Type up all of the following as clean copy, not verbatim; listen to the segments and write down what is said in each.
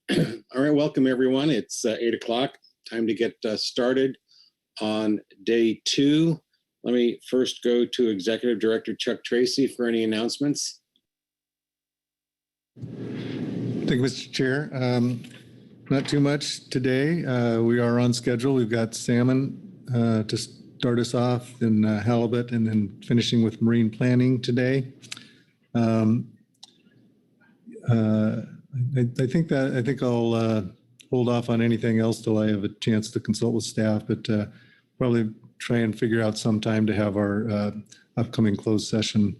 All right, welcome everyone. It's 8 o'clock. Time to get started on day 2. Let me first go to Executive Director Chuck Tracy for any announcements. Thank you, Mr. Chair. Not too much today. We are on schedule. We've got salmon to start us off, then halibut, and then finishing with marine planning today. I think I'll hold off on anything else till I have a chance to consult with staff, but probably try and figure out some time to have our upcoming closed session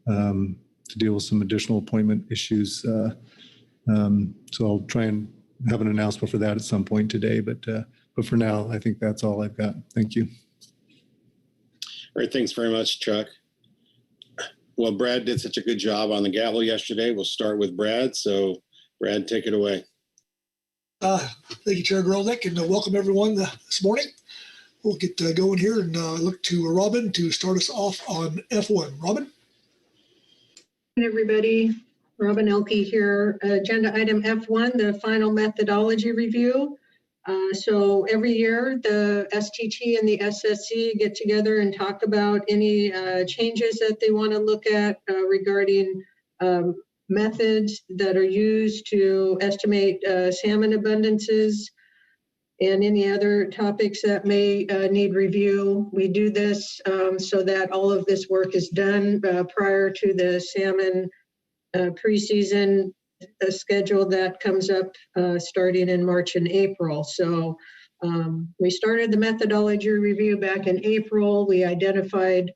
to deal with some additional appointment issues. So I'll try and have an announcement for that at some point today, but for now, I think that's all I've got. Thank you. All right, thanks very much, Chuck. Well, Brad did such a good job on the gavel yesterday. We'll start with Brad. So, Brad, take it away. Thank you, Chair Grolnick, and welcome everyone this morning. We'll get going here and look to Robin to start us off on F1. Robin? Hey, everybody. Robin Elke here. Agenda item F1, the final methodology review. So every year, the STT and the SSC get together and talk about any changes that they want to look at regarding methods that are used to estimate salmon abundances and any other topics that may need review. We do this so that all of this work is done prior to the salmon preseason schedule that comes up starting in March and April. So we started the methodology review back in April. We identified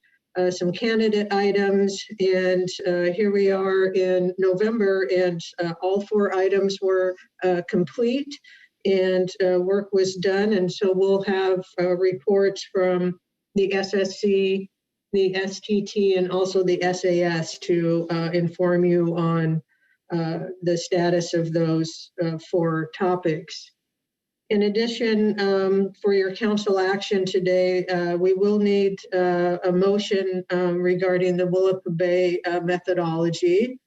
some candidate items, and here we are in November, and all 4 items were complete and work was done. And so we'll have reports from the SSC, the STT, and also the SAS to inform you on the status of those 4 topics. In addition, for your council action today, we will need a motion regarding the Willapa Bay methodology.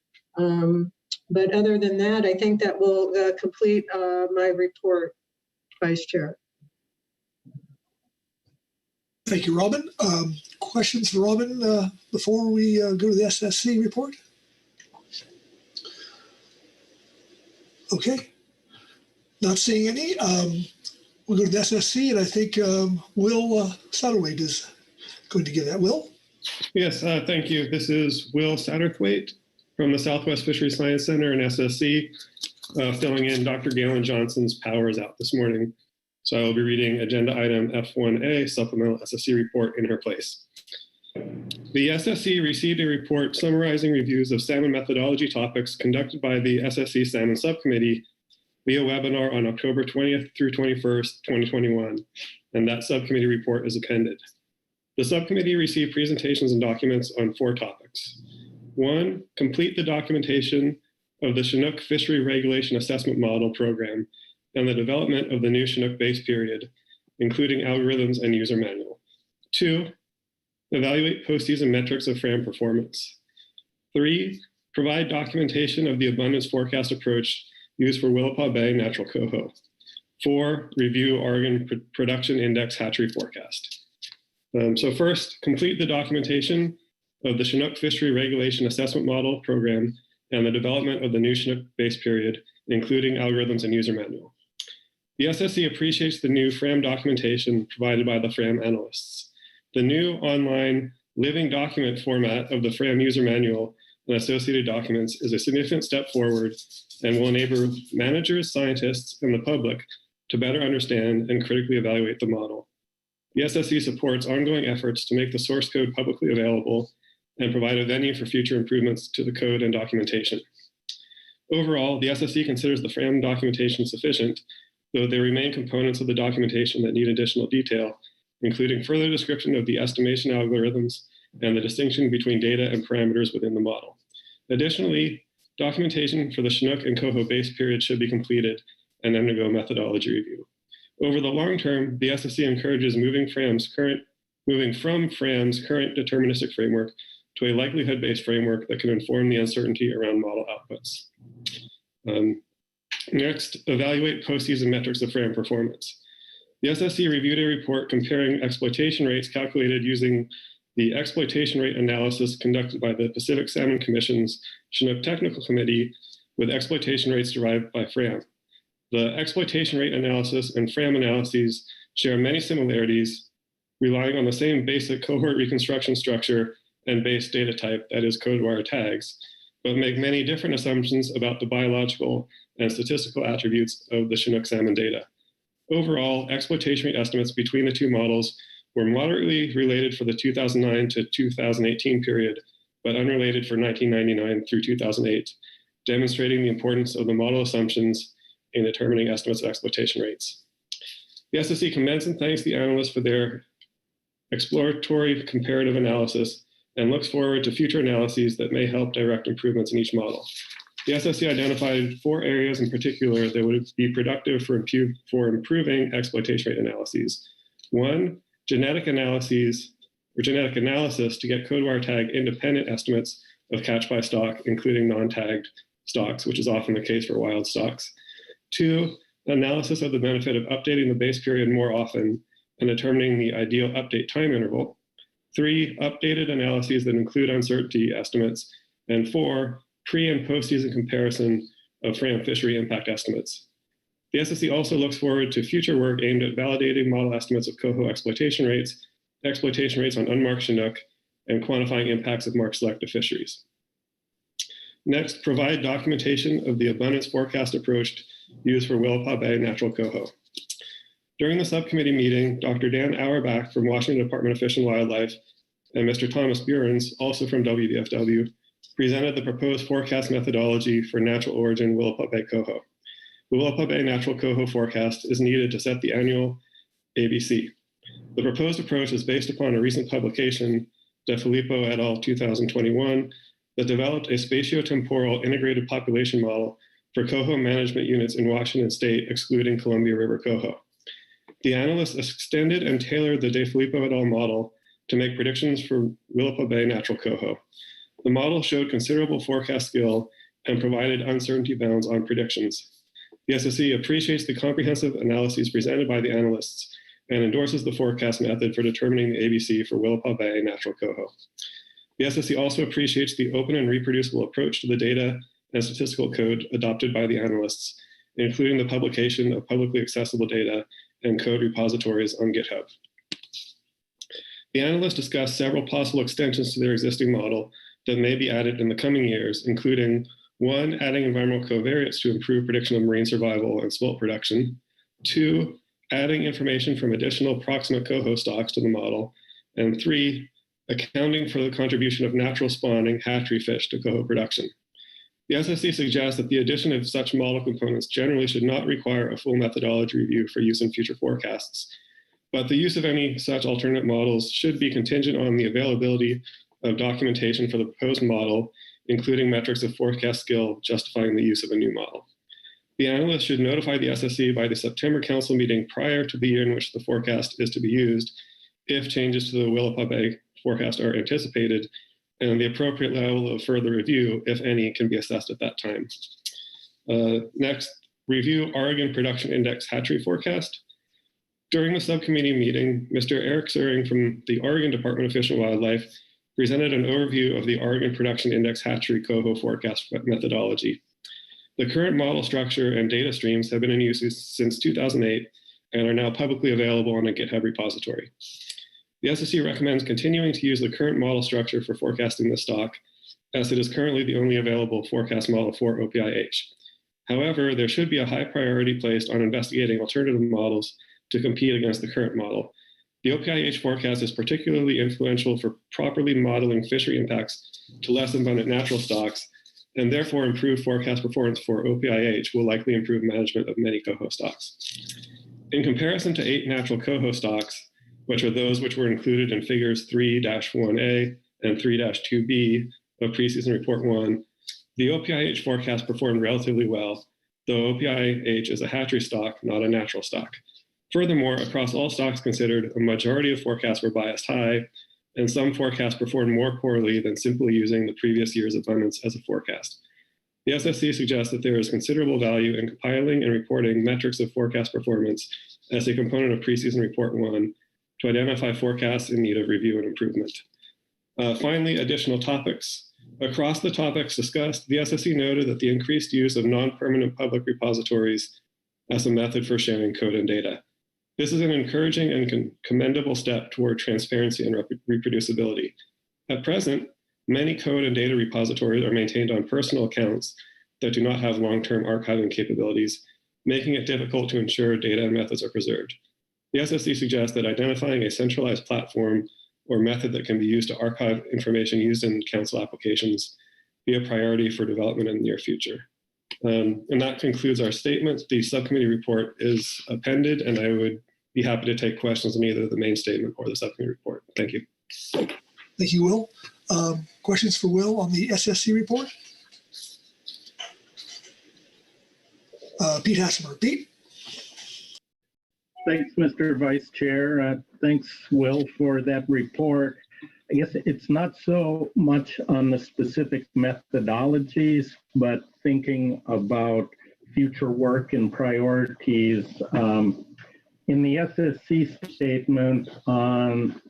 But other than that, I think that will complete my report, Vice Chair. Thank you, Robin. Questions for Robin before we go to the SSC report? Okay. Not seeing any. We'll go to the SSC, and I think Will Satterthwaite is going to give that. Will? Yes, thank you. This is Will Satterthwaite from the Southwest Fishery Science Center and SSC, filling in Dr. Galen Johnson's power is out this morning. So I will be reading agenda item F1A, supplemental SSC report in her place. The SSC received a report summarizing reviews of salmon methodology topics conducted by the SSC Salmon Subcommittee via webinar on October 20th through 21st, 2021, and that subcommittee report is appended. The subcommittee received presentations and documents on 4 topics. 1, complete the documentation of the Chinook Fishery Regulation Assessment Model program and the development of the new Chinook base period, including algorithms and user manual. 2, evaluate postseason metrics of FRAM performance. 3, provide documentation of the abundance forecast approach used for Willapa Bay natural coho. 4, review Oregon Production Index hatchery forecast. So first, complete the documentation of the Chinook Fishery Regulation Assessment Model program and the development of the new Chinook base period, including algorithms and user manual. The SSC appreciates the new FRAM documentation provided by the FRAM analysts. The new online living document format of the FRAM user manual and associated documents is a significant step forward and will enable managers, scientists, and the public to better understand and critically evaluate the model. The SSC supports ongoing efforts to make the source code publicly available and provide a venue for future improvements to the code and documentation. Overall, the SSC considers the FRAM documentation sufficient, though there remain components of the documentation that need additional detail, including further description of the estimation algorithms and the distinction between data and parameters within the model. Additionally, documentation for the Chinook and Coho base period should be completed and undergo methodology review. Over the long term, the SSC encourages moving from FRAM's current deterministic framework to a likelihood-based framework that can inform the uncertainty around model outputs. Next, evaluate postseason metrics of FRAM performance. The SSC reviewed a report comparing exploitation rates calculated using the exploitation rate analysis conducted by the Pacific Salmon Commission's Chinook Technical Committee with exploitation rates derived by FRAM. The exploitation rate analysis and FRAM analyses share many similarities, relying on the same basic cohort reconstruction structure and base data type, that is code wire tags, but make many different assumptions about the biological and statistical attributes of the Chinook salmon data. Overall, exploitation rate estimates between the two models were moderately related for the 2009 to 2018 period, but unrelated for 1999 through 2008, demonstrating the importance of the model assumptions in determining estimates of exploitation rates. The SSC commends and thanks the analysts for their exploratory comparative analysis and looks forward to future analyses that may help direct improvements in each model. The SSC identified 4 areas in particular that would be productive for improving exploitation rate analyses. 1, genetic analysis to get code wire tag independent estimates of catch by stock, including non-tagged stocks, which is often the case for wild stocks. 2, analysis of the benefit of updating the base period more often and determining the ideal update time interval. 3, updated analyses that include uncertainty estimates. And 4, pre- and post-season comparison of FRAM fishery impact estimates. The SSC also looks forward to future work aimed at validating model estimates of coho exploitation rates on unmarked Chinook, and quantifying impacts of marked selective fisheries. Next, provide documentation of the abundance forecast approach used for Willapa Bay natural coho. During the subcommittee meeting, Dr. Dan Auerbach from Washington Department of Fish and Wildlife and Mr. Thomas Burens, also from WDFW, presented the proposed forecast methodology for natural origin Willapa Bay coho. The Willapa Bay natural coho forecast is needed to set the annual ABC. The proposed approach is based upon a recent publication, De Filippo et al. 2021, that developed a spatiotemporal integrated population model for coho management units in Washington State, excluding Columbia River coho. The analysts extended and tailored the De Filippo et al. Model to make predictions for Willapa Bay natural coho. The model showed considerable forecast skill and provided uncertainty bounds on predictions. The SSC appreciates the comprehensive analyses presented by the analysts and endorses the forecast method for determining the ABC for Willapa Bay natural coho. The SSC also appreciates the open and reproducible approach to the data and statistical code adopted by the analysts, including the publication of publicly accessible data and code repositories on GitHub. The analysts discussed several possible extensions to their existing model that may be added in the coming years, including 1, adding environmental covariates to improve prediction of marine survival and smolt production. 2, adding information from additional proximate coho stocks to the model. And 3, accounting for the contribution of natural spawning hatchery fish to coho production. The SSC suggests that the addition of such model components generally should not require a full methodology review for use in future forecasts, but the use of any such alternate models should be contingent on the availability of documentation for the proposed model, including metrics of forecast skill justifying the use of a new model. The analyst should notify the SSC by the September council meeting prior to the year in which the forecast is to be used, if changes to the Willapa Bay forecast are anticipated, and the appropriate level of further review, if any, can be assessed at that time. Next, review Oregon Production Index hatchery forecast. During the subcommittee meeting, Mr. Eric Suring from the Oregon Department of Fish and Wildlife presented an overview of the Oregon Production Index hatchery coho forecast methodology. The current model structure and data streams have been in use since 2008 and are now publicly available on a GitHub repository. The SSC recommends continuing to use the current model structure for forecasting the stock, as it is currently the only available forecast model for OPIH. However, there should be a high priority placed on investigating alternative models to compete against the current model. The OPIH forecast is particularly influential for properly modeling fishery impacts to less abundant natural stocks, and therefore improved forecast performance for OPIH will likely improve management of many coho stocks. In comparison to 8 natural coho stocks, which are those which were included in figures 3-1A and 3-2B of Preseason Report 1, the OPIH forecast performed relatively well, though OPIH is a hatchery stock, not a natural stock. Furthermore, across all stocks considered, a majority of forecasts were biased high, and some forecasts performed more poorly than simply using the previous year's abundance as a forecast. The SSC suggests that there is considerable value in compiling and reporting metrics of forecast performance as a component of Preseason Report 1 to identify forecasts in need of review and improvement. Finally, additional topics. Across the topics discussed, the SSC noted that the increased use of non-permanent public repositories as a method for sharing code and data. This is an encouraging and commendable step toward transparency and reproducibility. At present, many code and data repositories are maintained on personal accounts that do not have long-term archiving capabilities, making it difficult to ensure data and methods are preserved. The SSC suggests that identifying a centralized platform or method that can be used to archive information used in council applications be a priority for development in the near future. And that concludes our statement. The subcommittee report is appended, and I would be happy to take questions on either the main statement or the subcommittee report. Thank you. Thank you, Will. Questions for Will on the SSC report? Pete Hassemer. Pete? Thanks, Mr. Vice Chair. Thanks, Will, for that report. I guess it's not so much on the specific methodologies, but thinking about future work and priorities. In the SSC statement on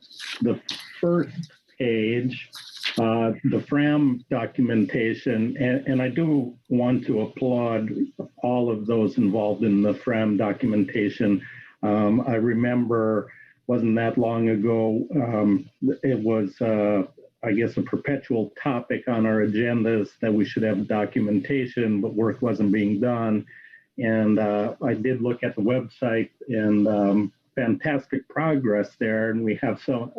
the first page, the FRAM documentation, and I do want to applaud all of those involved in the FRAM documentation. I remember, wasn't that long ago, it was, I guess, a perpetual topic on our agendas that we should have documentation, but work wasn't being done. And I did look at the website, and fantastic progress there, and we have some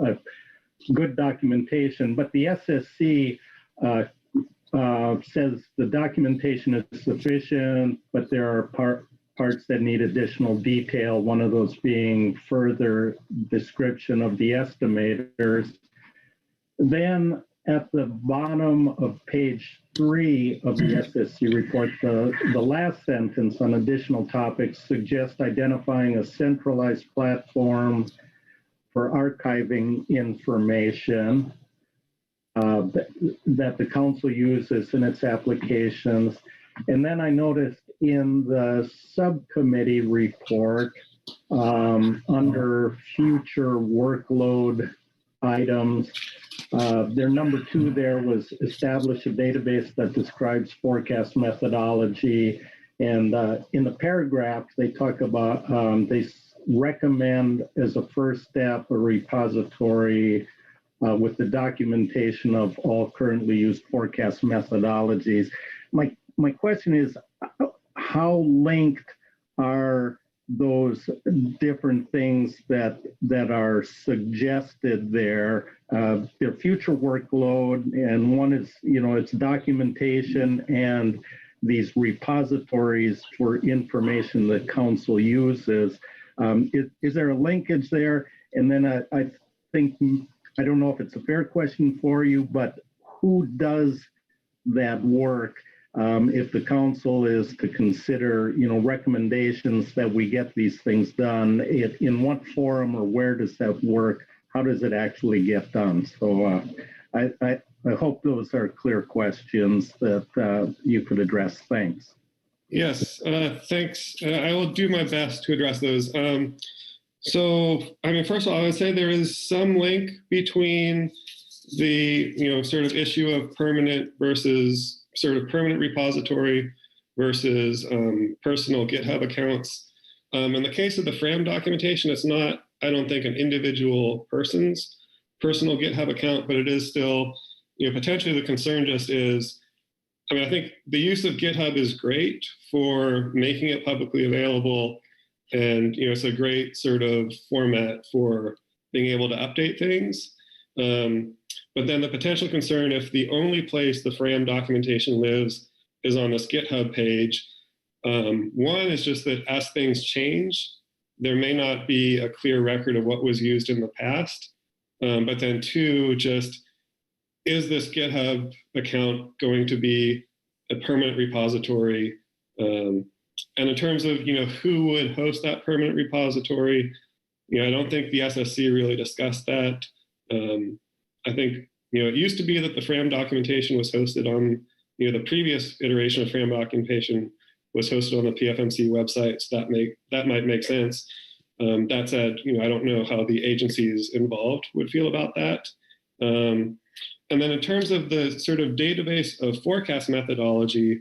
good documentation. But the SSC says the documentation is sufficient, but there are parts that need additional detail, one of those being further description of the estimators. Then at the bottom of page 3 of the SSC report, the last sentence on additional topics suggests identifying a centralized platform for archiving information that the council uses in its applications. And then I noticed in the subcommittee report, under future workload items, their number 2 there was establish a database that describes forecast methodology. And in the paragraph, they talk about, they recommend as a first step a repository with the documentation of all currently used forecast methodologies. My question is, how linked are those different things that are suggested there? Their future workload, and one is, it's documentation and these repositories for information that council uses. Is there a linkage there? And then I think, I don't know if it's a fair question for you, but who does that work? If the council is to consider, recommendations that we get these things done, in what forum or where does that work? How does it actually get done? So I hope those are clear questions that you could address. Thanks. Yes, thanks. I will do my best to address those. So, first of all, I would say there is some link between the, sort of issue of permanent versus sort of permanent repository versus personal GitHub accounts. In the case of the FRAM documentation, it's not, I don't think, an individual person's personal GitHub account, but it is still, potentially the concern just is, I think the use of GitHub is great for making it publicly available. And, it's a great sort of format for being able to update things. But then the potential concern, if the only place the FRAM documentation lives is on this GitHub page, one is just that as things change, there may not be a clear record of what was used in the past. But then 2, just is this GitHub account going to be a permanent repository? And in terms of, who would host that permanent repository, I don't think the SSC really discussed that. I think, it used to be that the FRAM documentation was hosted on the previous iteration of FRAM documentation was hosted on the PFMC website, so that might make sense. That said, I don't know how the agencies involved would feel about that. And then in terms of the sort of database of forecast methodology,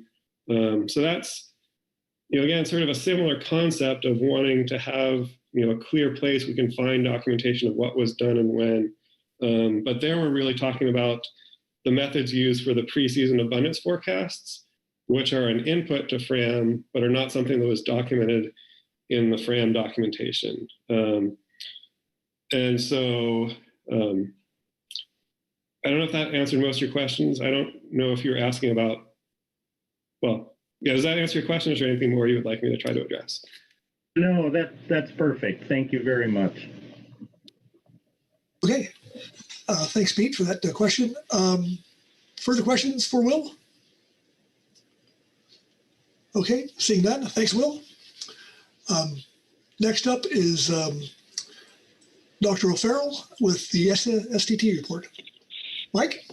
so that's, again, sort of a similar concept of wanting to have, a clear place we can find documentation of what was done and when. But there we're really talking about the methods used for the preseason abundance forecasts, which are an input to FRAM, but are not something that was documented in the FRAM documentation. And so I don't know if that answered most of your questions. I don't know if you're asking about, well, yeah, does that answer your question? Is there anything more you would like me to try to address? No, that's perfect. Thank you very much. Okay. Thanks, Pete, for that question. Further questions for Will? Okay, seeing none. Thanks, Will. Next up is Dr. O'Farrell with the STT report. Mike?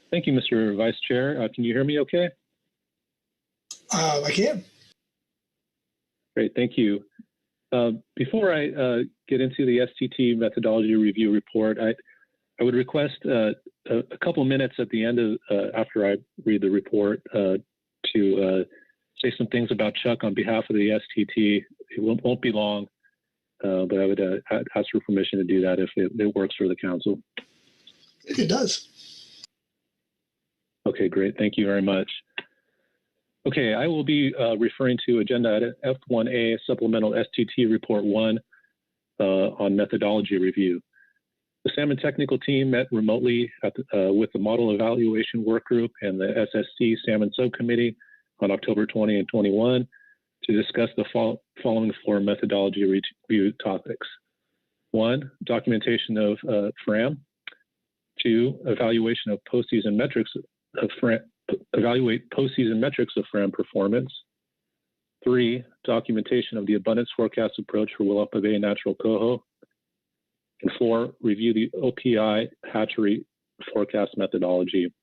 Thank you, Mr. Vice Chair. Can you hear me okay? I can. Great, thank you. Before I get into the STT methodology review report, I would request a couple minutes at the end of after I read the report to say some things about Chuck on behalf of the STT. It won't be long, but I would ask for permission to do that if it works for the council. It does. Okay, great. Thank you very much. Okay, I will be referring to agenda item F1A, Supplemental STT Report 1 on methodology review. The Salmon technical team met remotely with the Model Evaluation Work Group and the SSC Salmon Subcommittee on October 20 and 21 to discuss the following 4 methodology review topics. 1, documentation of FRAM. 2, evaluation of postseason metrics of FRAM. Evaluate postseason metrics of FRAM performance. 3, documentation of the abundance forecast approach for Willapa Bay Natural Coho. And 4, review the OPI hatchery forecast methodology.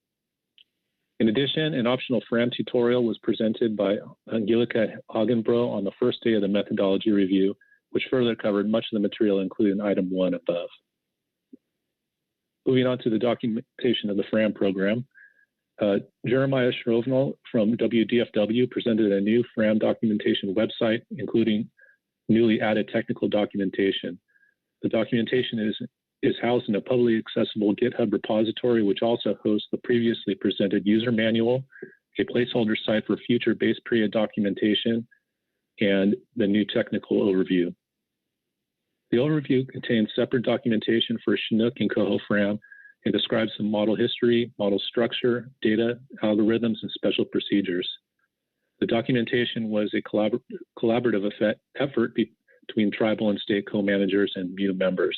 In addition, an optional FRAM tutorial was presented by Angelica Hagenbro on the first day of the methodology review, which further covered much of the material included in item 1 above. Moving on to the documentation of the FRAM program. Jeremiah Shrovenal from WDFW presented a new FRAM documentation website, including newly added technical documentation. The documentation is housed in a publicly accessible GitHub repository, which also hosts the previously presented user manual, a placeholder site for future base period documentation, and the new technical overview. The overview contains separate documentation for Chinook and Coho FRAM and describes some model history, model structure, data, algorithms, and special procedures. The documentation was a collaborative effort between tribal and state co-managers and MU members.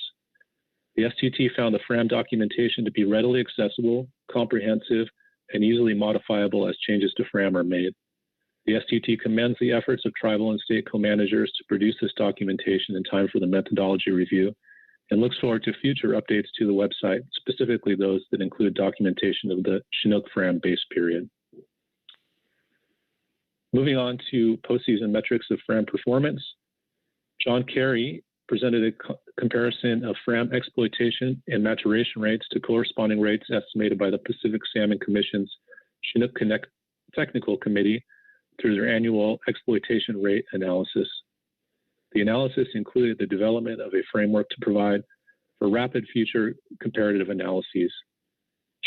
The STT found the FRAM documentation to be readily accessible, comprehensive, and easily modifiable as changes to FRAM are made. The STT commends the efforts of tribal and state co-managers to produce this documentation in time for the methodology review and looks forward to future updates to the website, specifically those that include documentation of the Chinook FRAM base period. Moving on to postseason metrics of FRAM performance, John Carey presented a comparison of FRAM exploitation and maturation rates to corresponding rates estimated by the Pacific Salmon Commission's Chinook Connect Technical Committee through their annual exploitation rate analysis. The analysis included the development of a framework to provide for rapid future comparative analyses.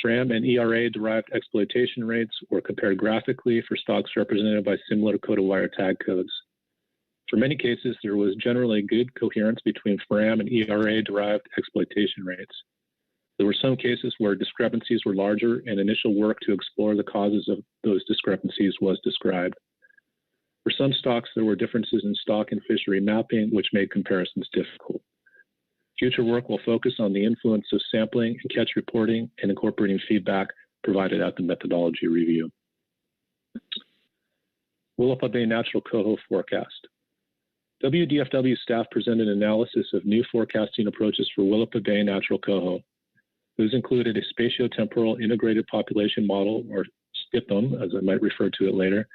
FRAM and ERA-derived exploitation rates were compared graphically for stocks represented by similar coded wire tag codes. For many cases, there was generally good coherence between FRAM and ERA-derived exploitation rates. There were some cases where discrepancies were larger and initial work to explore the causes of those discrepancies was described. For some stocks, there were differences in stock and fishery mapping, which made comparisons difficult. Future work will focus on the influence of sampling and catch reporting and incorporating feedback provided at the methodology review. Willapa Bay Natural Coho forecast. WDFW staff presented analysis of new forecasting approaches for Willapa Bay Natural Coho. Those included a spatiotemporal integrated population model, or STIPM, as I might refer to it later,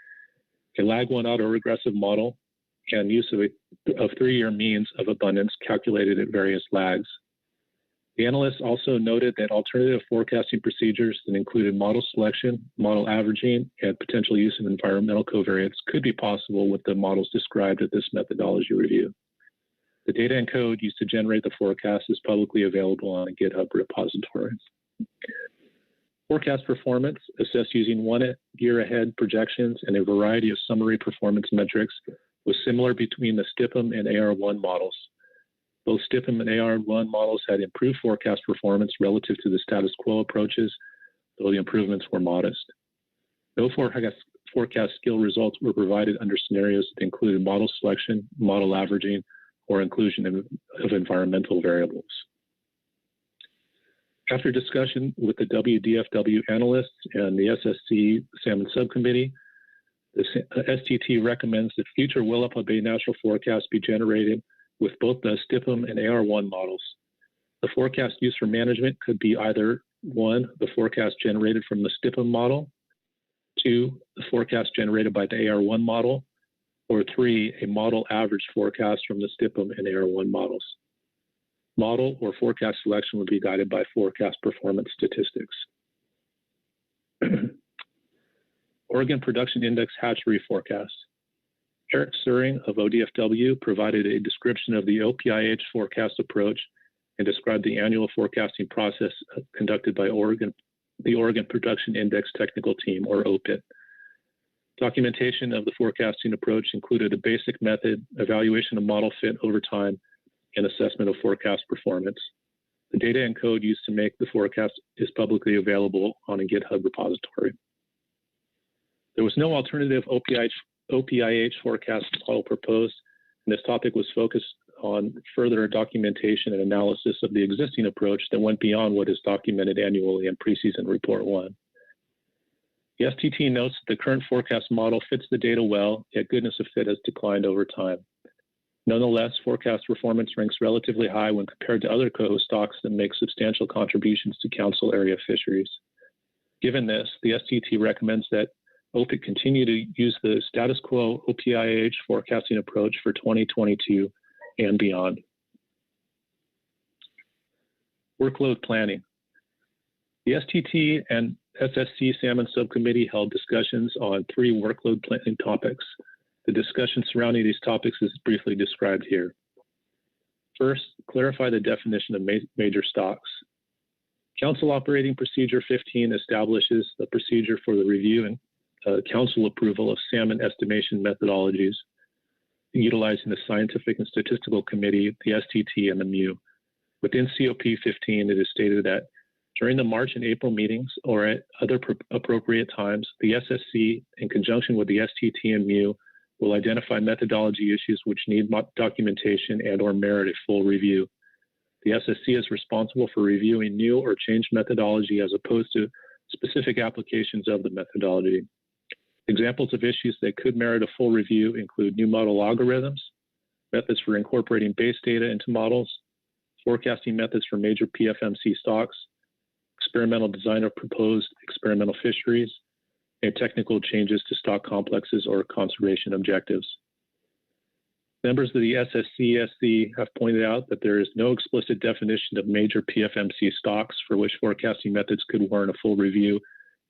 a lag-1 autoregressive model, and use of 3-year means of abundance calculated at various lags. The analysts also noted that alternative forecasting procedures that included model selection, model averaging, and potential use of environmental covariates could be possible with the models described at this methodology review. The data and code used to generate the forecast is publicly available on a GitHub repository. Forecast performance, assessed using 1 year ahead projections and a variety of summary performance metrics, was similar between the STIPM and AR1 models. Both STIPM and AR1 models had improved forecast performance relative to the status quo approaches, though the improvements were modest. No forecast skill results were provided under scenarios that included model selection, model averaging, or inclusion of environmental variables. After discussion with the WDFW analysts and the SSC Salmon Subcommittee, the STT recommends that future Willapa Bay natural forecasts be generated with both the STIPM and AR1 models. The forecast used for management could be either 1, the forecast generated from the STIPM model, 2, the forecast generated by the AR1 model, or 3, a model average forecast from the STIPM and AR1 models. Model or forecast selection would be guided by forecast performance statistics. Oregon Production Index hatchery forecast. Eric Suring of ODFW provided a description of the OPIH forecast approach and described the annual forecasting process conducted by the Oregon Production Index Technical Team, or OPIT. Documentation of the forecasting approach included a basic method, evaluation of model fit over time, and assessment of forecast performance. The data and code used to make the forecast is publicly available on a GitHub repository. There was no alternative OPIH forecast model proposed, and this topic was focused on further documentation and analysis of the existing approach that went beyond what is documented annually in Preseason Report 1. The STT notes that the current forecast model fits the data well, yet goodness of fit has declined over time. Nonetheless, forecast performance ranks relatively high when compared to other Coho stocks that make substantial contributions to council area fisheries. Given this, the STT recommends that OPIT continue to use the status quo OPIH forecasting approach for 2022 and beyond. Workload planning. The STT and SSC Salmon Subcommittee held discussions on 3 workload planning topics. The discussion surrounding these topics is briefly described here. First, clarify the definition of major stocks. Council Operating Procedure 15 establishes the procedure for the review and council approval of salmon estimation methodologies, utilizing the Scientific and Statistical Committee, the STT, and the MU. Within COP 15, it is stated that during the March and April meetings or at other appropriate times, the SSC, in conjunction with the STT and MU, will identify methodology issues which need documentation and or merit a full review. The SSC is responsible for reviewing new or changed methodology as opposed to specific applications of the methodology. Examples of issues that could merit a full review include new model algorithms, methods for incorporating base data into models, forecasting methods for major PFMC stocks, experimental design of proposed experimental fisheries, and technical changes to stock complexes or conservation objectives. Members of the SSC-SC have pointed out that there is no explicit definition of major PFMC stocks for which forecasting methods could warrant a full review,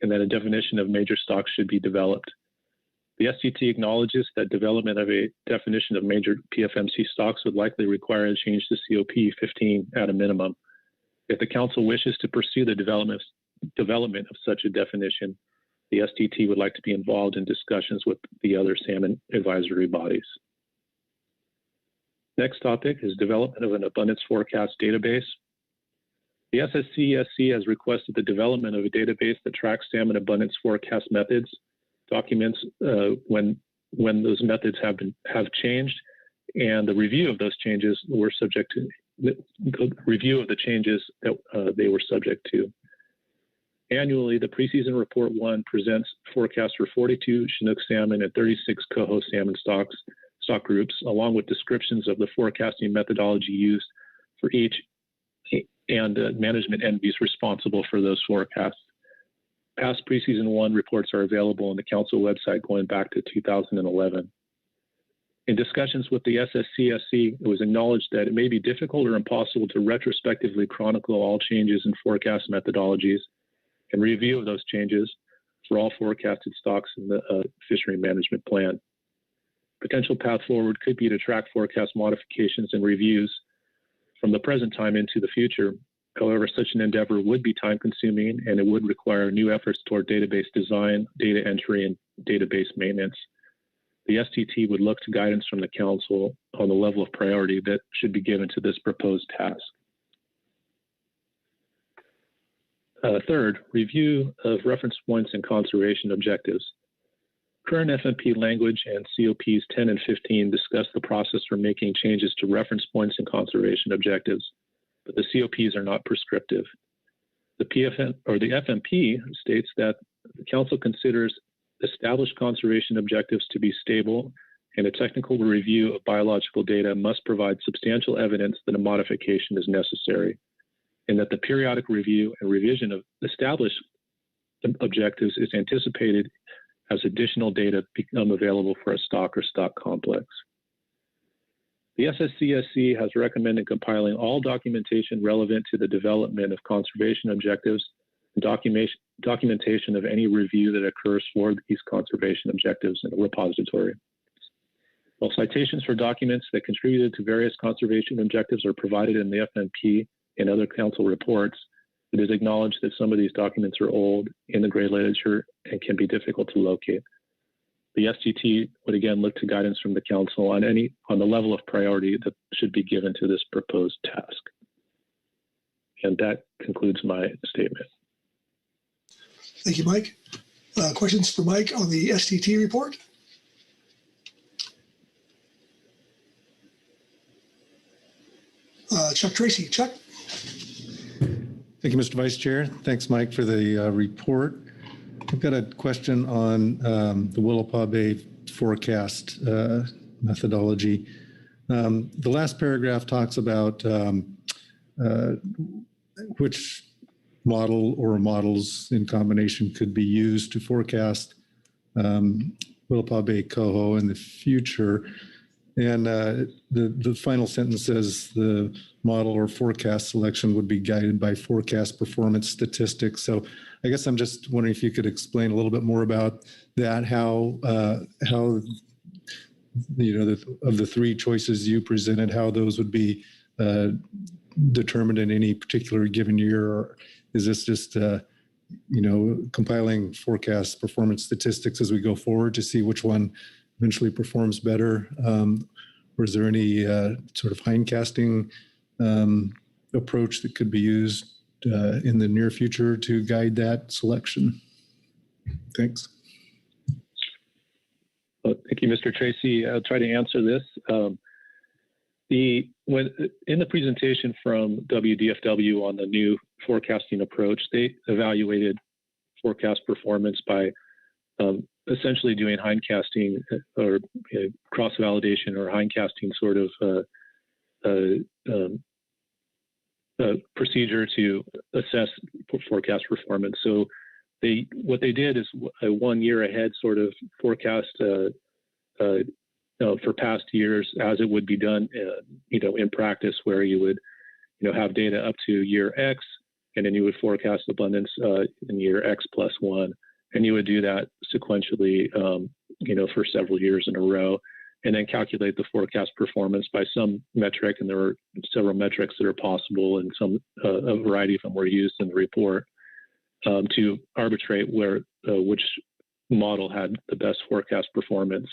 and that a definition of major stocks should be developed. The STT acknowledges that development of a definition of major PFMC stocks would likely require a change to COP 15 at a minimum. If the Council wishes to pursue the development of such a definition, the STT would like to be involved in discussions with the other salmon advisory bodies. Next topic is development of an abundance forecast database. The SSC-SC has requested the development of a database that tracks salmon abundance forecast methods, documents when those methods have changed, and the review of those changes were subject to the review of the changes that they were subject to. Annually, the Preseason Report 1 presents forecasts for 42 Chinook salmon and 36 Coho salmon stock groups, along with descriptions of the forecasting methodology used for each management entities responsible for those forecasts. Past Preseason 1 reports are available on the Council website going back to 2011. In discussions with the SSCSC, it was acknowledged that it may be difficult or impossible to retrospectively chronicle all changes in forecast methodologies and review of those changes for all forecasted stocks in the fishery management plan. Potential path forward could be to track forecast modifications and reviews from the present time into the future. However, such an endeavor would be time-consuming and it would require new efforts toward database design, data entry, and database maintenance. The STT would look to guidance from the Council on the level of priority that should be given to this proposed task. Third, review of reference points and conservation objectives. Current FMP language and COPs 10 and 15 discuss the process for making changes to reference points and conservation objectives, but the COPs are not prescriptive. The FMP states that the Council considers established conservation objectives to be stable, and a technical review of biological data must provide substantial evidence that a modification is necessary, and that the periodic review and revision of established objectives is anticipated as additional data become available for a stock or stock complex. The SSCSC has recommended compiling all documentation relevant to the development of conservation objectives and documentation of any review that occurs for these conservation objectives in a repository. While citations for documents that contributed to various conservation objectives are provided in the FMP and other Council reports, it is acknowledged that some of these documents are old in the gray literature and can be difficult to locate. The STT would again look to guidance from the Council on the level of priority that should be given to this proposed task. And that concludes my statement. Thank you, Mike. Questions for Mike on the STT report? Chuck Tracy. Chuck? Thank you, Mr. Vice Chair. Thanks, Mike, for the report. I've got a question on the Willapa Bay forecast methodology. The last paragraph talks about which model or models in combination could be used to forecast Willapa Bay Coho in the future. And the final sentence says the model or forecast selection would be guided by forecast performance statistics. So I guess I'm just wondering if you could explain a little bit more about that, how you know, of the three choices you presented, how those would be determined in any particular given year, or is this just you know, compiling forecast performance statistics as we go forward to see which one eventually performs better, or is there any sort of hindcasting approach that could be used in the near future to guide that selection? Thanks. Well, thank you, Mr. Tracy. I'll try to answer this. In the presentation from WDFW on the new forecasting approach, they evaluated forecast performance by essentially doing hindcasting or cross-validation or hindcasting sort of procedure to assess forecast performance. So what they did is a 1 year ahead sort of forecast for past years as it would be done in practice, where you would have data up to year X, and then you would forecast abundance in year X plus 1. And you would do that sequentially, for several years in a row, and then calculate the forecast performance by some metric. And there are several metrics that are possible, and a variety of them were used in the report to arbitrate which model had the best forecast performance.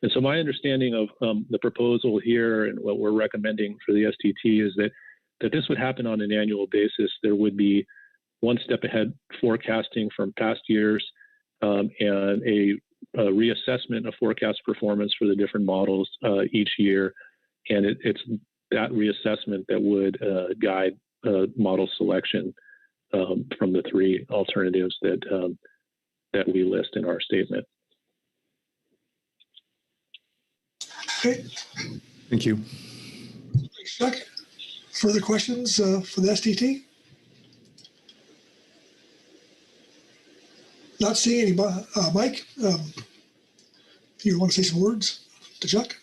And so my understanding of the proposal here and what we're recommending for the STT is that this would happen on an annual basis. There would be one step ahead forecasting from past years and a reassessment of forecast performance for the different models each year. And it's that reassessment that would guide model selection from the three alternatives that we list in our statement. Okay. Thank you. Thanks, Chuck. Further questions for the STT? Not seeing any. Mike, you want to say some words to Chuck?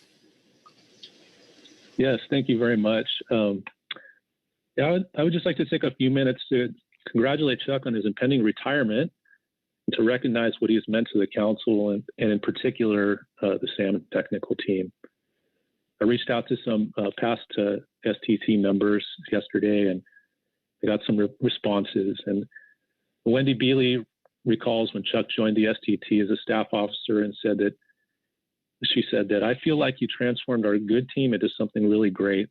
Yes, thank you very much. Yeah, I would just like to take a few minutes to congratulate Chuck on his impending retirement and to recognize what he has meant to the council and in particular, the salmon technical team. I reached out to some past STT members yesterday and I got some responses. And Wendy Bealey recalls when Chuck joined the STT as a staff officer and she said that I feel like you transformed our good team into something really great.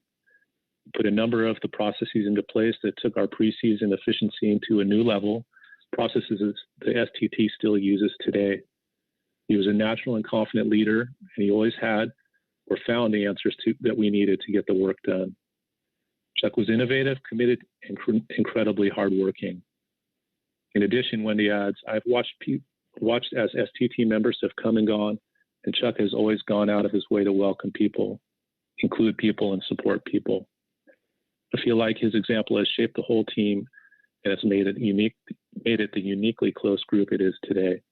Put a number of the processes into place that took our preseason efficiency into a new level, processes the STT still uses today. He was a natural and confident leader, and he always had or found the answers that we needed to get the work done. Chuck was innovative, committed, and incredibly hardworking. In addition, Wendy adds, I've watched as STT members have come and gone, and Chuck has always gone out of his way to welcome people, include people, and support people. I feel like his example has shaped the whole team and has made it the uniquely close group it is today.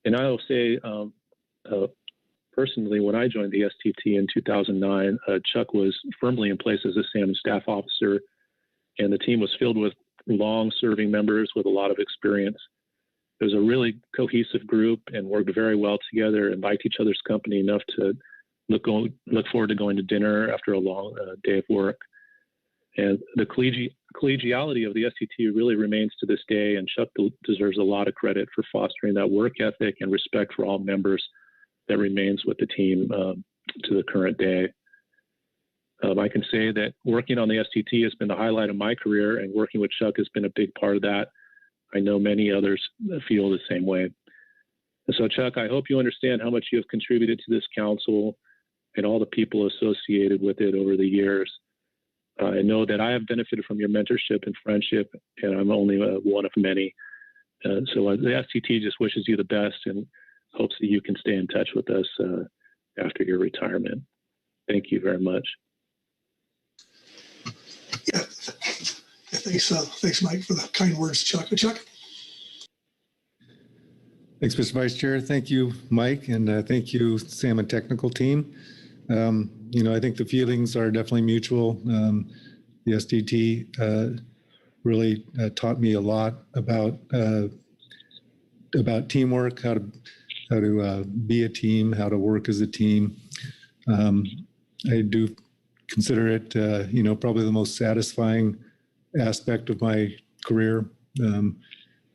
And I will say, personally, when I joined the STT in 2009, Chuck was firmly in place as a salmon staff officer, and the team was filled with long-serving members with a lot of experience. It was a really cohesive group and worked very well together and liked each other's company enough to look forward to going to dinner after a long day of work. And the collegiality of the STT really remains to this day, and Chuck deserves a lot of credit for fostering that work ethic and respect for all members that remains with the team to the current day. I can say that working on the STT has been the highlight of my career, and working with Chuck has been a big part of that. I know many others feel the same way. And so, Chuck, I hope you understand how much you have contributed to this council and all the people associated with it over the years. I know that I have benefited from your mentorship and friendship, and I'm only one of many. So the STT just wishes you the best and hopes that you can stay in touch with us after your retirement. Thank you very much. Yeah, thanks, Mike, for the kind words, Chuck. Chuck? Thanks, Mr. Vice Chair. Thank you, Mike, and thank you, Salmon Technical Team. I think the feelings are definitely mutual. The STT really taught me a lot about teamwork, how to be a team, how to work as a team. I do consider it, probably the most satisfying aspect of my career.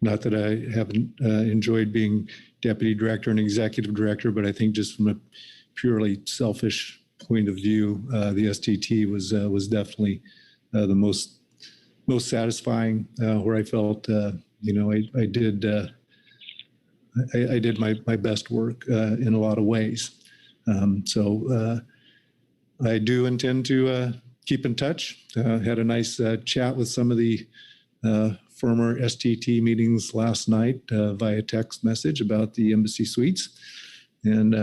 Not that I haven't enjoyed being deputy director and executive director, but I think just from a purely selfish point of view, the STT was definitely the most satisfying, where I felt, I did my best work in a lot of ways. So I do intend to keep in touch. Had a nice chat with some of the former STT meetings last night via text message about the embassy suites. And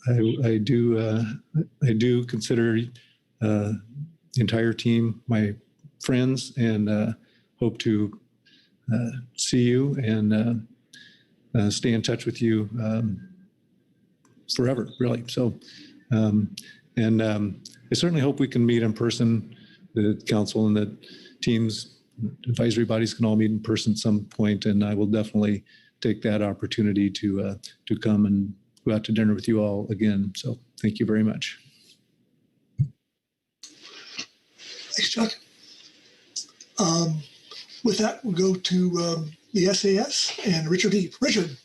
I do consider the entire team my friends, and hope to see you and stay in touch with you forever, really. So, I certainly hope we can meet in person. The council and the teams, advisory bodies can all meet in person at some point, and I will definitely take that opportunity to come and go out to dinner with you all again. So thank you very much. Thanks, Chuck. With that, we'll go to the SAS and Richard Heap. Richard.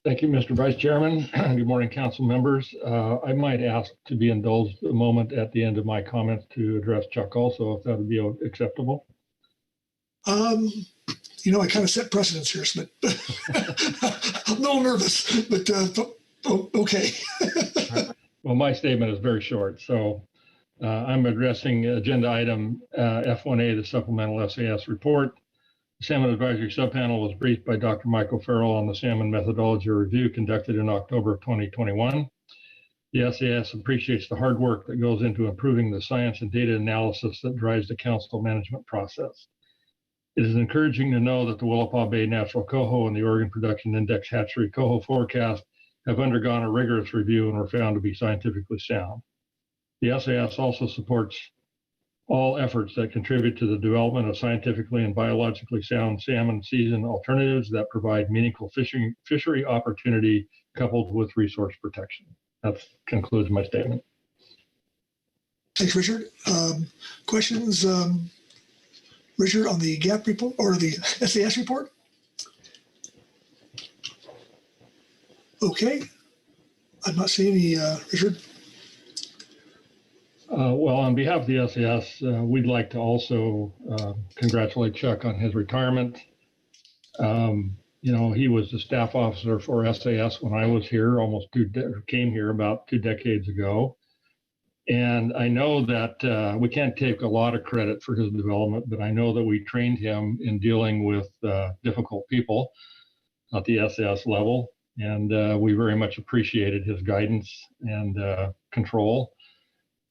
Thank you, Mr. Vice Chairman. Good morning, council members. I might ask to be indulged a moment at the end of my comments to address Chuck also, if that would be acceptable. I kind of set precedents here, but I'm a little nervous, but okay. Well, my statement is very short. So I'm addressing agenda item F1A, the supplemental SAS report. The Salmon Advisory Subpanel was briefed by Dr. Michael Farrell on the salmon methodology review conducted in October of 2021. The SAS appreciates the hard work that goes into improving the science and data analysis that drives the council management process. It is encouraging to know that the Willapa Bay Natural Coho and the Oregon Production Index Hatchery Coho forecast have undergone a rigorous review and were found to be scientifically sound. The SAS also supports all efforts that contribute to the development of scientifically and biologically sound salmon season alternatives that provide meaningful fishery opportunity coupled with resource protection. That concludes my statement. Thanks, Richard. Questions, Richard, on the GAP report or the SAS report? Okay. I'm not seeing any, Richard. Well, on behalf of the SAS, we'd like to also congratulate Chuck on his retirement. You know, he was the staff officer for SAS when I was here, came here about 2 decades ago. And I know that we can't take a lot of credit for his development, but I know that we trained him in dealing with difficult people at the SAS level. And we very much appreciated his guidance and control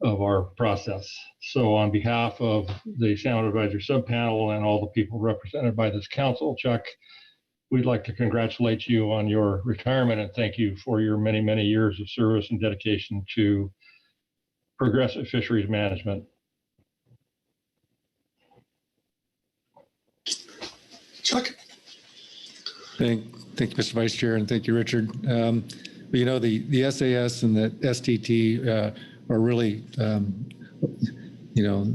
of our process. So on behalf of the Salmon Advisory Subpanel and all the people represented by this council, Chuck, we'd like to congratulate you on your retirement and thank you for your many, many years of service and dedication to progressive fisheries management. Chuck? Thank you, Mr. Vice Chair, and thank you, Richard. You know, the SAS and the STT are really, you know,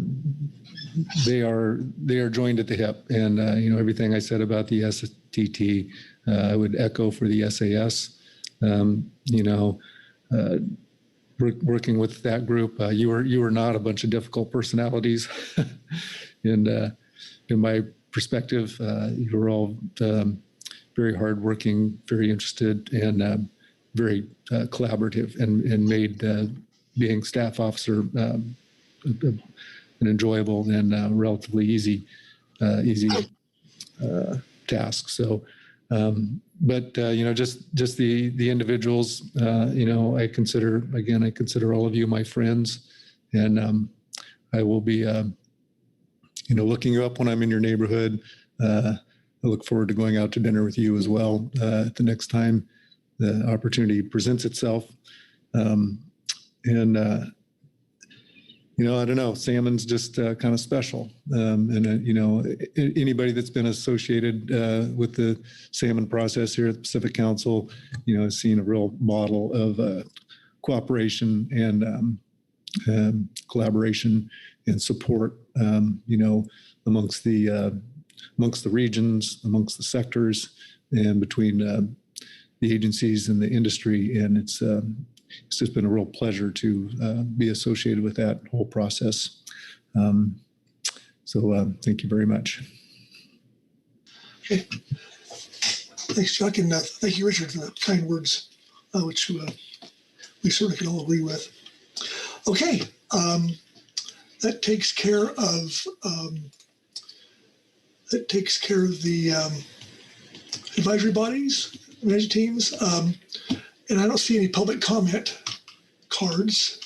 they are joined at the hip. And, you know, everything I said about the STT, I would echo for the SAS. You know, working with that group, you were not a bunch of difficult personalities. And in my perspective, you were all very hardworking, very interested, and very collaborative, and made being staff officer an enjoyable and relatively easy task. So, but you know, just the individuals, you know, I consider all of you my friends, and I will be, you know, looking you up when I'm in your neighborhood. I look forward to going out to dinner with you as well the next time the opportunity presents itself. And you know, I don't know, salmon's just kind of special. And you know, anybody that's been associated with the salmon process here at the Pacific Council, you know, has seen a real model of cooperation and collaboration and support, you know, amongst the regions, amongst the sectors, and between the agencies and the industry. And it's just been a real pleasure to be associated with that whole process. So thank you very much. Okay. Thanks, Chuck, and thank you, Richard, for the kind words, which we certainly can all agree with. Okay, that takes care of the advisory bodies, management teams, and I don't see any public comment cards.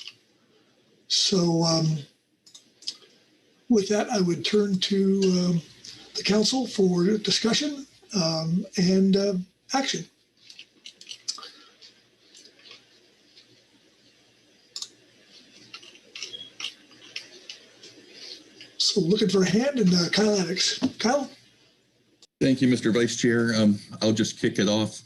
So with that, I would turn to the council for discussion and action. So looking for a hand, and Kyle Addix. Kyle? Thank you, Mr. Vice Chair. I'll just kick it off.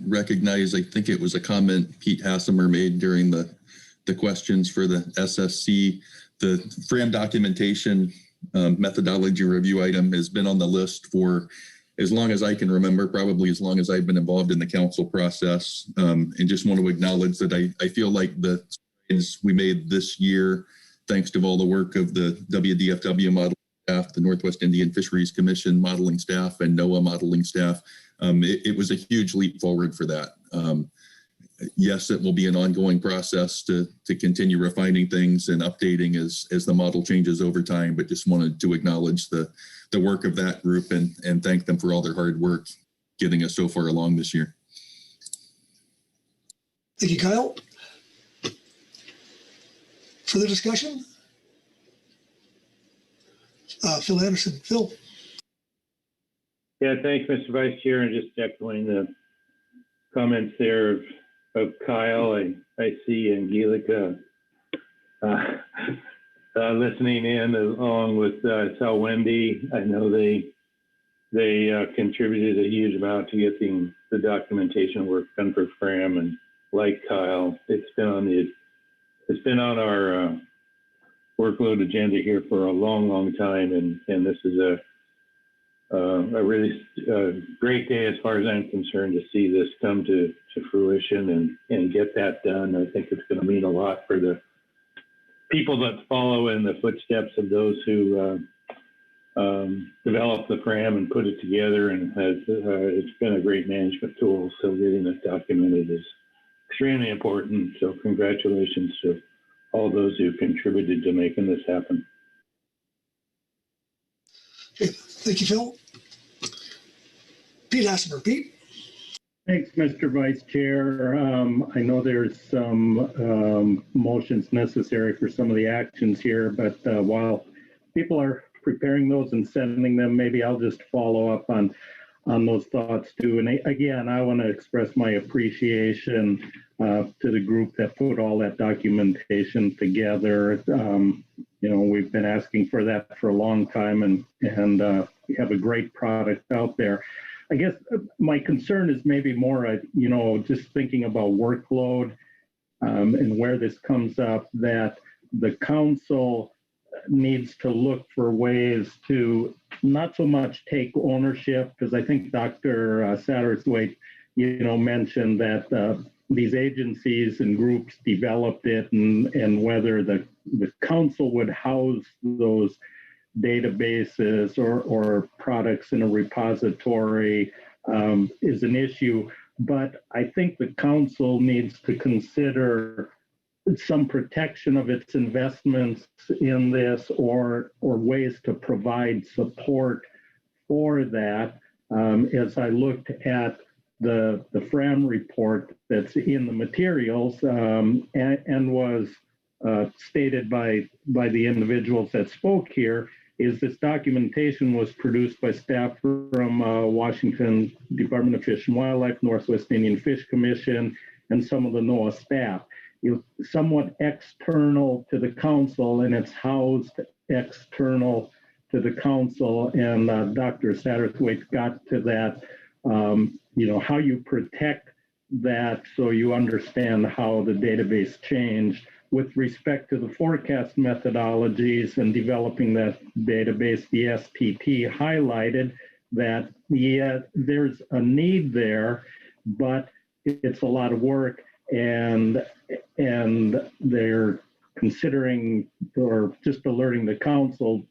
Recognize, I think it was a comment Pete Hassemer made during the questions for the SSC. The FRAM documentation methodology review item has been on the list for as long as I can remember, probably as long as I've been involved in the council process. And just want to acknowledge that I feel like the strides we made this year, thanks to all the work of the WDFW modeling staff, the Northwest Indian Fisheries Commission modeling staff, and NOAA modeling staff, it was a huge leap forward for that. Yes, it will be an ongoing process to continue refining things and updating as the model changes over time, but just wanted to acknowledge the work of that group and thank them for all their hard work getting us so far along this year. Thank you, Kyle. Further discussion? Phil Anderson. Phil. Yeah, thanks, Mr. Vice Chair, and just echoing the comments there of Kyle. I see Angelica listening in along with Sal Wendy. I know they contributed a huge amount to getting the documentation work done for FRAM, and like Kyle, it's been on our workload agenda here for a long time, and this is a really great day as far as I'm concerned to see this come to fruition and get that done. I think it's going to mean a lot for the people that follow in the footsteps of those who developed the FRAM and put it together, and it's been a great management tool. So getting it documented is extremely important. So congratulations to all those who contributed to making this happen. Okay, thank you, Phil. Pete Hassemer. Pete. Thanks, Mr. Vice Chair. I know there's some motions necessary for some of the actions here, but while people are preparing those and sending them, maybe I'll just follow up on those thoughts too. And again, I want to express my appreciation to the group that put all that documentation together. We've been asking for that for a long time, and we have a great product out there. I guess my concern is maybe more, just thinking about workload and where this comes up, that the council needs to look for ways to not so much take ownership, because I think Dr. Satterthwaite, mentioned that these agencies and groups developed it, and whether the council would house those databases or products in a repository is an issue. But I think the council needs to consider some protection of its investments in this, or ways to provide support for that. As I looked at the FRAM report that's in the materials and was stated by the individuals that spoke here, is this documentation was produced by staff from Washington Department of Fish and Wildlife, Northwest Indian Fish Commission, and some of the NOAA staff. Somewhat external to the council, and it's housed external to the council. And Dr. Satterthwaite got to that, how you protect that so you understand how the database changed with respect to the forecast methodologies and developing that database. The STT highlighted that there's a need there, but it's a lot of work, and they're considering, or just alerting the council,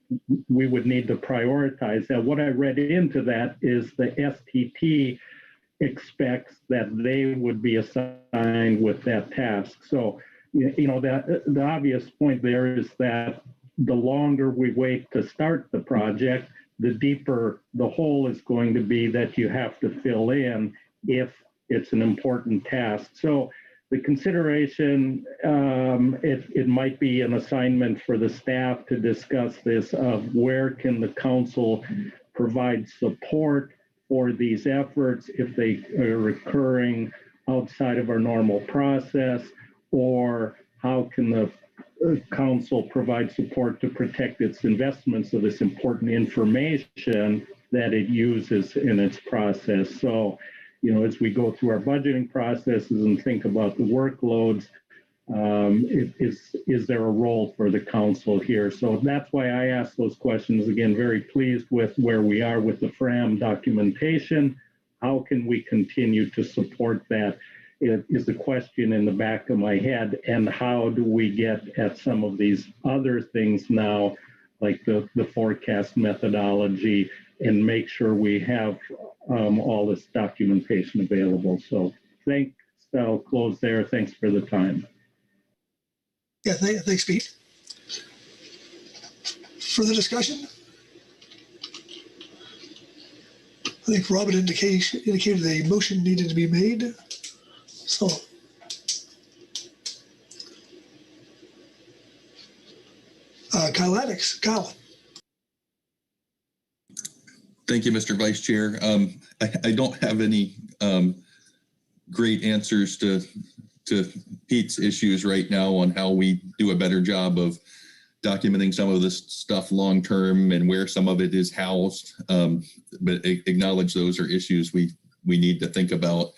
we would need to prioritize that. What I read into that is the STT expects that they would be assigned with that task. So, that the obvious point there is that the longer we wait to start the project, the deeper the hole is going to be that you have to fill in if it's an important task. So the consideration, it might be an assignment for the staff to discuss this, of where can the council provide support for these efforts if they are occurring outside of our normal process, or how can the council provide support to protect its investments of this important information that it uses in its process. So, as we go through our budgeting processes and think about the workloads, is there a role for the council here? So that's why I asked those questions. Again, very pleased with where we are with the FRAM documentation. How can we continue to support that? It is the question in the back of my head. And how do we get at some of these other things now, like the forecast methodology, and make sure we have all this documentation available? So thanks. I'll close there. Thanks for the time. Yeah, thanks, Pete. Further discussion? I think Robin indicated a motion needed to be made. So Kyle Addicks. Kyle. Thank you, Mr. Vice Chair. I don't have any great answers to Pete's issues right now on how we do a better job of documenting some of this stuff long term and where some of it is housed. But acknowledge those are issues we need to think about.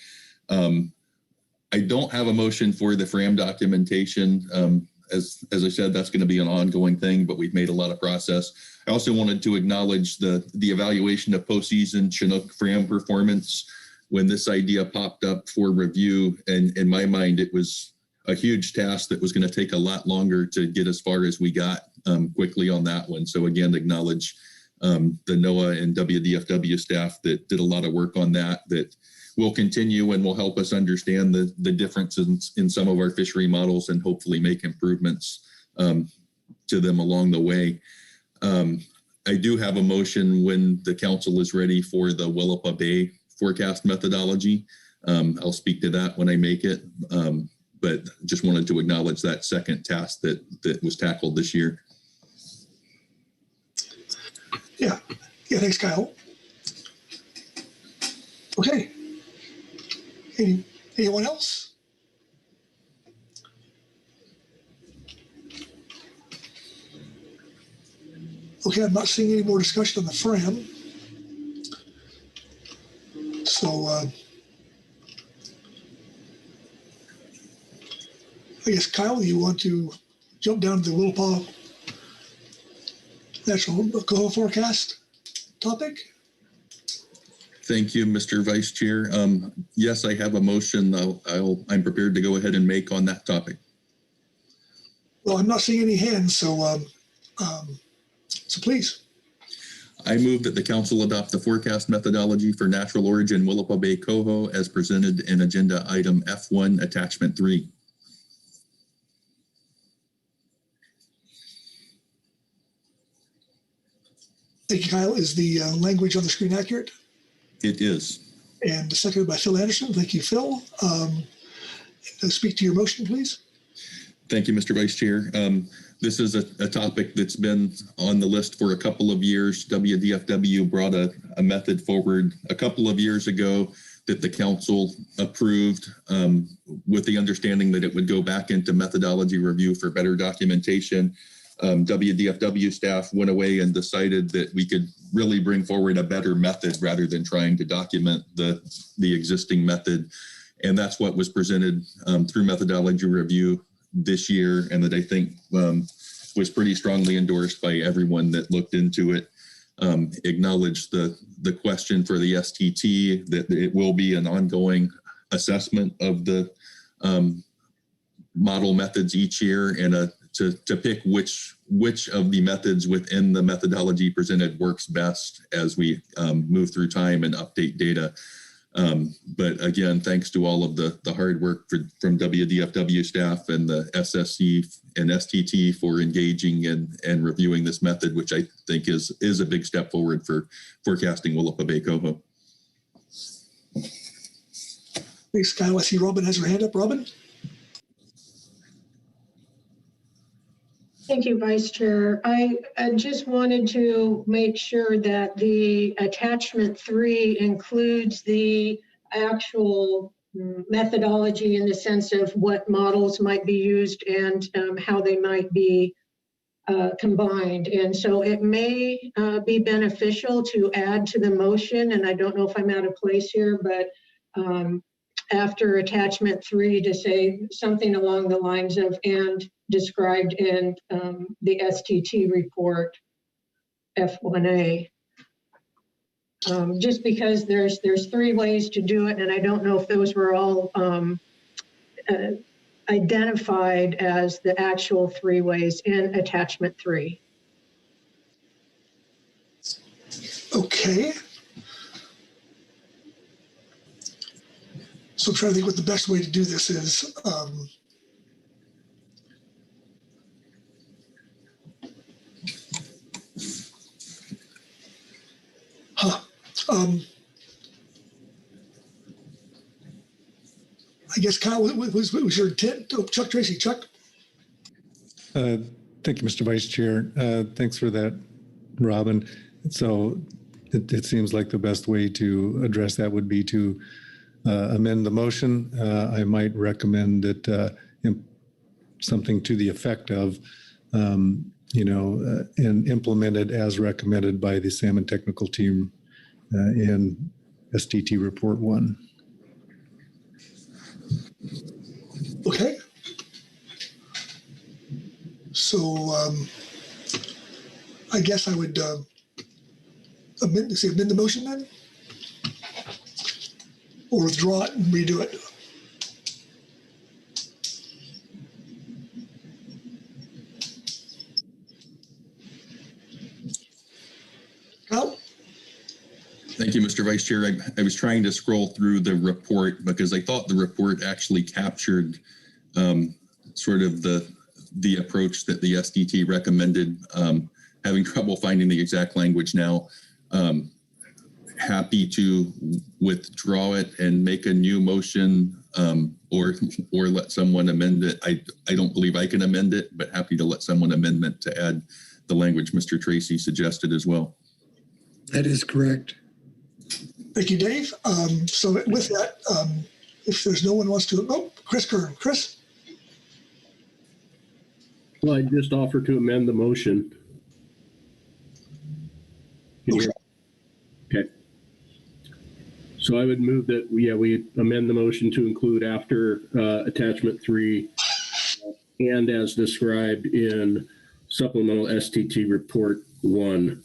I don't have a motion for the FRAM documentation. As I said, that's going to be an ongoing thing, but we've made a lot of progress. I also wanted to acknowledge the evaluation of postseason Chinook FRAM performance. When this idea popped up for review, and in my mind, it was a huge task that was going to take a lot longer to get as far as we got quickly on that one. So again, acknowledge the NOAA and WDFW staff that did a lot of work on that will continue and will help us understand the differences in some of our fishery models and hopefully make improvements to them along the way. I do have a motion when the council is ready for the Willapa Bay forecast methodology. I'll speak to that when I make it, but just wanted to acknowledge that second task that was tackled this year. Yeah, thanks, Kyle. Okay. Anyone else? Okay, I'm not seeing any more discussion on the FRAM. So I guess, Kyle, you want to jump down to the Willapa National Coho forecast topic? Thank you, Mr. Vice Chair. Yes, I have a motion I'm prepared to go ahead and make on that topic. Well, I'm not seeing any hands, so please. I move that the council adopt the forecast methodology for natural origin Willapa Bay Coho as presented in agenda item F1 attachment 3. Thank you, Kyle. Is the language on the screen accurate? It is. And seconded by Phil Anderson. Thank you, Phil. Speak to your motion, please. Thank you, Mr. Vice Chair. This is a topic that's been on the list for a couple of years. WDFW brought a method forward a couple of years ago that the council approved with the understanding that it would go back into methodology review for better documentation. WDFW staff went away and decided that we could really bring forward a better method rather than trying to document the existing method. And that's what was presented through methodology review this year, and that I think was pretty strongly endorsed by everyone that looked into it. Acknowledged the question for the STT, that it will be an ongoing assessment of the model methods each year, and to pick which of the methods within the methodology presented works best as we move through time and update data. But again, thanks to all of the hard work from WDFW staff and the SSC and STT for engaging and reviewing this method, which I think is a big step forward for forecasting Willapa Bay Coho. Thanks, Kyle. I see Robin has her hand up. Robin? Thank you, Vice Chair. I just wanted to make sure that the attachment 3 includes the actual methodology in the sense of what models might be used and how they might be combined. And so it may be beneficial to add to the motion, and I don't know if I'm out of place here, but after attachment 3 to say something along the lines of and described in the STT report F1A. Just because there's 3 ways to do it, and I don't know if those were all identified as the actual 3 ways in attachment 3. Okay. So I'm trying to think what the best way to do this is. I guess, Kyle, what was your intent? Oh, Chuck Tracy. Chuck? Thank you, Mr. Vice Chair. Thanks for that, Robin. So it seems like the best way to address that would be to amend the motion. I might recommend that something to the effect of, and implemented as recommended by the Salmon Technical Team in STT Report 1. Okay. So I guess I would amend the motion then? Or withdraw it and redo it? Kyle? Thank you, Mr. Vice Chair. I was trying to scroll through the report because I thought the report actually captured sort of the approach that the SDT recommended. Having trouble finding the exact language now. Happy to withdraw it and make a new motion, or let someone amend it. I don't believe I can amend it, but happy to let someone amendment to add the language Mr. Tracy suggested as well. That is correct. Thank you, Dave. So with that, if there's no one who wants to, Chris Kern. Chris? Well, I just offer to amend the motion. Okay. Okay. So I would move that we amend the motion to include after attachment 3 and as described in supplemental STT report 1.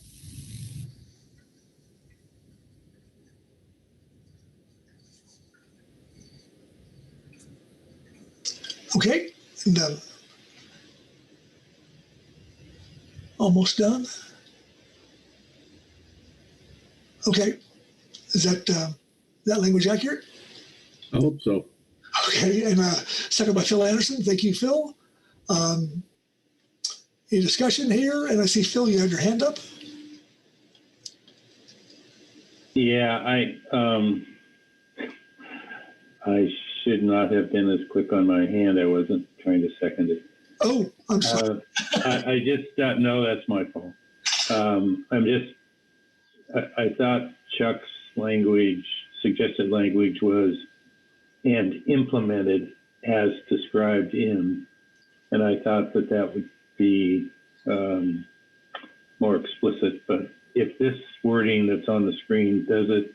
Okay. And, almost done. Okay. Is that language accurate? I hope so. Okay. And second by Phil Anderson. Thank you, Phil. Any discussion here? And I see, Phil, you have your hand up. Yeah, I should not have been as quick on my hand. I wasn't trying to second it. Oh, I'm sorry. I just no, that's my fault. I thought Chuck's suggested language was and implemented as described in, and I thought that would be more explicit. But if this wording that's on the screen does it,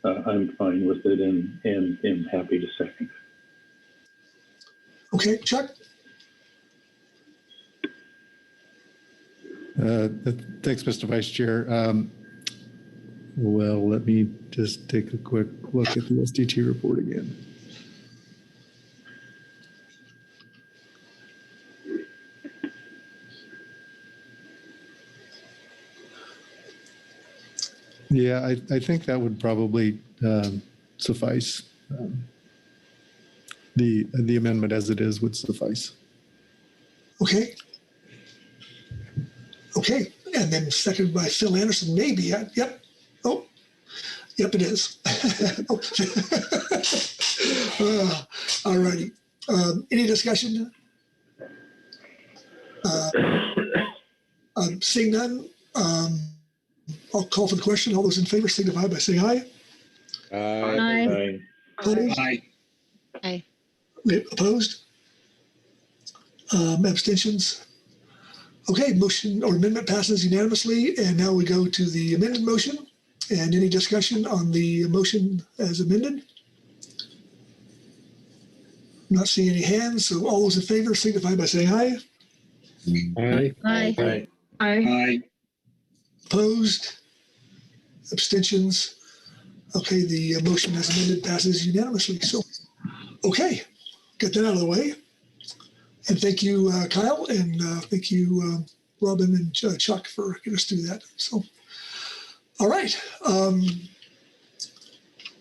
I'm fine with it and am happy to second. Okay, Chuck? Thanks, Mr. Vice Chair. Well, let me just take a quick look at the SDT report again. Yeah, I think that would probably suffice. The amendment as it is would suffice. Okay. Okay. And then seconded by Phil Anderson, maybe. Yep. Oh, yep, it is. All righty. Any discussion? Seeing none, I'll call for the question. All those in favor signify by saying aye. Aye. Opposed? Aye. Aye. Opposed? Abstentions? Okay, motion or amendment passes unanimously. And now we go to the amended motion. And any discussion on the motion as amended? Not seeing any hands. So all those in favor signify by saying aye. Aye. Aye. Aye. Opposed? Abstentions? Okay, the motion as amended passes unanimously. So, okay, get that out of the way. And thank you, Kyle, and thank you, Robin and Chuck, for getting us through that. So, all right.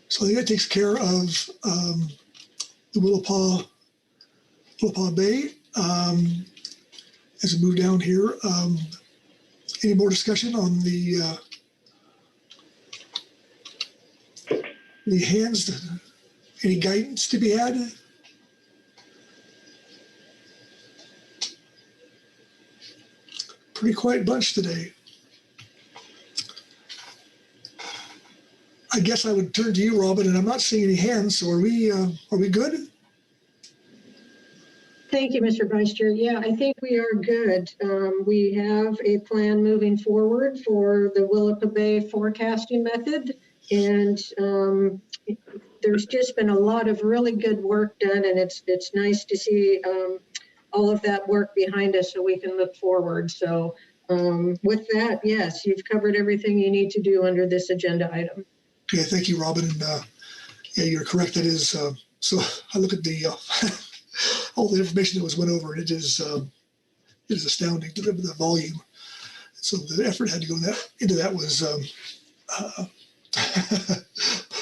So I think that takes care of the Willapa Bay. As we move down here, any more discussion on the hands? Any guidance to be had? pretty quiet bunch today. I guess I would turn to you, Robin, and I'm not seeing any hands. So are we good? Thank you, Mr. Vice Chair. Yeah, I think we are good. We have a plan moving forward for the Willapa Bay forecasting method, and there's just been a lot of really good work done, and it's nice to see all of that work behind us so we can look forward. So with that, yes, you've covered everything you need to do under this agenda item. Okay, thank you, Robin. And yeah, you're correct. That is so. I look at the all the information that was went over, and it is astounding. The volume. So the effort had to go into that was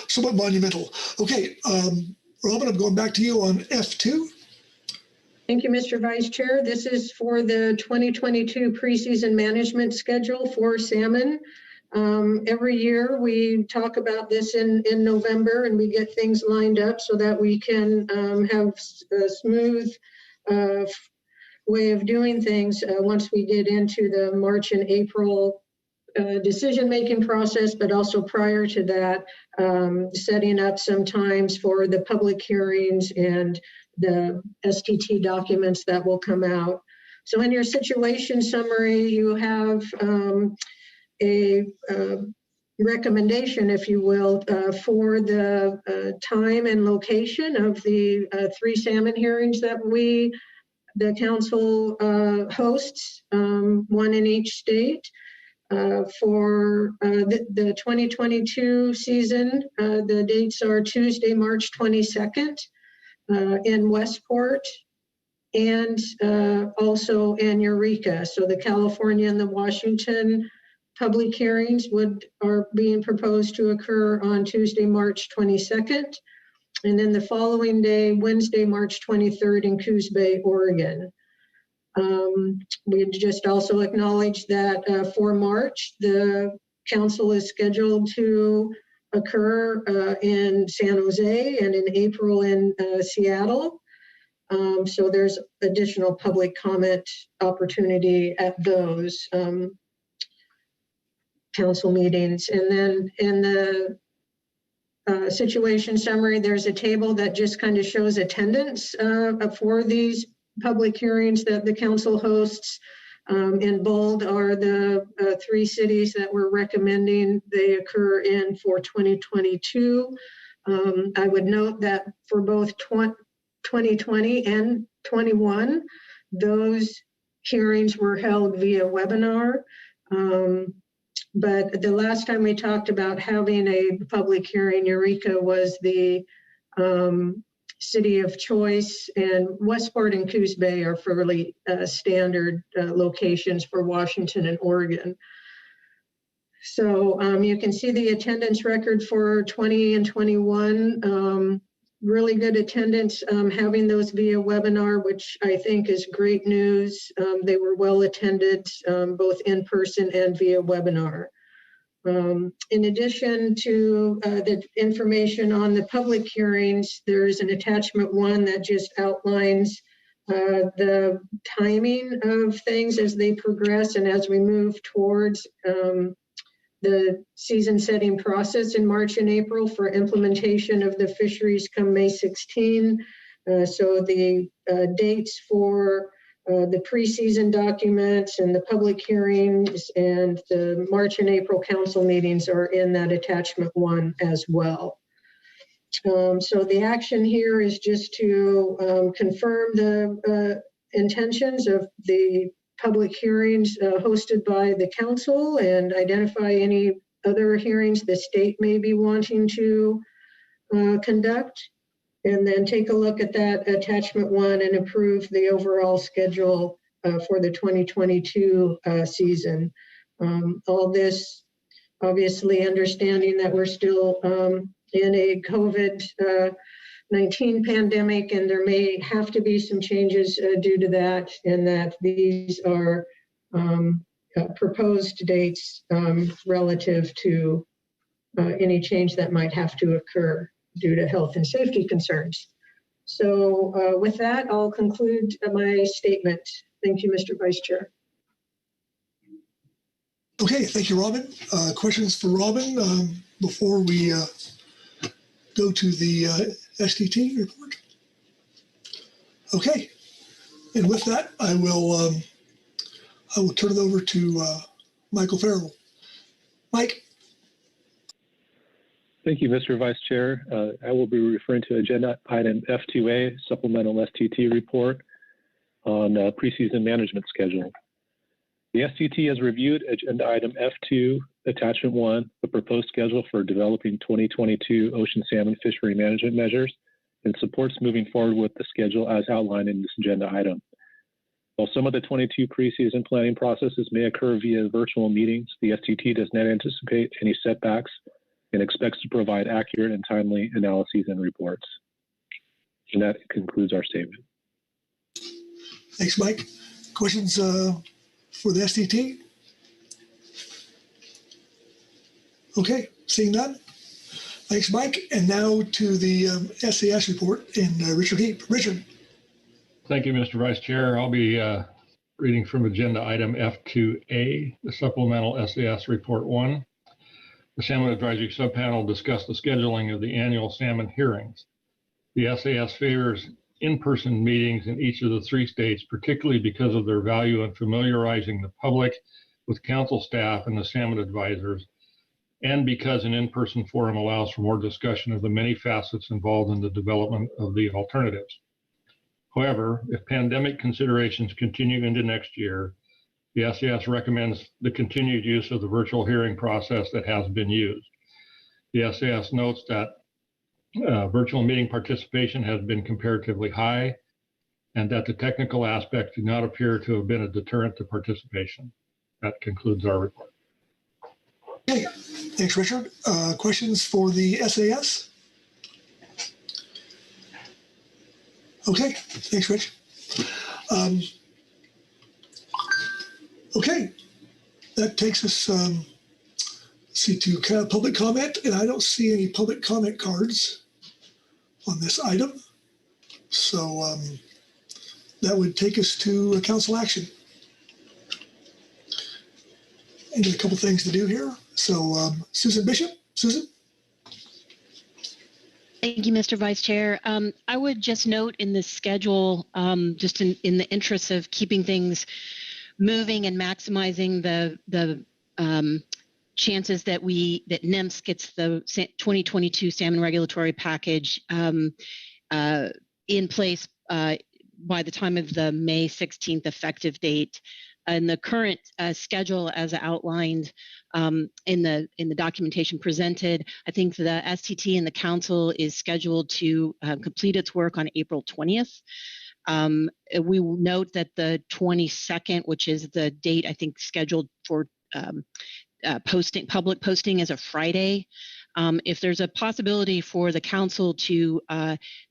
somewhat monumental. Okay, Robin, I'm going back to you on F2. Thank you, Mr. Vice Chair. This is for the 2022 preseason management schedule for salmon. Every year we talk about this in November, and we get things lined up so that we can have a smooth way of doing things once we get into the March and April decision-making process, but also prior to that, setting up some times for the public hearings and the STT documents that will come out. So in your situation summary, you have a recommendation, if you will, for the time and location of the 3 salmon hearings that the council hosts, 1 in each state. For the 2022 season, the dates are Tuesday, March 22nd in Westport, and also in Eureka. So the California and the Washington public hearings are being proposed to occur on Tuesday, March 22nd, and then the following day, Wednesday, March 23rd in Coos Bay, Oregon. We just also acknowledge that for March, the council is scheduled to occur in San Jose and in April in Seattle. So there's additional public comment opportunity at those council meetings. And then in the situation summary, there's a table that just kind of shows attendance for these public hearings that the council hosts. In bold are the 3 cities that we're recommending they occur in for 2022. I would note that for both 2020 and 21, those hearings were held via webinar. But the last time we talked about having a public hearing, Eureka was the city of choice, and Westport and Coos Bay are fairly standard locations for Washington and Oregon. So you can see the attendance record for 20 and 21. Really good attendance, having those via webinar, which I think is great news. They were well attended, both in person and via webinar. In addition to the information on the public hearings, there's an attachment 1 that just outlines the timing of things as they progress and as we move towards the season setting process in March and April for implementation of the fisheries come May 16. So the dates for the preseason documents and the public hearings and the March and April council meetings are in that attachment 1 as well. So the action here is just to confirm the intentions of the public hearings hosted by the council and identify any other hearings the state may be wanting to conduct, and then take a look at that attachment 1 and approve the overall schedule for the 2022 season. All this obviously understanding that we're still in a COVID-19 pandemic, and there may have to be some changes due to that, and that these are proposed dates relative to any change that might have to occur due to health and safety concerns. So with that, I'll conclude my statement. Thank you, Mr. Vice Chair. Okay, thank you, Robin. Questions for Robin before we go to the STT report? Okay, and with that, I will turn it over to Michael Farrell. Mike. Thank you, Mr. Vice Chair. I will be referring to agenda item F2A, supplemental STT report on preseason management schedule. The STT has reviewed agenda item F2, attachment 1, the proposed schedule for developing 2022 ocean salmon fishery management measures, and supports moving forward with the schedule as outlined in this agenda item. While some of the 22 preseason planning processes may occur via virtual meetings, the STT does not anticipate any setbacks and expects to provide accurate and timely analyses and reports. And that concludes our statement. Thanks, Mike. Questions for the STT? Okay, seeing none. Thanks, Mike. And now to the SAS report and Richard Heap. Richard. Thank you, Mr. Vice Chair. I'll be reading from agenda item F2A, the supplemental SAS report 1. The Salmon Advisory Subpanel discussed the scheduling of the annual salmon hearings. The SAS favors in-person meetings in each of the 3 states, particularly because of their value in familiarizing the public with council staff and the salmon advisors, and because an in-person forum allows for more discussion of the many facets involved in the development of the alternatives. However, if pandemic considerations continue into next year, the SAS recommends the continued use of the virtual hearing process that has been used. The SAS notes that virtual meeting participation has been comparatively high and that the technical aspects do not appear to have been a deterrent to participation. That concludes our report. Okay, thanks, Richard. Questions for the SAS? Okay, thanks, Rich. Okay, that takes us to public comment, and I don't see any public comment cards on this item. So that would take us to council action. And a couple things to do here. So Susan Bishop, Susan. Thank you, Mr. Vice Chair. I would just note in the schedule, just in the interest of keeping things moving and maximizing the chances that NIMS gets the 2022 salmon regulatory package in place by the time of the May 16th effective date. And the current schedule, as outlined in the documentation presented, I think the STT and the council is scheduled to complete its work on April 20th. We will note that the 22nd, which is the date I think scheduled for public posting, is a Friday. If there's a possibility for the council to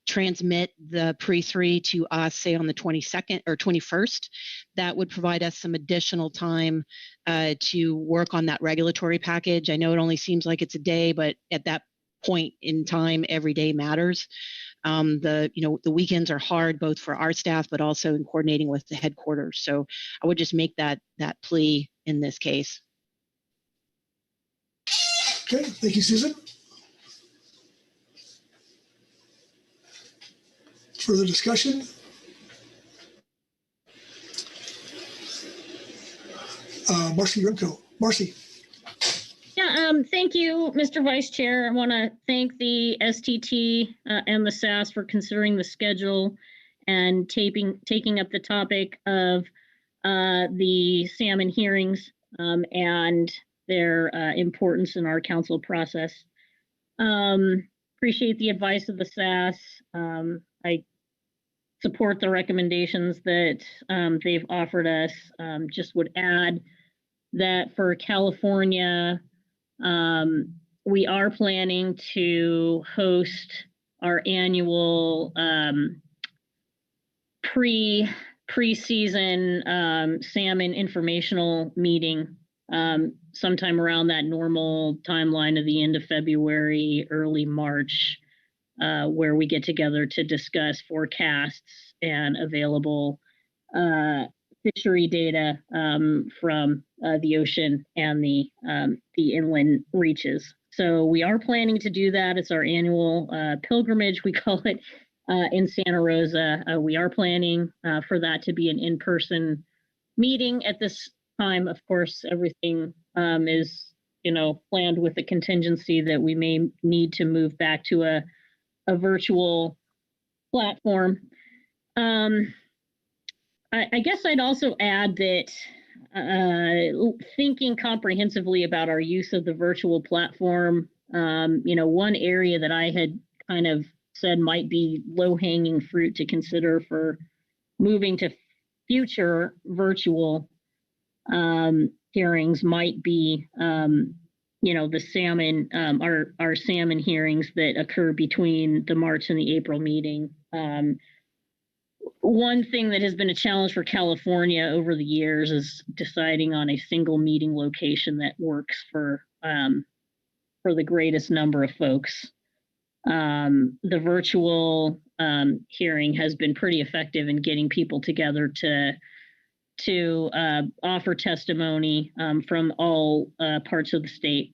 transmit the pre-3 to us, say on the 22nd or 21st, that would provide us some additional time to work on that regulatory package. I know it only seems like it's a day, but at that point in time, every day matters. The weekends are hard both for our staff, but also in coordinating with the headquarters. So I would just make that plea in this case. Okay, thank you, Susan. Further discussion? Marcy Remco. Marcy. Yeah, thank you, Mr. Vice Chair. I want to thank the STT and the SAS for considering the schedule and taking up the topic of the salmon hearings and their importance in our council process. Appreciate the advice of the SAS. I support the recommendations that they've offered us. Just would add that for California, we are planning to host our annual pre-season salmon informational meeting sometime around that normal timeline of the end of February, early March, where we get together to discuss forecasts and available fishery data from the ocean and the inland reaches. So we are planning to do that. It's our annual pilgrimage, we call it, in Santa Rosa. We are planning for that to be an in-person meeting. At this time, of course, everything is, planned with the contingency that we may need to move back to a virtual platform. I guess I'd also add that thinking comprehensively about our use of the virtual platform, one area that I had kind of said might be low-hanging fruit to consider for moving to future virtual hearings might be, the salmon, our salmon hearings that occur between the March and the April meeting. One thing that has been a challenge for California over the years is deciding on a single meeting location that works for the greatest number of folks. The virtual hearing has been pretty effective in getting people together to offer testimony from all parts of the state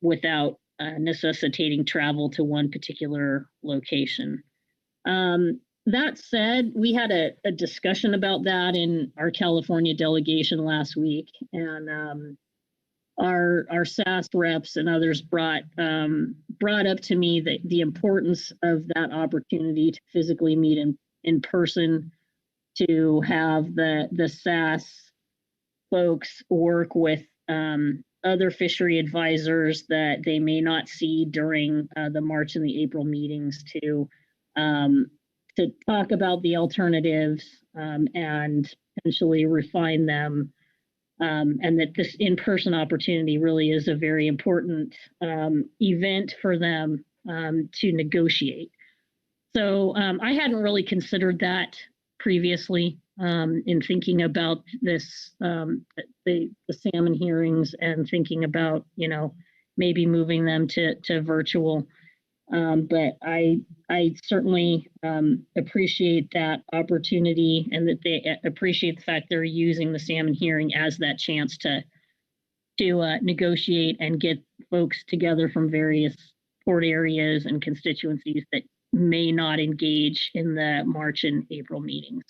without necessitating travel to one particular location. That said, we had a discussion about that in our California delegation last week, and our SAS reps and others brought up to me the importance of that opportunity to physically meet in person, to have the SAS folks work with other fishery advisors that they may not see during the March and the April meetings, to talk about the alternatives and potentially refine them, and that this in-person opportunity really is a very important event for them to negotiate. So I hadn't really considered that previously in thinking about this, the salmon hearings, and thinking about, maybe moving them to virtual. But I certainly appreciate that opportunity, and that they appreciate the fact they're using the salmon hearing as that chance to negotiate and get folks together from various port areas and constituencies that may not engage in the March and April meetings.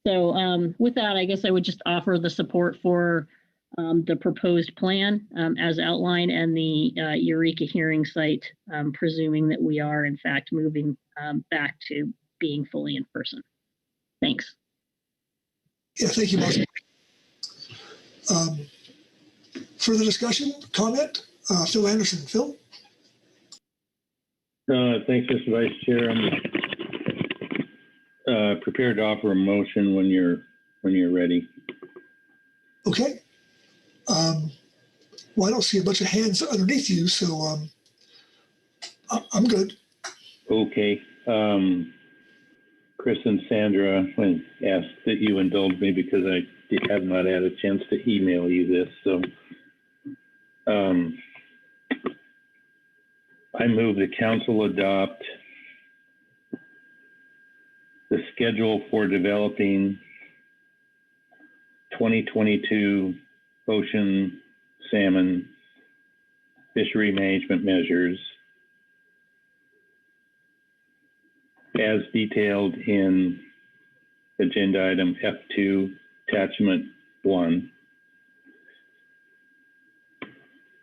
So with that, I guess I would just offer the support for the proposed plan as outlined, and the Eureka hearing site, presuming that we are in fact moving back to being fully in person. Thanks. Yeah, thank you, Mark. Further discussion, comment? Phil Anderson. Phil? Thanks, Mr. Vice Chair. I'm prepared to offer a motion when you're ready. Okay. Well, I don't see a bunch of hands underneath you, so I'm good. Okay. Chris and Sandra asked that you indulge me because I have not had a chance to email you this. So I move the council adopt the schedule for developing 2022 ocean salmon fishery management measures as detailed in agenda item F2, attachment 1,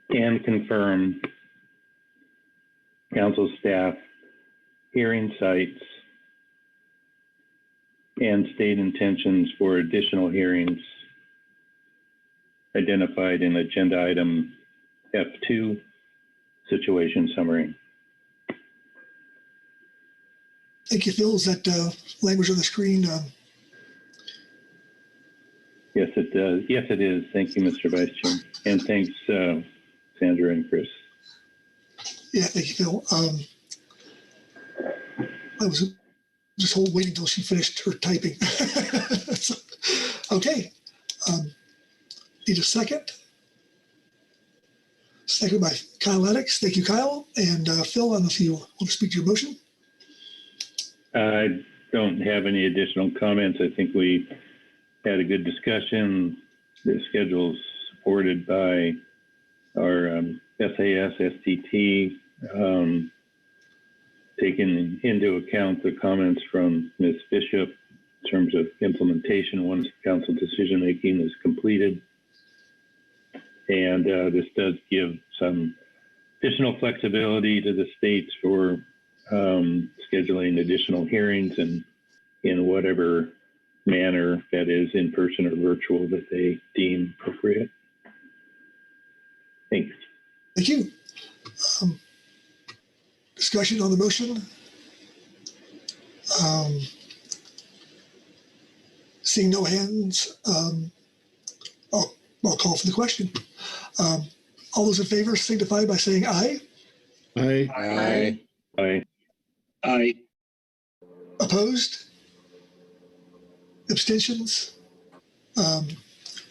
and confirm council staff hearing sites and state intentions for additional hearings identified in agenda item F2, situation summary. Thank you, Phil. Is that language on the screen? Yes, it does. Yes, it is. Thank you, Mr. Vice Chair. And thanks, Sandra and Chris. Yeah, thank you, Phil. I was just waiting until she finished her typing. So, okay. Need a second? Second by Kyle Lennox. Thank you, Kyle. And Phil, I don't know if you want to speak to your motion. I don't have any additional comments. I think we had a good discussion. The schedule's supported by our SAS, STT, taking into account the comments from Ms. Bishop in terms of implementation once council decision-making is completed. And this does give some additional flexibility to the states for scheduling additional hearings and in whatever manner, that is in person or virtual, that they deem appropriate. Thanks. Thank you. Discussion on the motion. Seeing no hands, I'll call for the question. All those in favor signify by saying aye. Aye. Aye. Aye. Aye. Opposed? Abstentions?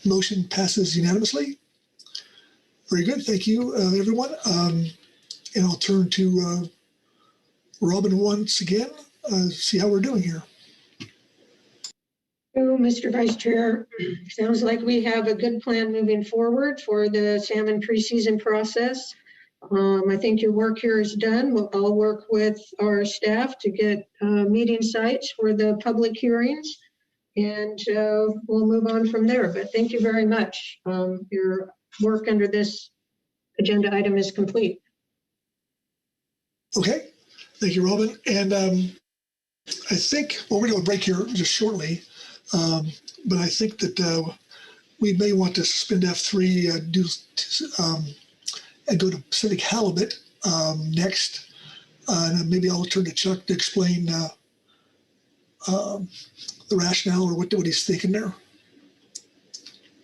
Motion passes unanimously. Very good. Thank you, everyone. And I'll turn to Robin once again, see how we're doing here. Mr. Vice Chair, sounds like we have a good plan moving forward for the salmon preseason process. I think your work here is done. I'll work with our staff to get meeting sites for the public hearings, and we'll move on from there. But thank you very much. Your work under this agenda item is complete. Okay. Thank you, Robin. And I think, well, we're going to break here just shortly. But I think that we may want to suspend F3 and go to Pacific Halibut next. And maybe I'll turn to Chuck to explain the rationale or what he's thinking there.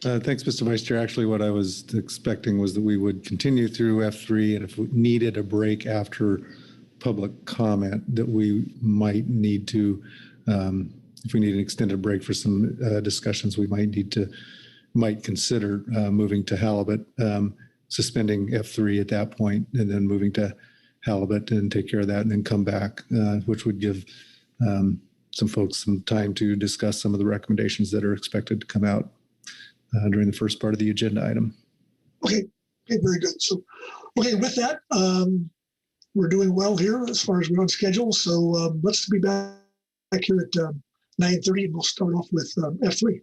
Thanks, Mr. Vice Chair. Actually, what I was expecting was that we would continue through F3, and if we needed a break after public comment, that we might need to, if we need an extended break for some discussions, we might consider moving to halibut, suspending F3 at that point, and then moving to halibut and take care of that, and then come back, which would give some folks some time to discuss some of the recommendations that are expected to come out during the first part of the agenda item. Okay, very good. So, okay, with that, we're doing well here as far as we're on schedule. So let's be back here at 9:30, and we'll start off with F3.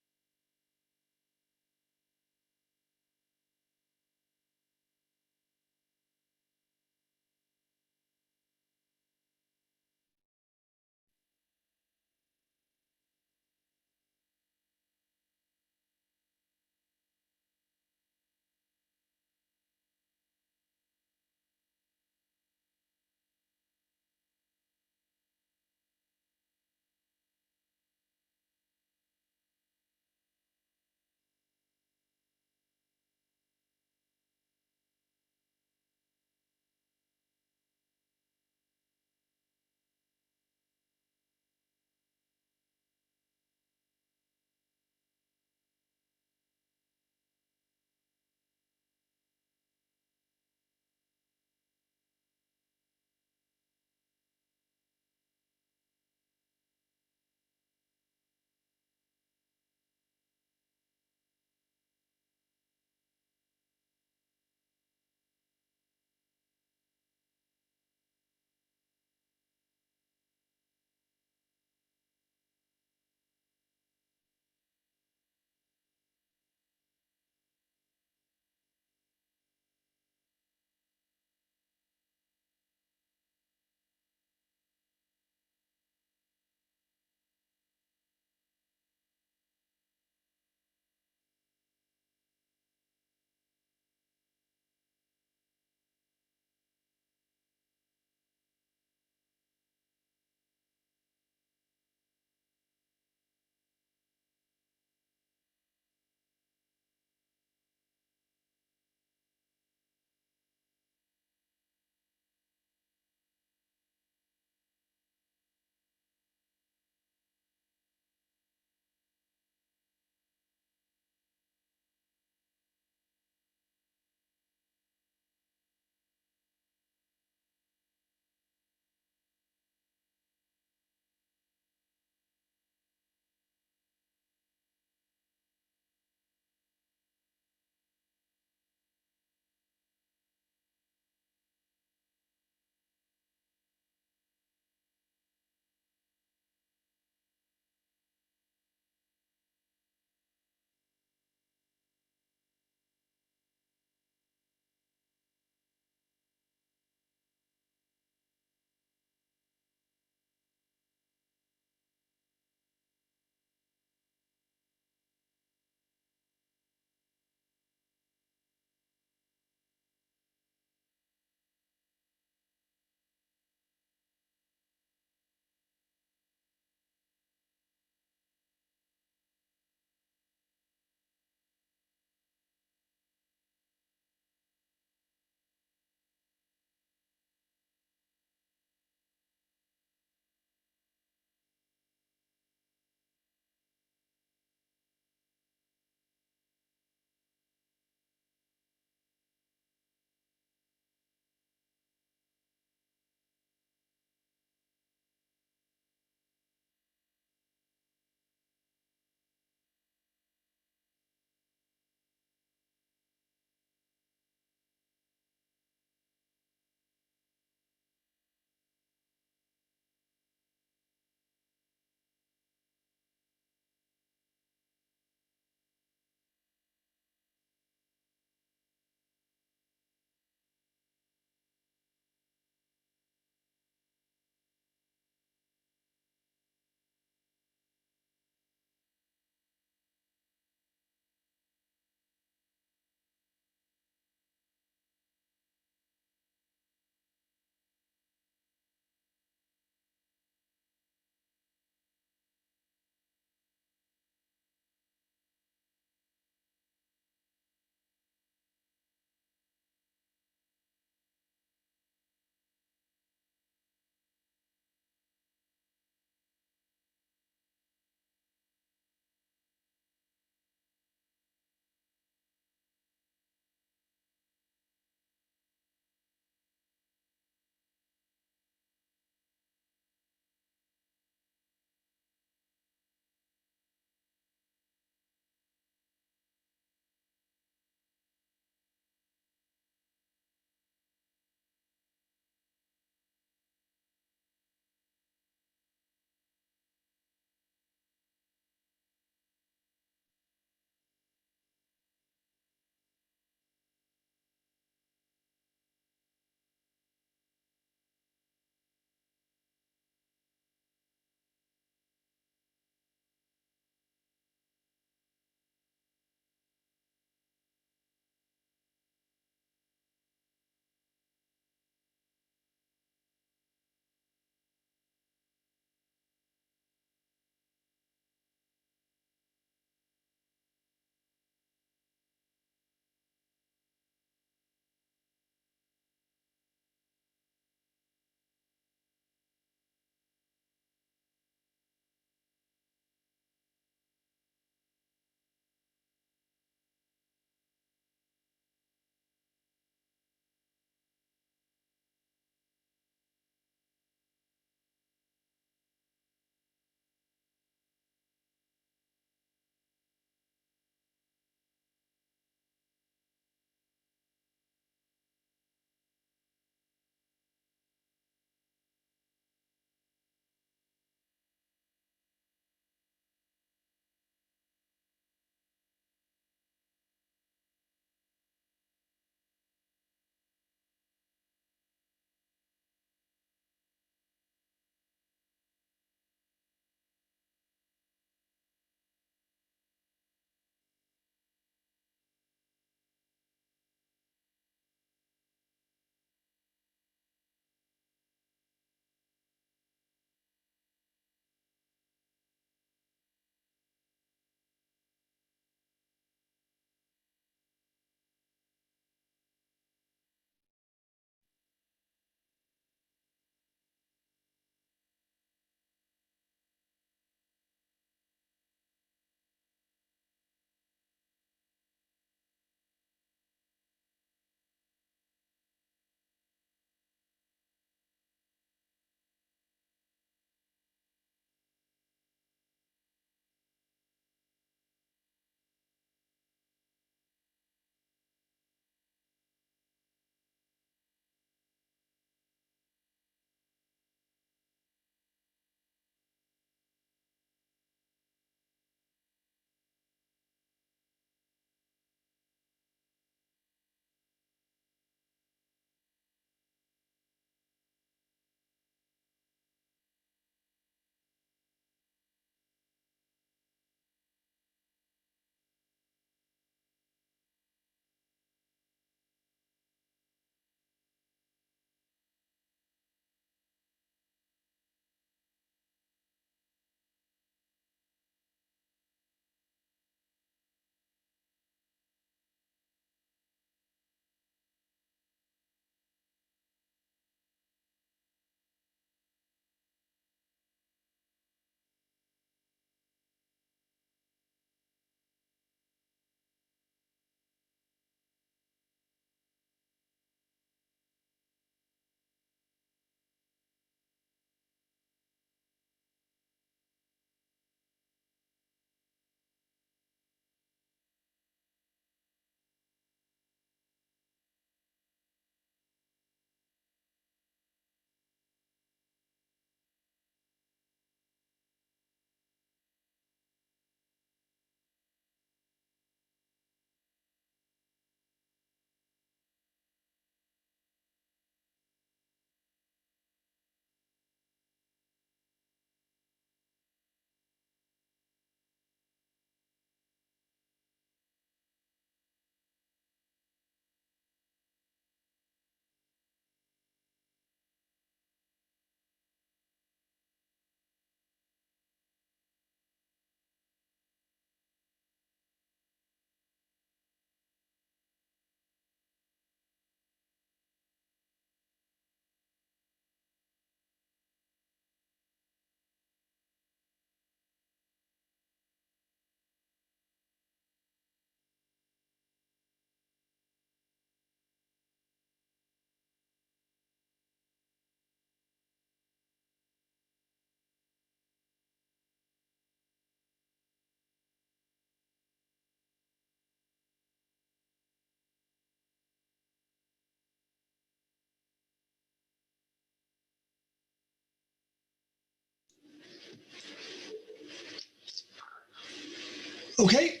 Okay,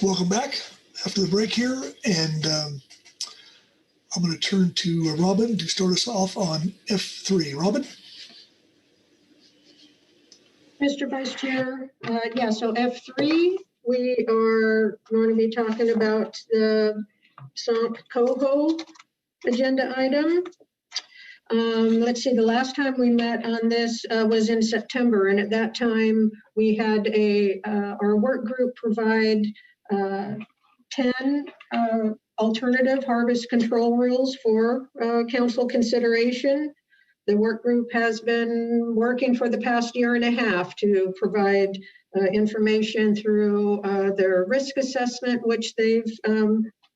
welcome back after the break here. And I'm going to turn to Robin to start us off on F3. Robin? Mr. Vice Chair, yeah, so F3, we are going to be talking about the Coho agenda item. Let's see, the last time we met on this was in September, and at that time we had our work group provide 10 alternative harvest control rules for council consideration. The work group has been working for the past year and a half to provide information through their risk assessment, which they've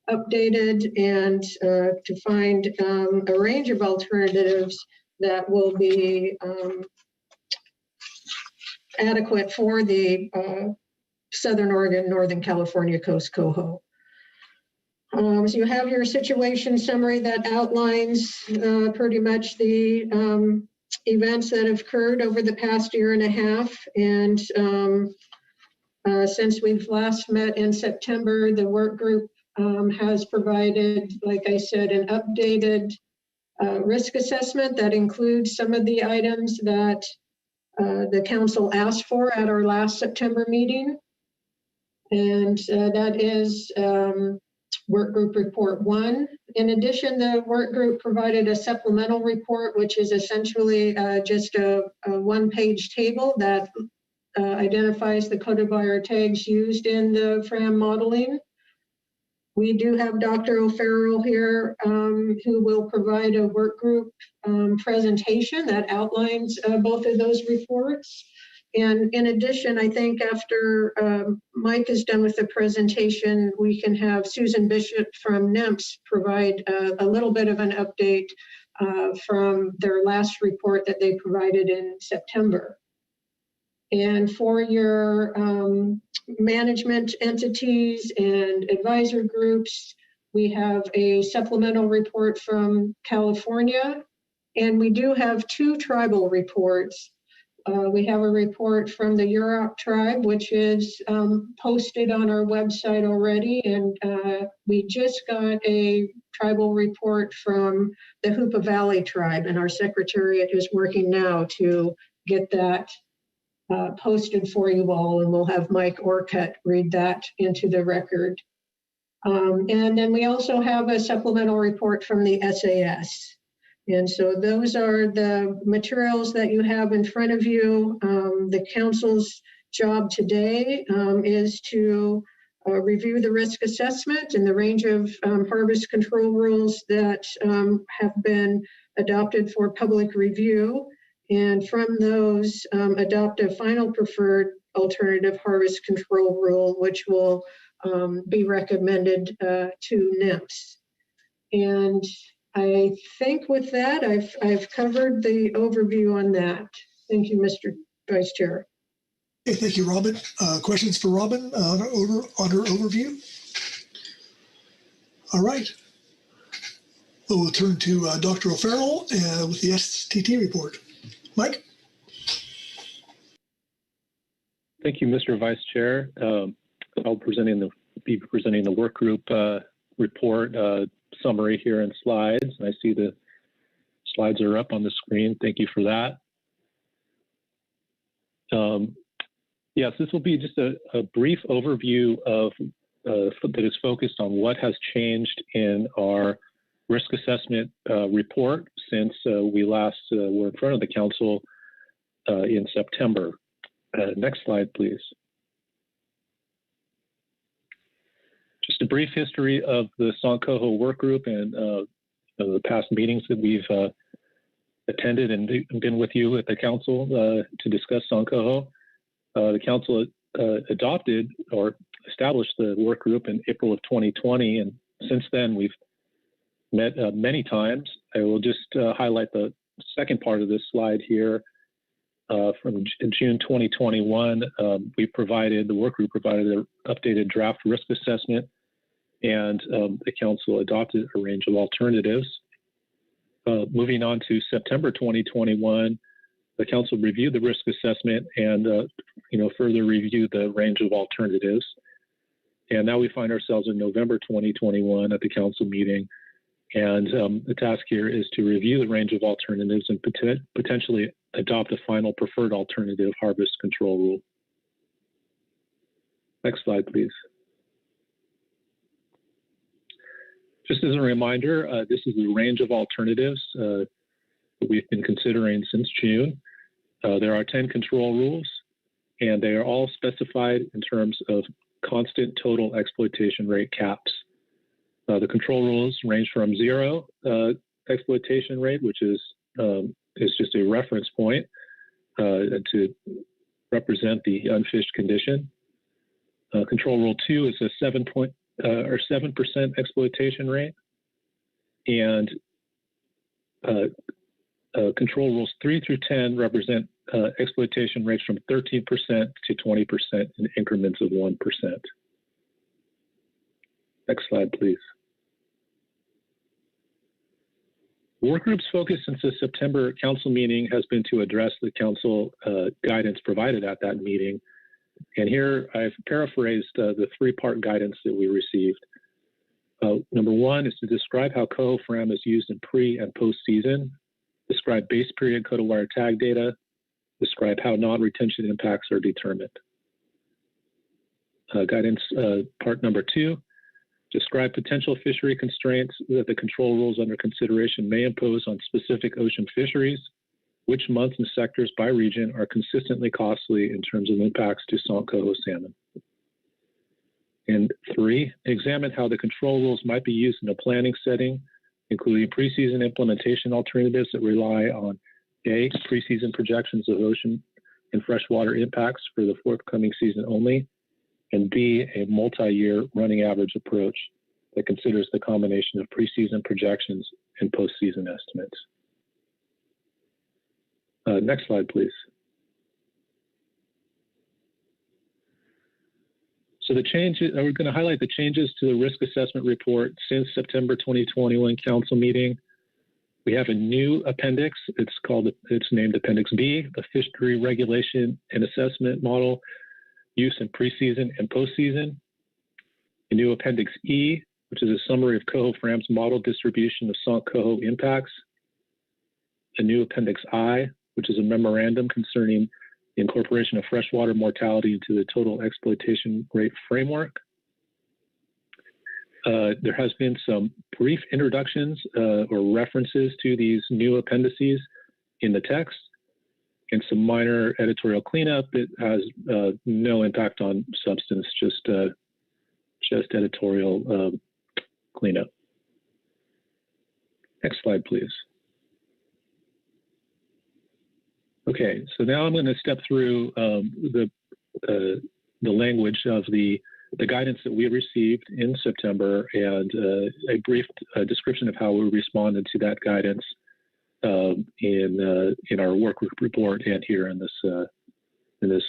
updated, and to find a range of alternatives that will be adequate for the Southern Oregon, Northern California coast coho. So you have your situation summary that outlines pretty much the events that have occurred over the past year and a half. And since we've last met in September, the work group has provided, like I said, an updated risk assessment that includes some of the items that the council asked for at our last September meeting. And that is Work Group Report 1. In addition, the work group provided a supplemental report, which is essentially just a one-page table that identifies the codifier tags used in the FRAM modeling. We do have Dr. O'Farrell here who will provide a work group presentation that outlines both of those reports. And in addition, I think after Mike is done with the presentation, we can have Susan Bishop from NEMS provide a little bit of an update from their last report that they provided in September. And for your management entities and advisor groups, we have a supplemental report from California, and we do have 2 tribal reports. We have a report from the Yurok tribe, which is posted on our website already, and we just got a tribal report from the Hoopa Valley tribe, and our secretariat is working now to get that posted for you all, and we'll have Mike Orcutt read that into the record. And then we also have a supplemental report from the SAS. And so those are the materials that you have in front of you. The council's job today is to review the risk assessment and the range of harvest control rules that have been adopted for public review. And from those, adopt a final preferred alternative harvest control rule, which will be recommended to NIMS. And I think with that, I've covered the overview on that. Thank you, Mr. Vice Chair. Okay, thank you, Robin. Questions for Robin on her overview? All right. We'll turn to Dr. O'Farrell with the STT report. Mike? Thank you, Mr. Vice Chair. I'll be presenting the work group report summary here in slides. I see the slides are up on the screen. Thank you for that. Yes, this will be just a brief overview of that is focused on what has changed in our risk assessment report since we last were in front of the council in September. Next slide, please. Just a brief history of the Coho work group and the past meetings that we've attended and been with you at the council to discuss Coho. The council adopted or established the work group in April of 2020, and since then we've met many times. I will just highlight the second part of this slide here. From June 2021, the work group provided an updated draft risk assessment, and the council adopted a range of alternatives. Moving on to September 2021, the council review the risk assessment and further review the range of alternatives. And now we find ourselves in November 2021 at the council meeting. And the task here is to review the range of alternatives and potentially adopt a final preferred alternative harvest control rule. Next slide, please. Just as a reminder, this is the range of alternatives that we've been considering since June. There are 10 control rules, and they are all specified in terms of constant total exploitation rate caps. The control rules range from 0 exploitation rate, which is just a reference point to represent the unfished condition. Control rule 2 is a 7% exploitation rate, and control rules 3 through 10 represent exploitation rates from 13% to 20% in increments of 1%. Next slide, please. Work group's focus since the September council meeting has been to address the council guidance provided at that meeting. And here I've paraphrased the 3-part guidance that we received. Number 1 is to describe how Coho FRAM is used in pre and post season, describe base period coda wire tag data, describe how non-retention impacts are determined. Guidance part number 2, describe potential fishery constraints that the control rules under consideration may impose on specific ocean fisheries, which months and sectors by region are consistently costly in terms of impacts to St. Coho salmon. And 3, examine how the control rules might be used in a planning setting, including preseason implementation alternatives that rely on A, preseason projections of ocean and freshwater impacts for the forthcoming season only, and B, a multi-year running average approach that considers the combination of preseason projections and postseason estimates. Next slide, please. So the changes, we're going to highlight the changes to the risk assessment report since September 2021 council meeting. We have a new appendix. It's named Appendix B, the Fishery Regulation and Assessment Model use in preseason and postseason. A new Appendix E, which is a summary of Coho FRAM's model distribution of St. Coho impacts. A new Appendix I, which is a memorandum concerning the incorporation of freshwater mortality into the total exploitation rate framework. There has been some brief introductions or references to these new appendices in the text, and some minor editorial cleanup that has no impact on substance, just editorial cleanup. Next slide, please. Okay, so now I'm going to step through the language of the guidance that we received in September and a brief description of how we responded to that guidance in our work group report and here in this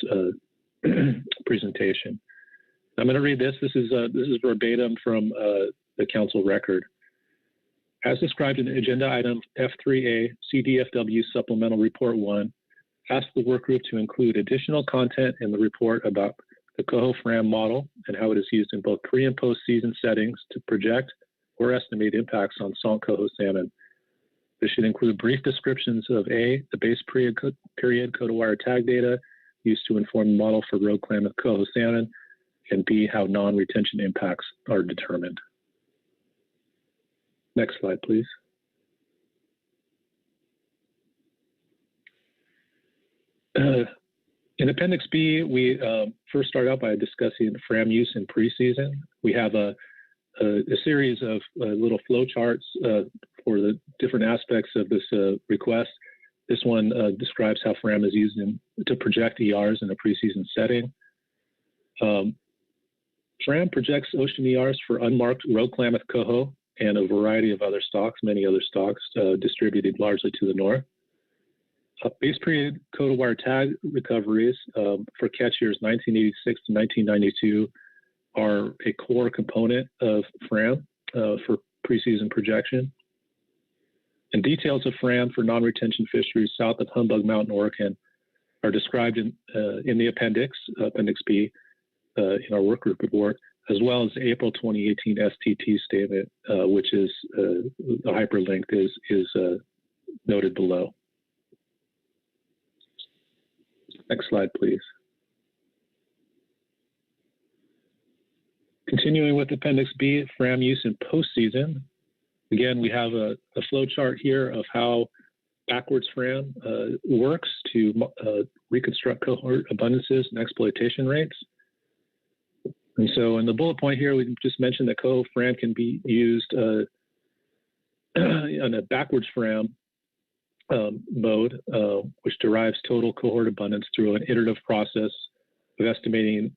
presentation. I'm going to read this. This is verbatim from the council record. As described in Agenda Item F3A, CDFW Supplemental Report 1, ask the work group to include additional content in the report about the Coho FRAM model and how it is used in both pre and post season settings to project or estimate impacts on St. Coho salmon. This should include brief descriptions of A, the base period coda wire tag data used to inform the model for road clam Coho salmon, and B, how non-retention impacts are determined. Next slide, please. In Appendix B, we first start out by discussing FRAM use in preseason. We have a series of little flow charts for the different aspects of this request. This one describes how FRAM is used to project ERs in a preseason setting. FRAM projects ocean ERs for unmarked road clam Coho and a variety of other stocks, many other stocks distributed largely to the north. Base period coda wire tag recoveries for catch years 1986 to 1992 are a core component of FRAM for preseason projection. And details of FRAM for non-retention fisheries south of Humbug Mountain, Oregon, are described in the appendix, Appendix B, in our work group report, as well as the April 2018 STT statement, which is the hyperlink is noted below. Next slide, please. Continuing with Appendix B, FRAM use in postseason. Again, we have a flow chart here of how backwards FRAM works to reconstruct cohort abundances and exploitation rates. And so in the bullet point here, we just mentioned that Coho FRAM can be used in a backwards FRAM mode, which derives total cohort abundance through an iterative process of estimating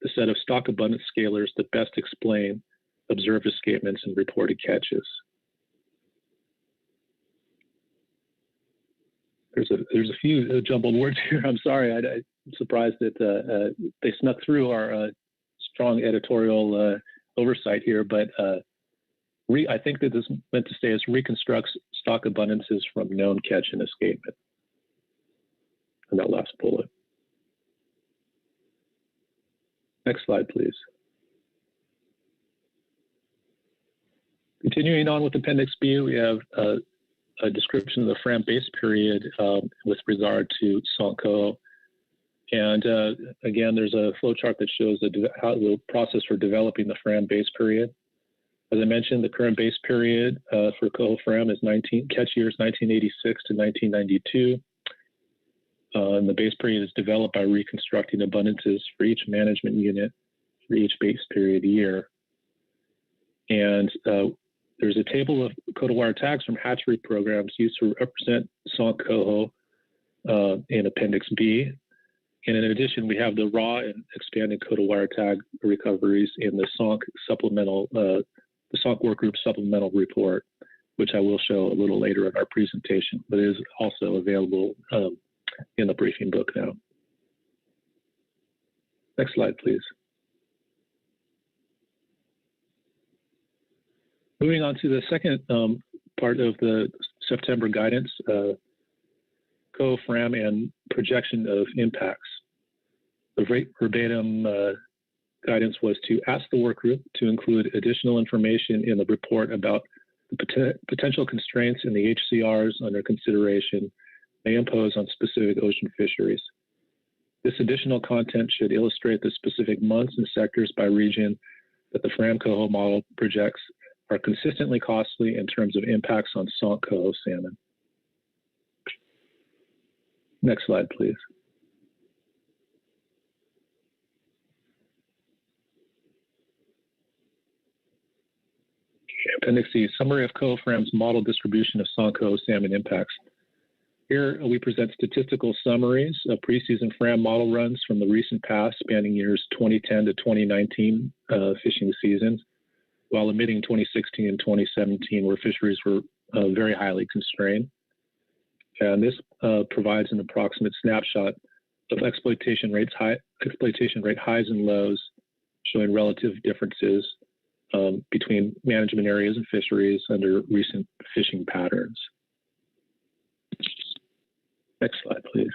the set of stock abundance scalars that best explain observed escapements and reported catches. There's a few jumbled words here. I'm sorry. I'm surprised that they snuck through our strong editorial oversight here, but I think that this meant to say is reconstructs stock abundances from known catch and escapement. And that last bullet. Next slide, please. Continuing on with Appendix B, we have a description of the FRAM base period with regard to Coho. And again, there's a flow chart that shows how the process for developing the FRAM base period. As I mentioned, the current base period for Coho FRAM is catch years 1986 to 1992. And the base period is developed by reconstructing abundances for each management unit for each base period year. And there's a table of coded wire tags from hatchery programs used to represent Coho in Appendix B. And in addition, we have the raw and expanded coded wire tag recoveries in the SONC supplemental, the SONC work group supplemental report, which I will show a little later in our presentation, but it is also available in the briefing book now. Next slide, please. Moving on to the second part of the September guidance, Coho FRAM and projection of impacts. The verbatim guidance was to ask the work group to include additional information in the report about the potential constraints in the HCRs under consideration may impose on specific ocean fisheries. This additional content should illustrate the specific months and sectors by region that the FRAM Coho model projects are consistently costly in terms of impacts on Coho salmon. Next slide, please. Appendix C, summary of Coho FRAM's model distribution of Coho salmon impacts. Here we present statistical summaries of preseason FRAM model runs from the recent past spanning years 2010 to 2019 fishing seasons, while omitting 2016 and 2017 where fisheries were very highly constrained. And this provides an approximate snapshot of exploitation rate highs and lows, showing relative differences between management areas and fisheries under recent fishing patterns. Next slide, please.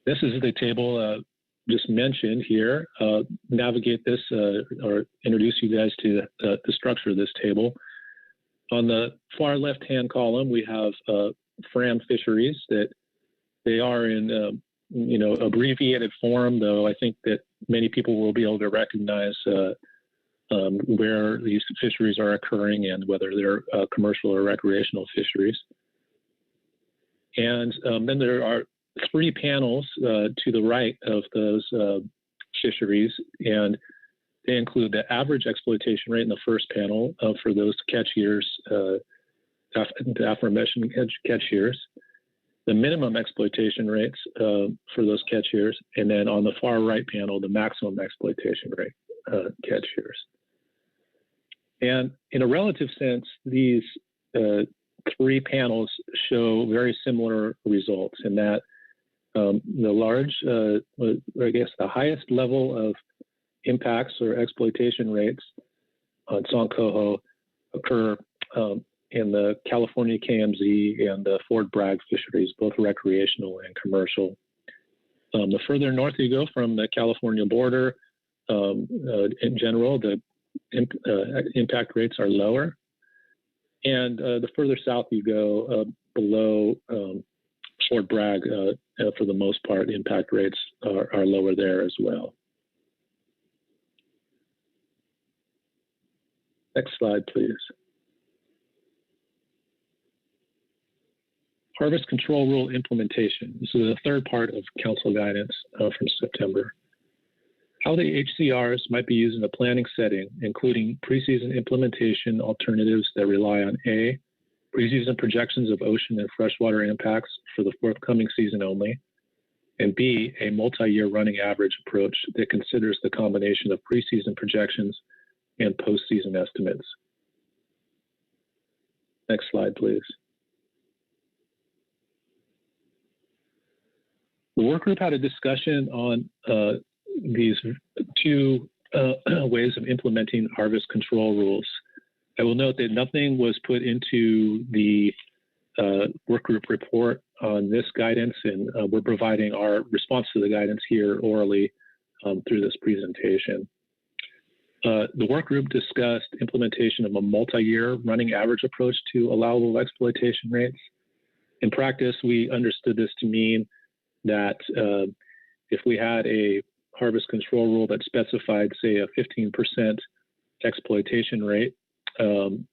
This is the table just mentioned here. Navigate this or introduce you guys to the structure of this table. On the far left-hand column, we have FRAM fisheries that they are in abbreviated form, though I think that many people will be able to recognize where these fisheries are occurring and whether they're commercial or recreational fisheries. And then there are three panels to the right of those fisheries, and they include the average exploitation rate in the first panel for those catch years, the aforementioned catch years, the minimum exploitation rates for those catch years, and then on the far right panel, the maximum exploitation rate catch years. And in a relative sense, these three panels show very similar results in that the highest level of impacts or exploitation rates on Coho occur in the California KMZ and the Fort Bragg fisheries, both recreational and commercial. The further north you go from the California border, in general, the impact rates are lower. And the further south you go, below Fort Bragg, for the most part, impact rates are lower there as well. Next slide, please. Harvest control rule implementation. This is the third part of council guidance from September. How the HCRs might be used in a planning setting, including preseason implementation alternatives that rely on A, preseason projections of ocean and freshwater impacts for the forthcoming season only, and B, a multi-year running average approach that considers the combination of preseason projections and postseason estimates. Next slide, please. The work group had a discussion on these two ways of implementing harvest control rules. I will note that nothing was put into the work group report on this guidance, and we're providing our response to the guidance here orally through this presentation. The work group discussed implementation of a multi-year running average approach to allowable exploitation rates. In practice, we understood this to mean that if we had a harvest control rule that specified, say, a 15% exploitation rate, and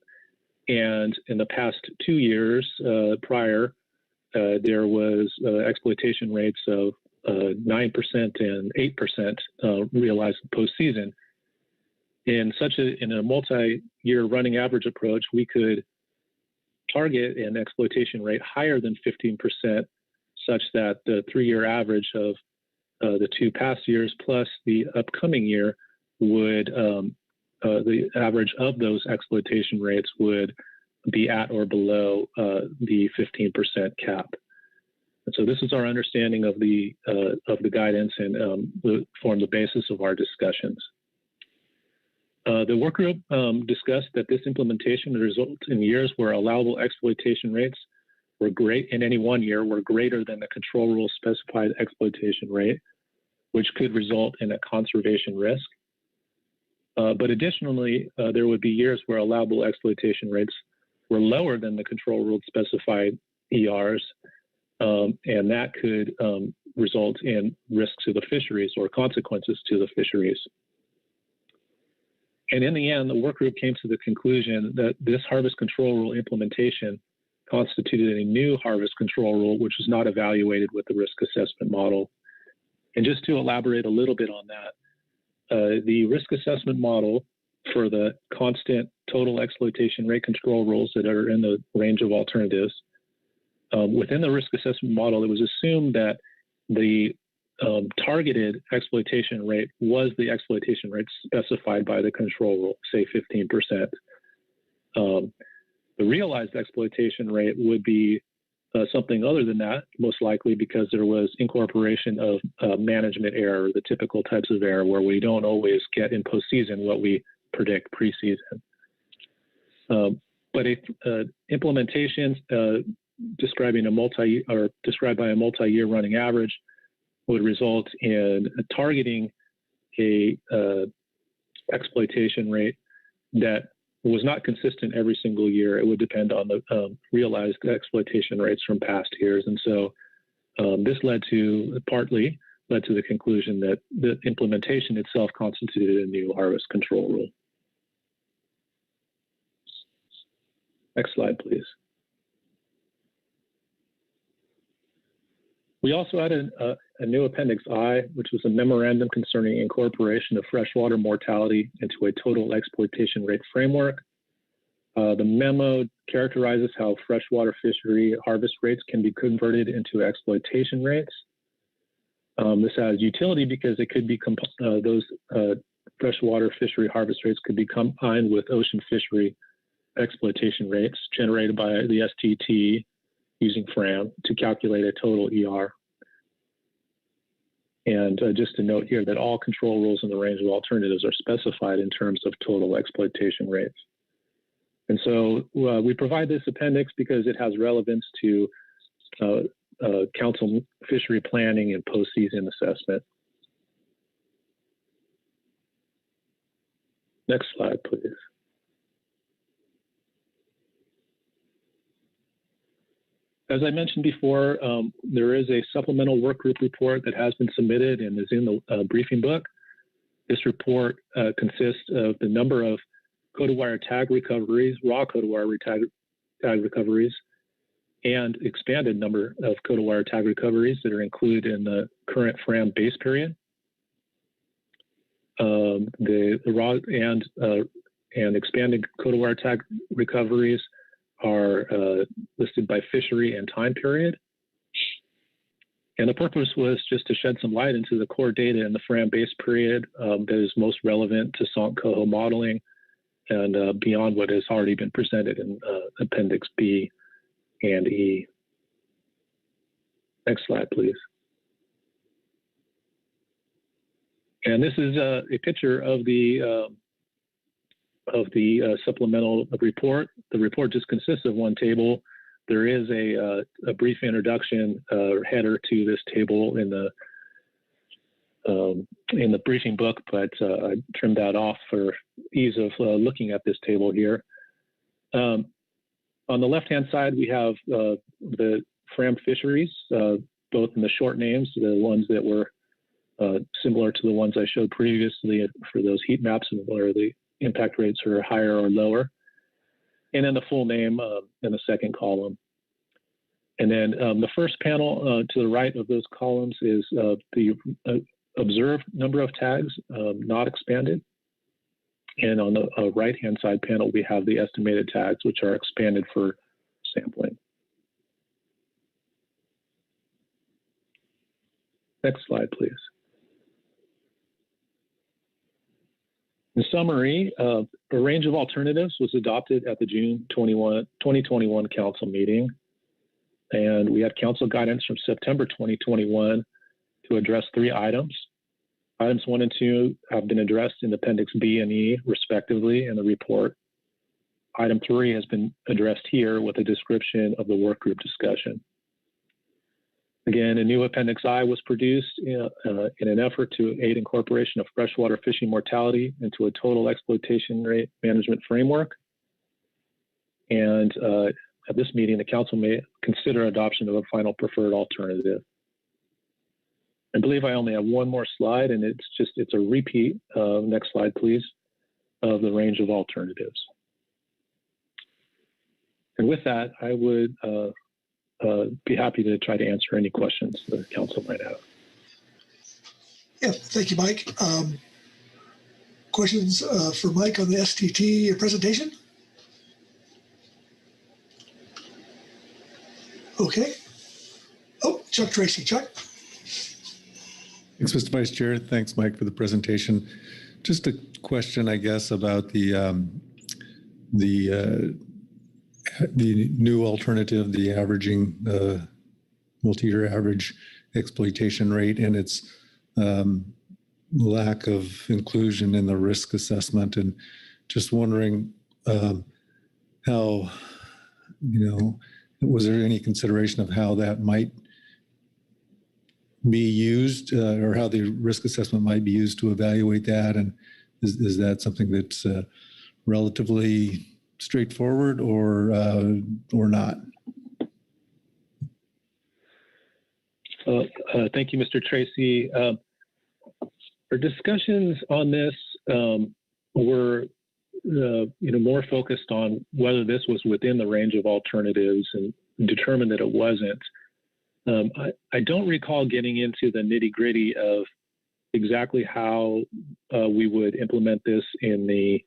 in the past 2 years prior, there was exploitation rates of 9% and 8% realized postseason. In a multi-year running average approach, we could target an exploitation rate higher than 15%, such that the 3-year average of the 2 past years plus the upcoming year would, the average of those exploitation rates would be at or below the 15% cap. And so this is our understanding of the guidance and form the basis of our discussions. The work group discussed that this implementation would result in years where allowable exploitation rates were great in any one year were greater than the control rule specified exploitation rate, which could result in a conservation risk. But additionally, there would be years where allowable exploitation rates were lower than the control rule specified ERs, and that could result in risks to the fisheries or consequences to the fisheries. And in the end, the work group came to the conclusion that this harvest control rule implementation constituted a new harvest control rule, which was not evaluated with the risk assessment model. And just to elaborate a little bit on that, the risk assessment model for the constant total exploitation rate control rules that are in the range of alternatives, within the risk assessment model, it was assumed that the targeted exploitation rate was the exploitation rate specified by the control rule, say 15%. The realized exploitation rate would be something other than that, most likely because there was incorporation of management error, the typical types of error where we don't always get in postseason what we predict preseason. But if implementation described by a multi-year running average would result in targeting a exploitation rate that was not consistent every single year. It would depend on the realized exploitation rates from past years. And so this partly led to the conclusion that the implementation itself constituted a new harvest control rule. Next slide, please. We also added a new Appendix I, which was a memorandum concerning incorporation of freshwater mortality into a total exploitation rate framework. The memo characterizes how freshwater fishery harvest rates can be converted into exploitation rates. This has utility because it could be those freshwater fishery harvest rates could be combined with ocean fishery exploitation rates generated by the STT using FRAM to calculate a total ER. And just to note here that all control rules in the range of alternatives are specified in terms of total exploitation rates. And so we provide this appendix because it has relevance to council fishery planning and postseason assessment. Next slide, please. As I mentioned before, there is a supplemental work group report that has been submitted and is in the briefing book. This report consists of the number of code wire tag recoveries, raw code wire tag recoveries, and expanded number of code wire tag recoveries that are included in the current FRAM base period. The raw and expanded code wire tag recoveries are listed by fishery and time period. And the purpose was just to shed some light into the core data in the FRAM base period that is most relevant to Coho modeling and beyond what has already been presented in Appendix B and E. Next slide, please. And this is a picture of the supplemental report. The report just consists of one table. There is a brief introduction header to this table in the briefing book, but I trimmed that off for ease of looking at this table here. On the left-hand side, we have the FRAM fisheries, both in the short names, the ones that were similar to the ones I showed previously for those heat maps, and where the impact rates are higher or lower, and then the full name in the second column. And then the first panel to the right of those columns is the observed number of tags, not expanded. And on the right-hand side panel, we have the estimated tags, which are expanded for sampling. Next slide, please. In summary, a range of alternatives was adopted at the June 2021 council meeting. And we had council guidance from September 2021 to address 3 items. Items 1 and 2 have been addressed in Appendix B and E, respectively, in the report. Item 3 has been addressed here with a description of the work group discussion. Again, a new Appendix I was produced in an effort to aid incorporation of freshwater fishing mortality into a total exploitation rate management framework. And at this meeting, the council may consider adoption of a final preferred alternative. I believe I only have one more slide, and it's a repeat, next slide please, of the range of alternatives. And with that, I would be happy to try to answer any questions the council might have. Yeah, thank you, Mike. Questions for Mike on the STT presentation? Okay. Oh, Chuck Tracy. Chuck? Thanks, Mr. Vice Chair. Thanks, Mike, for the presentation. Just a question, I guess, about the new alternative, the averaging multi-year average exploitation rate, and its lack of inclusion in the risk assessment. And just wondering how, was there any consideration of how that might be used or how the risk assessment might be used to evaluate that? And is that something that's relatively straightforward or not? Thank you, Mr. Tracy. Our discussions on this were more focused on whether this was within the range of alternatives, and determined that it wasn't. I don't recall getting into the nitty-gritty of exactly how we would implement this in the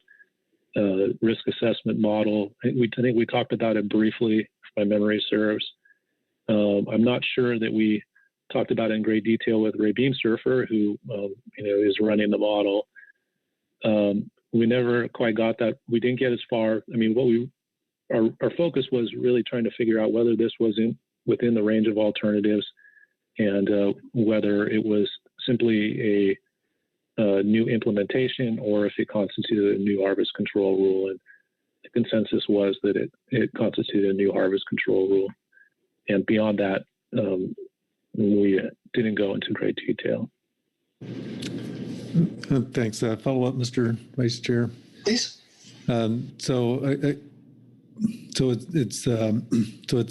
risk assessment model. I think we talked about it briefly, if my memory serves. I'm not sure that we talked about it in great detail with Ray Beamsurfer, who is running the model. We never quite got that. We didn't get as far. I mean, our focus was really trying to figure out whether this was within the range of alternatives, and whether it was simply a new implementation or if it constituted a new harvest control rule. the consensus was that it constituted a new harvest control rule. And beyond that, we didn't go into great detail. Thanks. Follow up, Mr. Vice Chair. Please. So it's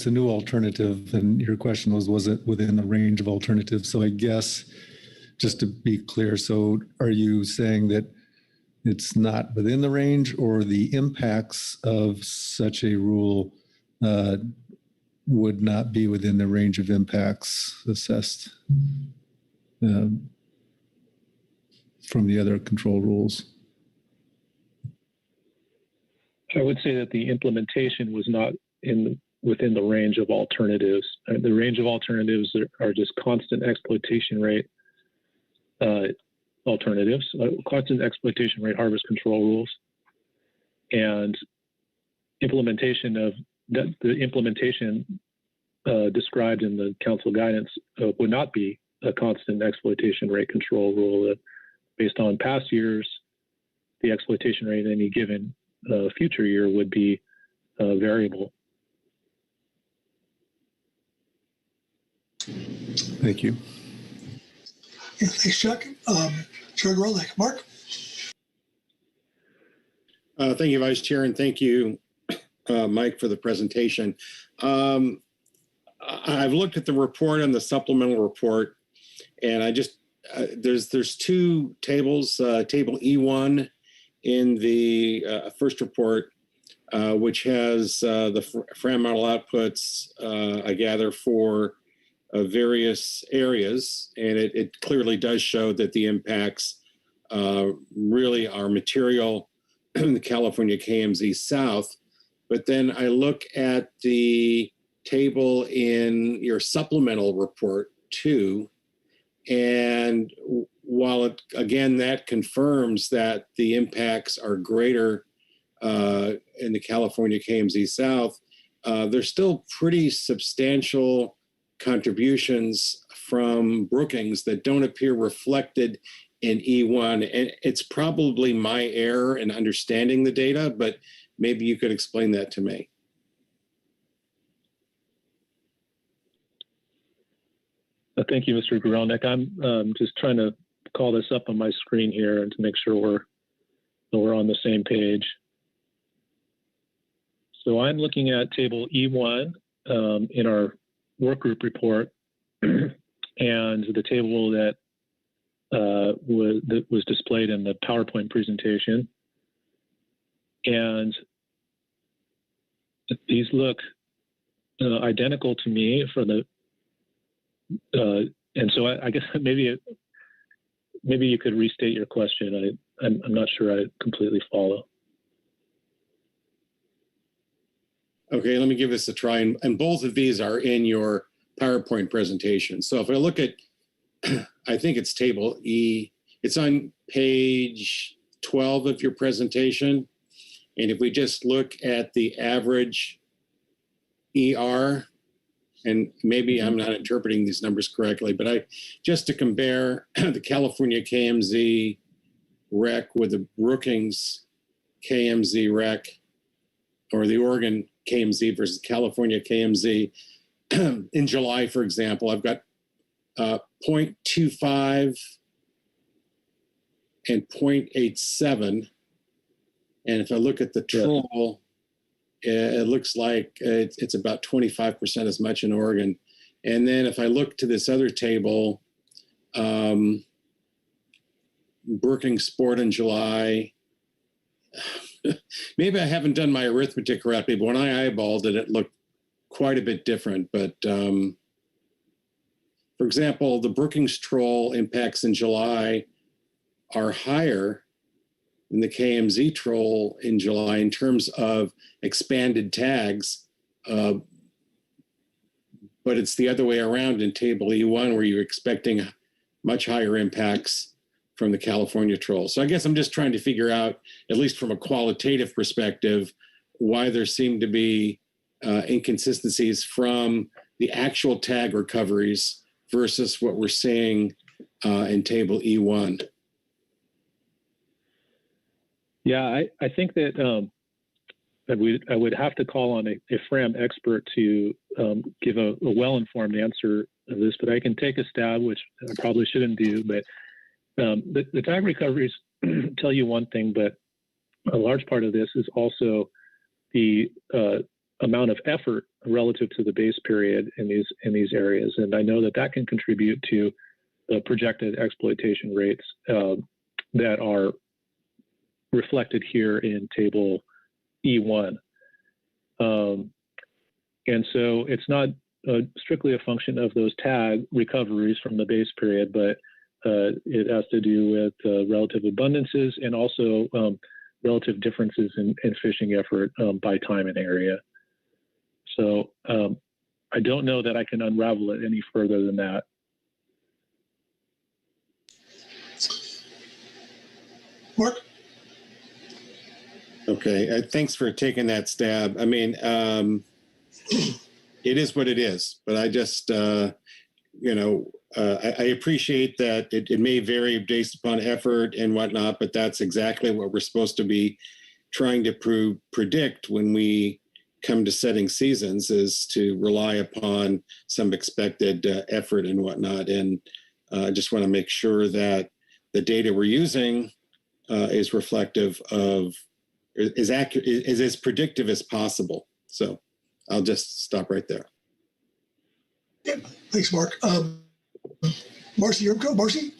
a new alternative, and your question was it within the range of alternatives? So I guess just to be clear, so are you saying that it's not within the range, or the impacts of such a rule would not be within the range of impacts assessed from the other control rules? I would say that the implementation was not within the range of alternatives. The range of alternatives are just constant exploitation rate alternatives, constant exploitation rate harvest control rules, and implementation of that. The implementation described in the council guidance would not be a constant exploitation rate control rule. Based on past years, the exploitation rate in any given future year would be variable. Thank you. Yeah, thanks, Chuck. Chair Grolnick. Mark? Thank you, Vice Chair, and thank you, Mike, for the presentation. I've looked at the report and the supplemental report, and I just, there's two tables, table E1 in the first report, which has the FRAM model outputs, I gather, for various areas, and it clearly does show that the impacts really are material in the California KMZ South. But then I look at the table in your supplemental report too, and while it, again, that confirms that the impacts are greater in the California KMZ South, there's still pretty substantial contributions from Brookings that don't appear reflected in E1. And it's probably my error in understanding the data, but maybe you could explain that to me. Thank you, Mr. Grolnick. I'm just trying to call this up on my screen here and to make sure we're on the same page. So I'm looking at table E1 in our workgroup report, and the table that was displayed in the PowerPoint presentation. And these look identical to me for the, and so I guess maybe you could restate your question. I'm not sure I completely follow. Okay, let me give this a try. And both of these are in your PowerPoint presentation. So if I look at, I think it's table E, it's on page 12 of your presentation. And if we just look at the average ER, and maybe I'm not interpreting these numbers correctly, but just to compare the California KMZ rec with the Brookings KMZ rec, or the Oregon KMZ versus California KMZ. In July, for example, I've got 0.25 and 0.87. And if I look at the troll, it looks like it's about 25% as much in Oregon. And then if I look to this other table, Brookings Sport in July, maybe I haven't done my arithmetic correctly, but when I eyeballed it, it looked quite a bit different. But for example, the Brookings troll impacts in July are higher than the KMZ troll in July in terms of expanded tags. But it's the other way around in table E1, where you're expecting much higher impacts from the California troll. So I guess I'm just trying to figure out, at least from a qualitative perspective, why there seem to be inconsistencies from the actual tag recoveries versus what we're seeing in table E1. Yeah, I think that I would have to call on a FRAM expert to give a well-informed answer of this, but I can take a stab, which I probably shouldn't do. But the tag recoveries tell you one thing, but a large part of this is also the amount of effort relative to the base period in these areas, and I know that can contribute to the projected exploitation rates that are reflected here in Table E1. And so it's not strictly a function of those tag recoveries from the base period, but it has to do with relative abundances and also relative differences in fishing effort by time and area. So I don't know that I can unravel it any further than that. Mark? Okay, thanks for taking that stab. I mean, it is what it is, but I just, I appreciate that it may vary based upon effort and whatnot, but that's exactly what we're supposed to be trying to predict when we come to setting seasons, is to rely upon some expected effort and whatnot. And I just want to make sure that the data we're using is reflective of, is accurate, is as predictive as possible. So I'll just stop right there. Yeah, thanks, Mark. Marcy Yermko, Marcy?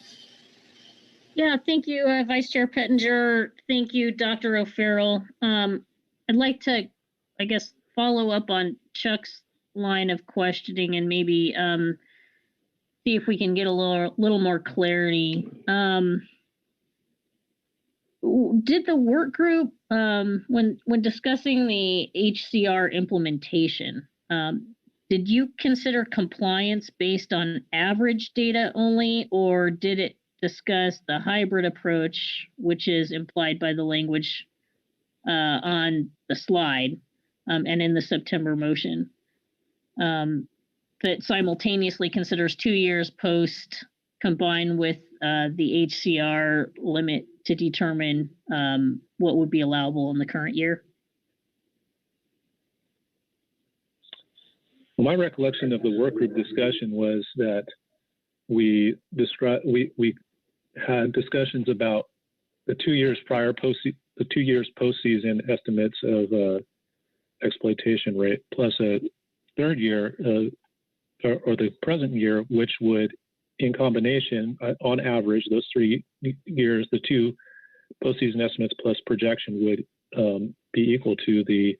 Yeah, thank you, Vice Chair Pettinger. Thank you, Dr. O'Farrell. I'd like to, I guess, follow up on Chuck's line of questioning and maybe see if we can get a little more clarity. Did the work group, when discussing the HCR implementation, did you consider compliance based on average data only, or did it discuss the hybrid approach, which is implied by the language on the slide and in the September motion, that simultaneously considers 2 years post combined with the HCR limit to determine what would be allowable in the current year? Well, my recollection of the work group discussion was that we had discussions about the 2 years prior the 2 years postseason estimates of exploitation rate, plus a third year or the present year, which would, in combination, on average, those 3 years, the 2 postseason estimates plus projection would be equal to the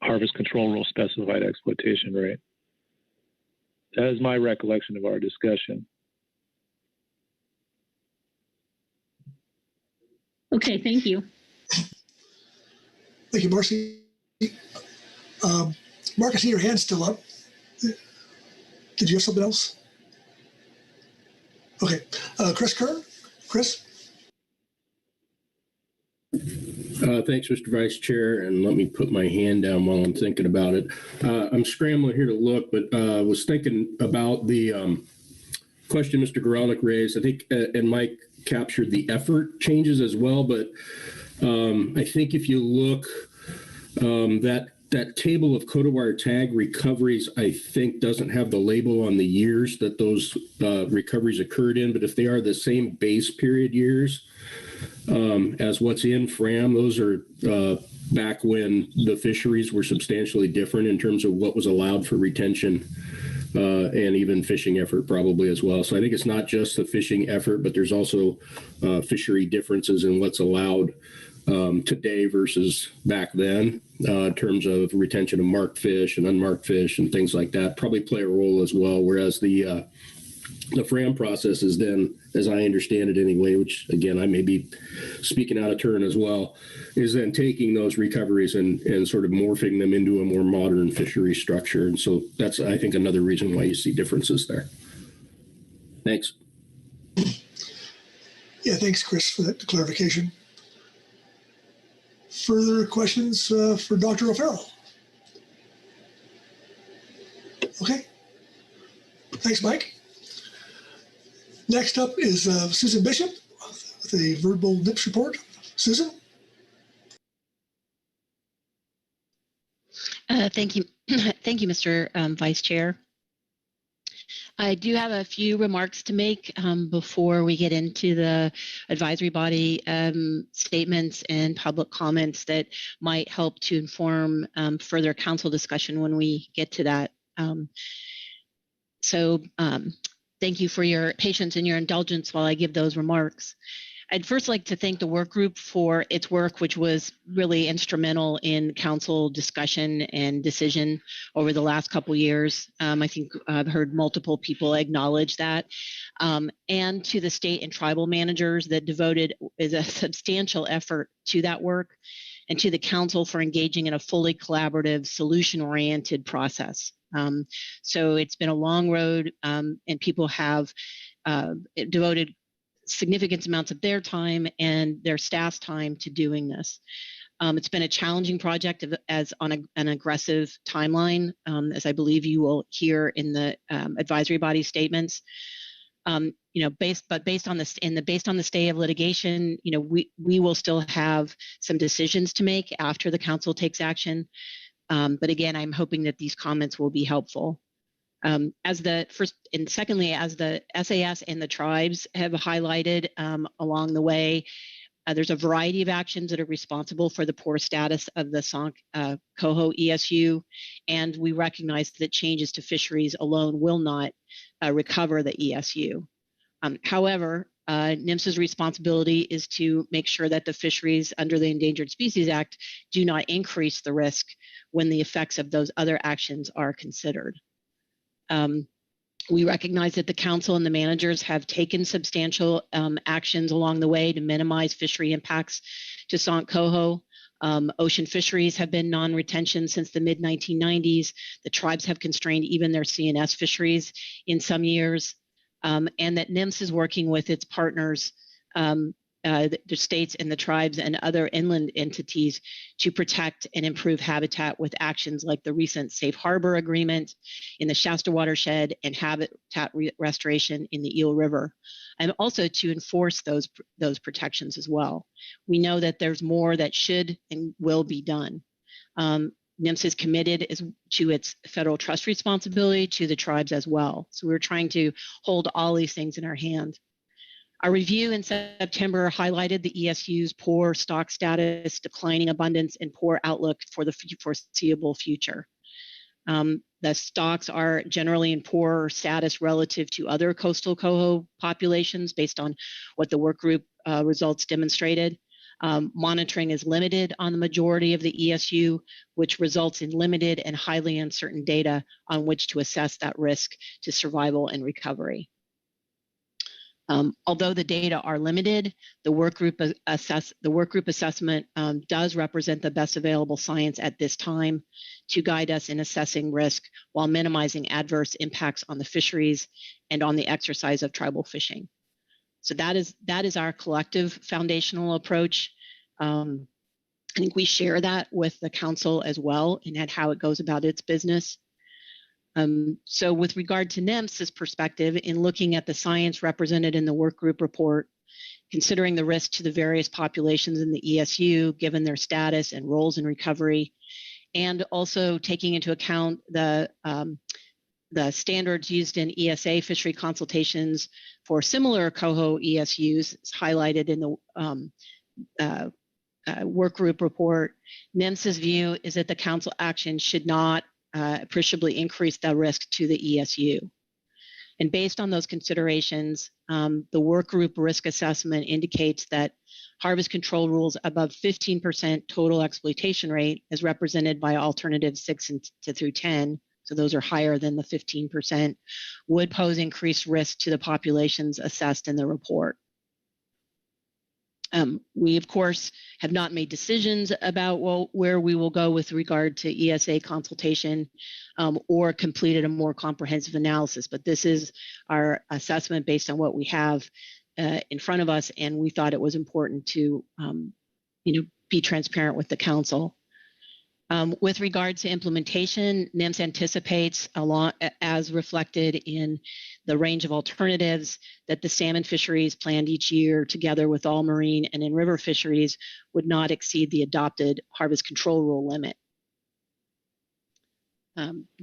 harvest control rule specified exploitation rate. That is my recollection of our discussion. Okay, thank you. Thank you, Marcy. Mark, I see your hand still up. Did you have something else? Okay, Chris Kern? Chris? Thanks, Mr. Vice Chair, and let me put my hand down while I'm thinking about it. I'm scrambling here to look, but was thinking about the question Mr. Goralnik raised. I think, and Mike captured the effort changes as well, but I think if you look, that table of Coho wire tag recoveries, I think, doesn't have the label on the years that those recoveries occurred in, but if they are the same base period years as what's in FRAM, those are back when the fisheries were substantially different in terms of what was allowed for retention and even fishing effort probably as well. So I think it's not just the fishing effort, but there's also fishery differences in what's allowed today versus back then in terms of retention of marked fish and unmarked fish and things like that probably play a role as well. Whereas the FRAM process is then, as I understand it anyway, which again, I may be speaking out of turn as well, is then taking those recoveries and sort of morphing them into a more modern fishery structure. And so that's, I think, another reason why you see differences there. Thanks. Yeah, thanks, Chris, for that clarification. Further questions for Dr. O'Farrell? Okay. Thanks, Mike. Next up is Susan Bishop with a verbal NIPS report. Susan? Thank you. Thank you, Mr. Vice Chair. I do have a few remarks to make before we get into the advisory body statements and public comments that might help to inform further council discussion when we get to that. Thank you for your patience and your indulgence while I give those remarks. I'd first like to thank the work group for its work, which was really instrumental in council discussion and decision over the last couple years. I think I've heard multiple people acknowledge that. And to the state and tribal managers that devoted a substantial effort to that work, and to the council for engaging in a fully collaborative, solution-oriented process. So it's been a long road, and people have devoted significant amounts of their time and their staff's time to doing this. It's been a challenging project as on an aggressive timeline, as I believe you will hear in the advisory body statements. Based on the stay of litigation, we will still have some decisions to make after the council takes action. But again, I'm hoping that these comments will be helpful. Secondly, as the SAS and the tribes have highlighted along the way, there's a variety of actions that are responsible for the poor status of the Coho ESU, and we recognize that changes to fisheries alone will not recover the ESU. However, NMFS's responsibility is to make sure that the fisheries under the Endangered Species Act do not increase the risk when the effects of those other actions are considered. We recognize that the council and the managers have taken substantial actions along the way to minimize fishery impacts to Coho. Ocean fisheries have been non-retention since the mid-1990s. The tribes have constrained even their CNS fisheries in some years, and that NMFS is working with its partners, the states and the tribes and other inland entities to protect and improve habitat with actions like the recent Safe Harbor Agreement in the Shasta watershed and habitat restoration in the Eel River, and also to enforce those protections as well. We know that there's more that should and will be done. NMFS is committed to its federal trust responsibility to the tribes as well. So we're trying to hold all these things in our hand. Our review in September highlighted the ESU's poor stock status, declining abundance, and poor outlook for the foreseeable future. The stocks are generally in poor status relative to other coastal coho populations based on what the work group results demonstrated. Monitoring is limited on the majority of the ESU, which results in limited and highly uncertain data on which to assess that risk to survival and recovery. Although the data are limited, the work group assessment does represent the best available science at this time to guide us in assessing risk while minimizing adverse impacts on the fisheries and on the exercise of tribal fishing. So that is our collective foundational approach. I think we share that with the council as well and how it goes about its business. So with regard to NMFS's perspective, in looking at the science represented in the work group report, considering the risk to the various populations in the ESU, given their status and roles in recovery, and also taking into account the standards used in ESA fishery consultations for similar Coho ESUs highlighted in the work group report, NMFS's view is that the council action should not appreciably increase the risk to the ESU. And based on those considerations, the work group risk assessment indicates that harvest control rules above 15% total exploitation rate, as represented by alternatives 6 through 10, so those are higher than the 15%, would pose increased risk to the populations assessed in the report. We, of course, have not made decisions about where we will go with regard to ESA consultation or completed a more comprehensive analysis, but this is our assessment based on what we have in front of us, and we thought it was important to be transparent with the council. With regard to implementation, NMFS anticipates, as reflected in the range of alternatives, that the salmon fisheries planned each year, together with all marine and in-river fisheries, would not exceed the adopted harvest control rule limit.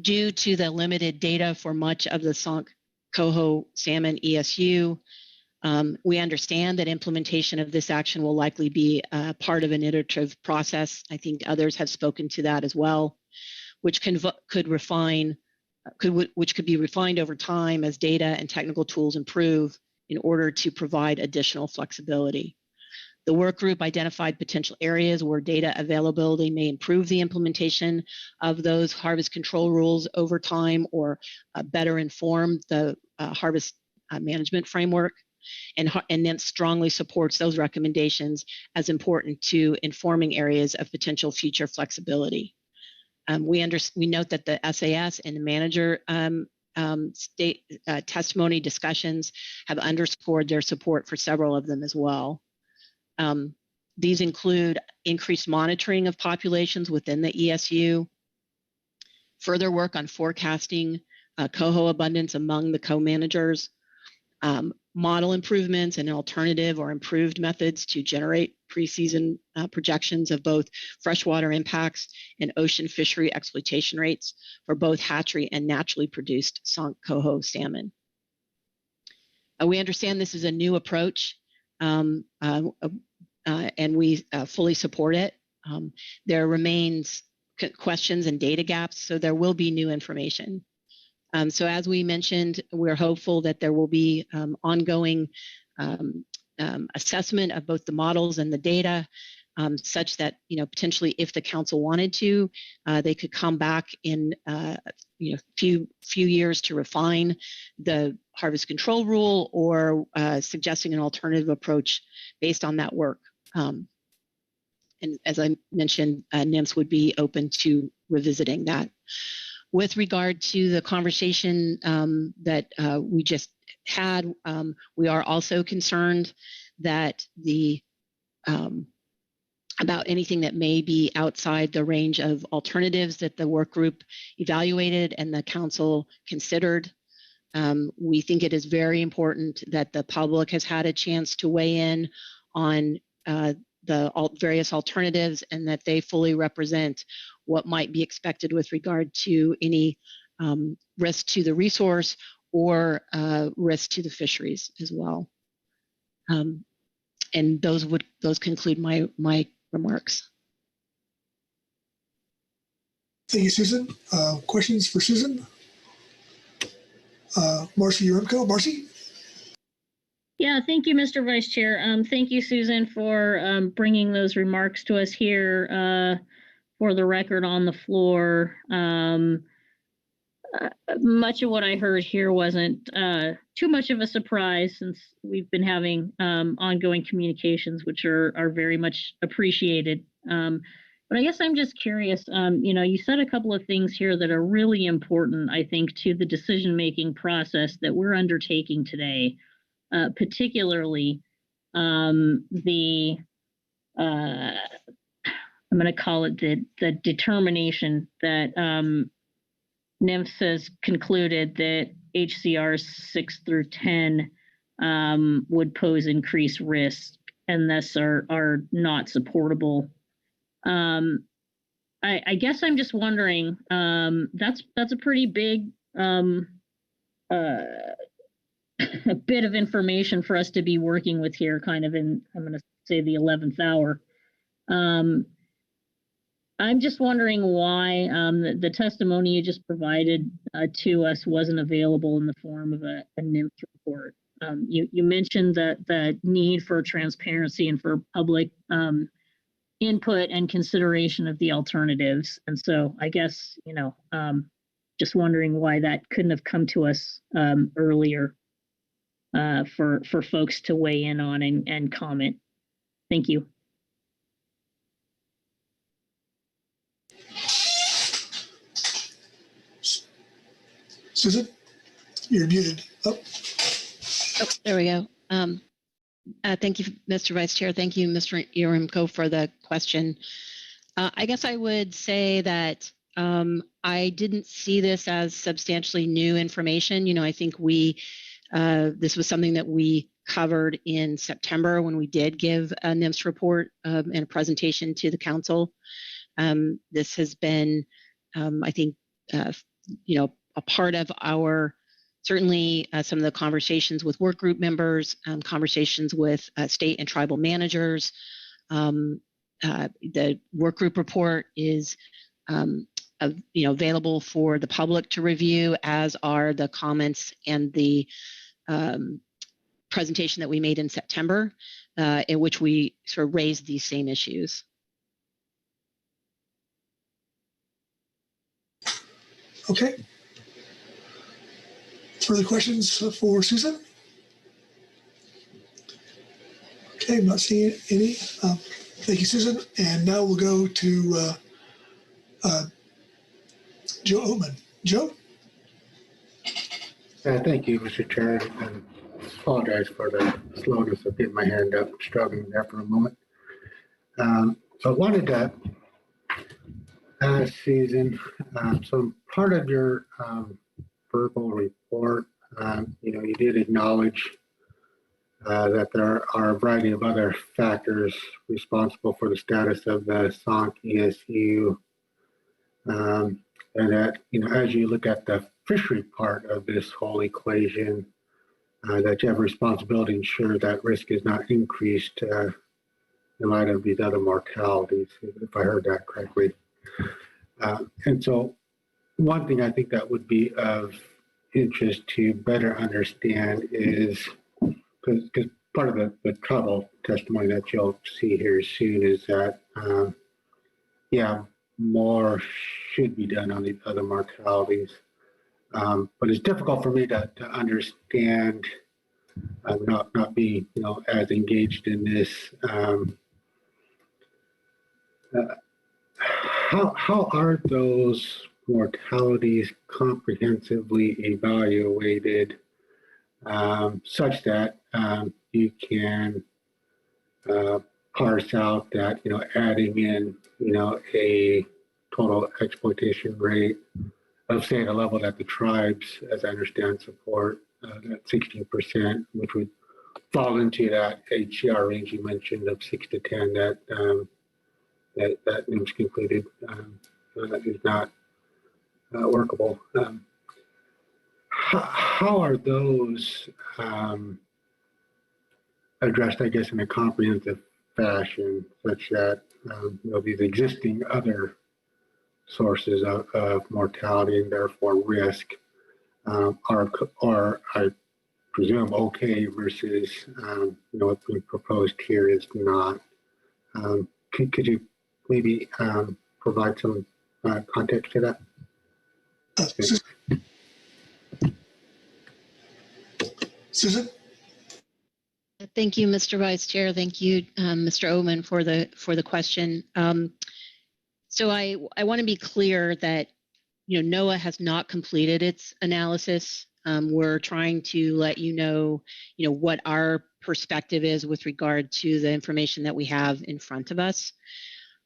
Due to the limited data for much of the Coho salmon ESU, we understand that implementation of this action will likely be part of an iterative process. I think others have spoken to that as well, which could be refined over time as data and technical tools improve in order to provide additional flexibility. The work group identified potential areas where data availability may improve the implementation of those harvest control rules over time or better inform the harvest management framework, and then strongly supports those recommendations as important to informing areas of potential future flexibility. We note that the SAS and the manager state testimony discussions have underscored their support for several of them as well. These include increased monitoring of populations within the ESU, further work on forecasting coho abundance among the co-managers, model improvements and alternative or improved methods to generate preseason projections of both freshwater impacts and ocean fishery exploitation rates for both hatchery and naturally produced coho salmon. We understand this is a new approach, and we fully support it. There remains questions and data gaps, so there will be new information. So as we mentioned, we're hopeful that there will be ongoing assessment of both the models and the data, such that, potentially if the council wanted to, they could come back in few years to refine the harvest control rule or suggesting an alternative approach based on that work. And as I mentioned, NIMS would be open to revisiting that. With regard to the conversation that we just had, we are also concerned that about anything that may be outside the range of alternatives that the work group evaluated and the council considered. We think it is very important that the public has had a chance to weigh in on the various alternatives and that they fully represent what might be expected with regard to any risk to the resource or risk to the fisheries as well. And those conclude my remarks. Thank you, Susan. Questions for Susan? Marcy Uremko. Marcy? Yeah, thank you, Mr. Vice Chair. Thank you, Susan, for bringing those remarks to us here for the record on the floor. Much of what I heard here wasn't too much of a surprise since we've been having ongoing communications, which are very much appreciated. But I guess I'm just curious, you said a couple of things here that are really important, I think, to the decision-making process that we're undertaking today. Particularly I'm going to call it the determination that NIMS has concluded that HCRs 6 through 10 would pose increased risk and thus are not supportable. I guess I'm just wondering, that's a pretty big a bit of information for us to be working with here, kind of in, I'm going to say, the 11th hour. I'm just wondering why the testimony you just provided to us wasn't available in the form of a NIMS report. You mentioned that the need for transparency and for public input and consideration of the alternatives. And so I guess, just wondering why that couldn't have come to us earlier. For folks to weigh in on and comment. Thank you. Susan, you're muted. Oh, there we go. Thank you, Mr. Vice Chair. Thank you, Mr. Uremko, for the question. I guess I would say that I didn't see this as substantially new information. I think this was something that we covered in September when we did give a NIMS report and a presentation to the council. This has been, I think, a part of our, certainly some of the conversations with work group members, conversations with state and tribal managers. The work group report is available for the public to review, as are the comments and the presentation that we made in September, in which we sort of raised these same issues. Okay. Further questions for Susan? Okay, I'm not seeing any. Thank you, Susan. And now we'll go to Joe Oatman. Joe? Thank you, Mr. Chair. And apologize for the slowness of getting my hand up, struggling there for a moment. So I wanted to ask Susan, so part of your verbal report, you did acknowledge that there are a variety of other factors responsible for the status of the SONC ESU, and that, as you look at the fishery part of this whole equation, that you have a responsibility to ensure that risk is not increased in light of these other mortalities, if I heard that correctly. And so one thing I think that would be of interest to better understand is, because part of the trouble testimony that you'll see here soon is that, more should be done on the other mortalities. But it's difficult for me to understand, not be, as engaged in this. How are those mortalities comprehensively evaluated, such that you can parse out that, adding in, a total exploitation rate of, say, at a level that the tribes, as I understand, support, that 16%, which would fall into that HCR range you mentioned of 6 to 10 that NIMS concluded is not workable. How are those addressed, I guess, in a comprehensive fashion, such that these existing other sources of mortality and therefore risk are I presume okay versus what's being proposed here is not. Could you maybe provide some context to that? Susan? Thank you, Mr. Vice Chair. Thank you, Mr. Oman, for the question. So I want to be clear that NOAA has not completed its analysis. We're trying to let you know what our perspective is with regard to the information that we have in front of us.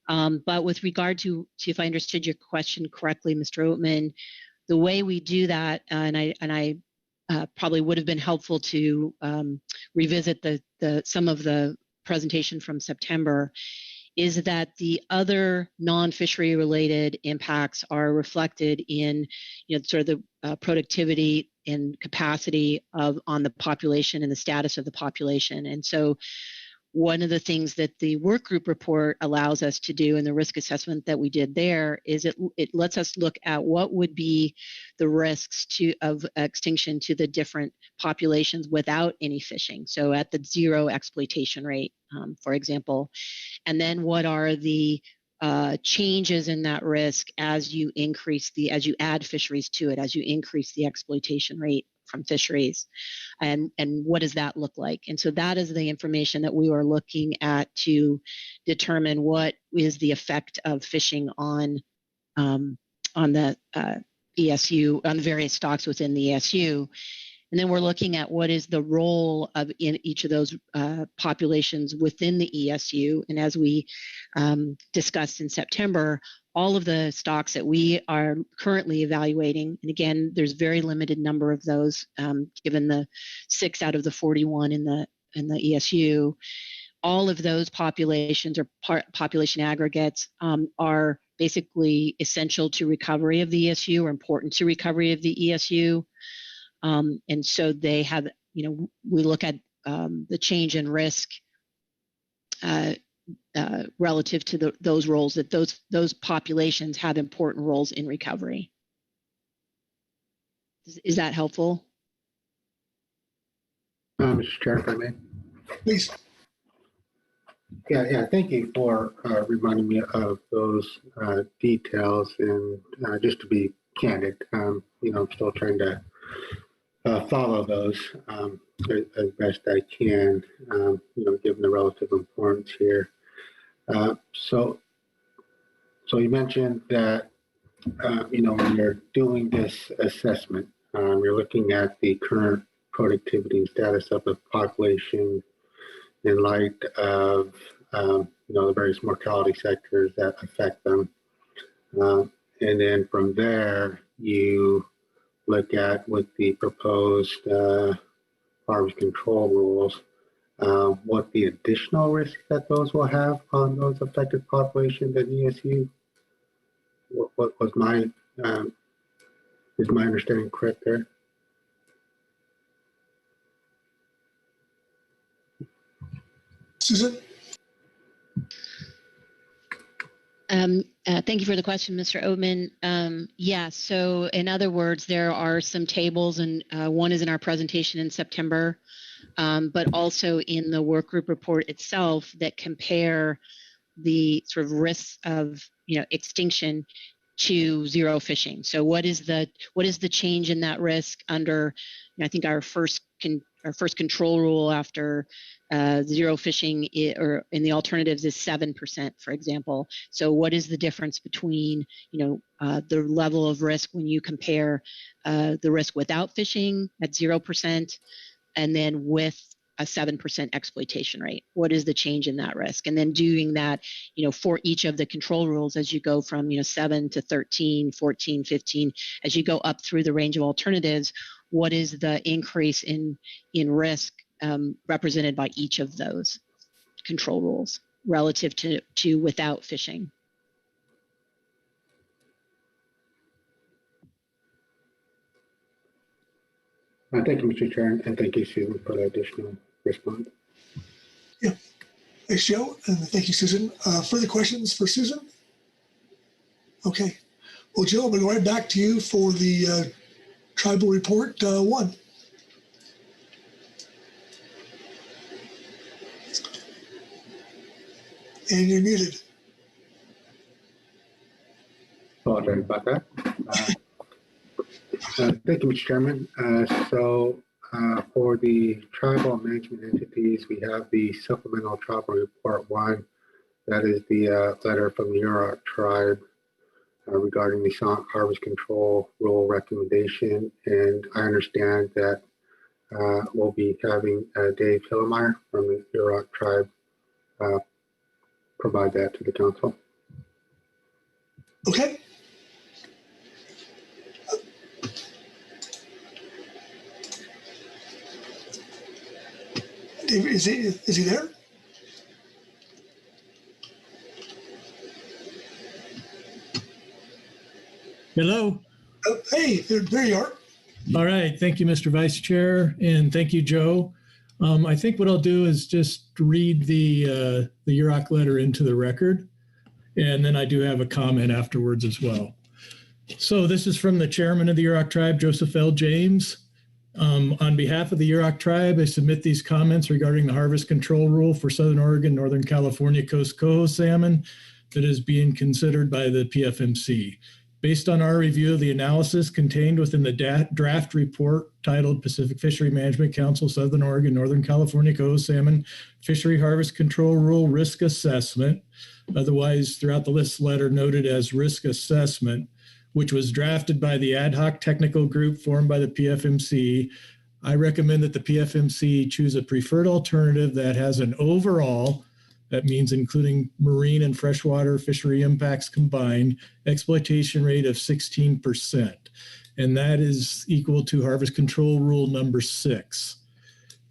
But with regard to if I understood your question correctly, Mr. Oatman, the way we do that, and I probably would have been helpful to revisit some of the presentation from September, is that the other non-fishery related impacts are reflected in sort of the productivity and capacity on the population and the status of the population. And so one of the things that the work group report allows us to do in the risk assessment that we did there is it lets us look at what would be the risks of extinction to the different populations without any fishing. So at the zero exploitation rate, for example, and then what are the changes in that risk as you add fisheries to it, as you increase the exploitation rate from fisheries, and what does that look like? And so that is the information that we were looking at to determine what is the effect of fishing on the ESU, on the various stocks within the ESU. And then we're looking at what is the role in each of those populations within the ESU. And as we discussed in September, all of the stocks that we are currently evaluating, and again, there's very limited number of those, given the 6 out of the 41 in the ESU, all of those populations or population aggregates are basically essential to recovery of the ESU or important to recovery of the ESU. And so they have, we look at the change in risk relative to those roles, that those populations have important roles in recovery. Is that helpful? Mr. Chair, if I may. Please. Yeah. Thank you for reminding me of those details. And just to be candid, I'm still trying to follow those as best I can, given the relative importance here. So you mentioned that, when you're doing this assessment, you're looking at the current productivity and status of the population in light of, the various mortality sectors that affect them. And then from there, you look at with the proposed harvest control rules, what the additional risk that those will have on those affected populations and ESU. What was my, is my understanding correct there? Susan? Thank you for the question, Mr. Oatman. Yeah, so in other words, there are some tables, and one is in our presentation in September, but also in the work group report itself that compare the sort of risks of extinction to zero fishing. So what is the change in that risk under, I think our first control rule after zero fishing or in the alternatives is 7%, for example. So what is the difference between the level of risk when you compare the risk without fishing at 0% and then with a 7% exploitation rate? What is the change in that risk? And then doing that, for each of the control rules as you go from 7 to 13, 14, 15, as you go up through the range of alternatives, what is the increase in risk represented by each of those control rules relative to without fishing? Thank you, Mr. Chair, and thank you, Susan, for the additional response. Yeah. Thanks, Joe, and thank you, Susan. Further questions for Susan? Okay. Well, Joe, we'll go right back to you for the tribal report 1. And you're muted. Apologize about that. Thank you, Mr. Chairman. For the tribal management entities, we have the supplemental tribal report 1. That is the letter from the Yurok tribe regarding the harvest control rule recommendation. And I understand that we'll be having Dave Hillemeyer from the Yurok tribe provide that to the council. Okay. Dave, is he there? Hello. Hey, there you are. All right. Thank you, Mr. Vice Chair, and thank you, Joe. I think what I'll do is just read the Yurok letter into the record, and then I do have a comment afterwards as well. So this is from the chairman of the Yurok tribe, Joseph L. James. On behalf of the Yurok tribe, I submit these comments regarding the harvest control rule for Southern Oregon, Northern California coast Coho salmon that is being considered by the PFMC. Based on our review of the analysis contained within the draft report titled Pacific Fishery Management Council, Southern Oregon, Northern California Coho Salmon Fishery Harvest Control Rule Risk Assessment, otherwise throughout the list letter noted as Risk Assessment, which was drafted by the ad hoc technical group formed by the PFMC, I recommend that the PFMC choose a preferred alternative that has an overall, that means including marine and freshwater fishery impacts combined, exploitation rate of 16%. And that is equal to Harvest Control Rule number 6.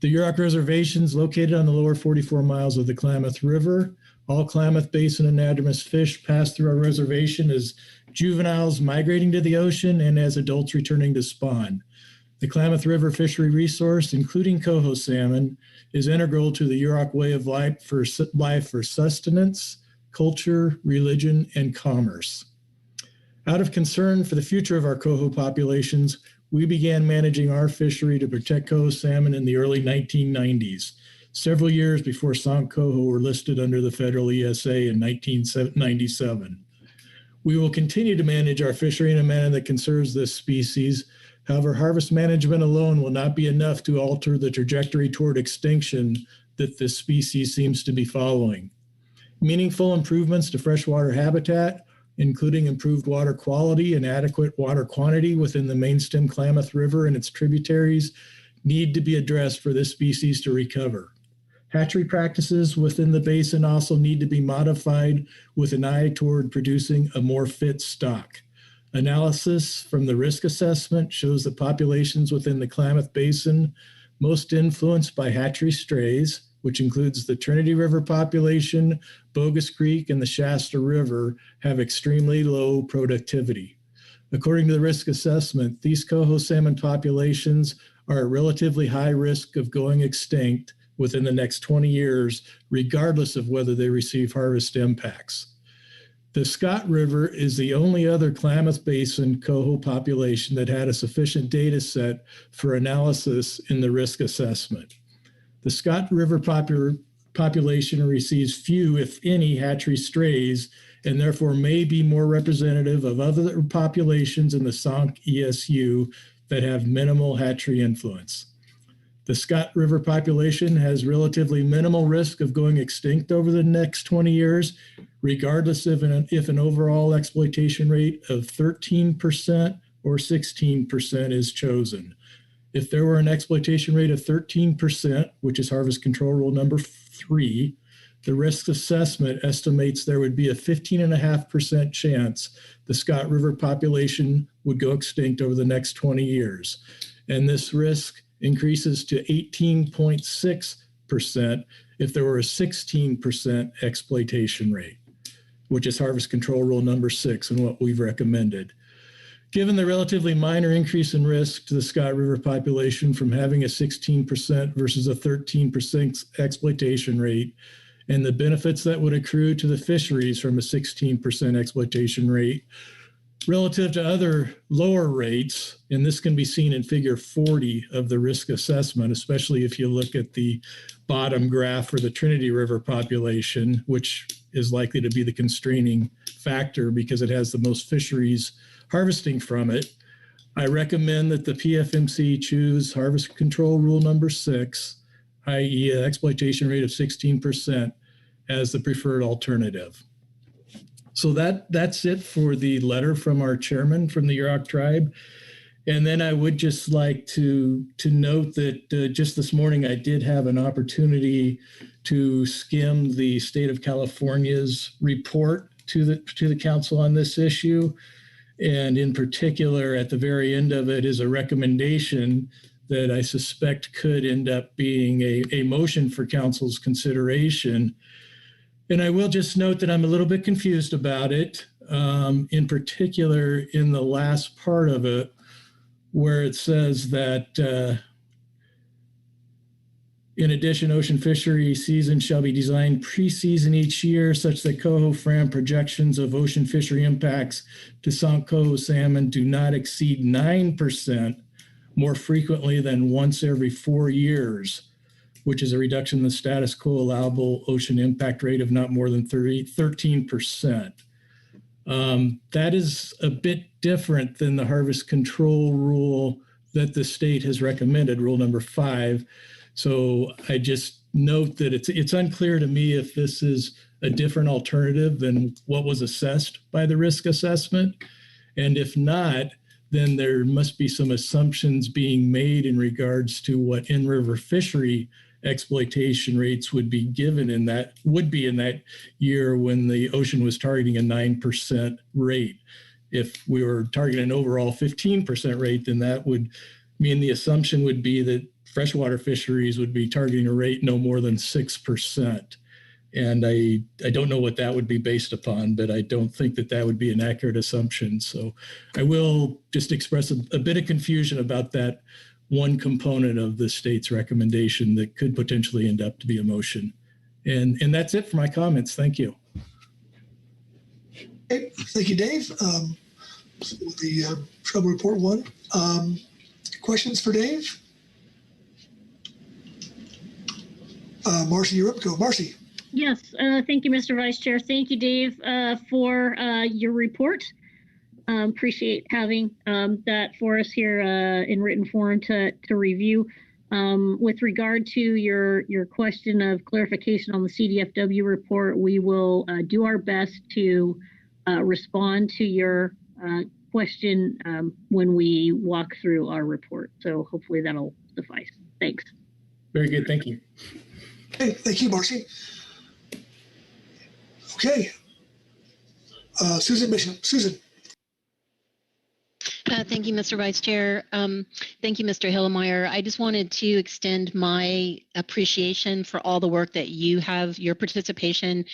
The Yurok Reservation is located on the lower 44 miles of the Klamath River. All Klamath Basin anadromous fish pass through our reservation as juveniles migrating to the ocean and as adults returning to spawn. The Klamath River fishery resource, including coho salmon, is integral to the Yurok way of life for sustenance, culture, religion, and commerce. Out of concern for the future of our coho populations, we began managing our fishery to protect coho salmon in the early 1990s, several years before Sank coho were listed under the federal ESA in 1997. We will continue to manage our fishery in a manner that conserves this species. However, harvest management alone will not be enough to alter the trajectory toward extinction that this species seems to be following. Meaningful improvements to freshwater habitat, including improved water quality and adequate water quantity within the mainstem Klamath River and its tributaries, need to be addressed for this species to recover. Hatchery practices within the basin also need to be modified with an eye toward producing a more fit stock. Analysis from the risk assessment shows that populations within the Klamath Basin most influenced by hatchery strays, which includes the Trinity River population, Bogus Creek, and the Shasta River, have extremely low productivity. According to the risk assessment, these coho salmon populations are at relatively high risk of going extinct within the next 20 years, regardless of whether they receive harvest impacts. The Scott River is the only other Klamath Basin coho population that had a sufficient data set for analysis in the risk assessment. The Scott River population receives few, if any, hatchery strays, and therefore may be more representative of other populations in the Sank ESU that have minimal hatchery influence. The Scott River population has relatively minimal risk of going extinct over the next 20 years, regardless of if an overall exploitation rate of 13% or 16% is chosen. If there were an exploitation rate of 13%, which is harvest control rule number 3, the risk assessment estimates there would be a 15.5% chance the Scott River population would go extinct over the next 20 years. And this risk increases to 18.6% if there were a 16% exploitation rate, which is harvest control rule number 6 and what we've recommended. Given the relatively minor increase in risk to the Scott River population from having a 16% versus a 13% exploitation rate, and the benefits that would accrue to the fisheries from a 16% exploitation rate, relative to other lower rates, and this can be seen in figure 40 of the risk assessment, especially if you look at the bottom graph for the Trinity River population, which is likely to be the constraining factor because it has the most fisheries harvesting from it. I recommend that the PFMC choose harvest control rule number 6, i.e. an exploitation rate of 16%, as the preferred alternative. So that's it for the letter from our chairman from the Yurok tribe. And then I would just like to note that just this morning I did have an opportunity to skim the state of California's report to the council on this issue. And in particular, at the very end of it is a recommendation that I suspect could end up being a motion for council's consideration. And I will just note that I'm a little bit confused about it, in particular in the last part of it, where it says that in addition, ocean fishery season shall be designed pre-season each year such that coho fram projections of ocean fishery impacts to Sank coho salmon do not exceed 9% more frequently than once every 4 years, which is a reduction in the status quo allowable ocean impact rate of not more than 13%. That is a bit different than the harvest control rule that the state has recommended, rule number 5. So I just note that it's unclear to me if this is a different alternative than what was assessed by the risk assessment. And if not, then there must be some assumptions being made in regards to what in-river fishery exploitation rates would be given in that year when the ocean was targeting a 9% rate. If we were targeting an overall 15% rate, then that would mean the assumption would be that freshwater fisheries would be targeting a rate no more than 6%. And I don't know what that would be based upon, but I don't think that that would be an accurate assumption. So I will just express a bit of confusion about that one component of the state's recommendation that could potentially end up to be a motion. And that's it for my comments. Thank you. Okay, thank you, Dave. The Trouble Report 1. Questions for Dave? Marcy, you're up. Go, Marcy. Yes, thank you, Mr. Vice Chair. Thank you, Dave, for your report. Appreciate having that for us here in written form to review. With regard to your question of clarification on the CDFW report, we will do our best to respond to your question when we walk through our report. So hopefully that'll suffice. Thanks. Very good. Thank you. Okay, thank you, Marcy. Okay. Susan Bishop. Susan. Thank you, Mr. Vice Chair. Thank you, Mr. Hillemeyer. I just wanted to extend my appreciation for all the work that you have, your participation,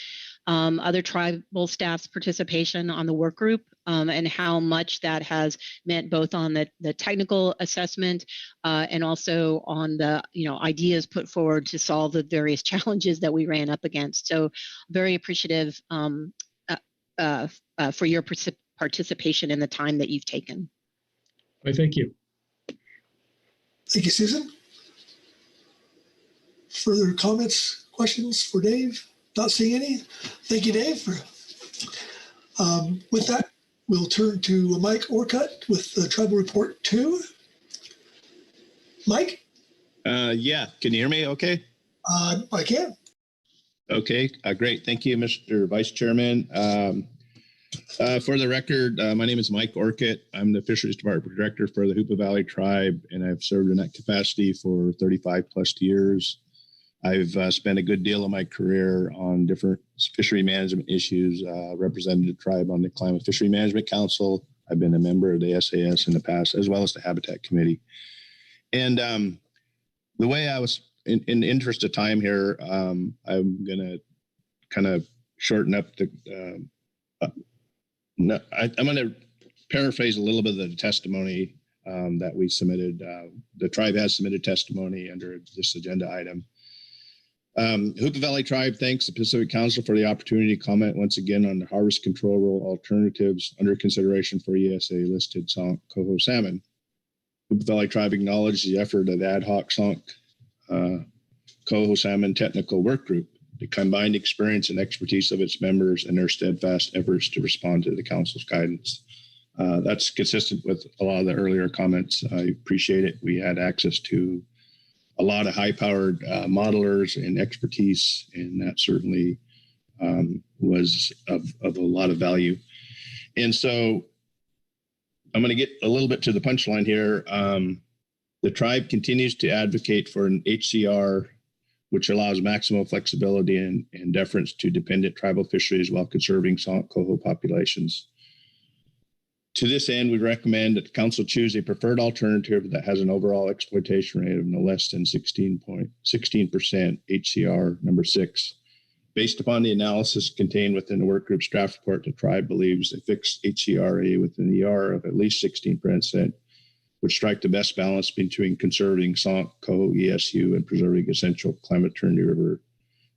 other tribal staff's participation on the work group, and how much that has meant both on the technical assessment and also on the ideas put forward to solve the various challenges that we ran up against. So very appreciative for your participation and the time that you've taken. Well, thank you. Thank you, Susan. Further comments, questions for Dave? Not seeing any. Thank you, Dave. With that, we'll turn to Mike Orcutt with the Tribal Report 2. Mike? Yeah, can you hear me okay? I can. Okay, great. Thank you, Mr. Vice Chairman. For the record, my name is Mike Orcutt. I'm the Fisheries Department Director for the Hoopa Valley Tribe, and I've served in that capacity for 35 plus years. I've spent a good deal of my career on different fishery management issues, represented the tribe on the Climate Fishery Management Council. I've been a member of the SAS in the past, as well as the Habitat Committee. And the way I was, in the interest of time here, I'm going to kind of shorten up the, I'm going to paraphrase a little bit of the testimony that we submitted. The tribe has submitted testimony under this agenda item. Hoopa Valley Tribe thanks the Pacific Council for the opportunity to comment once again on the harvest control rule alternatives under consideration for ESA listed Coho salmon. Hoopa Valley Tribe acknowledges the effort of the ad hoc Coho salmon technical work group, the combined experience and expertise of its members, and their steadfast efforts to respond to the Council's guidance. That's consistent with a lot of the earlier comments. I appreciate it. We had access to a lot of high-powered modelers and expertise, and that certainly was of a lot of value. And so I'm going to get a little bit to the punchline here. The tribe continues to advocate for an HCR, which allows maximum flexibility and deference to dependent tribal fisheries while conserving Coho populations. To this end, we recommend that the Council choose a preferred alternative that has an overall exploitation rate of no less than 16% HCR number 6. Based upon the analysis contained within the work group's draft report, the tribe believes a fixed HCRA with an ER of at least 16% would strike the best balance between conserving Coho ESU and preserving essential climate Trinity River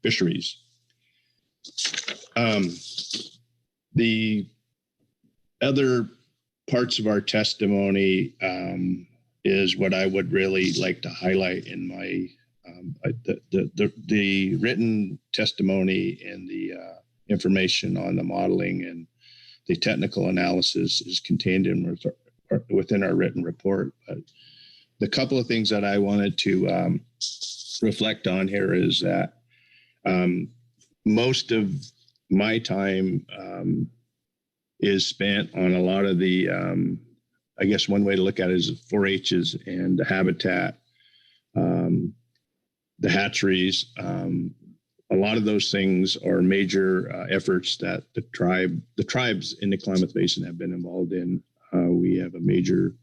fisheries. The other parts of our testimony is what I would really like to highlight in my the written testimony and the information on the modeling and the technical analysis is contained within our written report. But the couple of things that I wanted to reflect on here is that most of my time is spent on a lot of the, I guess one way to look at it is 4-H's and the habitat, the hatcheries. A lot of those things are major efforts that the tribes in the Klamath Basin have been involved in. We have a major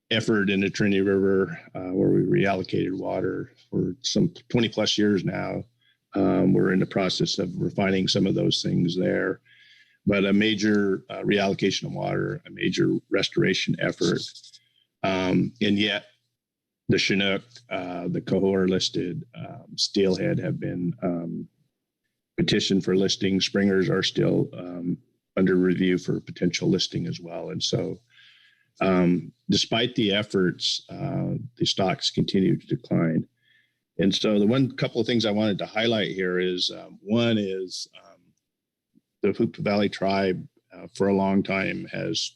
effort in the Trinity River where we reallocated water for some 20 plus years now We're in the process of refining some of those things there. But a major reallocation of water, a major restoration effort. And yet the Chinook, the Coho are listed, Steelhead have been petitioned for listing. Springers are still under review for potential listing as well. And so despite the efforts, the stocks continue to decline. And so the couple of things I wanted to highlight here is one is the Hoopa Valley tribe for a long time has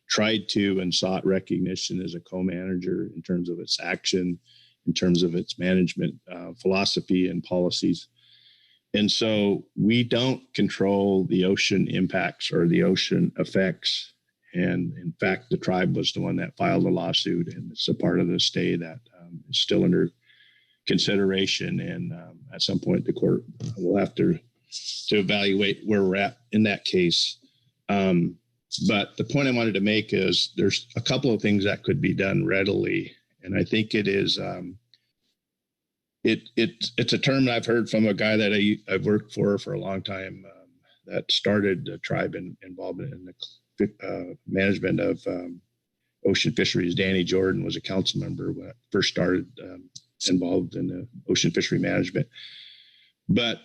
tried to and sought recognition as a co-manager in terms of its action, in terms of its management philosophy and policies. And so we don't control the ocean impacts or the ocean effects. And in fact, the tribe was the one that filed a lawsuit, and it's a part of the stay that is still under consideration. And at some point, the court will have to evaluate where we're at in that case. But the point I wanted to make is there's a couple of things that could be done readily. And I think it is, it's a term I've heard from a guy that I've worked for a long time that started a tribe involvement in the management of ocean fisheries. Danny Jordan was a council member when I first started involved in the ocean fishery management. But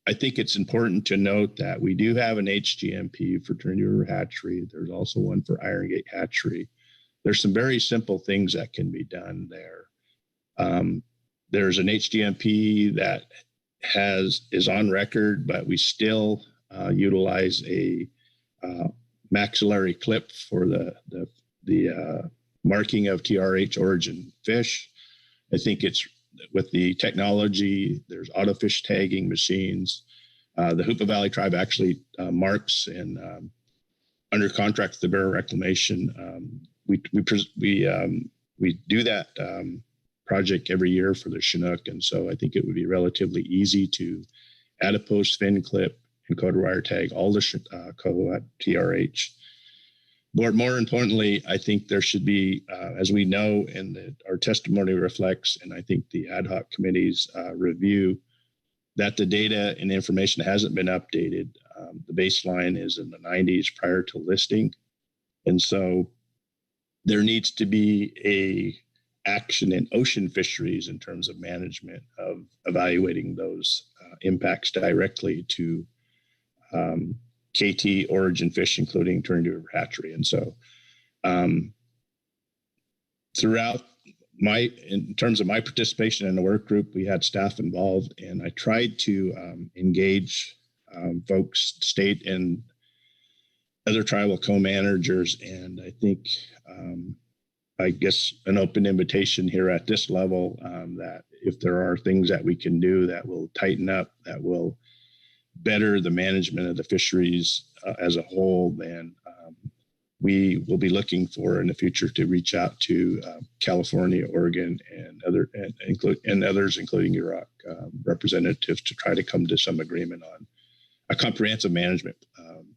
I think it's important to note that we do have an HGMP for Trinity River Hatchery. There's also one for Iron Gate Hatchery. There's some very simple things that can be done there. There's an HGMP that is on record, but we still utilize a maxillary clip for the marking of TRH origin fish. I think it's with the technology, there's auto fish tagging machines. The Hoopa Valley tribe actually marks and under contract with the Bureau of Reclamation. We do that project every year for the Chinook. And so I think it would be relatively easy to add a post fin clip and code wire tag all the Coho at TRH. But more importantly, I think there should be, as we know, and our testimony reflects, and I think the ad hoc committee's review, that the data and information hasn't been updated. The baseline is in the 90s prior to listing. And so there needs to be a action in ocean fisheries in terms of management of evaluating those impacts directly to KT origin fish, including Trinity River Hatchery. And so throughout in terms of my participation in the work group, we had staff involved, and I tried to engage folks, state and other tribal co-managers. And I think, I guess, an open invitation here at this level that if there are things that we can do that will tighten up, that will better the management of the fisheries as a whole, then we will be looking for in the future to reach out to California, Oregon, and others, including UROC representatives, to try to come to some agreement on a comprehensive management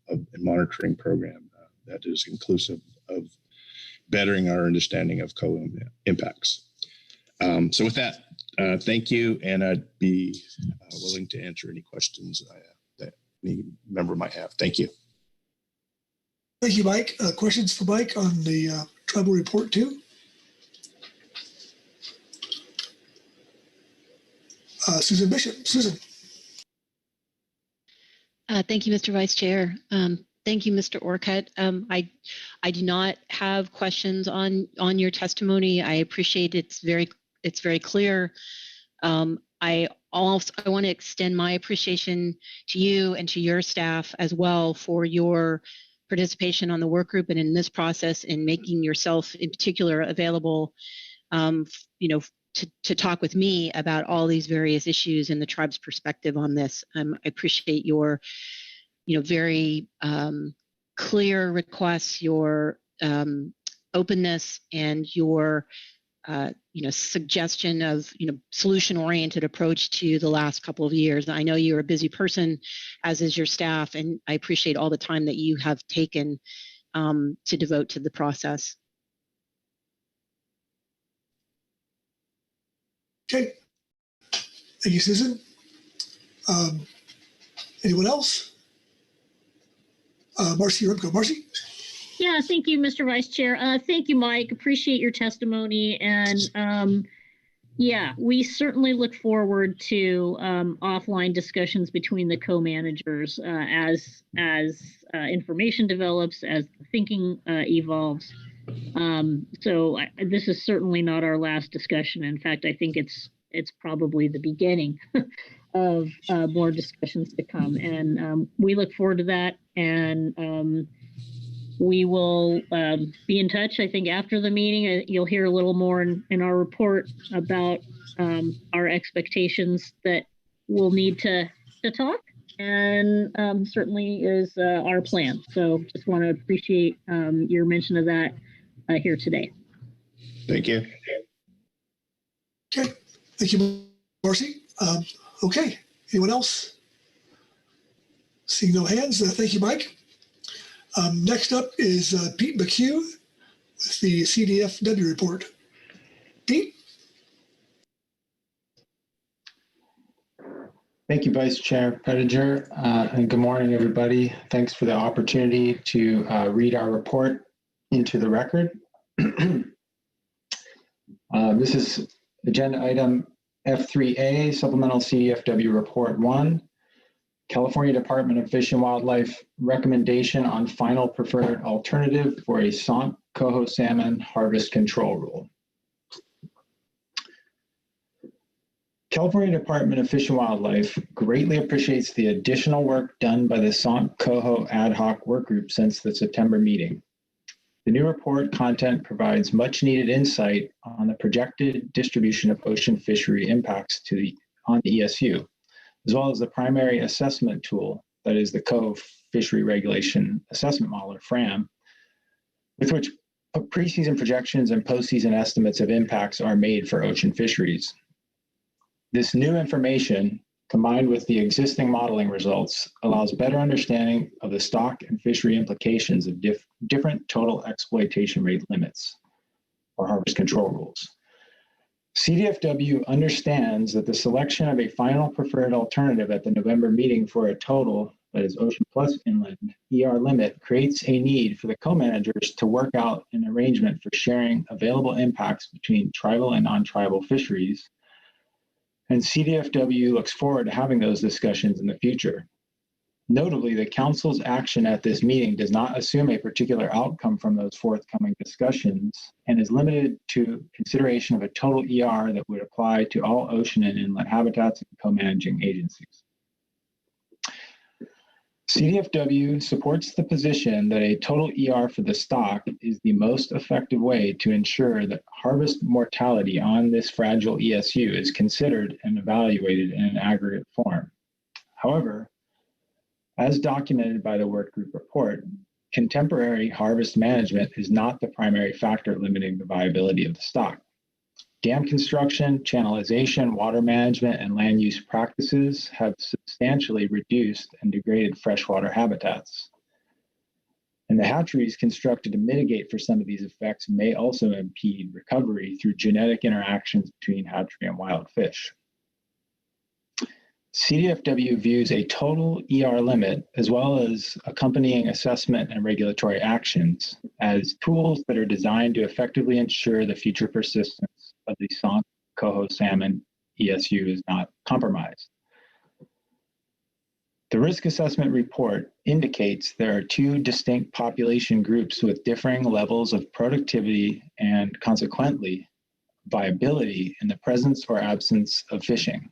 and monitoring program that is inclusive of bettering our understanding of Coho impacts. So with that, thank you, and I'd be willing to answer any questions that any member might have. Thank you. Thank you, Mike. Questions for Mike on the tribal report too? Susan Bishop. Susan. Thank you, Mr. Vice Chair. Thank you, Mr. Orcutt. I do not have questions on your testimony. I appreciate it's very clear. I want to extend my appreciation to you and to your staff as well for your participation on the work group and in this process, in making yourself in particular available, to talk with me about all these various issues and the tribe's perspective on this. I appreciate your, very clear requests, your openness, and your suggestion of, solution-oriented approach to the last couple of years. I know you're a busy person, as is your staff, and I appreciate all the time that you have taken to devote to the process. Okay. Thank you, Susan. Anyone else? Marcy Remco. Marcy? Yeah, thank you, Mr. Vice Chair. Thank you, Mike. Appreciate your testimony. And yeah, we certainly look forward to offline discussions between the co-managers as information develops, as the thinking evolves. So this is certainly not our last discussion. In fact, I think it's probably the beginning of more discussions to come. And we look forward to that. And we will be in touch. I think after the meeting, you'll hear a little more in our report about our expectations that we'll need to talk, and certainly is our plan. So just want to appreciate your mention of that here today. Thank you. Okay, thank you, Marcy. Okay, anyone else? Seeing no hands, thank you, Mike. Next up is Pete McHugh with the CDFW report. Pete? Thank you, Vice Chair Prediger, and good morning, everybody. Thanks for the opportunity to read our report into the record. This is agenda item F3A, Supplemental CDFW Report 1. California Department of Fish and Wildlife recommendation on final preferred alternative for a Coho salmon harvest control rule. California Department of Fish and Wildlife greatly appreciates the additional work done by the Coho ad hoc work group since the September meeting. The new report content provides much needed insight on the projected distribution of ocean fishery impacts on the ESU, as well as the primary assessment tool, that is the Coho Fishery Regulation Assessment Model, or FRAM, with which preseason projections and postseason estimates of impacts are made for ocean fisheries. This new information, combined with the existing modeling results, allows better understanding of the stock and fishery implications of different total exploitation rate limits, or harvest control rules. CDFW understands that the selection of a final preferred alternative at the November meeting for a total, that is ocean plus inland, ER limit creates a need for the co-managers to work out an arrangement for sharing available impacts between tribal and non-tribal fisheries. And CDFW looks forward to having those discussions in the future. Notably, the Council's action at this meeting does not assume a particular outcome from those forthcoming discussions and is limited to consideration of a total ER that would apply to all ocean and inland habitats and co-managing agencies. CDFW supports the position that a total ER for the stock is the most effective way to ensure that harvest mortality on this fragile ESU is considered and evaluated in an aggregate form. However, as documented by the work group report, contemporary harvest management is not the primary factor limiting the viability of the stock. Dam construction, channelization, water management, and land use practices have substantially reduced and degraded freshwater habitats. And the hatcheries constructed to mitigate for some of these effects may also impede recovery through genetic interactions between hatchery and wild fish. CDFW views a total ER limit, as well as accompanying assessment and regulatory actions, as tools that are designed to effectively ensure the future persistence of the Coho salmon ESU is not compromised. The risk assessment report indicates there are two distinct population groups with differing levels of productivity and, consequently, viability in the presence or absence of fishing.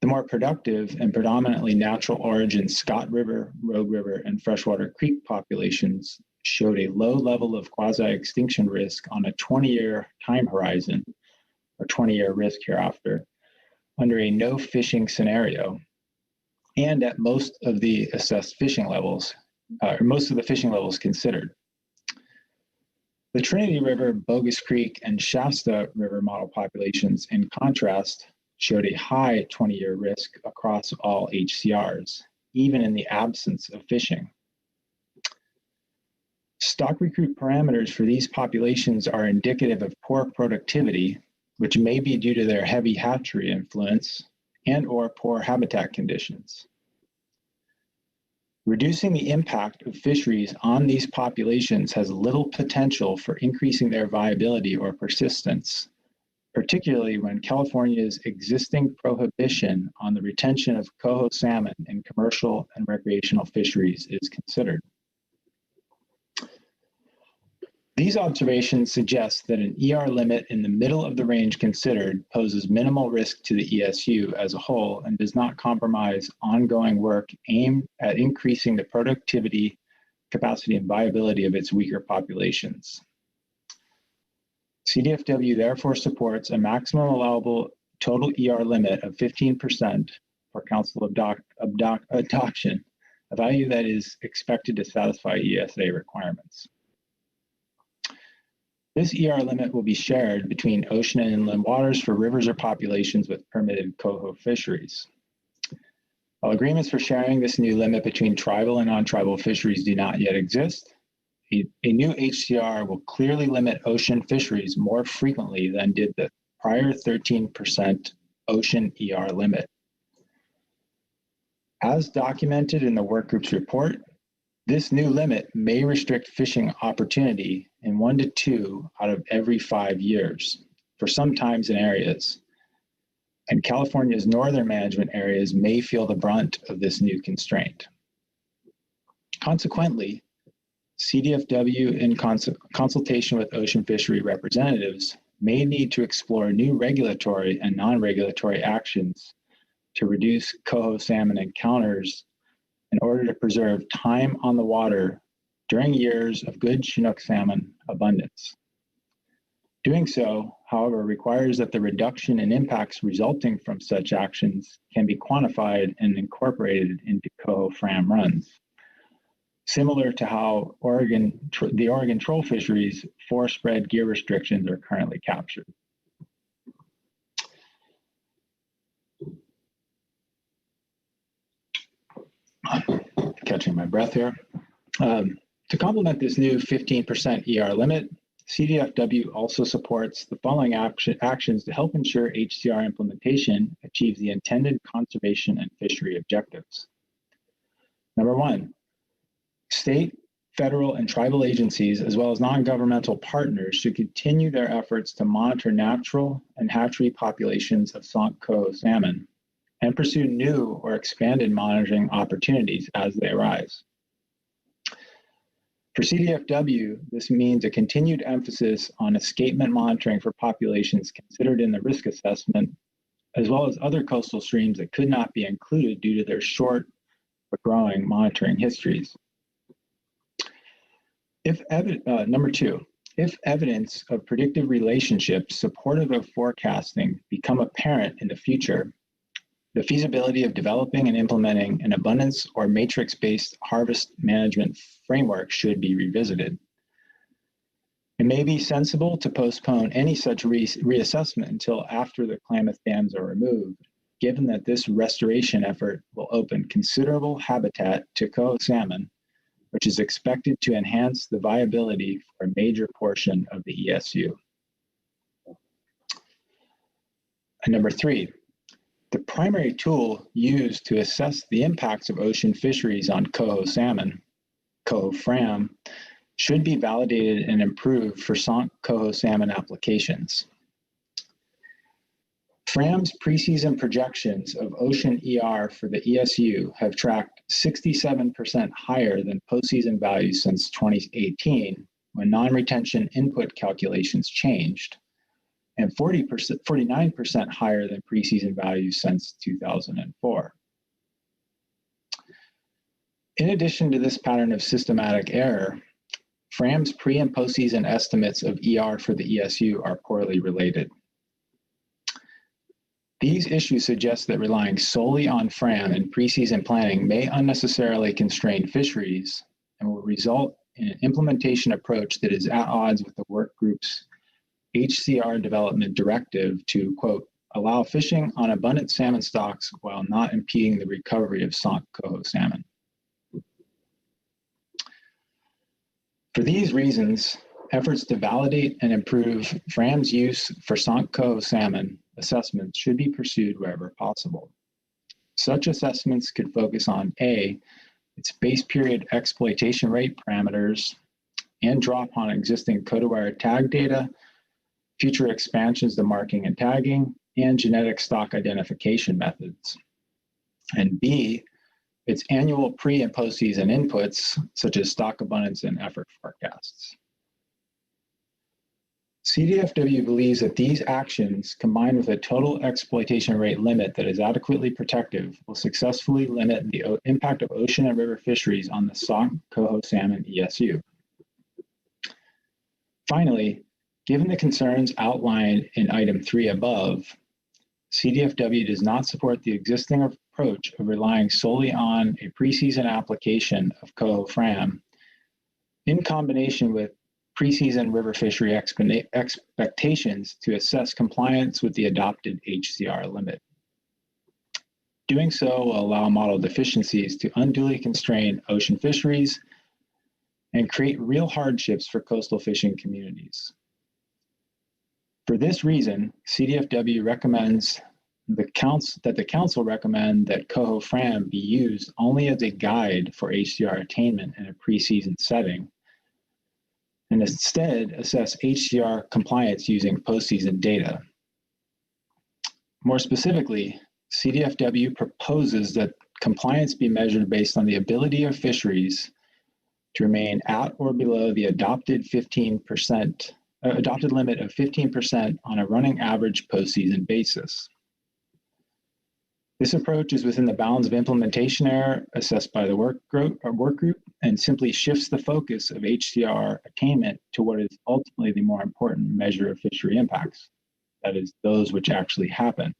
The more productive and predominantly natural origin Scott River, Rogue River, and freshwater creek populations showed a low level of quasi-extinction risk on a 20-year time horizon, or 20-year risk hereafter, under a no fishing scenario, and at most of the assessed fishing levels, or most of the fishing levels considered. The Trinity River, Bogus Creek, and Shasta River model populations, in contrast, showed a high 20-year risk across all HCRs, even in the absence of fishing. Stock recruit parameters for these populations are indicative of poor productivity, which may be due to their heavy hatchery influence and or poor habitat conditions. Reducing the impact of fisheries on these populations has little potential for increasing their viability or persistence, particularly when California's existing prohibition on the retention of coho salmon in commercial and recreational fisheries is considered. These observations suggest that an ER limit in the middle of the range considered poses minimal risk to the ESU as a whole and does not compromise ongoing work aimed at increasing the productivity, capacity, and viability of its weaker populations. CDFW therefore supports a maximum allowable total ER limit of 15% for council adoption, a value that is expected to satisfy ESA requirements. This ER limit will be shared between ocean and inland waters for rivers or populations with permitted coho fisheries. While agreements for sharing this new limit between tribal and non-tribal fisheries do not yet exist, a new HCR will clearly limit ocean fisheries more frequently than did the prior 13% ocean ER limit. As documented in the workgroup's report, this new limit may restrict fishing opportunity in 1 to 2 out of every 5 years for some times and areas. And California's northern management areas may feel the brunt of this new constraint. Consequently, CDFW, in consultation with ocean fishery representatives, may need to explore new regulatory and non-regulatory actions to reduce coho salmon encounters in order to preserve time on the water during years of good Chinook salmon abundance. Doing so, however, requires that the reduction in impacts resulting from such actions can be quantified and incorporated into coho fram runs, similar to how the Oregon troll fisheries' 4-spread gear restrictions are currently captured. Catching my breath here. To complement this new 15% ER limit, CDFW also supports the following actions to help ensure HCR implementation achieves the intended conservation and fishery objectives. Number 1, state, federal, and tribal agencies, as well as non-governmental partners, should continue their efforts to monitor natural and hatchery populations of coho salmon and pursue new or expanded monitoring opportunities as they arise. For CDFW, this means a continued emphasis on escapement monitoring for populations considered in the risk assessment, as well as other coastal streams that could not be included due to their short but growing monitoring histories. Number 2, if evidence of predictive relationships supportive of forecasting become apparent in the future, the feasibility of developing and implementing an abundance or matrix-based harvest management framework should be revisited. It may be sensible to postpone any such reassessment until after the Klamath dams are removed, given that this restoration effort will open considerable habitat to coho salmon, which is expected to enhance the viability for a major portion of the ESU. And number 3, the primary tool used to assess the impacts of ocean fisheries on coho salmon, coho fram, should be validated and improved for coho salmon applications. Fram's preseason projections of ocean ER for the ESU have tracked 67% higher than postseason values since 2018, when non-retention input calculations changed, and 49% higher than preseason values since 2004. In addition to this pattern of systematic error, Fram's pre- and postseason estimates of ER for the ESU are poorly related. These issues suggest that relying solely on Fram in preseason planning may unnecessarily constrain fisheries and will result in an implementation approach that is at odds with the work group's HCR development directive to, quote, allow fishing on abundant salmon stocks while not impeding the recovery of coho salmon. For these reasons, Efforts to validate and improve FRAM's use for Coho salmon assessments should be pursued wherever possible. Such assessments could focus on A, its base period exploitation rate parameters, and draw upon existing codewire tag data, future expansions to marking and tagging, and genetic stock identification methods. And B, its annual pre- and post-season inputs, such as stock abundance and effort forecasts. CDFW believes that these actions, combined with a total exploitation rate limit that is adequately protective, will successfully limit the impact of ocean and river fisheries on the Coho salmon ESU. Precisely, given the concerns outlined in item 3 above, CDFW does not support the existing approach of relying solely on a preseason application of Coho FRAM in combination with preseason river fishery expectations to assess compliance with the adopted HCR limit. Doing so will allow model deficiencies to unduly constrain ocean fisheries and create real hardships for coastal fishing communities. For this reason, CDFW recommends that the council recommend that Coho FRAM be used only as a guide for HCR attainment in a preseason setting, and instead assess HCR compliance using postseason data. More specifically, CDFW proposes that compliance be measured based on the ability of fisheries to remain at or below the adopted adopted limit of 15% on a running average postseason basis. This approach is within the bounds of implementation error assessed by the work group and simply shifts the focus of HCR attainment to what is ultimately the more important measure of fishery impacts, that is, those which actually happen.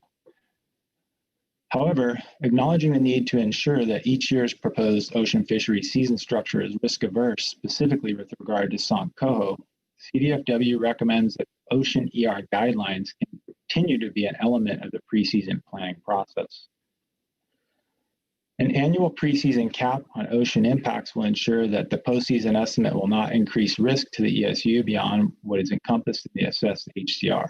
However, acknowledging the need to ensure that each year's proposed ocean fishery season structure is risk averse, specifically with regard to Coho, CDFW recommends that ocean ER guidelines continue to be an element of the preseason planning process. An annual preseason cap on ocean impacts will ensure that the postseason estimate will not increase risk to the ESU beyond what is encompassed in the assessed HCR.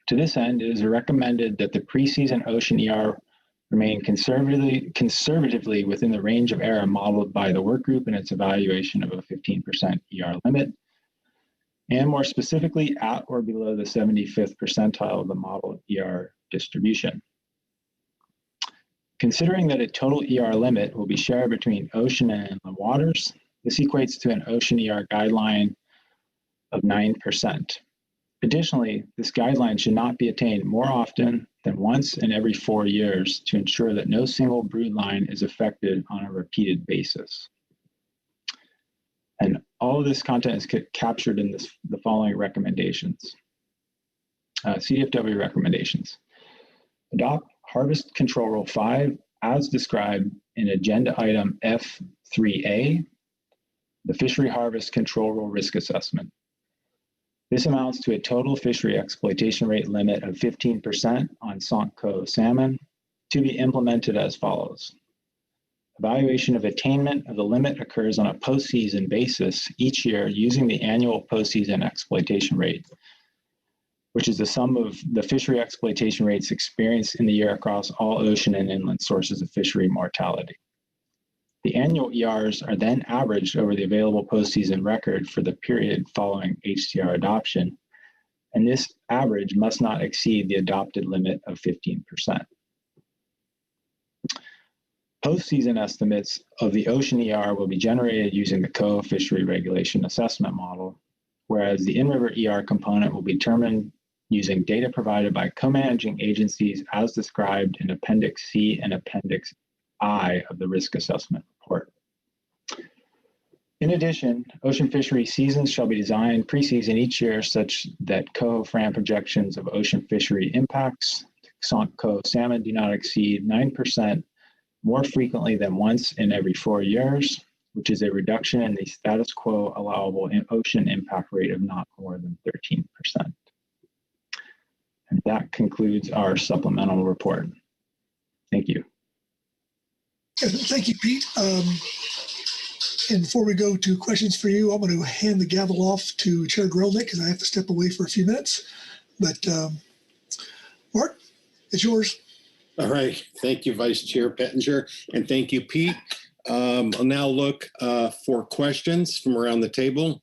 To this end, it is recommended that the preseason ocean ER remain conservatively within the range of error modeled by the workgroup in its evaluation of a 15% ER limit, and more specifically at or below the 75th percentile of the model ER distribution. Considering that a total ER limit will be shared between ocean and inland waters, this equates to an ocean ER guideline of 9%. Additionally, this guideline should not be attained more often than once in every 4 years to ensure that no single brood line is affected on a repeated basis. And all of this content is captured in the following recommendations. CDFW recommendations. Adopt Harvest Control Rule 5 as described in Agenda Item F3A, the Fishery Harvest Control Rule Risk Assessment. This amounts to a total fishery exploitation rate limit of 15% on Coho salmon to be implemented as follows. Evaluation of attainment of the limit occurs on a postseason basis each year using the annual postseason exploitation rate, which is the sum of the fishery exploitation rates experienced in the year across all ocean and inland sources of fishery mortality. The annual ERs are then averaged over the available postseason record for the period following HCR adoption, and this average must not exceed the adopted limit of 15%. Postseason estimates of the ocean ER will be generated using the Coho Fishery Regulation Assessment Model, whereas the in-river ER component will be determined using data provided by co-managing agencies as described in Appendix C and Appendix I of the Risk Assessment Report. In addition, ocean fishery seasons shall be designed preseason each year such that Coho FRAM projections of ocean fishery impacts to Coho salmon do not exceed 9% more frequently than once in every 4 years, which is a reduction in the status quo allowable ocean impact rate of not more than 13%. And that concludes our supplemental report. Thank you. Thank you, Pete. And before we go to questions for you, I'm going to hand the gavel off to Chair Grelnick because I have to step away for a few minutes. But Mark, it's yours. All right. Thank you, Vice Chair Pettinger. And thank you, Pete. I'll now look for questions from around the table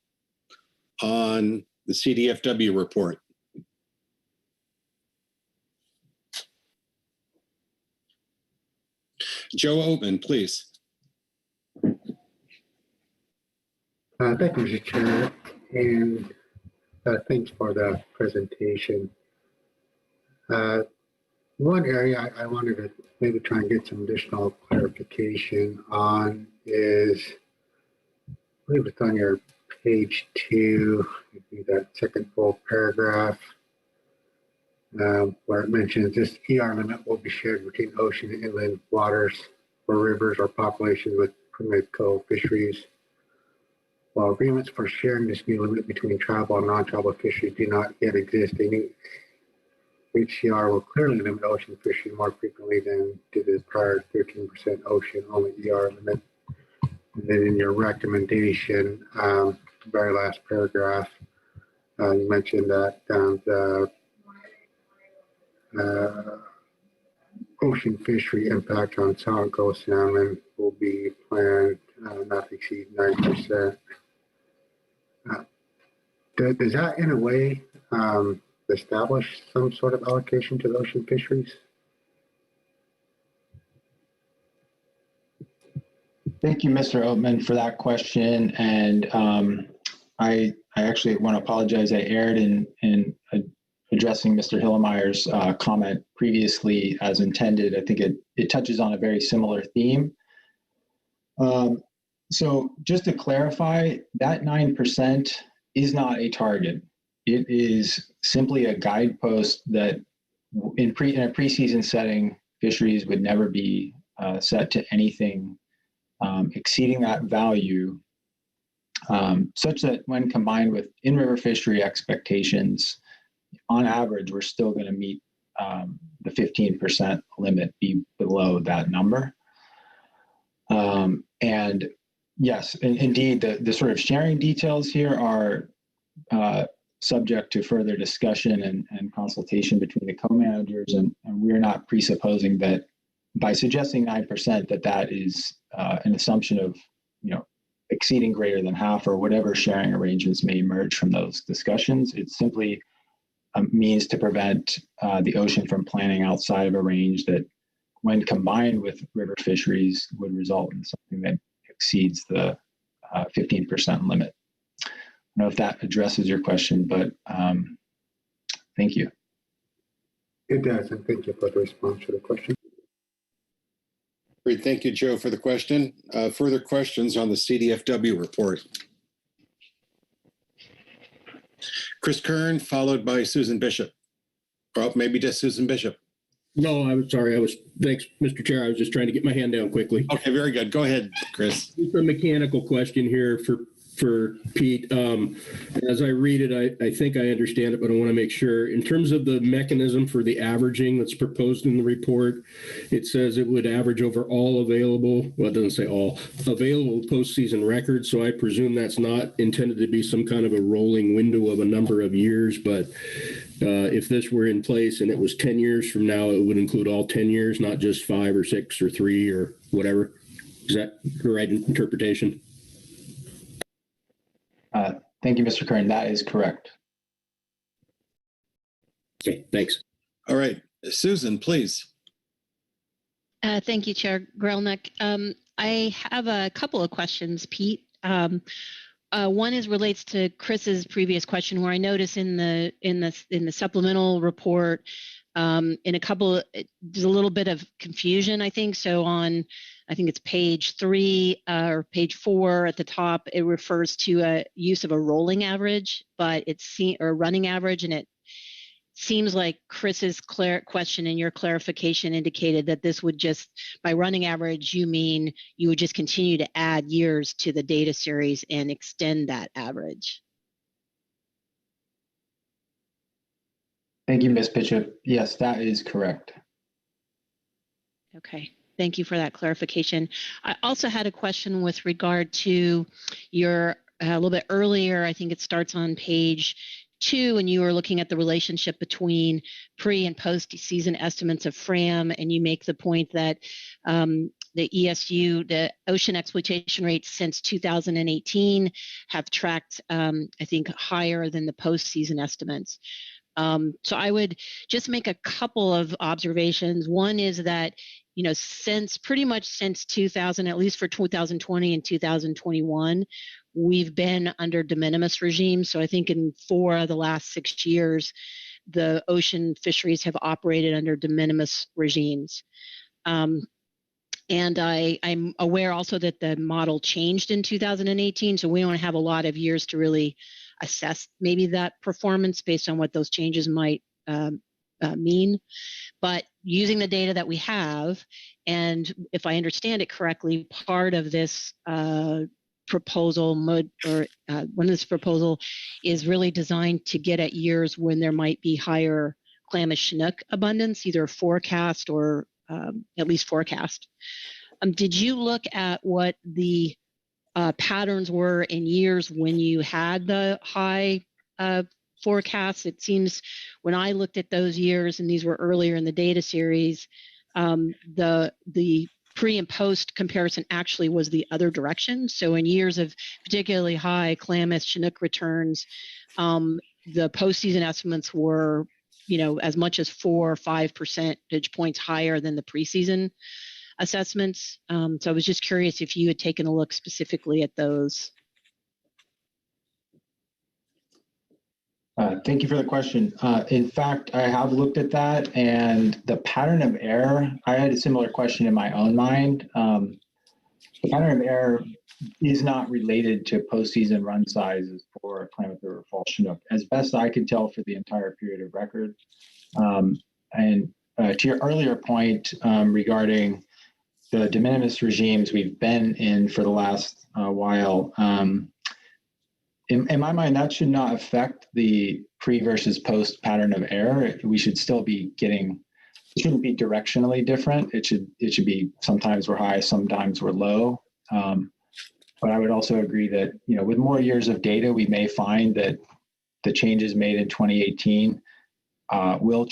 on the CDFW report. Joe Oatman, please. Thank you, Mr. Chair, and thanks for the presentation. One area I wanted to maybe try and get some additional clarification on is, I believe it's on your page 2, that second full paragraph, where it mentions this ER limit will be shared between ocean and inland waters or rivers or populations with permitted Coho fisheries. While agreements for sharing this new limit between tribal and non-tribal fisheries do not yet exist, a new HCR will clearly limit ocean fishing more frequently than did the prior 13% ocean-only ER limit. And then in your recommendation, very last paragraph, you mentioned that the ocean fishery impact on South Coast salmon will be planned not to exceed 9%. Does that in a way establish some sort of allocation to the ocean fisheries? Thank you, Mr. Oatman, for that question. And I actually want to apologize. I erred in addressing Mr. Hillemeyer's comment previously as intended. I think it touches on a very similar theme. So just to clarify, that 9% is not a target. It is simply a guidepost that in a preseason setting, fisheries would never be set to anything exceeding that value, such that when combined with in-river fishery expectations, on average, we're still going to meet the 15% limit, be below that number. And yes, indeed, the sort of sharing details here are subject to further discussion and consultation between the co-managers, and we're not presupposing that by suggesting 9% that is an assumption of exceeding greater than half or whatever sharing arrangements may emerge from those discussions. It's simply a means to prevent the ocean from planning outside of a range that, when combined with river fisheries, would result in something that exceeds the 15% limit. I don't know if that addresses your question, but thank you. It does, and thank you for the response to the question. Great, thank you, Joe, for the question. Further questions on the CDFW report? Chris Kern, followed by Susan Bishop. Or maybe just Susan Bishop. No, I'm sorry. Thanks, Mr. Chair. I was just trying to get my hand down quickly. Okay, very good. Go ahead, Chris. Just a mechanical question here for Pete. As I read it, I think I understand it, but I want to make sure. In terms of the mechanism for the averaging that's proposed in the report, it says it would average over all available, well, it doesn't say all, available postseason records. So I presume that's not intended to be some kind of a rolling window of a number of years, but if this were in place and it was 10 years from now, it would include all 10 years, not just 5 or 6 or 3 or whatever. Is that the right interpretation? Thank you, Mr. Kern. That is correct. Okay, thanks. All right, Susan, please. Thank you, Chair Grelnick. I have a couple of questions, Pete. One relates to Chris's previous question, where I notice in the supplemental report, in a couple, there's a little bit of confusion, I think. So on, I think it's page 3 or page 4 at the top, it refers to a use of a rolling average, but it's or running average, and it seems like Chris's question and your clarification indicated that this would just, by running average, you mean you would just continue to add years to the data series and extend that average. Thank you, Ms. Bishop. Yes, that is correct. Okay. Thank you for that clarification. I also had a question with regard to your, a little bit earlier, I think it starts on page 2, and you were looking at the relationship between pre and post season estimates of FRAM, and you make the point that the ESU, the ocean exploitation rates since 2018 have tracked, I think, higher than the post-season estimates. So I would just make a couple of observations. One is that, you know, pretty much since 2000, at least for 2020 and 2021, we've been under de minimis regime. So I think in 4 of the last 6 years, the ocean fisheries have operated under de minimis regimes. And I'm aware also that the model changed in 2018, so we don't have a lot of years to really assess maybe that performance based on what those changes might mean. But using the data that we have, and if I understand it correctly, part of this proposal one of this proposal is really designed to get at years when there might be higher clam and Chinook abundance, either forecast or at least forecast. Did you look at what the patterns were in years when you had the high forecasts? It seems when I looked at those years, and these were earlier in the data series, the pre and post comparison actually was the other direction. So in years of particularly high Klamath Chinook returns, the postseason estimates were, you know, as much as 4 or 5 percentage points higher than the preseason assessments. So I was just curious if you had taken a look specifically at those. Thank you for the question. In fact, I have looked at that, and the pattern of error, I had a similar question in my own mind. The pattern of error is not related to postseason run sizes for Klamath River Fall Chinook, as best I could tell for the entire period of record. And to your earlier point regarding the de minimis regimes we've been in for the last while, in my mind, that should not affect the pre versus post pattern of error. We should still be getting, it shouldn't be directionally different. It should be sometimes we're high, sometimes we're low. But I would also agree that, you know, with more years of data, we may find that the changes made in 2018 will,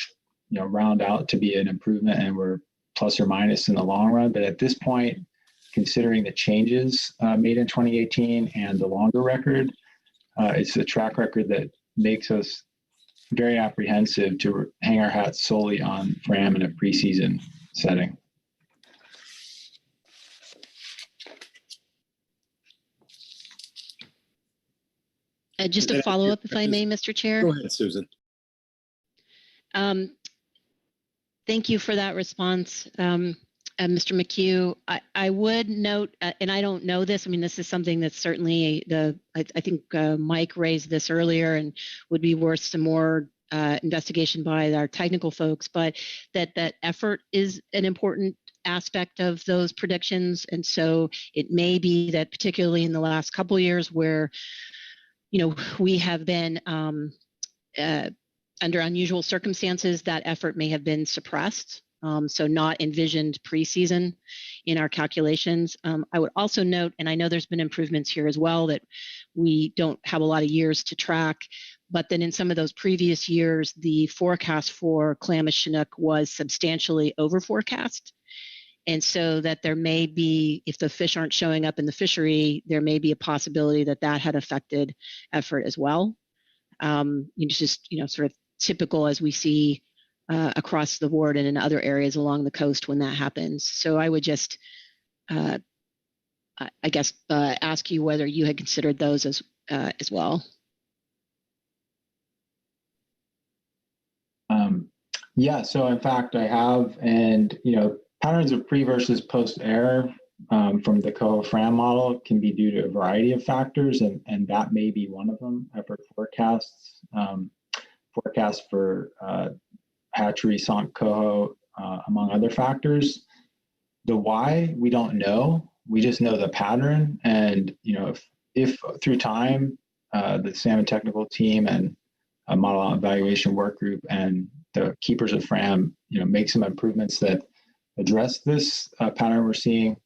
you know, round out to be an improvement, and we're plus or minus in the long run. But at this point, considering the changes made in 2018 and the longer record, it's a track record that makes us very apprehensive to hang our hats solely on FRAM in a preseason setting. Just a follow up, if I may, Mr. Chair. Go ahead, Susan. Thank you for that response, Mr. McHugh. I would note, and I don't know this, I mean, this is something that's certainly I think Mike raised this earlier and would be worth some more investigation by our technical folks, but that effort is an important aspect of those predictions. And so it may be that particularly in the last couple of years where, you know, we have been under unusual circumstances, that effort may have been suppressed. So not envisioned preseason in our calculations. I would also note, and I know there's been improvements here as well, that we don't have a lot of years to track, but then in some of those previous years, the forecast for Klamath Chinook was substantially over forecast. And so that there may be, if the fish aren't showing up in the fishery, there may be a possibility that that had affected effort as well. It's just, you know, sort of typical as we see across the board and in other areas along the coast when that happens. So I would just, I guess, ask you whether you had considered those as well. Yeah, so in fact I have, and you know, patterns of pre versus post error from the Coho FRAM model can be due to a variety of factors, and that may be one of them. Effort forecasts, forecasts for hatchery, sonk, coho, among other factors. The why, we don't know. We just know the pattern, and you know, if through time, the salmon technical team and a model evaluation work group and the keepers of FRAM, you know, make some improvements that address this pattern we're seeing,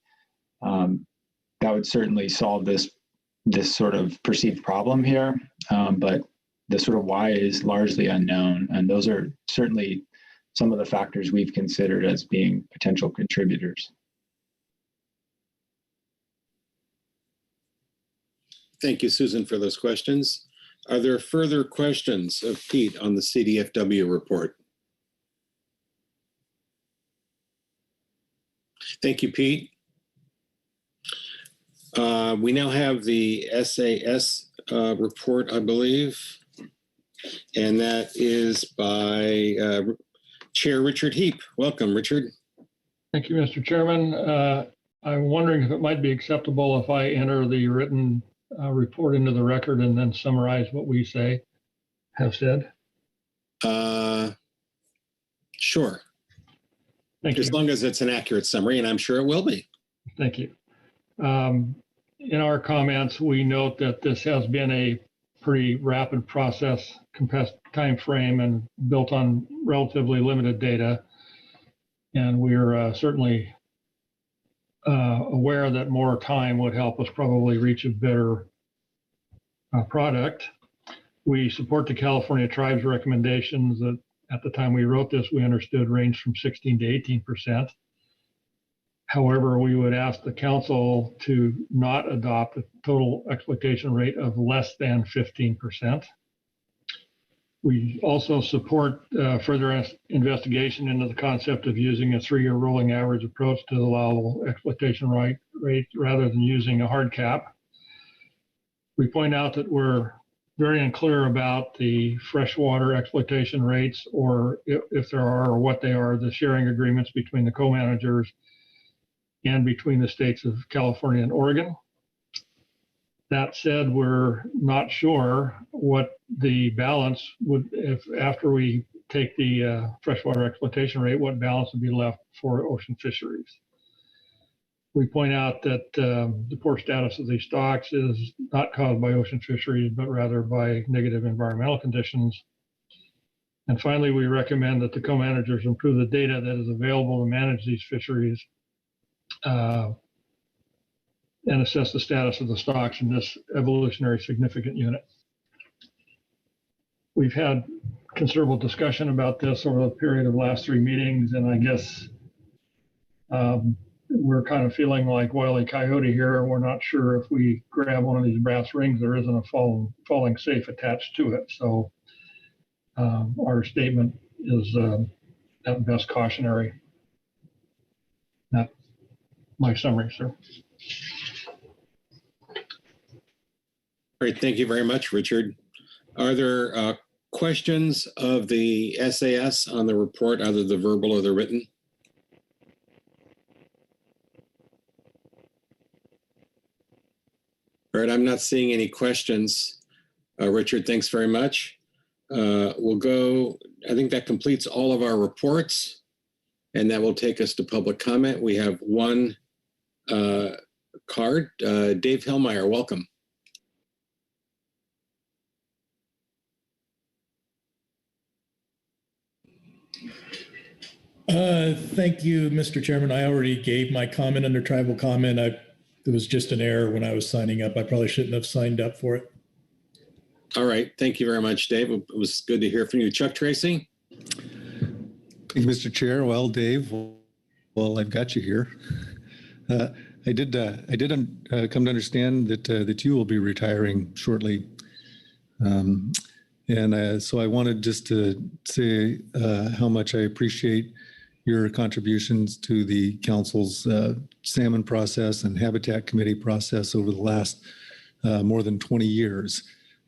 that would certainly solve this sort of perceived problem here. But the sort of why is largely unknown, and those are certainly some of the factors we've considered as being potential contributors. Thank you, Susan, for those questions. Are there further questions of Pete on the CDFW report? Thank you, Pete. We now have the SAS report, I believe, and that is by Chair Richard Heap. Welcome, Richard. Thank you, Mr. Chairman. I'm wondering if it might be acceptable if I enter the written report into the record and then summarize what we have said. Sure. Thank you. As long as it's an accurate summary, and I'm sure it will be. Thank you. In our comments, we note that this has been a pretty rapid process, compressed time frame, and built on relatively limited data. And we're certainly aware that more time would help us probably reach a better product. We support the California Tribes recommendations that at the time we wrote this, we understood ranged from 16 to 18%. However, we would ask the council to not adopt a total exploitation rate of less than 15%. We also support further investigation into the concept of using a 3-year rolling average approach to the allowable exploitation rate rather than using a hard cap. We point out that we're very unclear about the freshwater exploitation rates, or if there are or what they are, the sharing agreements between the co-managers and between the states of California and Oregon. That said, we're not sure what the balance would, if after we take the freshwater exploitation rate, what balance would be left for ocean fisheries. We point out that the poor status of these stocks is not caused by ocean fisheries, but rather by negative environmental conditions. And finally, we recommend that the co-managers improve the data that is available to manage these fisheries and assess the status of the stocks in this evolutionary significant unit. We've had considerable discussion about this over the period of the last 3 meetings, and I guess we're kind of feeling like Wile E. Coyote here. We're not sure if we grab one of these brass rings, there isn't a falling safe attached to it. So our statement is at best cautionary. That's my summary, sir. Great, thank you very much, Richard. Are there questions of the SAS on the report, either the verbal or the written? All right, I'm not seeing any questions. Richard, thanks very much. We'll go, I think that completes all of our reports, and that will take us to public comment. We have one card. Dave Hillmeyer, welcome. Thank you, Mr. Chairman. I already gave my comment under tribal comment. It was just an error when I was signing up. I probably shouldn't have signed up for it. All right. Thank you very much, Dave. It was good to hear from you. Chuck Tracy? Thank you, Mr. Chair. Well, Dave, well, I've got you here. I did come to understand that you will be retiring shortly. So I wanted just to say how much I appreciate your contributions to the council's salmon process and habitat committee process over the last more than 20 years.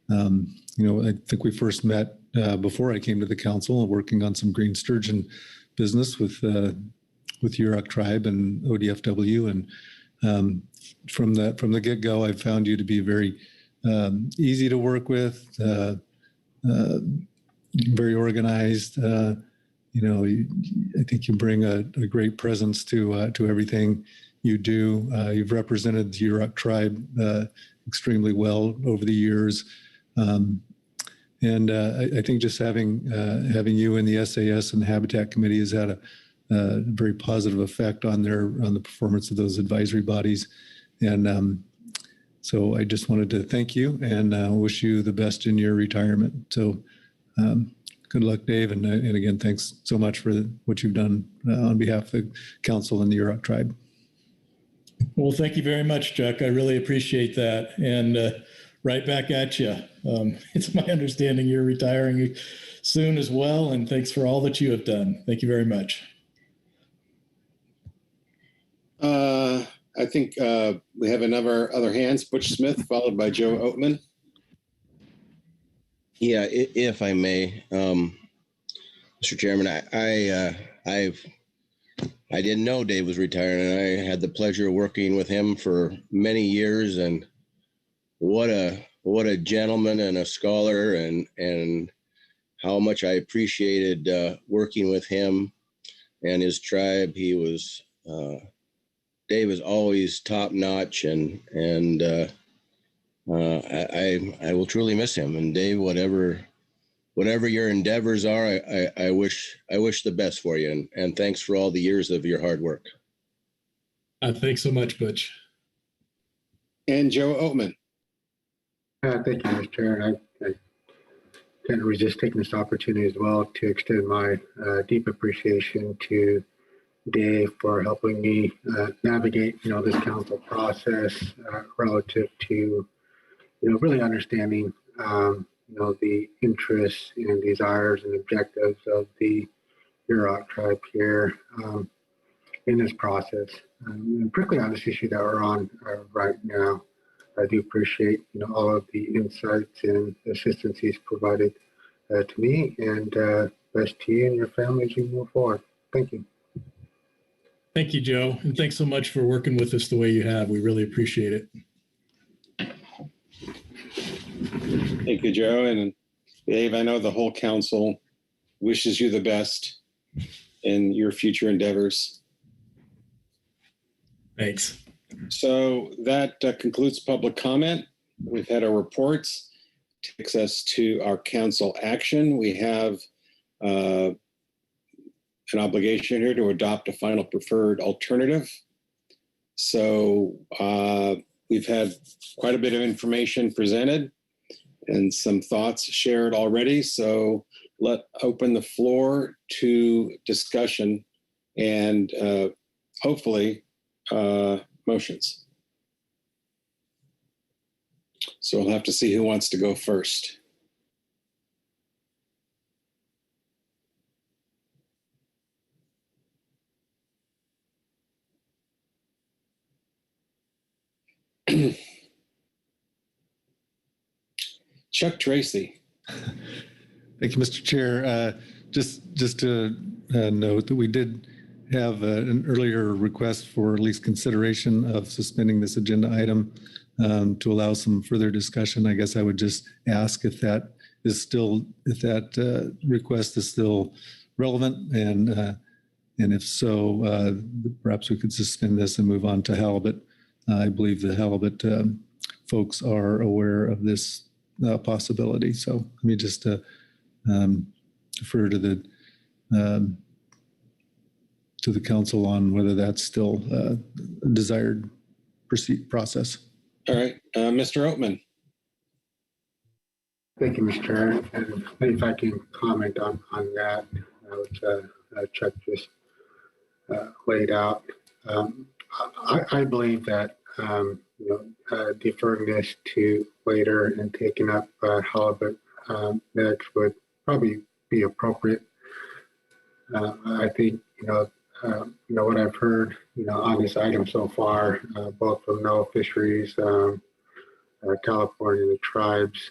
I think we first met before I came to the council, working on some green sturgeon business with Yurok Tribe and ODFW. And from the get-go, I found you to be very easy to work with, very organized. I think you bring a great presence to everything you do. You've represented the Yurok Tribe extremely well over the years. I think just having you in the SAS and the Habitat Committee has had very positive effect on the performance of those advisory bodies. And so I just wanted to thank you and wish you the best in your retirement. So good luck, Dave. And again, thanks so much for what you've done on behalf of the council and the Yurok tribe. Well, thank you very much, Chuck. I really appreciate that. And right back at you. It's my understanding you're retiring soon as well. And thanks for all that you have done. Thank you very much. I think we have other hands, Butch Smith, followed by Joe Oatman. Yeah, if I may, Mr. Chairman, I didn't know Dave was retiring, and I had the pleasure of working with him for many years. And what a gentleman and a scholar, and how much I appreciated working with him and his tribe. He was Dave was always top notch, and I will truly miss him. And Dave, whatever your endeavors are, I wish the best for you, and thanks for all the years of your hard work. Thanks so much, Butch. And Joe Oatman. Thank you, Mr. Chair. And I can't resist taking this opportunity as well to extend my deep appreciation to Dave for helping me navigate, this council process relative to, really understanding, the interests and desires and objectives of the Yurok tribe here in this process, and particularly on this issue that we're on right now. I do appreciate, all of the insights and assistance he's provided to me, and best to you and your family as you move forward. Thank you. Thank you, Joe. And thanks so much for working with us the way you have. We really appreciate it. Thank you, Joe. And Dave, I know the whole council wishes you the best in your future endeavors. Thanks. So that concludes public comment. We've had our reports. Takes us to our council action. We have an obligation here to adopt a final preferred alternative. So we've had quite a bit of information presented and some thoughts shared already. So let's open the floor to discussion and hopefully motions. So we'll have to see who wants to go first. Chuck Tracy. Thank you, Mr. Chair. Just to note that we did have an earlier request for at least consideration of suspending this agenda item to allow some further discussion. I guess I would just ask if that request is still relevant, and if so, perhaps we could suspend this and move on to halibut. I believe the halibut folks are aware of this possibility. So let me just defer to the council on whether that's still a desired process. All right, Mr. Oatman. Thank you, Mr. Chair. And if I can comment on that, which Chuck just laid out. I believe that deferring this to later and taking up halibut next would probably be appropriate. I think what I've heard on this item so far, both from NOAA Fisheries, California, the tribes,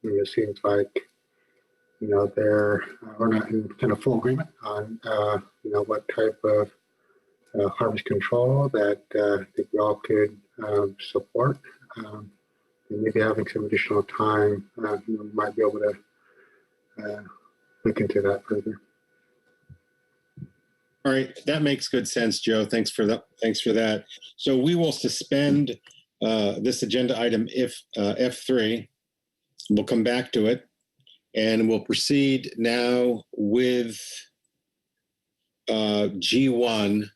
it seems like we're not in kind of full agreement on what type of harvest control that I think we all could support. And maybe having some additional time, might be able to look into that further. All right, that makes good sense, Joe. Thanks for that. So we will suspend this agenda item F3. We'll come back to it, and we'll proceed now with G1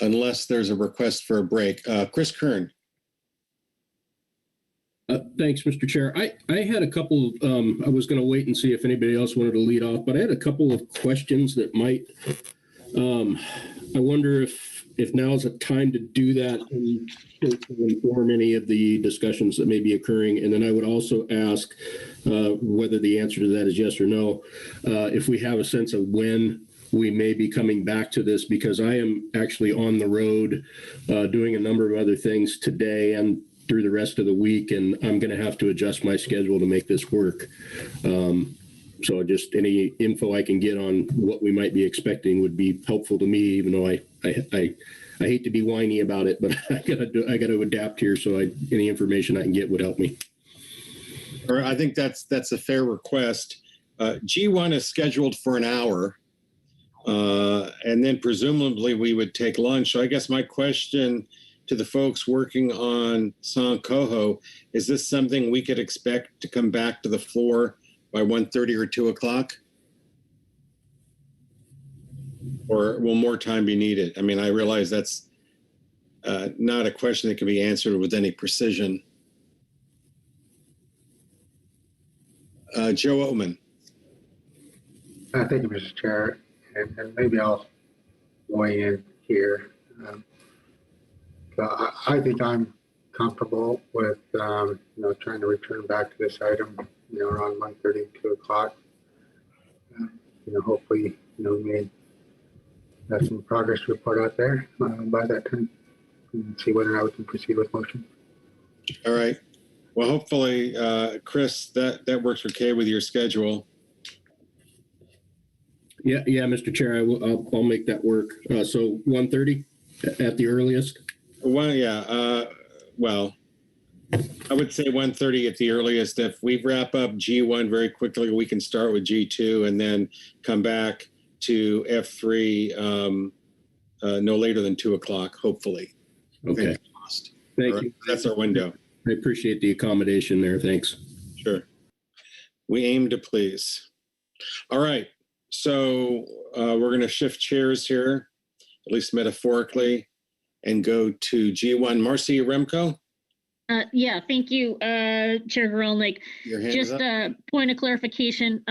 unless there's a request for a break. Chris Kern. Thanks, Mr. Chair. I had a couple, I was going to wait and see if anybody else wanted to lead off, but I had a couple of questions that might, I wonder if now is a time to do that and to inform any of the discussions that may be occurring. And then I would also ask whether the answer to that is yes or no, if we have a sense of when we may be coming back to this, because I am actually on the road doing a number of other things today and through the rest of the week, and I'm going to have to adjust my schedule to make this work. So just any info I can get on what we might be expecting would be helpful to me, even though I hate to be whiny about it, but I gotta adapt here. So any information I can get would help me. Or I think that's a fair request. G1 is scheduled for an hour, and then presumably we would take lunch. So I guess my question to the folks working on Coho, is this something we could expect to come back to the floor by 1:30 or 2 o'clock? Or will more time be needed? I mean, I realize that's not a question that can be answered with any precision. Joe Oatman. Thank you, Mr. Chair. And maybe I'll weigh in here. I think I'm comfortable with, trying to return back to this item, around 1:30, 2 o'clock. Hopefully, we may have some progress report out there by that time and see whether or not we can proceed with motion. All right. Well, hopefully, Chris, that works okay with your schedule. Yeah, Mr. Chair, I'll make that work. So 1:30 at the earliest. Well, yeah. Well, I would say 1:30 at the earliest. If we wrap up G1 very quickly, we can start with G2 and then come back to F3 no later than 2 o'clock, hopefully. Okay. Thank you. That's our window. I appreciate the accommodation there. Thanks. Sure. We aim to please. All right. So we're going to shift chairs here, at least metaphorically, and go to G1. Marcy Remco? Yeah, thank you, Chair Gorelnik. Just a point of clarification.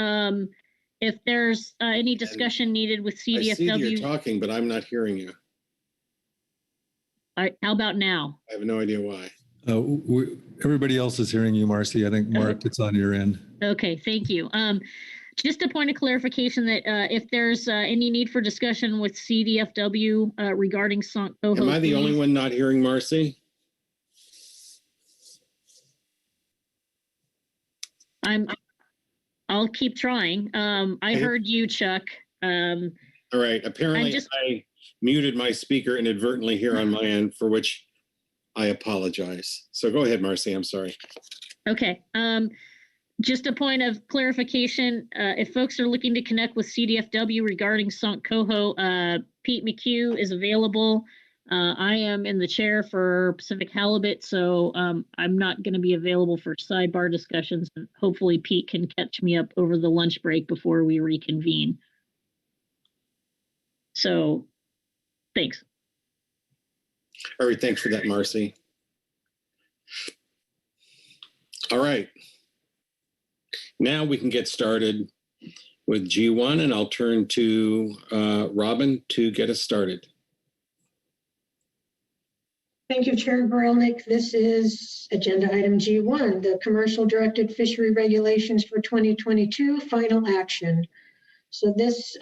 If there's any discussion needed with CDFW. I see that you're talking, but I'm not hearing you. How about now? I have no idea why. Everybody else is hearing you, Marcy. I think, Mark, it's on your end. Okay, thank you. Just a point of clarification that if there's any need for discussion with CDFW regarding Coho. Am I the only one not hearing Marcy? I'll keep trying. I heard you, Chuck. All right. Apparently, I muted my speaker inadvertently here on my end, for which I apologize. So go ahead, Marcy. I'm sorry. Okay. Just a point of clarification. If folks are looking to connect with CDFW regarding Coho, Pete McHugh is available. I am in the chair for Pacific Halibut, so I'm not going to be available for sidebar discussions. Hopefully Pete can catch me up over the lunch break before we reconvene. So thanks. All right, thanks for that, Marcy. All right. Now we can get started with G1, and I'll turn to Robin to get us started. Thank you, Chair Gorelnik. This is agenda item G1, the commercial directed fishery regulations for 2022, final action. So this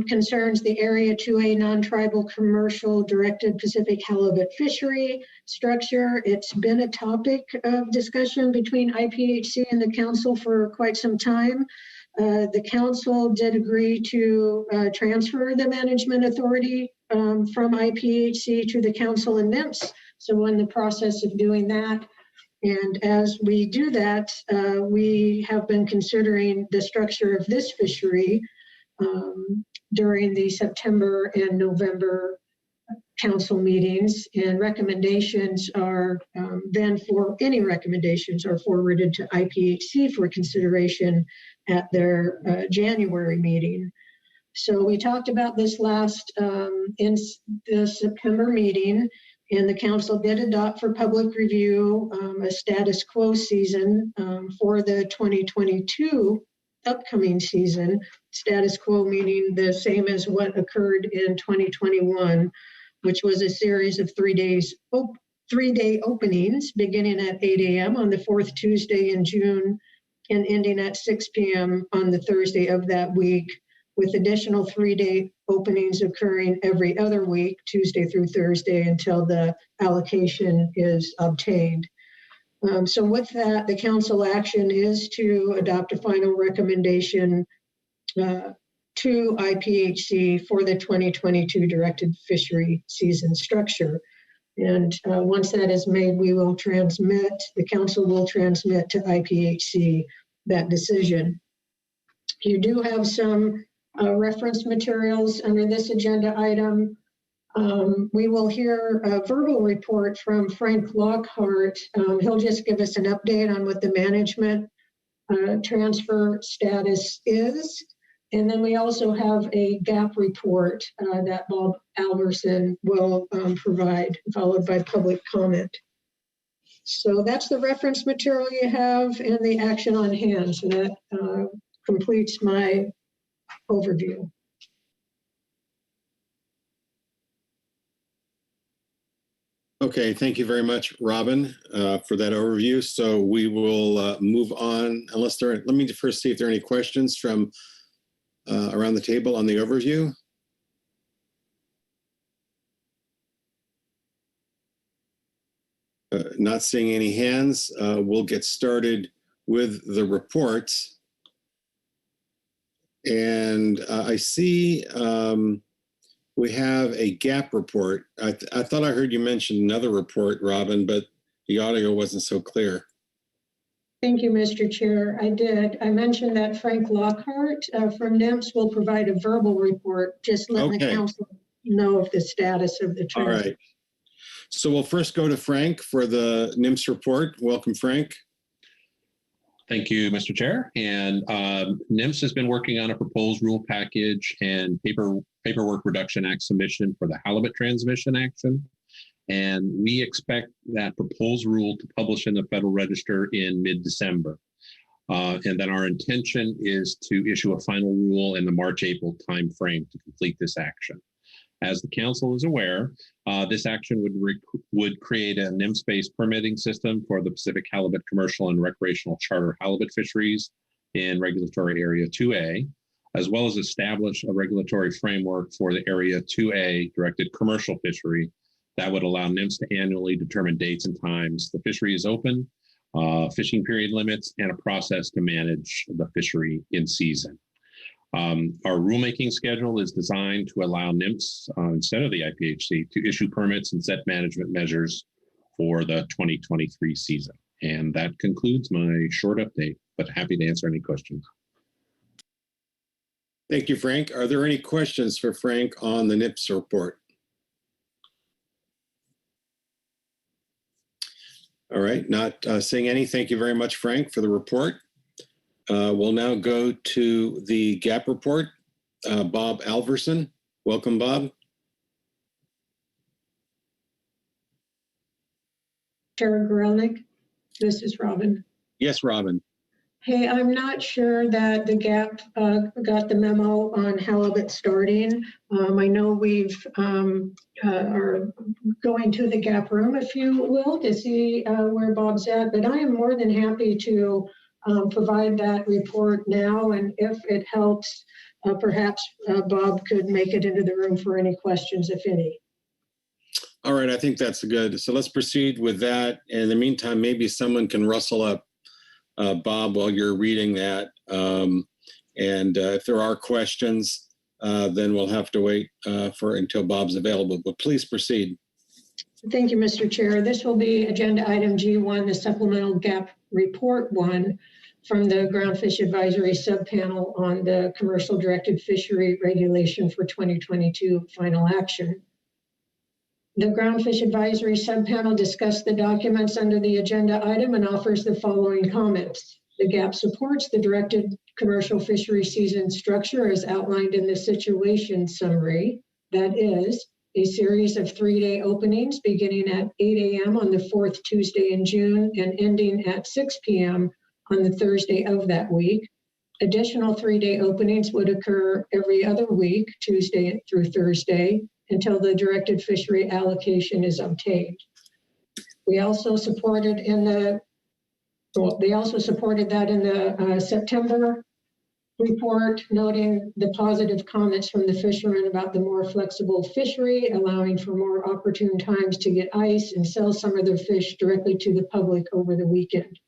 concerns the Area 2A non-tribal commercial directed Pacific halibut fishery structure. It's been a topic of discussion between IPHC and the council for quite some time. The council did agree to transfer the management authority from IPHC to the council and NIMS. So we're in the process of doing that. And as we do that, we have been considering the structure of this fishery during the September and November council meetings, and recommendations are any recommendations are forwarded to IPHC for consideration at their January meeting. So we talked about this last in the September meeting, and the council did adopt for public review a status quo season for the 2022 upcoming season. Status quo meaning the same as what occurred in 2021, which was a series of 3-day openings beginning at 8 a.m. on the fourth Tuesday in June and ending at 6 p.m. on the Thursday of that week, with additional 3-day openings occurring every other week, Tuesday through Thursday, until the allocation is obtained. So with that, the council action is to adopt a final recommendation to IPHC for the 2022 directed fishery season structure. And once that is made, we will transmit, the council will transmit to IPHC that decision. You do have some reference materials under this agenda item. We will hear a verbal report from Frank Lockhart. He'll just give us an update on what the management transfer status is. And then we also have a gap report that Bob Alverson will provide, followed by public comment. So that's the reference material you have and the action on hand. So that completes my overview. Okay, thank you very much, Robin, for that overview. So we will move on, unless there are, let me first see if there are any questions from around the table on the overview. Not seeing any hands, we'll get started with the reports. And I see we have a gap report. I thought I heard you mention another report, Robin, but the audio wasn't so clear. Thank you, Mr. Chair. I did. I mentioned that Frank Lockhart from NIMS will provide a verbal report, just letting the council know of the status of the transfer. All right. So we'll first go to Frank for the NIMS report. Welcome, Frank. Thank you, Mr. Chair. And NIMS has been working on a proposed rule package and Paperwork Reduction Act submission for the halibut transmission action. And we expect that proposed rule to publish in the Federal Register in mid-December. And then our intention is to issue a final rule in the March-April timeframe to complete this action. As the council is aware, this action would create a NIMS-based permitting system for the Pacific halibut commercial and recreational charter halibut fisheries in Regulatory Area 2A, as well as establish a regulatory framework for the Area 2A directed commercial fishery that would allow NIMS to annually determine dates and times the fishery is open, fishing period limits, and a process to manage the fishery in season. Our rulemaking schedule is designed to allow NIMS, instead of the IPHC, to issue permits and set management measures for the 2023 season. And that concludes my short update, but happy to answer any questions. Thank you, Frank. Are there any questions for Frank on the NIPS report? All right, not seeing any. Thank you very much, Frank, for the report. We'll now go to the GAP report. Bob Alverson. Welcome, Bob. Chair Gorelnik, this is Robin. Yes, Robin. Hey, I'm not sure that the GAP got the memo on halibut starting. I know we've are going to the GAP room, if you will, to see where Bob's at, but I am more than happy to provide that report now, and if it helps, perhaps Bob could make it into the room for any questions, if any. All right, I think that's good. So let's proceed with that. In the meantime, maybe someone can rustle up Bob while you're reading that. And if there are questions, then we'll have to wait until Bob's available, but please proceed. Thank you, Mr. Chair. This will be agenda item G1, the supplemental GAP report 1 from the Groundfish Advisory Subpanel on the commercial directed fishery regulation for 2022 final action. The Groundfish Advisory Subpanel discussed the documents under the agenda item and offers the following comments. The GAP supports the directed commercial fishery season structure as outlined in the situation summary. That is a series of 3-day openings beginning at 8 a.m. on the fourth Tuesday in June and ending at 6 p.m. on the Thursday of that week. Additional 3-day openings would occur every other week, Tuesday through Thursday, until the directed fishery allocation is obtained. We also supported they also supported that in the September report, noting the positive comments from the fishermen about the more flexible fishery, allowing for more opportune times to get ice and sell some of their fish directly to the public over the weekend.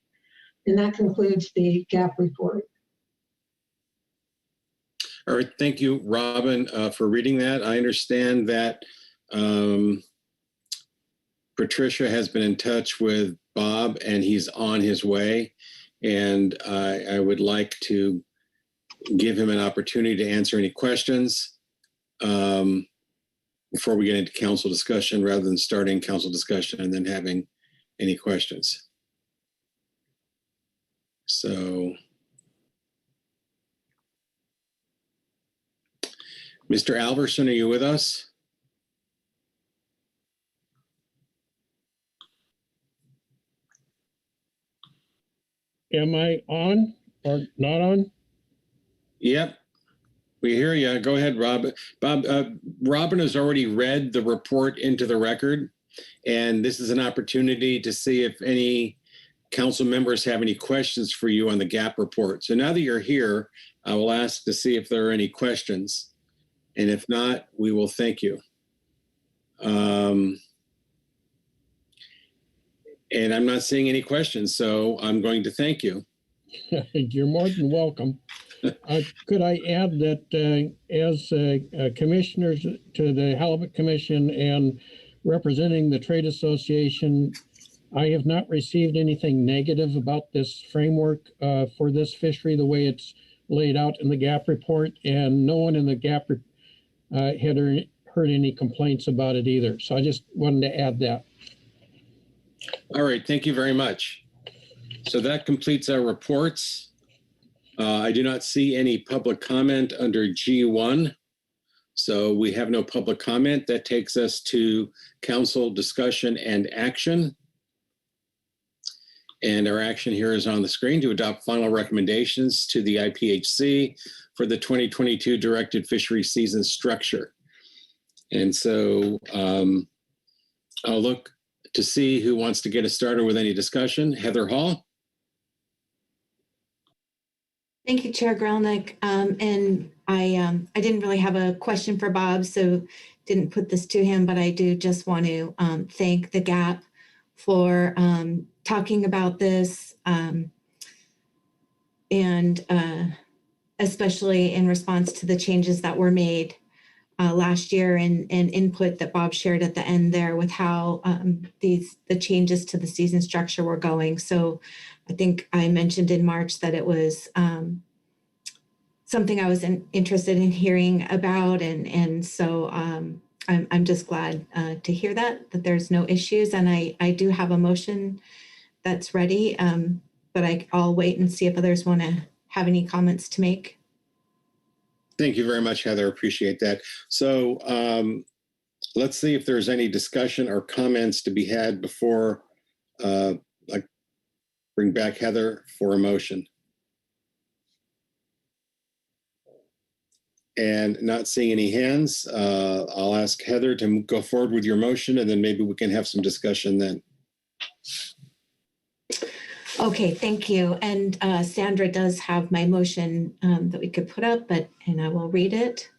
And that concludes the GAP report. All right, thank you, Robin, for reading that. I understand that Patricia has been in touch with Bob and he's on his way. And I would like to give him an opportunity to answer any questions before we get into council discussion, rather than starting council discussion and then having any questions. So, Mr. Alverson, are you with us? Am I on or not on? Yep, we hear you. Go ahead, Rob. Bob, Robin has already read the report into the record, and this is an opportunity to see if any council members have any questions for you on the GAP report. So now that you're here, I will ask to see if there are any questions. And if not, we will thank you. And I'm not seeing any questions, so I'm going to thank you. You're more than welcome. Could I add that as commissioners to the Halibut Commission and representing the Trade Association, I have not received anything negative about this framework for this fishery, the way it's laid out in the GAP report, and no one in the GAP had heard any complaints about it either. So I just wanted to add that. All right, thank you very much. So that completes our reports. I do not see any public comment under G1. So we have no public comment. That takes us to council discussion and action. And our action here is on the screen: to adopt final recommendations to the IPHC for the 2022 directed fishery season structure. And so I'll look to see who wants to get us started with any discussion. Heather Hall. Thank you, Chair Grelnick. And I didn't really have a question for Bob, so didn't put this to him, but I do just want to thank the GAP for talking about this, and especially in response to the changes that were made last year, and input that Bob shared at the end there with how the changes to the season structure were going. So I think I mentioned in March that it was something I was interested in hearing about, and so I'm just glad to hear that there's no issues, and I do have a motion that's ready, but I'll wait and see if others want to have any comments to make. Thank you very much, Heather. Appreciate that. So let's see if there's any discussion or comments to be had before I bring back Heather for a motion. And not seeing any hands, I'll ask Heather to go forward with your motion, and then maybe we can have some discussion then. Okay, thank you. And Sandra does have my motion that we could put up, and I will read it.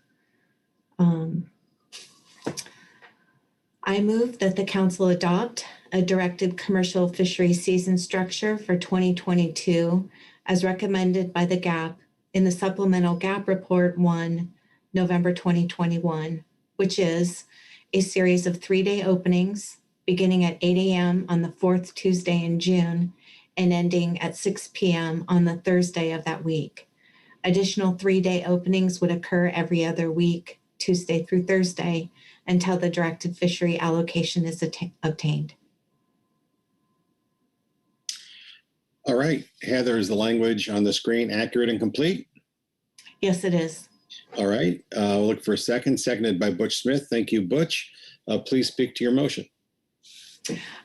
I move that the council adopt a directed commercial fishery season structure for 2022 as recommended by the GAP in the supplemental GAP report 1, November 2021, which is a series of 3-day openings beginning at 8 a.m. on the fourth Tuesday in June and ending at 6 p.m. on the Thursday of that week. Additional 3-day openings would occur every other week, Tuesday through Thursday, until the directed fishery allocation is obtained. All right, Heather, is the language on the screen accurate and complete? Yes, it is. All right, we'll look for a second. Seconded by Butch Smith. Thank you, Butch. Please speak to your motion.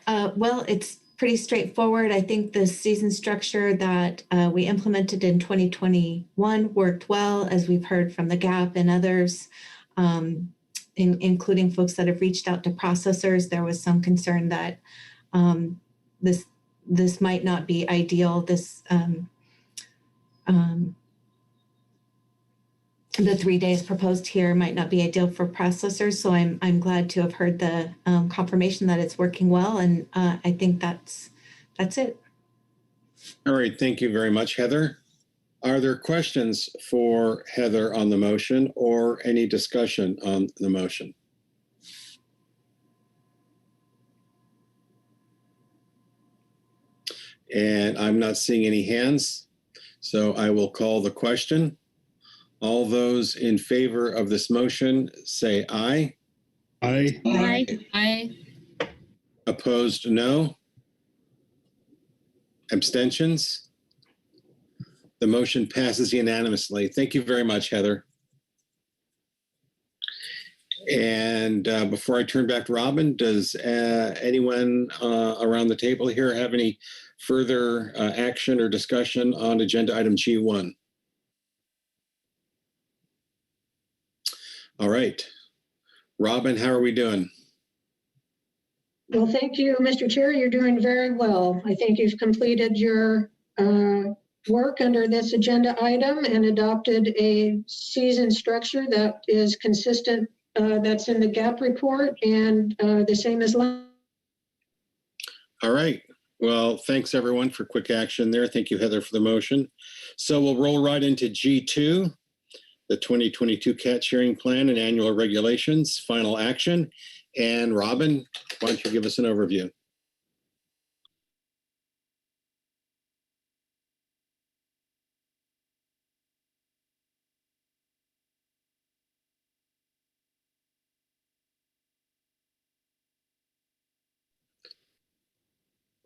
Well, it's pretty straightforward. I think the season structure that we implemented in 2021 worked well, as we've heard from the GAP and others, including folks that have reached out to processors. There was some concern that this might not be ideal. The 3 days proposed here might not be ideal for processors. So I'm glad to have heard the confirmation that it's working well. And I think that's it. All right, thank you very much, Heather. Are there questions for Heather on the motion or any discussion on the motion? And I'm not seeing any hands, so I will call the question. All those in favor of this motion say aye. Aye. Aye. Aye. Opposed, no. Abstentions? The motion passes unanimously. Thank you very much, Heather. And before I turn back to Robin, does anyone around the table here have any further action or discussion on agenda item G1? All right. Robin, how are we doing? Well, thank you, Mr. Chair. You're doing very well. I think you've completed your work under this agenda item and adopted a season structure that is consistent, that's in the GAP report and the same as last. All right. Well, thanks everyone for quick action there. Thank you, Heather, for the motion. So we'll roll right into G2, the 2022 Cat Sharing Plan and Annual Regulations, final action. And Robin, why don't you give us an overview?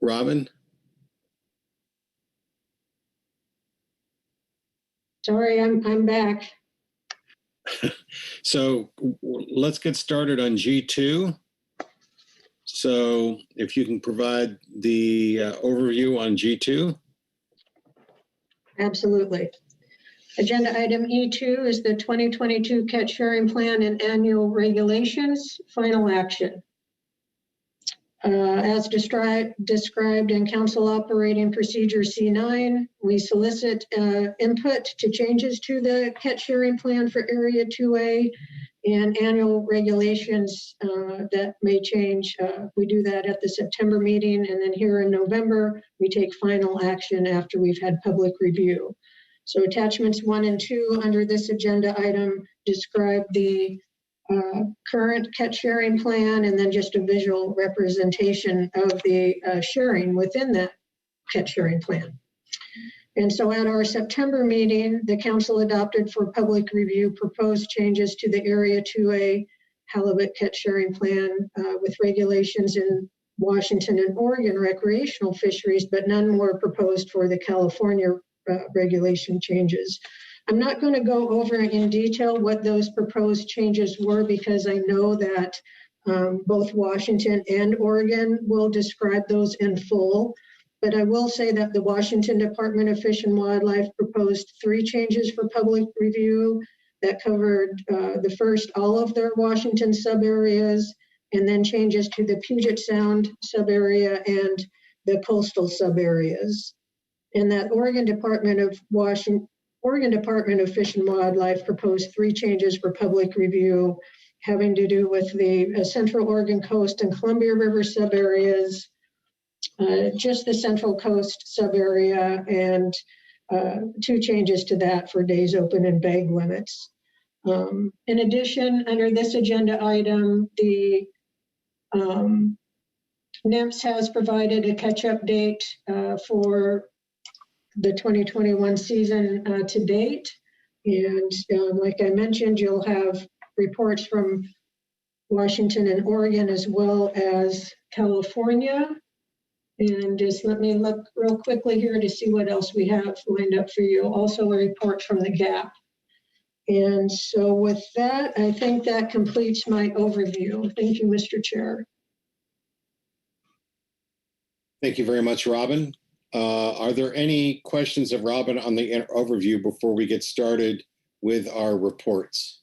Robin? Sorry, I'm back. So let's get started on G2. So if you can provide the overview on G2. Absolutely. Agenda item E2 is the 2022 Cat Sharing Plan and Annual Regulations, final action. As described in Council Operating Procedure C9, we solicit input to changes to the Cat Sharing Plan for Area 2A and annual regulations that may change. We do that at the September meeting, and then here in November, we take final action after we've had public review. So attachments 1 and 2 under this agenda item describe the current cat sharing plan and then just a visual representation of the sharing within that cat sharing plan. And so at our September meeting, the council adopted for public review proposed changes to the Area 2A halibut cat sharing plan with regulations in Washington and Oregon recreational fisheries, but none were proposed for the California regulation changes. I'm not going to go over in detail what those proposed changes were because I know that both Washington and Oregon will describe those in full. But I will say that the Washington Department of Fish and Wildlife proposed 3 changes for public review that covered the first, all of their Washington subareas, and then changes to the Puget Sound subarea and the coastal subareas. And that Oregon Department of Fish and Wildlife proposed 3 changes for public review having to do with the Central Oregon coast and Columbia River subareas, just the Central Coast subarea, and 2 changes to that for days open and bag limits. In addition, under this agenda item, the NIMS has provided a catch-up date for the 2021 season to date. And like I mentioned, you'll have reports from Washington and Oregon as well as California. And just let me look real quickly here to see what else we have lined up for you. Also a report from the GAP. And so with that, I think that completes my overview. Thank you, Mr. Chair. Thank you very much, Robin. Are there any questions of Robin on the overview before we get started with our reports?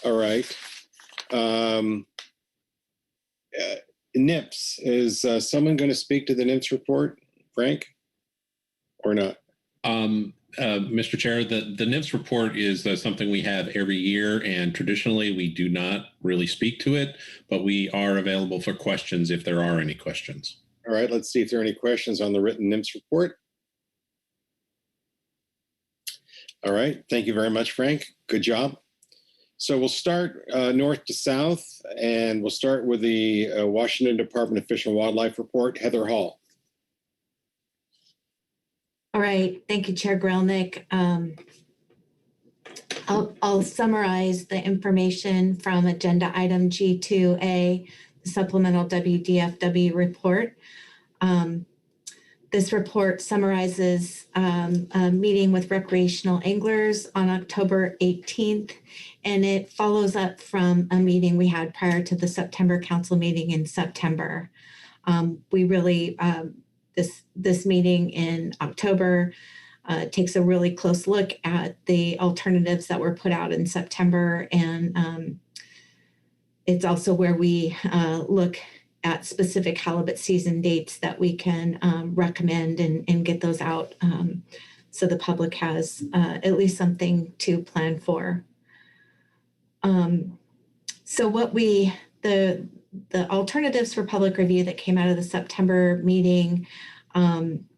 All right. NIPS, is someone going to speak to the NIPS report, Frank, or not? Mr. Chair, the NIPS report is something we have every year, and traditionally we do not really speak to it, but we are available for questions if there are any questions. All right, let's see if there are any questions on the written NIPS report. All right, thank you very much, Frank. Good job. So we'll start north to south, and we'll start with the Washington Department of Fish and Wildlife report. Heather Hall. All right, thank you, Chair Grelnick. I'll summarize the information from agenda item G2A, the supplemental WDFW report. This report summarizes a meeting with recreational anglers on October 18th, and it follows up from a meeting we had prior to the September council meeting in September. We really, this meeting in October takes a really close look at the alternatives that were put out in September, and it's also where we look at specific halibut season dates that we can recommend and get those out so the public has at least something to plan for. So what the alternatives for public review that came out of the September meeting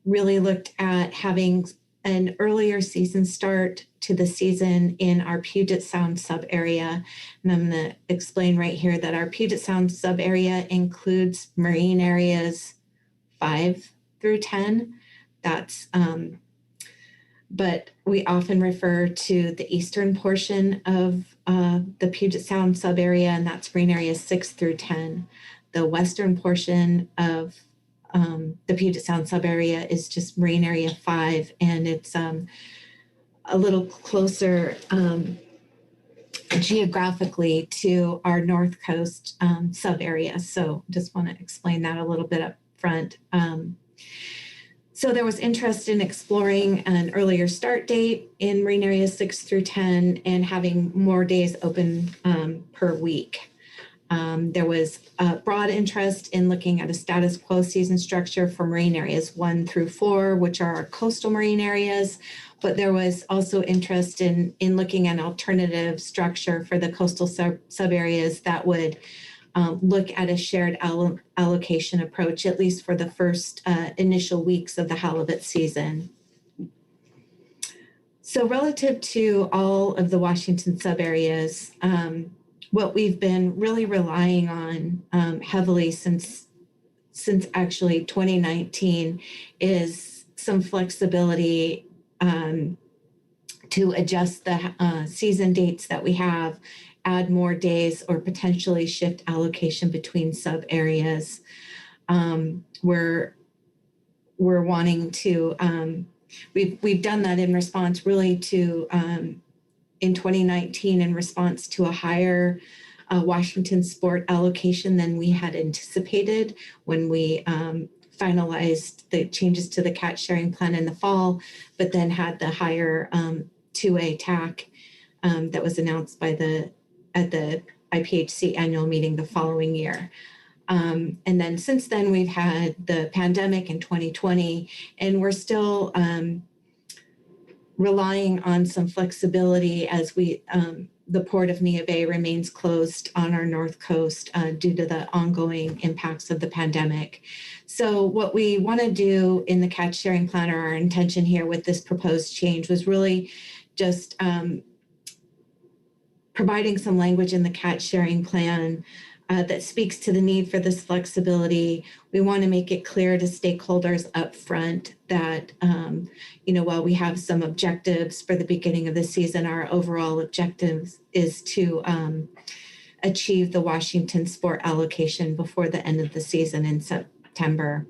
really looked at having an earlier season start to the season in our Puget Sound sub area. And I'm going to explain right here that our Puget Sound sub area includes marine areas 5 through 10. That's, but we often refer to the eastern portion of the Puget Sound sub area, and that's marine areas 6 through 10. The western portion of the Puget Sound sub area is just marine area 5, and it's a little closer geographically to our North Coast sub area. So just want to explain that a little bit up front. So there was interest in exploring an earlier start date in marine areas 6 through 10 and having more days open per week. There was a broad interest in looking at a status quo season structure for marine areas 1 through 4, which are our coastal marine areas, but there was also interest in looking at an alternative structure for the coastal sub areas that would look at a shared allocation approach, at least for the first initial weeks of the halibut season. So relative to all of the Washington sub areas, what we've been really relying on heavily since actually 2019 is some flexibility to adjust the season dates that we have, add more days, or potentially shift allocation between sub areas. We're wanting to, we've done that in response really to, in 2019, in response to a higher Washington sport allocation than we had anticipated when we finalized the changes to the catch sharing plan in the fall, but then had the higher 2A TAC that was announced at the IPHC annual meeting the following year. And then since then, we've had the pandemic in 2020, and we're still relying on some flexibility as the Port of Neah Bay remains closed on our North Coast due to the ongoing impacts of the pandemic. So what we want to do in the catch sharing plan, or our intention here with this proposed change, was really just providing some language in the catch sharing plan that speaks to the need for this flexibility. We want to make it clear to stakeholders up front that, while we have some objectives for the beginning of the season, our overall objective is to achieve the Washington sport allocation before the end of the season in September.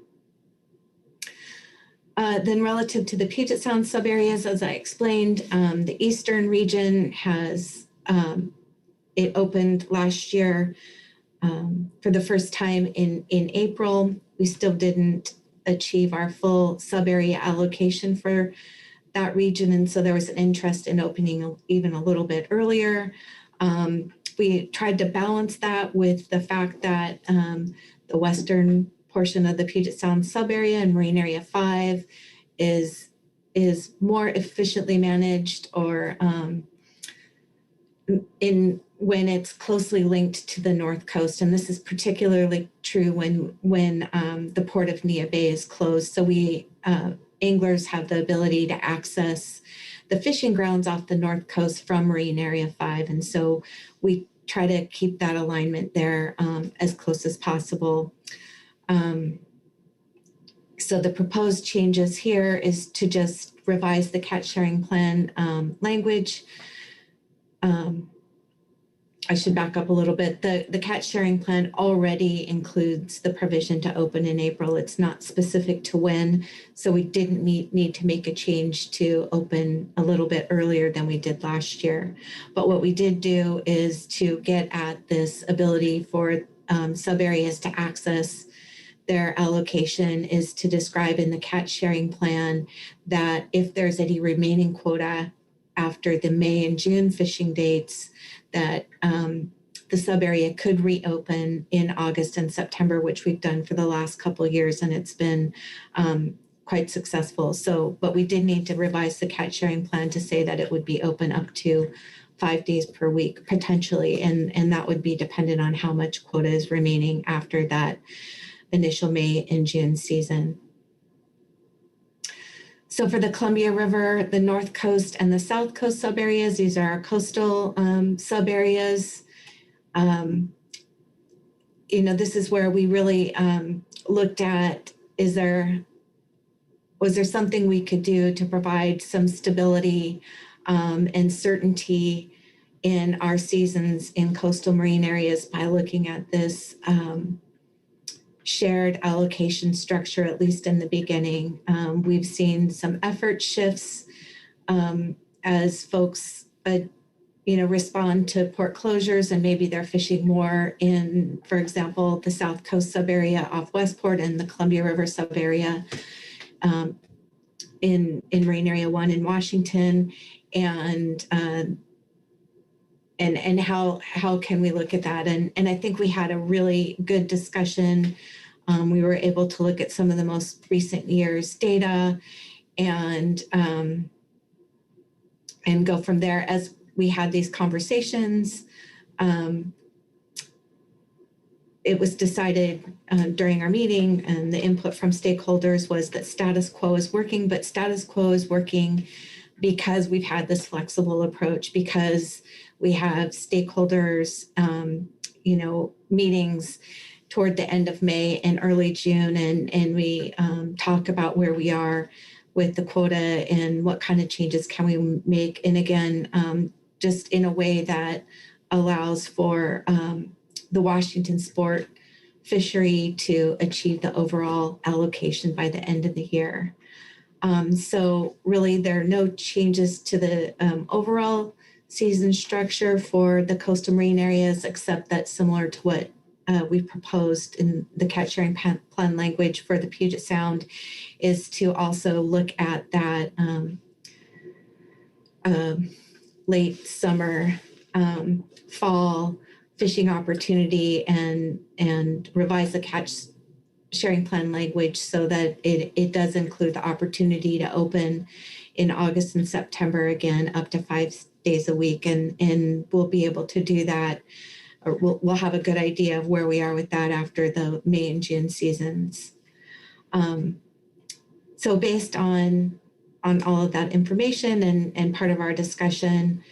Then relative to the Puget Sound subareas, as I explained, the eastern region has, it opened last year for the first time in April. We still didn't achieve our full subarea allocation for that region, and so there was an interest in opening even a little bit earlier. We tried to balance that with the fact that the western portion of the Puget Sound subarea and Marine Area 5 is more efficiently managed, or when it's closely linked to the North Coast. And this is particularly true when the port of Neah Bay is closed. So we anglers have the ability to access the fishing grounds off the North Coast from Marine Area 5. And so we try to keep that alignment there as close as possible. So the proposed changes here is to just revise the catch sharing plan language. I should back up a little bit. The catch sharing plan already includes the provision to open in April. It's not specific to when, so we didn't need to make a change to open a little bit earlier than we did last year. But what we did do is to get at this ability for subareas to access their allocation, is to describe in the catch sharing plan that if there's any remaining quota after the May and June fishing dates, that the subarea could reopen in August and September, which we've done for the last couple of years, and it's been quite successful. So, but we did need to revise the catch sharing plan to say that it would be open up to 5 days per week potentially, and that would be dependent on how much quota is remaining after that initial May and June season. So for the Columbia River, the North Coast and the South Coast subareas, these are our coastal subareas. This is where we really looked at, was there something we could do to provide some stability and certainty in our seasons in coastal marine areas by looking at this shared allocation structure, at least in the beginning. We've seen some effort shifts as folks, respond to port closures, and maybe they're fishing more in, for example, the South Coast subarea off Westport and the Columbia River subarea in Marine Area 1 in Washington, and how can we look at that? And I think we had a really good discussion. We were able to look at some of the most recent years' data and go from there. As we had these conversations, it was decided during our meeting, and the input from stakeholders was that status quo is working, but status quo is working because we've had this flexible approach, because we have stakeholders, meetings toward the end of May and early June, and we talk about where we are with the quota and what kind of changes can we make. And again, just in a way that allows for the Washington sport fishery to achieve the overall allocation by the end of the year. So really there are no changes to the overall season structure for the coastal marine areas, except that similar to what we proposed in the catch sharing plan language for the Puget Sound, is to also look at that late summer, fall fishing opportunity and revise the catch sharing plan language so that it does include the opportunity to open in August and September, again, up to 5 days a week. And we'll be able to do that, or we'll have a good idea of where we are with that after the May and June seasons. So based on all of that information and part of our discussion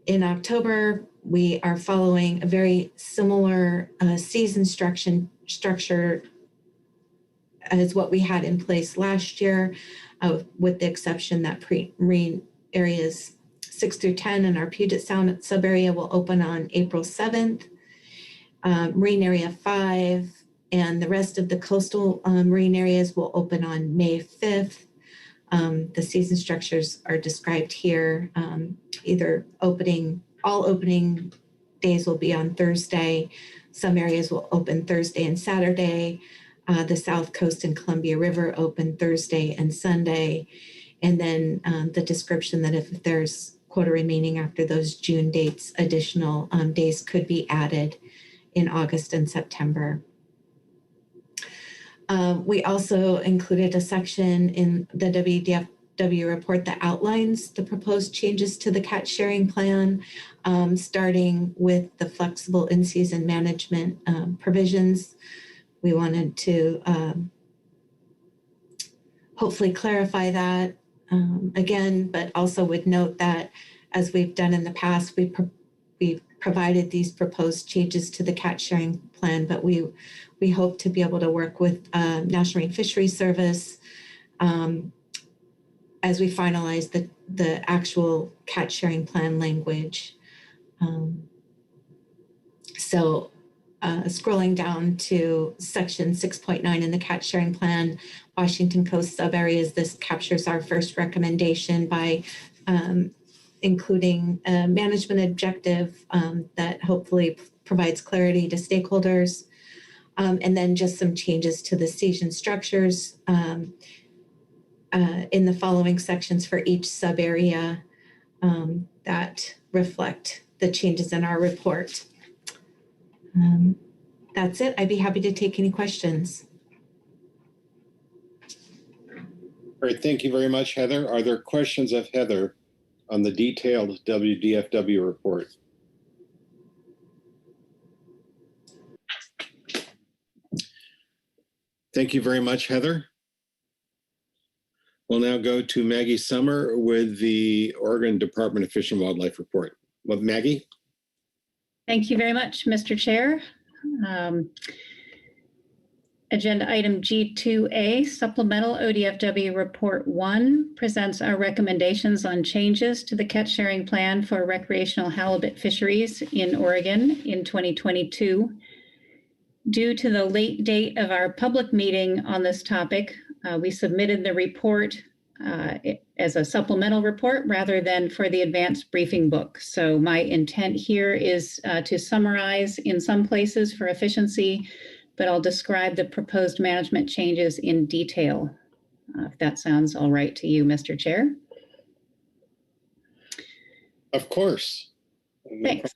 in October, we are following a very similar season structure as what we had in place last year, with the exception that marine areas 6 through 10 and our Puget Sound subarea will open on April 7th, Marine Area 5 and the rest of the coastal marine areas will open on May 5th. The season structures are described here. All opening days will be on Thursday. Some areas will open Thursday and Saturday. The South Coast and Columbia River open Thursday and Sunday. And then the description that if there's quota remaining after those June dates, additional days could be added in August and September. We also included a section in the WDFW report that outlines the proposed changes to the catch sharing plan, starting with the flexible in-season management provisions. We wanted to hopefully clarify that again, but also would note that as we've done in the past, we've provided these proposed changes to the catch sharing plan, but we hope to be able to work with National Marine Fisheries Service as we finalize the actual catch sharing plan language. Scrolling down to section 6.9 in the catch sharing plan, Washington Coast subareas, this captures our first recommendation by including a management objective that hopefully provides clarity to stakeholders. And then just some changes to the season structures in the following sections for each sub-area that reflect the changes in our report. That's it. I'd be happy to take any questions. Great. Thank you very much, Heather. Are there questions of Heather on the detailed WDFW report? Thank you very much, Heather. We'll now go to Maggie Summer with the Oregon Department of Fish and Wildlife report. Well, Maggie? Thank you very much, Mr. Chair. Agenda item G2A, Supplemental ODFW Report 1, presents our recommendations on changes to the catch sharing plan for recreational halibut fisheries in Oregon in 2022. Due to the late date of our public meeting on this topic, we submitted the report as a supplemental report rather than for the advanced briefing book. So my intent here is to summarize in some places for efficiency, but I'll describe the proposed management changes in detail, if that sounds all right to you, Mr. Chair. Of course. Thanks.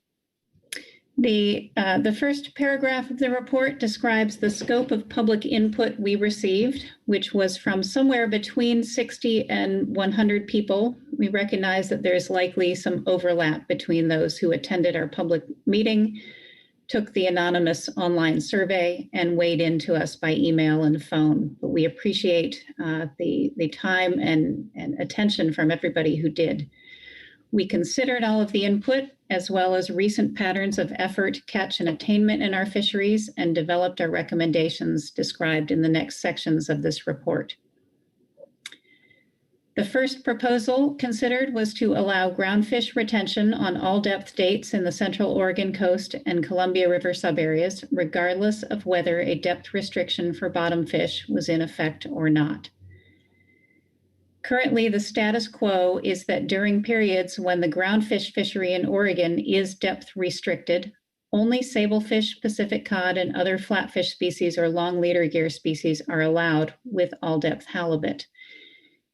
The first paragraph of the report describes the scope of public input we received, which was from somewhere between 60 and 100 people. We recognize that there's likely some overlap between those who attended our public meeting, took the anonymous online survey, and weighed into us by email and phone. But we appreciate the time and attention from everybody who did. We considered all of the input, as well as recent patterns of effort, catch, and attainment in our fisheries, and developed our recommendations described in the next sections of this report. The first proposal considered was to allow groundfish retention on all depth dates in the Central Oregon coast and Columbia River subareas, regardless of whether a depth restriction for bottom fish was in effect or not. Currently, the status quo is that during periods when the groundfish fishery in Oregon is depth restricted, only sablefish, Pacific cod, and other flatfish species or long leader gear species are allowed with all depth halibut.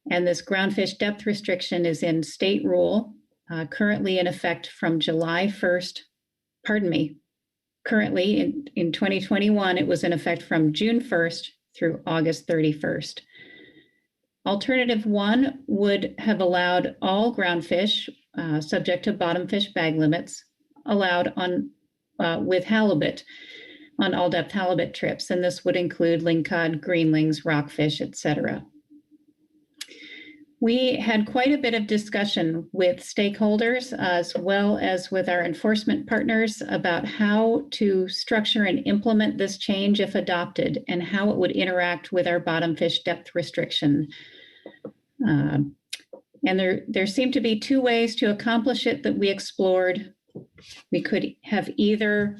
And this groundfish depth restriction is in state rule, currently in effect from July 1st, currently in 2021, it was in effect from June 1st through August 31st. Alternative 1 would have allowed all groundfish, subject to bottom fish bag limits, allowed on with halibut on all depth halibut trips, and this would include lingcod, greenlings, rockfish, etc. We had quite a bit of discussion with stakeholders as well as with our enforcement partners about how to structure and implement this change if adopted and how it would interact with our bottom fish depth restriction. And there seemed to be two ways to accomplish it that we explored. We could have either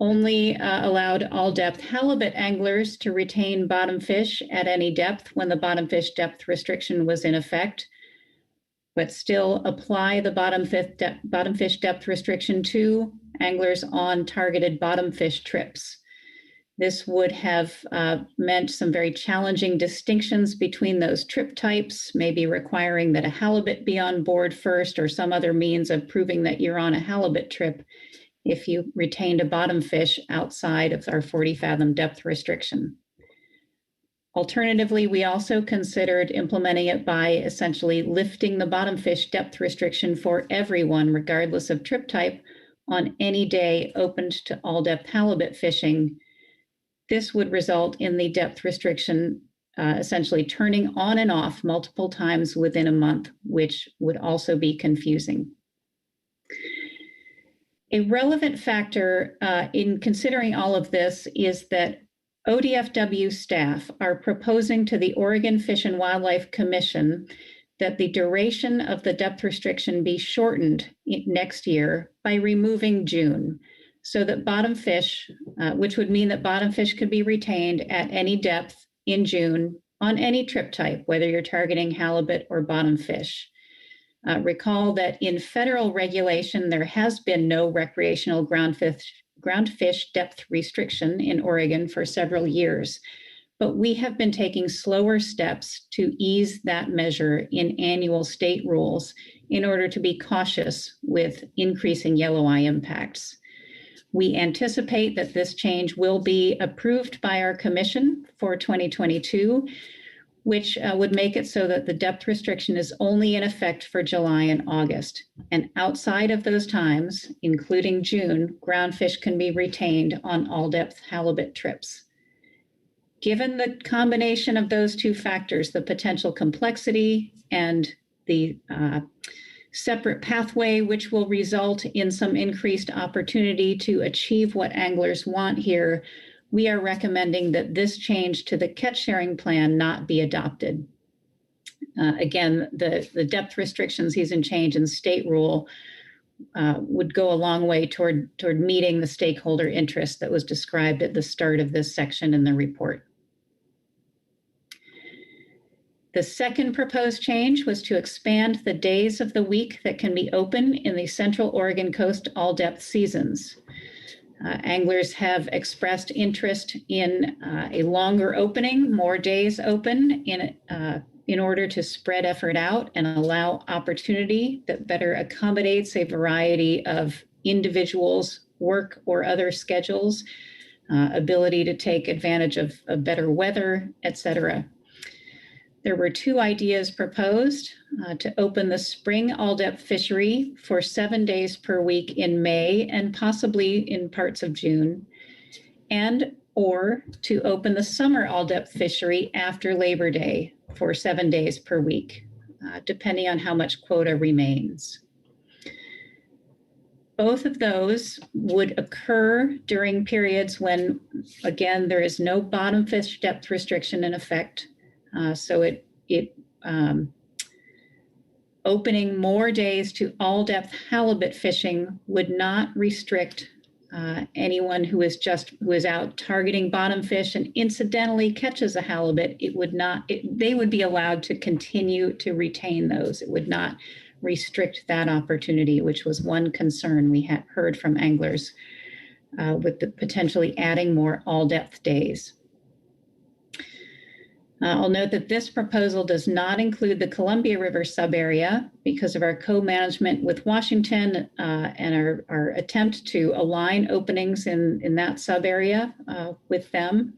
only allowed all depth halibut anglers to retain bottom fish at any depth when the bottom fish depth restriction was in effect, but still apply the bottom fish depth restriction to anglers on targeted bottom fish trips. This would have meant some very challenging distinctions between those trip types, maybe requiring that a halibut be on board first or some other means of proving that you're on a halibut trip if you retained a bottom fish outside of our 40 fathom depth restriction. Alternatively, we also considered implementing it by essentially lifting the bottom fish depth restriction for everyone, regardless of trip type, on any day opened to all depth halibut fishing. This would result in the depth restriction essentially turning on and off multiple times within a month, which would also be confusing. A relevant factor in considering all of this is that ODFW staff are proposing to the Oregon Fish and Wildlife Commission that the duration of the depth restriction be shortened next year by removing June, so that bottom fish, which would mean that bottom fish could be retained at any depth in June on any trip type, whether you're targeting halibut or bottom fish. Recall that in federal regulation, there has been no recreational ground fish depth restriction in Oregon for several years, but we have been taking slower steps to ease that measure in annual state rules in order to be cautious with increasing yellow eye impacts. We anticipate that this change will be approved by our commission for 2022, which would make it so that the depth restriction is only in effect for July and August. And outside of those times, including June, ground fish can be retained on all depth halibut trips. Given the combination of those two factors, the potential complexity and the separate pathway, which will result in some increased opportunity to achieve what anglers want here, we are recommending that this change to the catch sharing plan not be adopted. Again, the depth restriction season change in state rule would go a long way toward meeting the stakeholder interest that was described at the start of this section in the report. The second proposed change was to expand the days of the week that can be open in the Central Oregon coast all depth seasons. Anglers have expressed interest in a longer opening, more days open in order to spread effort out and allow opportunity that better accommodates a variety of individuals' work or other schedules, ability to take advantage of better weather, etc. There were two ideas proposed to open the spring all-depth fishery for 7 days per week in May and possibly in parts of June, or to open the summer all-depth fishery after Labor Day for 7 days per week, depending on how much quota remains. Both of those would occur during periods when, again, there is no bottom fish depth restriction in effect. So opening more days to all depth halibut fishing would not restrict anyone who is out targeting bottom fish and incidentally catches a halibut. They would be allowed to continue to retain those. It would not restrict that opportunity, which was one concern we had heard from anglers with the potentially adding more all depth days. I'll note that this proposal does not include the Columbia River subarea because of our co-management with Washington and our attempt to align openings in that subarea with them.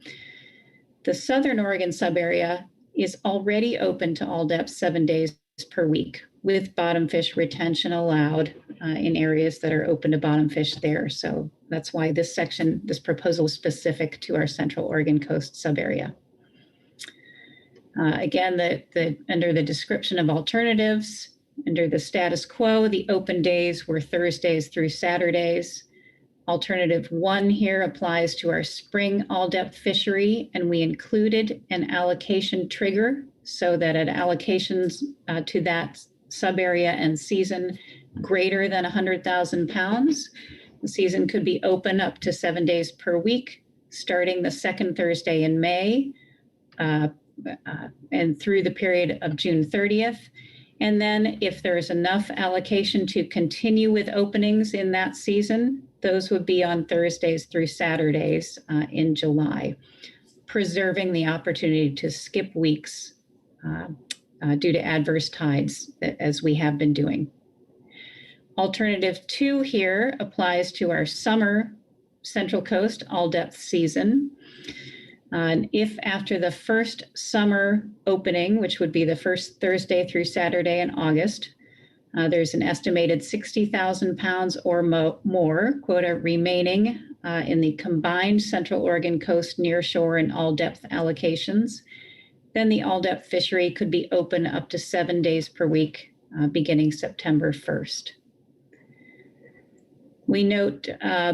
The Southern Oregon subarea is already open to all depths 7 days per week with bottom fish retention allowed in areas that are open to bottom fish there. So that's why this proposal is specific to our Central Oregon coast subarea. Again, under the description of alternatives, under the status quo, the open days were Thursdays through Saturdays. Alternative 1 here applies to our spring all-depth fishery, and we included an allocation trigger so that at allocations to that subarea and season greater than 100,000 pounds, The season could be open up to 7 days per week, starting the second Thursday in May and through the period of June 30th. And then if there's enough allocation to continue with openings in that season, those would be on Thursdays through Saturdays in July, preserving the opportunity to skip weeks due to adverse tides, as we have been doing. Alternative 2 here applies to our summer Central Coast all-depth season. And if after the first summer opening, which would be the first Thursday through Saturday in August, there's an estimated 60,000 pounds or more quota remaining in the combined Central Oregon Coast nearshore and all-depth allocations, then the all-depth fishery could be open up to 7 days per week beginning September 1st. We note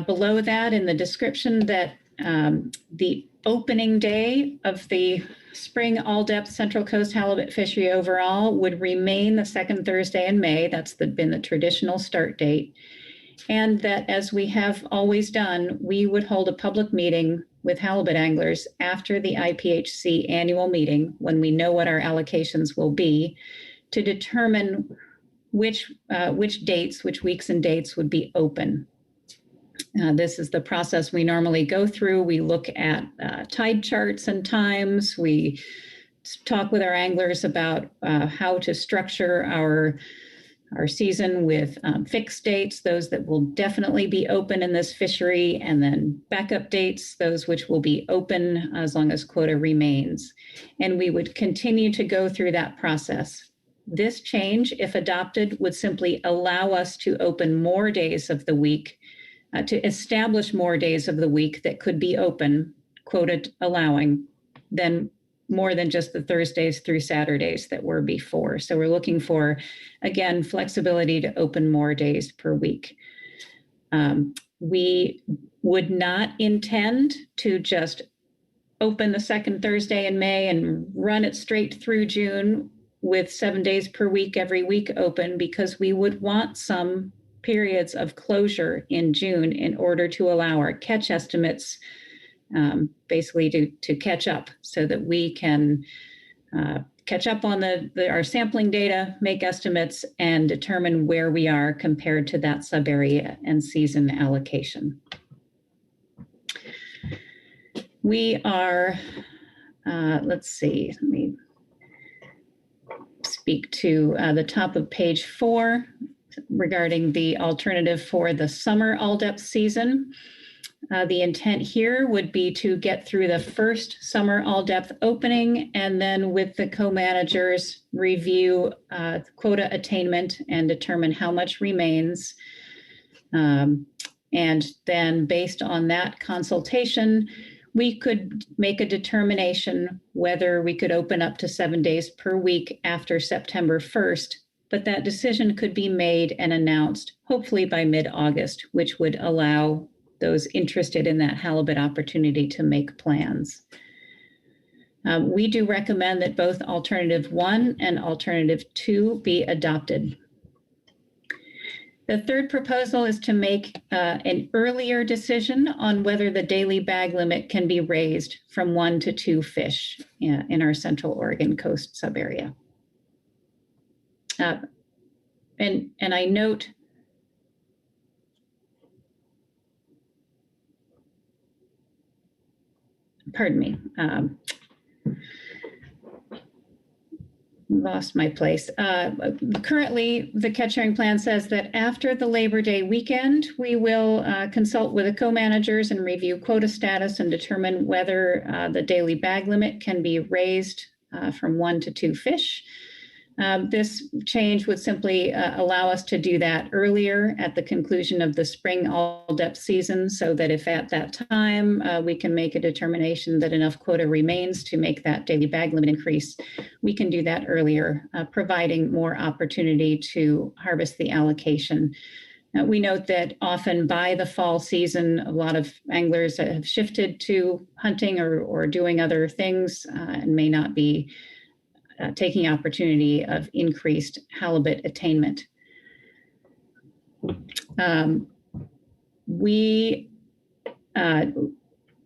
below that in the description that the opening day of the spring all-depth Central Coast halibut fishery overall would remain the second Thursday in May. That's been the traditional start date. And that, as we have always done, we would hold a public meeting with halibut anglers after the IPHC annual meeting, when we know what our allocations will be, to determine which weeks and dates would be open. This is the process we normally go through. We look at tide charts and times. We talk with our anglers about how to structure our season with fixed dates, those that will definitely be open in this fishery, and then backup dates, those which will be open as long as quota remains. And we would continue to go through that process. This change, if adopted, would simply allow us to open more days of the week, to establish more days of the week that could be open, quota allowing, than more than just the Thursdays through Saturdays that were before. So we're looking for, again, flexibility to open more days per week. We would not intend to just open the second Thursday in May and run it straight through June with 7 days per week, every week open, because we would want some periods of closure in June in order to allow our catch estimates basically to catch up, so that we can catch up on our sampling data, make estimates, and determine where we are compared to that sub-area and season allocation. We are, let's see, let me speak to the top of page 4 regarding the alternative for the summer all-depth season. The intent here would be to get through the first summer all-depth opening, and then with the co-managers review quota attainment and determine how much remains. And then based on that consultation, we could make a determination whether we could open up to 7 days per week after September 1st, but that decision could be made and announced hopefully by mid-August, which would allow those interested in that halibut opportunity to make plans. We do recommend that both Alternative 1 and Alternative 2 be adopted. The third proposal is to make an earlier decision on whether the daily bag limit can be raised from 1 to 2 fish in our Central Oregon coast subarea. And I note pardon me, lost my place. Currently, the catch herring plan says that after the Labor Day weekend, we will consult with the co-managers and review quota status and determine whether the daily bag limit can be raised from 1 to 2 fish. This change would simply allow us to do that earlier at the conclusion of the spring all-depth season, so that if at that time we can make a determination that enough quota remains to make that daily bag limit increase, we can do that earlier, providing more opportunity to harvest the allocation. We note that often by the fall season, a lot of anglers have shifted to hunting or doing other things and may not be taking opportunity of increased halibut attainment. We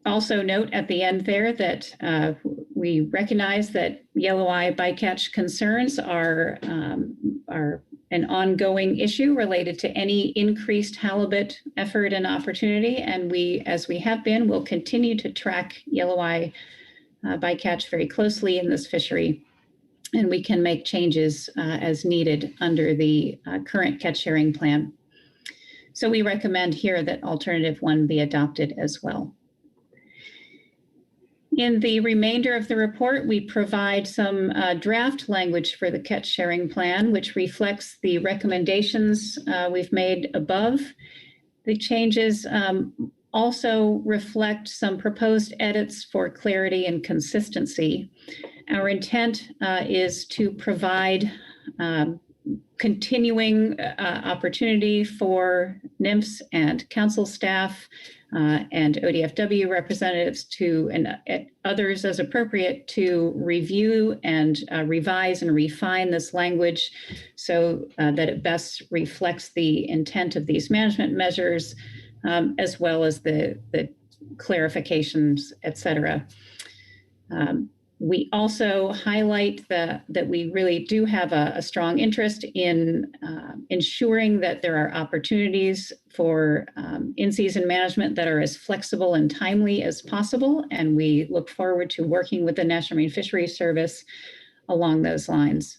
also note at the end there that we recognize that yellow eye bycatch concerns are an ongoing issue related to any increased halibut effort and opportunity. And we, as we have been, will continue to track yellow eye bycatch very closely in this fishery. And we can make changes as needed under the current catch sharing plan. So we recommend here that alternative 1 be adopted as well. In the remainder of the report, we provide some draft language for the catch sharing plan, which reflects the recommendations we've made above. The changes also reflect some proposed edits for clarity and consistency. Our intent is to provide continuing opportunity for NMFS and council staff and ODFW representatives to, and others as appropriate, to review and revise and refine this language so that it best reflects the intent of these management measures, as well as the clarifications, et cetera. We also highlight that we really do have a strong interest in ensuring that there are opportunities for in-season management that are as flexible and timely as possible. And we look forward to working with the National Marine Fisheries Service along those lines.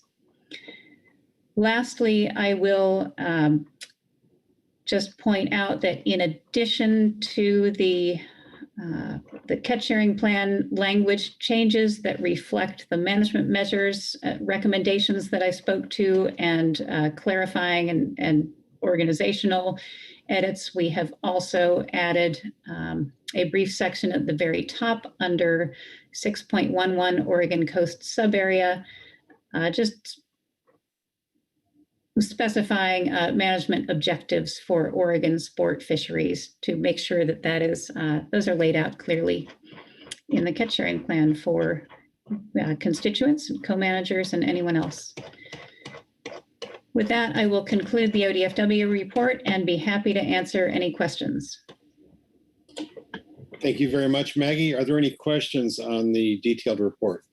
Lastly, I will just point out that in addition to the catch sharing plan language changes that reflect the management measures recommendations that I spoke to, and clarifying and organizational edits, we have also added a brief section at the very top under 6.11 Oregon Coast Subarea, just specifying management objectives for Oregon sport fisheries to make sure that those are laid out clearly in the catch sharing plan for constituents, co-managers, and anyone else. With that, I will conclude the ODFW report and be happy to answer any questions. Thank you very much, Maggie. Are there any questions on the detailed report?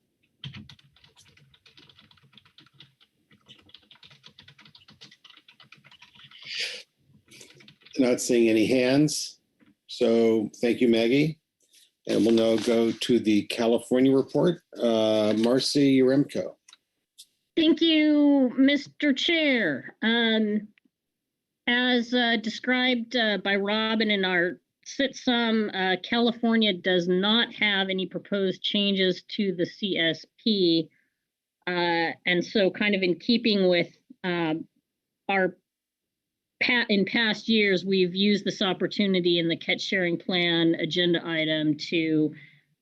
Not seeing any hands. So thank you, Maggie. And we'll now go to the California report. Marcy Yaremko. Thank you, Mr. Chair. As described by Robin in our SITSUM, California does not have any proposed changes to the CSP. And so kind of in keeping with in past years, we've used this opportunity in the catch sharing plan agenda item to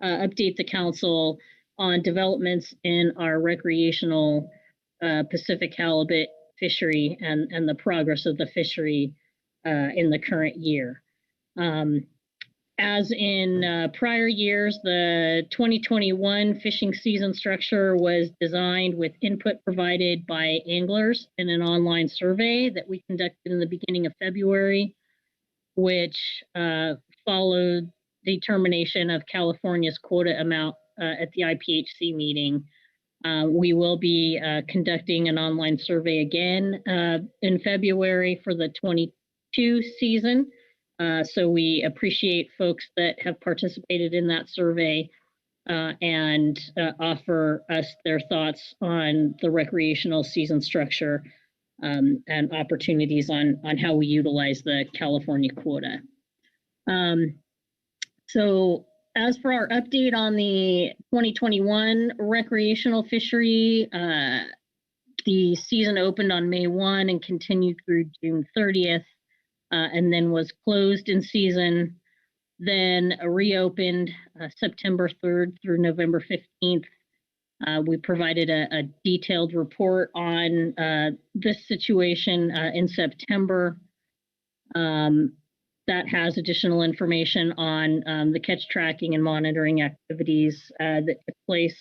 update the council on developments in our recreational Pacific halibut fishery and the progress of the fishery in the current year. As in prior years, the 2021 fishing season structure was designed with input provided by anglers in an online survey that we conducted in the beginning of February, which followed determination of California's quota amount at the IPHC meeting. We will be conducting an online survey again in February for the 22 season. So we appreciate folks that have participated in that survey and offer us their thoughts on the recreational season structure and opportunities on how we utilize the California quota. So as for our update on the 2021 recreational fishery, the season opened on May 1 and continued through June 30th. And then was closed in season, then reopened September 3rd through November 15th. We provided a detailed report on this situation in September. That has additional information on the catch tracking and monitoring activities that took place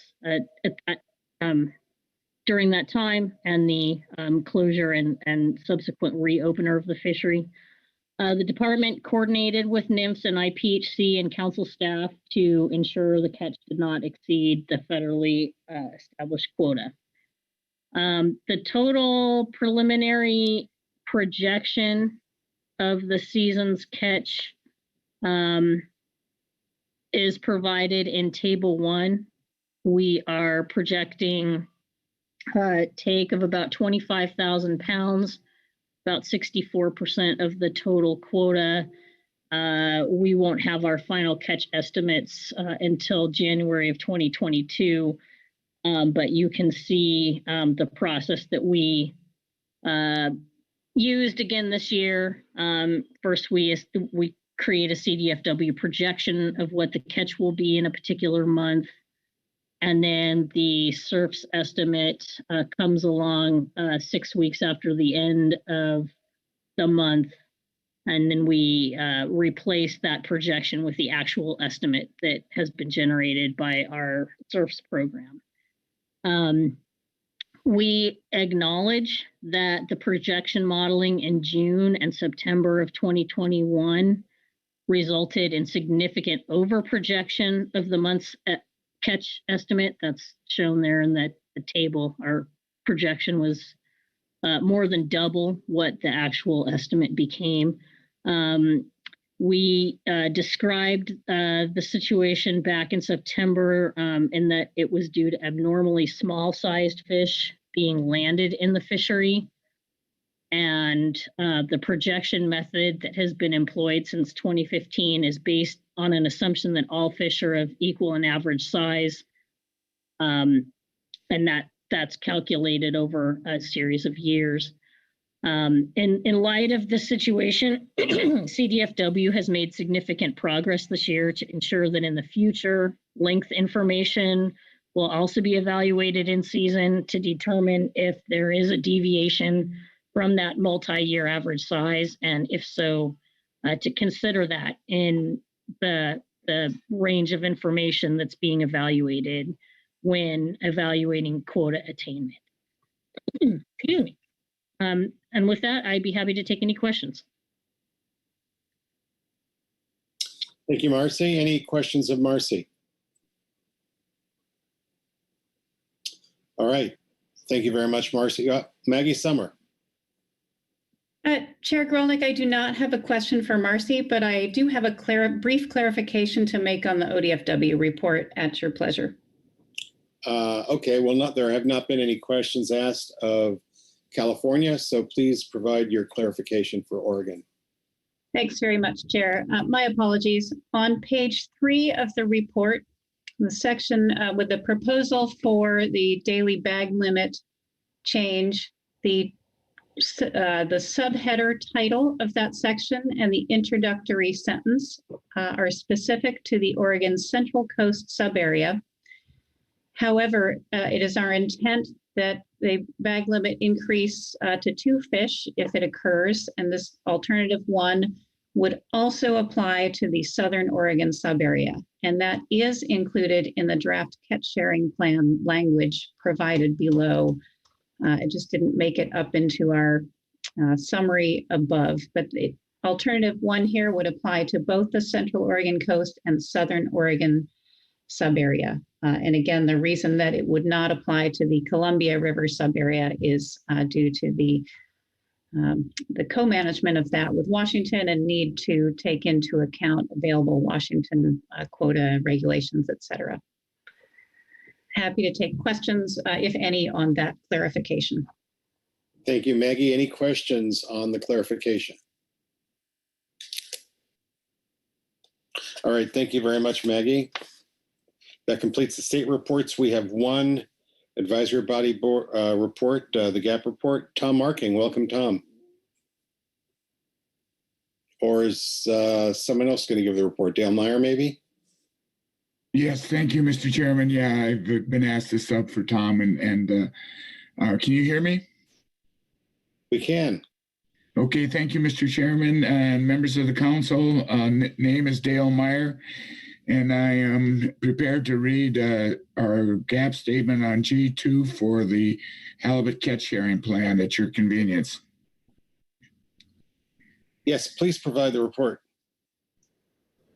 during that time, and the closure and subsequent reopener of the fishery. The department coordinated with NIMS and IPHC and council staff to ensure the catch did not exceed the federally established quota. The total preliminary projection of the season's catch is provided in Table 1. We are projecting a take of about 25,000 pounds, about 64% of the total quota. We won't have our final catch estimates until January of 2022, but you can see the process that we used again this year. First, we create a CDFW projection of what the catch will be in a particular month. And then the SURF's estimate comes along 6 weeks after the end of the month. And then we replace that projection with the actual estimate that has been generated by our SURF's program. We acknowledge that the projection modeling in June and September of 2021 resulted in significant overprojection of the month's catch estimate. That's shown there in the table. Our projection was more than double what the actual estimate became. We described the situation back in September in that it was due to abnormally small-sized fish being landed in the fishery. And the projection method that has been employed since 2015 is based on an assumption that all fish are of equal and average size. And that's calculated over a series of years. In light of this situation, CDFW has made significant progress this year to ensure that in the future, length information will also be evaluated in season to determine if there is a deviation from that multi-year average size, and if so, to consider that in the range of information that's being evaluated when evaluating quota attainment. Excuse me. And with that, I'd be happy to take any questions. Thank you, Marcy. Any questions of Marcy? All right. Thank you very much, Marcy. Maggie Summer. Chair Grolnick, I do not have a question for Marcy, but I do have a brief clarification to make on the ODFW report at your pleasure. Okay, well, there have not been any questions asked of California, so please provide your clarification for Oregon. Thanks very much, Chair. My apologies. On page 3 of the report, the section with the proposal for the daily bag limit change, the subheader title of that section and the introductory sentence are specific to the Oregon Central Coast subarea. However, it is our intent that the bag limit increase to 2 fish if it occurs, and this alternative 1 would also apply to the Southern Oregon subarea, and that is included in the draft catch sharing plan language provided below. It just didn't make it up into our summary above, but the alternative 1 here would apply to both the Central Oregon coast and Southern Oregon subarea. And again, the reason that it would not apply to the Columbia River subarea is due to the co-management of that with Washington and need to take into account available Washington quota regulations, et cetera. Happy to take questions, if any, on that clarification. Thank you, Maggie. Any questions on the clarification? All right, thank you very much, Maggie. That completes the state reports. We have one advisory body board, report, the GAP report. Tom Marking, welcome, Tom. Or is someone else going to give the report? Dale Meyer, maybe? Yes, thank you, Mr. Chairman. Yeah, I've been asked this up for Tom, and can you hear me? We can. Okay, thank you, Mr. Chairman and members of the council. Name is Dale Meyer, and I am prepared to read our GAP statement on G2 for the halibut catch sharing plan at your convenience. Yes, please provide the report.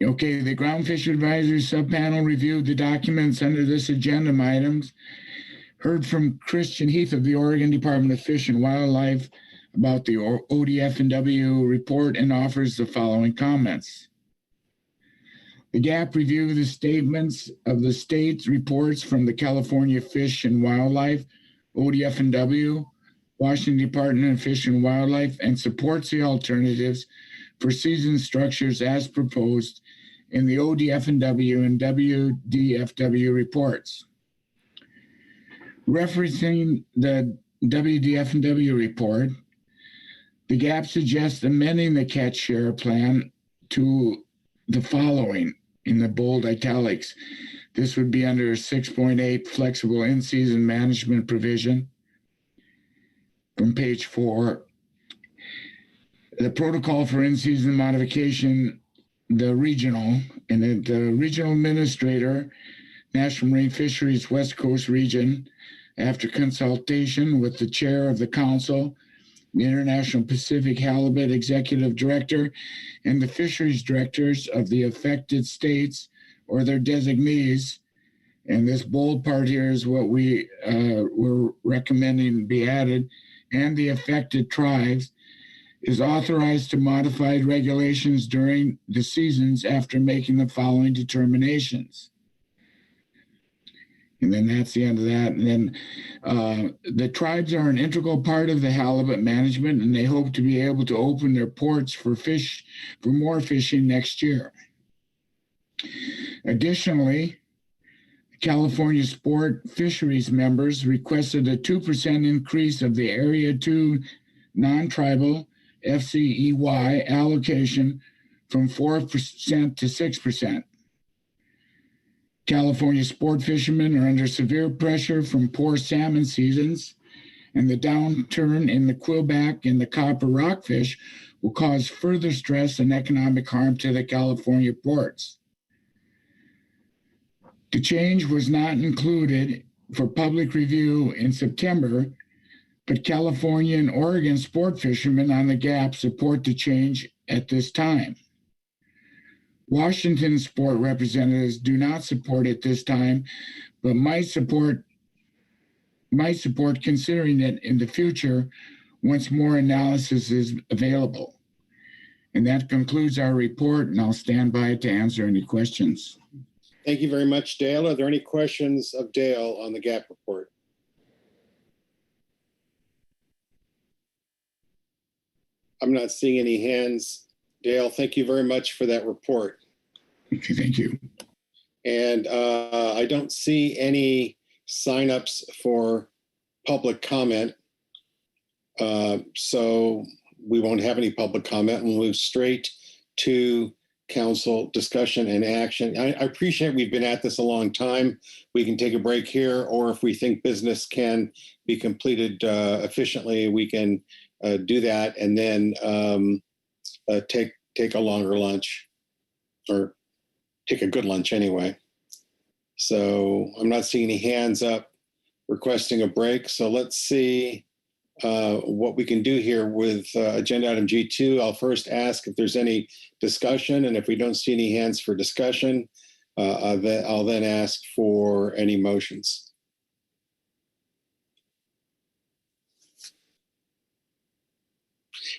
Okay, the Ground Fish Advisory Subpanel reviewed the documents under this agenda items, heard from Christian Heath of the Oregon Department of Fish and Wildlife about the ODF&W report and offers the following comments. The GAP reviewed the statements of the state's reports from the California Fish and Wildlife, ODF&W, Washington Department of Fish and Wildlife, and supports the alternatives for season structures as proposed in the ODF&W and WDFW reports. Referencing the WDF&W report, the GAP suggests amending the catch share plan to the following in the bold italics. This would be under 6.8 flexible in-season management provision from page 4. The protocol for in-season modification, the regional administrator, National Marine Fisheries West Coast Region, after consultation with the chair of the council, the International Pacific Halibut Executive Director, and the fisheries directors of the affected states or their designees. And this bold part here is what we were recommending be added, and the affected tribes, is authorized to modify regulations during the seasons after making the following determinations. And then that's the end of that. And then the tribes are an integral part of the halibut management, and they hope to be able to open their ports for more fishing next year. Additionally, California Sport Fisheries members requested a 2% increase of the Area 2 non-tribal FCEY allocation from 4% to 6%. California sport fishermen are under severe pressure from poor salmon seasons, and the downturn in the quillback and the copper rockfish will cause further stress and economic harm to the California ports. The change was not included for public review in September, but California and Oregon sport fishermen on the GAP support the change at this time. Washington sport representatives do not support it this time, but might support considering it in the future once more analysis is available. And that concludes our report, and I'll stand by to answer any questions. Thank you very much, Dale. Are there any questions of Dale on the GAP report? I'm not seeing any hands. Dale, thank you very much for that report. Okay, thank you. And I don't see any signups for public comment. So we won't have any public comment. We'll move straight to council discussion and action. I appreciate we've been at this a long time. We can take a break here, or if we think business can be completed efficiently, we can do that and then take a longer lunch, or take a good lunch anyway. So I'm not seeing any hands up requesting a break. So let's see what we can do here with agenda item G2. I'll first ask if there's any discussion, and if we don't see any hands for discussion, I'll then ask for any motions.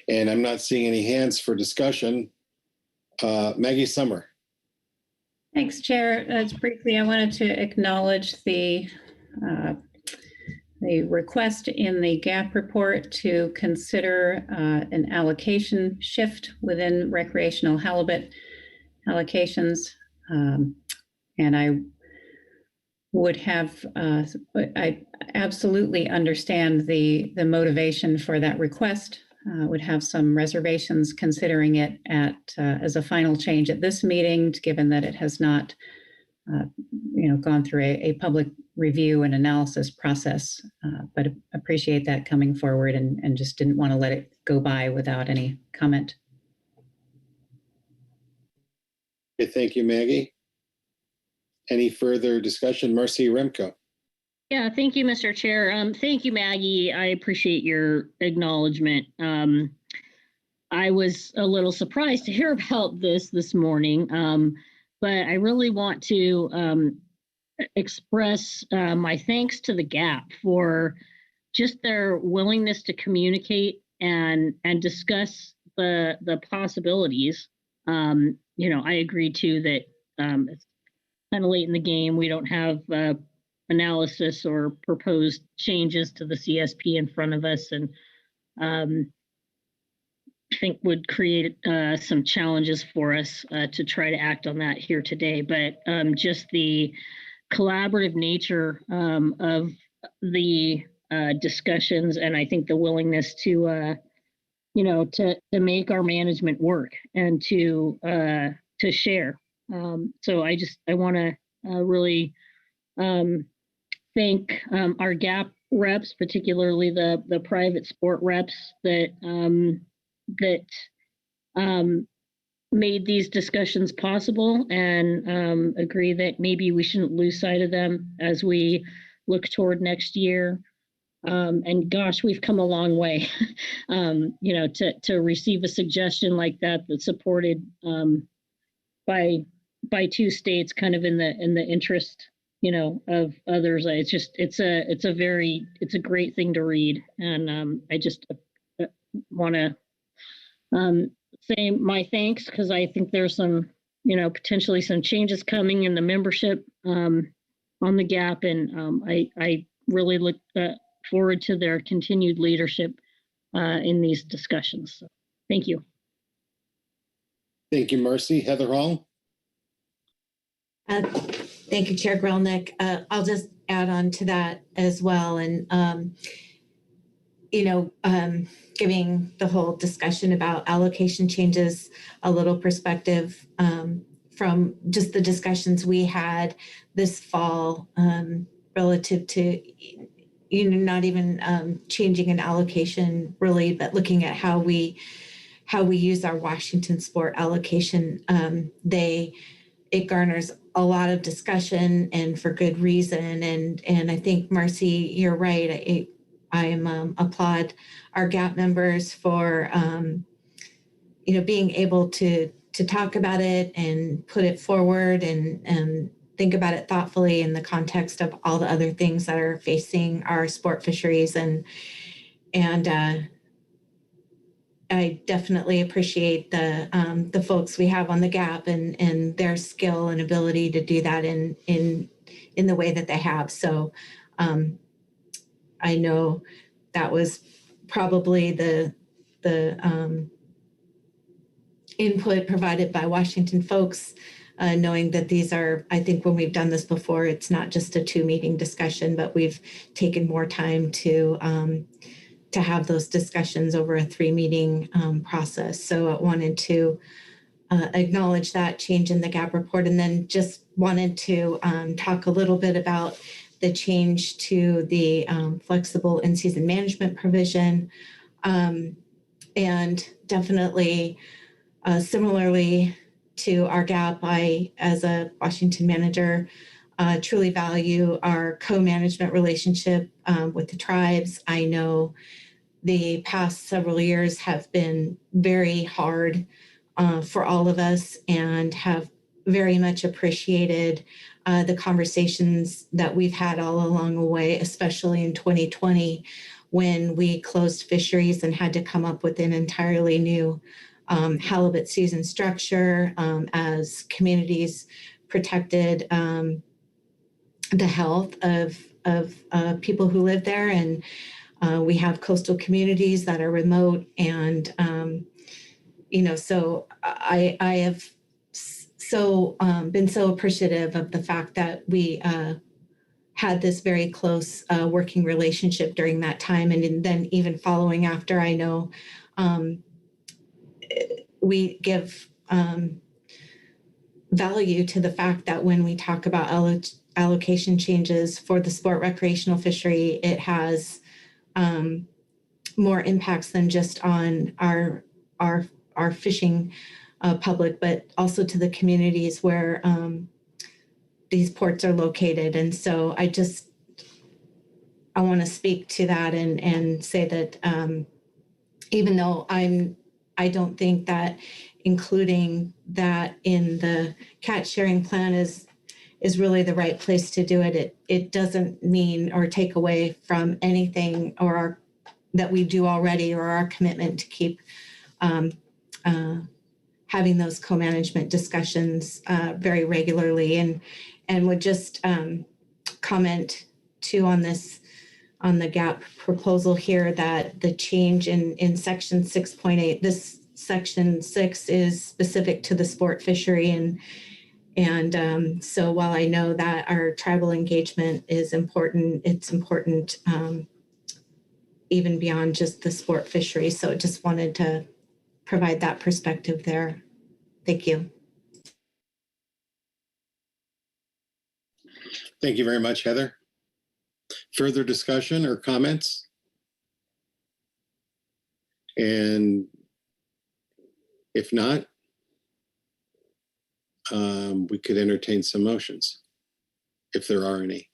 And I'm not seeing any hands for discussion. Maggie Summer. Thanks, Chair. Just briefly, I wanted to acknowledge the request in the GAP report to consider an allocation shift within recreational halibut allocations. And I would have, I absolutely understand the motivation for that request. Would have some reservations considering it as a final change at this meeting, given that it has not, gone through a public review and analysis process. But appreciate that coming forward, and just didn't want to let it go by without any comment. Okay, thank you, Maggie. Any further discussion? Marcy Remco. Yeah, thank you, Mr. Chair. Thank you, Maggie. I appreciate your acknowledgement. I was a little surprised to hear about this morning, but I really want to express my thanks to the GAP for just their willingness to communicate and discuss the possibilities. I agree too that it's kind of late in the game. We don't have analysis or proposed changes to the CSP in front of us, and I think would create some challenges for us to try to act on that here today. But just the collaborative nature of the discussions, and I think the willingness to make our management work and to share. So I want to really thank our GAP reps, particularly the private sport reps that made these discussions possible, and agree that maybe we shouldn't lose sight of them as we look toward next year. And gosh, we've come a long way, to receive a suggestion like that that's supported by two states, kind of in the interest, of others. It's a great thing to read, and I just want to say my thanks, because I think there's some, potentially some changes coming in the membership on the GAP, and I really look forward to their continued leadership in these discussions. So, thank you. Thank you, Marcy. Heather Hall. Thank you, Chair Grelnick. I'll just add on to that as well. And, giving the whole discussion about allocation changes a little perspective from just the discussions we had this fall relative to, not even changing an allocation really, but looking at how we use our Washington sport allocation. It garners a lot of discussion, and for good reason. And I think, Marcy, you're right. I applaud our GAP members for, being able to talk about it and put it forward and think about it thoughtfully in the context of all the other things that are facing our sport fisheries. And I definitely appreciate the folks we have on the GAP and their skill and ability to do that in the way that they have. So I know that was probably the input provided by Washington folks, knowing that these are, I think when we've done this before, it's not just a 2-meeting discussion, but we've taken more time to have those discussions over a 3-meeting process. So I wanted to acknowledge that change in the GAP report, and then just wanted to talk a little bit about the change to the flexible in-season management provision. And definitely, similarly to our GAP, I, as a Washington manager, truly value our co-management relationship with the tribes. I know the past several years have been very hard for all of us, and have very much appreciated the conversations that we've had all along the way, especially in 2020, when we closed fisheries and had to come up with an entirely new halibut season structure as communities protected the health of people who live there. And we have coastal communities that are remote, and so I have been so appreciative of the fact that we had this very close working relationship during that time, and then even following after. I know we give value to the fact that when we talk about allocation changes for the sport recreational fishery, it has more impacts than just on our fishing public, but also to the communities where these ports are located. And so I want to speak to that and say that even though I'm I don't think that including that in the catch sharing plan is really the right place to do it. It doesn't mean or take away from anything that we do already, or our commitment to keep having those co-management discussions very regularly, and would just comment too on the GAP proposal here, that the change in section 6.8, this section 6 is specific to the sport fishery, and so while I know that our tribal engagement is important, it's important even beyond just the sport fishery. So just wanted to provide that perspective there. Thank you. Thank you very much, Heather. Further discussion or comments? And if not, we could entertain some motions, if there are any.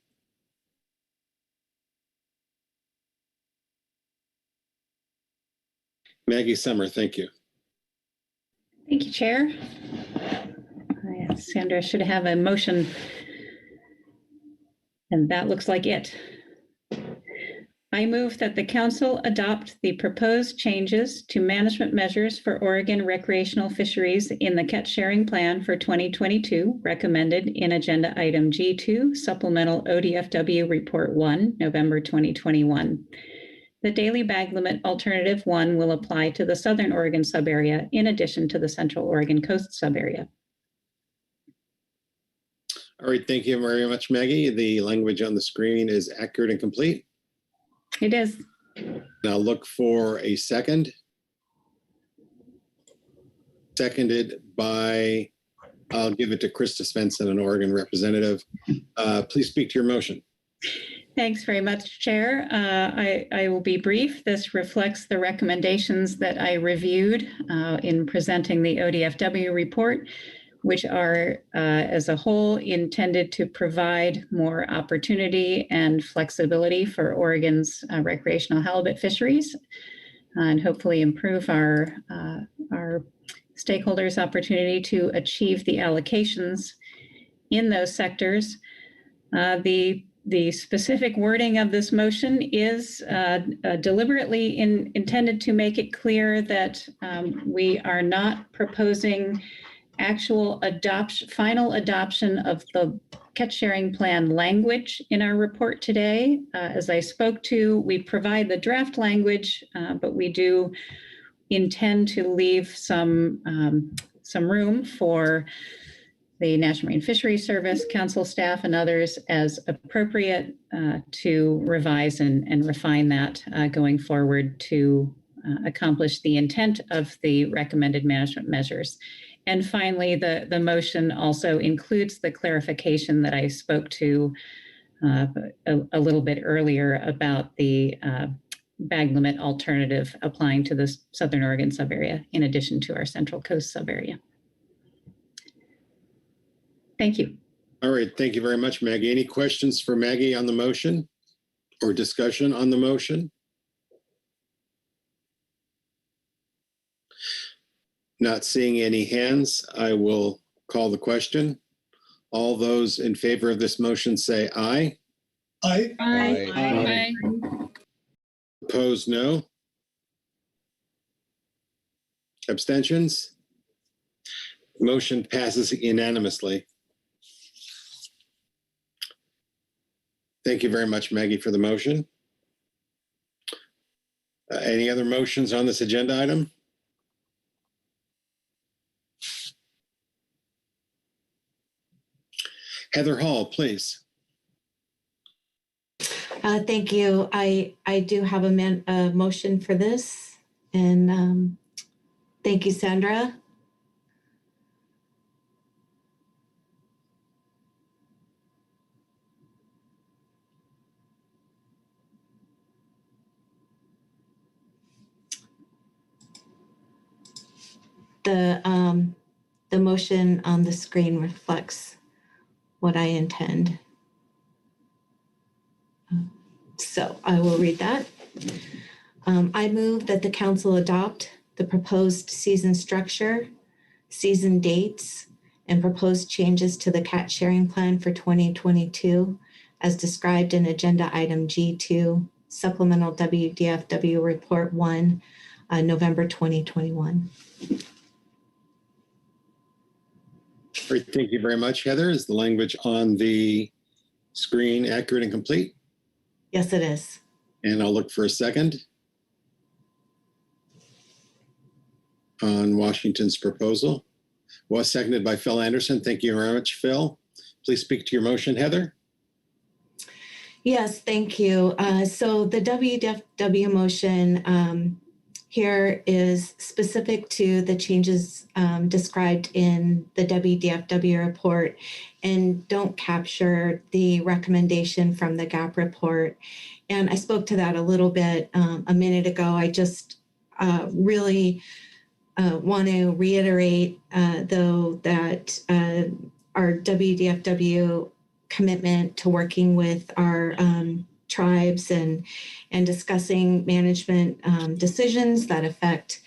Maggie Summer, thank you. Thank you, Chair. Sandra should have a motion, and that looks like it. I move that the council adopt the proposed changes to management measures for Oregon recreational fisheries in the catch sharing plan for 2022, recommended in agenda item G2, supplemental ODFW report 1, November 2021. The daily bag limit alternative 1 will apply to the Southern Oregon subarea in addition to the Central Oregon coast subarea. All right, thank you very much, Maggie. The language on the screen is accurate and complete. It is. Now look for a second. Seconded by, I'll give it to Krista Svensson, an Oregon representative. Please speak to your motion. Thanks very much, Chair. I will be brief. This reflects the recommendations that I reviewed in presenting the ODFW report, which are, as a whole, intended to provide more opportunity and flexibility for Oregon's recreational halibut fisheries, and hopefully improve our stakeholders' opportunity to achieve the allocations in those sectors. The specific wording of this motion is deliberately intended to make it clear that we are not proposing actual final adoption of the catch sharing plan language in our report today. As I spoke to, we provide the draft language, but we do intend to leave some room for the National Marine Fisheries Service, council staff, and others as appropriate to revise and refine that going forward to accomplish the intent of the recommended management measures. And finally, the motion also includes the clarification that I spoke to a little bit earlier about the bag limit alternative applying to the Southern Oregon subarea in addition to our Central Coast subarea. Thank you. All right, thank you very much, Maggie. Any questions for Maggie on the motion or discussion on the motion? Not seeing any hands, I will call the question. All those in favor of this motion say aye. Aye. Aye. Aye. Opposed, no. Abstentions? Motion passes unanimously. Thank you very much, Maggie, for the motion. Any other motions on this agenda item? Heather Hall, please. Thank you. I do have a motion for this, and thank you, Sandra. The motion on the screen reflects what I intend. So I will read that. I move that the council adopt the proposed season structure, season dates, and proposed changes to the catch sharing plan for 2022 as described in agenda item G2, supplemental WDFW report 1, November 2021. Great, thank you very much, Heather. Is the language on the screen accurate and complete? Yes, it is. And I'll look for a second on Washington's proposal. Was seconded by Phil Anderson. Thank you very much, Phil. Please speak to your motion, Heather. Yes, thank you. So the WDFW motion here is specific to the changes described in the WDFW report and don't capture the recommendation from the GAP report. And I spoke to that a little bit a minute ago. I just really want to reiterate, though, that our WDFW commitment to working with our tribes and discussing management decisions that affect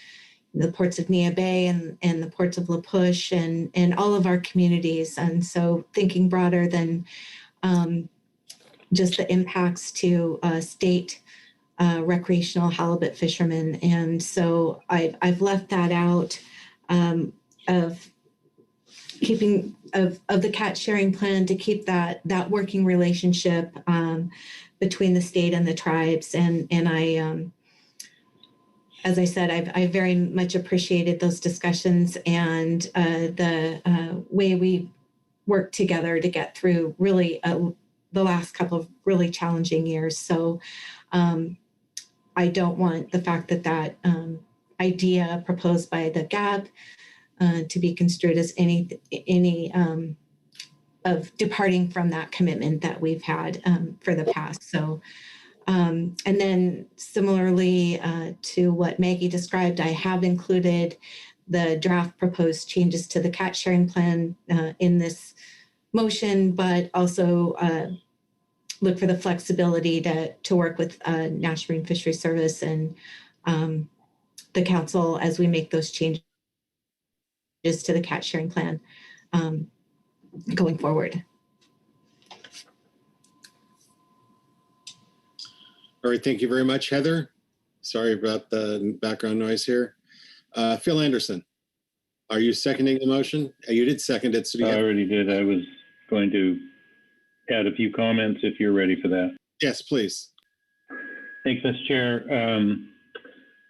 the ports of Neah Bay and the ports of La Push and all of our communities. And so thinking broader than just the impacts to state recreational halibut fishermen. And so I've left that out of keeping of the catch sharing plan to keep that working relationship between the state and the tribes. And I, as I said, I very much appreciated those discussions and the way we worked together to get through really the last couple of really challenging years. So I don't want the fact that idea proposed by the GAP to be construed as any of departing from that commitment that we've had for the past. So, and then similarly to what Maggie described, I have included the draft proposed changes to the catch sharing plan in this motion, but also look for the flexibility to work with National Marine Fisheries Service and the council as we make those changes to the catch sharing plan going forward. All right, thank you very much, Heather. Sorry about the background noise here. Phil Anderson, are you seconding the motion? You did second it. So I already did. I was going to add a few comments if you're ready for that. Yes, please. Thanks, Mr. Chair.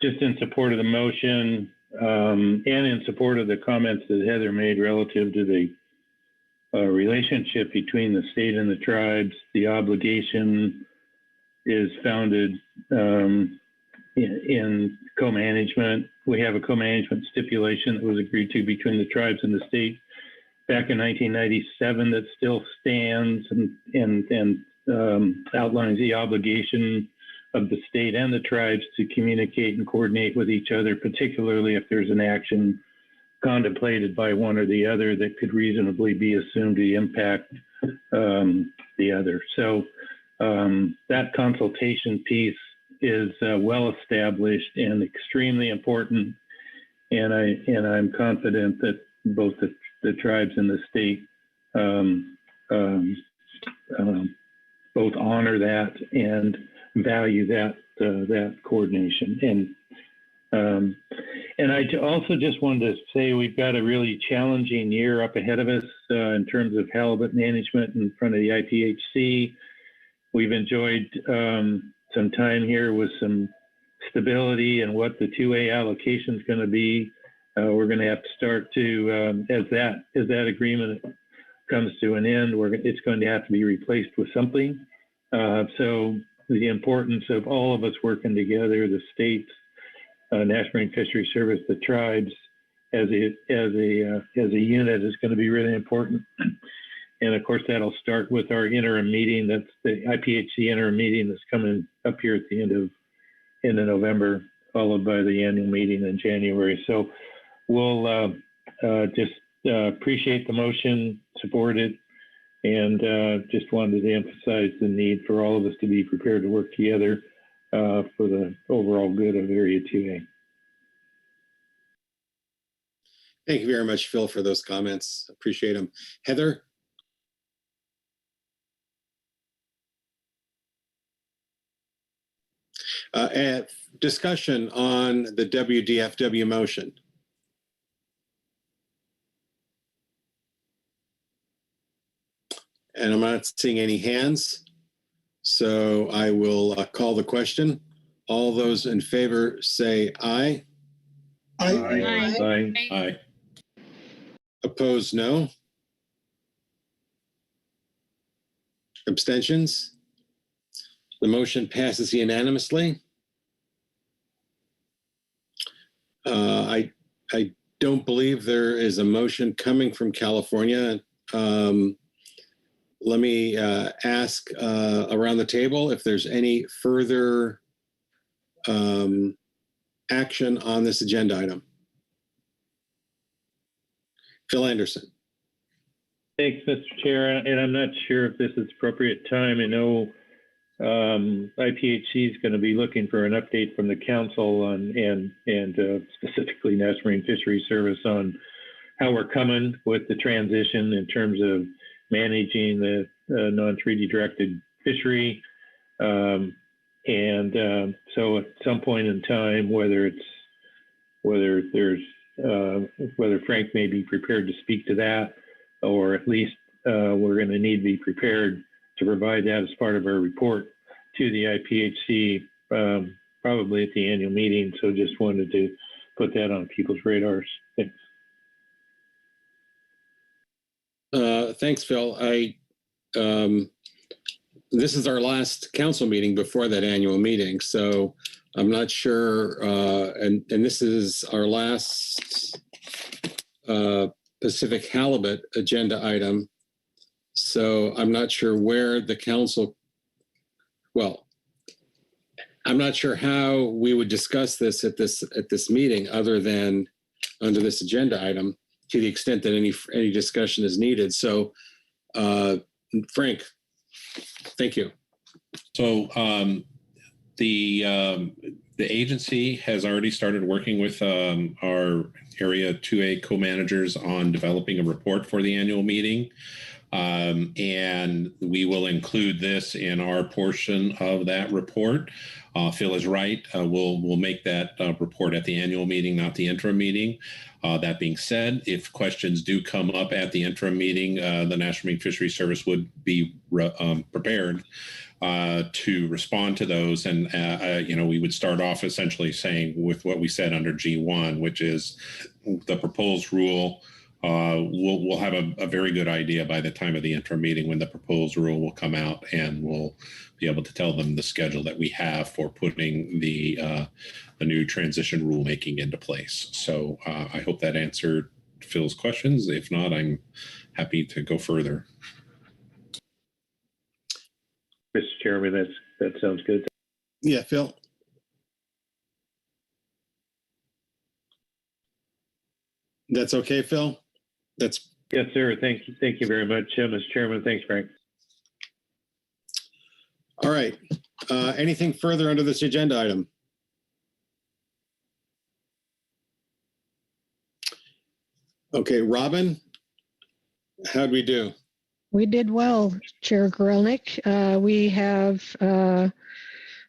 Just in support of the motion and in support of the comments that Heather made relative to the relationship between the state and the tribes, the obligation is founded in co-management. We have a co-management stipulation that was agreed to between the tribes and the state back in 1997 that still stands and outlines the obligation of the state and the tribes to communicate and coordinate with each other, particularly if there's an action contemplated by one or the other that could reasonably be assumed to impact the other. So that consultation piece is well established and extremely important. And I'm confident that both the tribes and the state both honor that and value that coordination. And I also just wanted to say we've got a really challenging year up ahead of us in terms of halibut management in front of the IPHC. We've enjoyed some time here with some stability and what the 2A allocation is going to be. We're going to have to start to, as that agreement comes to an end, it's going to have to be replaced with something. So the importance of all of us working together, the states, National Marine Fisheries Service, the tribes, as a unit is going to be really important. And of course, that'll start with our interim meeting. That's the IPHC interim meeting that's coming up here at the end of November, followed by the annual meeting in January. So we'll just appreciate the motion, support it, and just wanted to emphasize the need for all of us to be prepared to work together for the overall good of Area 2A. Thank you very much, Phil, for those comments. Appreciate them. Heather? And discussion on the WDFW motion. And I'm not seeing any hands, so I will call the question. All those in favor say aye. Aye. Aye. Aye. Opposed, no. Abstentions? The motion passes unanimously. I don't believe there is a motion coming from California. Let me ask around the table if there's any further action on this agenda item. Phil Anderson. Thanks, Mr. Chair. And I'm not sure if this is appropriate time. I know IPHC is going to be looking for an update from the council on and specifically National Marine Fisheries Service on how we're coming with the transition in terms of managing the non-treaty directed fishery. So at some point in time, whether Frank may be prepared to speak to that, or at least we're going to need to be prepared to provide that as part of our report to the IPHC, probably at the annual meeting. So just wanted to put that on people's radars. Thanks. Thanks, Phil. This is our last council meeting before that annual meeting, so I'm not sure, and this is our last Pacific Halibut agenda item. So I'm not sure where the council, well, I'm not sure how we would discuss this at this meeting other than under this agenda item, to the extent that any discussion is needed. So Frank, thank you. So the agency has already started working with our Area 2A co-managers on developing a report for the annual meeting. And we will include this in our portion of that report. Phil is right. We'll make that report at the annual meeting, not the interim meeting. That being said, if questions do come up at the interim meeting, the National Marine Fisheries Service would be prepared to respond to those. And, we would start off essentially saying with what we said under G1, which is the proposed rule. We'll have a very good idea by the time of the interim meeting when the proposed rule will come out, and we'll be able to tell them the schedule that we have for putting the new transition rulemaking into place. So I hope that answered Phil's questions. If not, I'm happy to go further. Mr. Chairman, that sounds good. Yeah, Phil. That's okay, Phil? That's yes, sir. Thank you very much, Mr. Chairman. Thanks, Frank. All right. Anything further under this agenda item? Okay, Robin, how'd we do? We did well, Chair Gorelnik. We have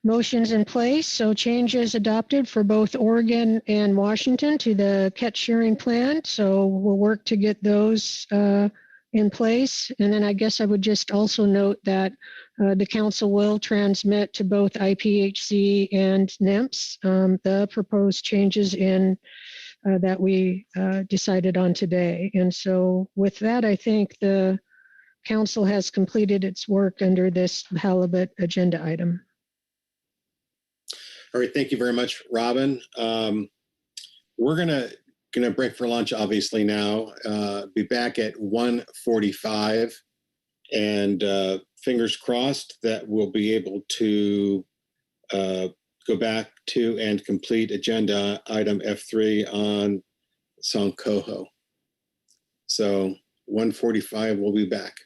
motions in place, so changes adopted for both Oregon and Washington to the catch shearing plan. So we'll work to get those in place. And then I guess I would just also note that the council will transmit to both IPHC and NIMS the proposed changes in that we decided on today. And so with that, I think the council has completed its work under this halibut agenda item. All right, thank you very much, Robin. We're gonna break for lunch, obviously now. Be back at 1:45, and fingers crossed that we'll be able to go back to and complete agenda item F3 on Coho. So 1:45, we'll be back.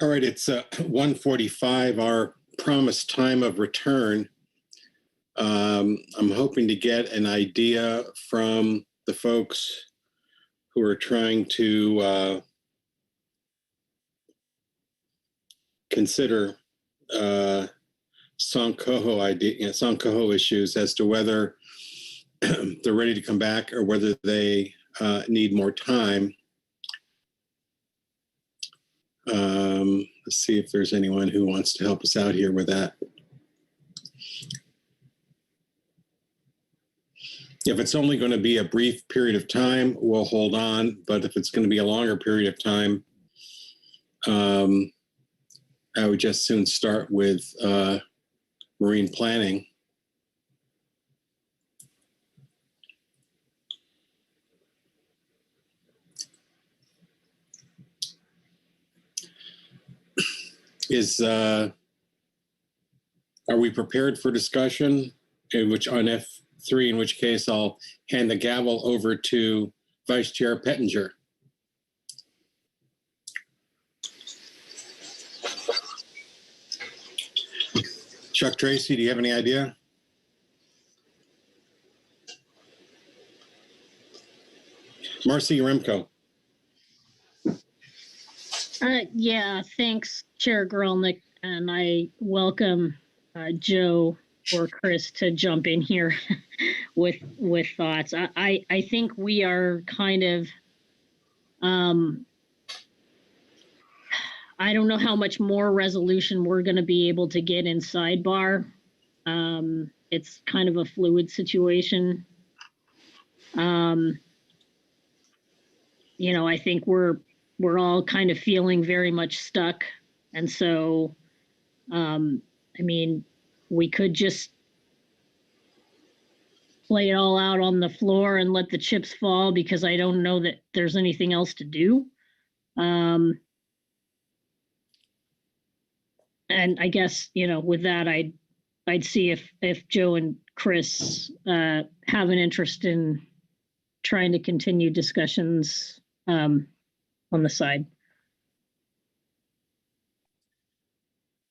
All right, it's 1:45, our promised time of return. I'm hoping to get an idea from the folks who are trying to consider Coho issues as to whether they're ready to come back or whether they need more time. Let's see if there's anyone who wants to help us out here with that. If it's only going to be a brief period of time, we'll hold on. But if it's going to be a longer period of time, I would just soon start with marine planning. Are we prepared for discussion? On F3, in which case I'll hand the gavel over to Vice Chair Pettinger. Chuck Tracy, do you have any idea? Marcy Yaremko. Yeah, thanks, Chair Grelnick, and I welcome Joe or Chris to jump in here with thoughts. I think we are kind of, I don't know how much more resolution we're going to be able to get in sidebar. It's kind of a fluid situation. You know, I think we're all kind of feeling very much stuck. And so, I mean, we could just play it all out on the floor and let the chips fall because I don't know that there's anything else to do. And I guess, you know, with that, I'd see if Joe and Chris have an interest in trying to continue discussions on the side.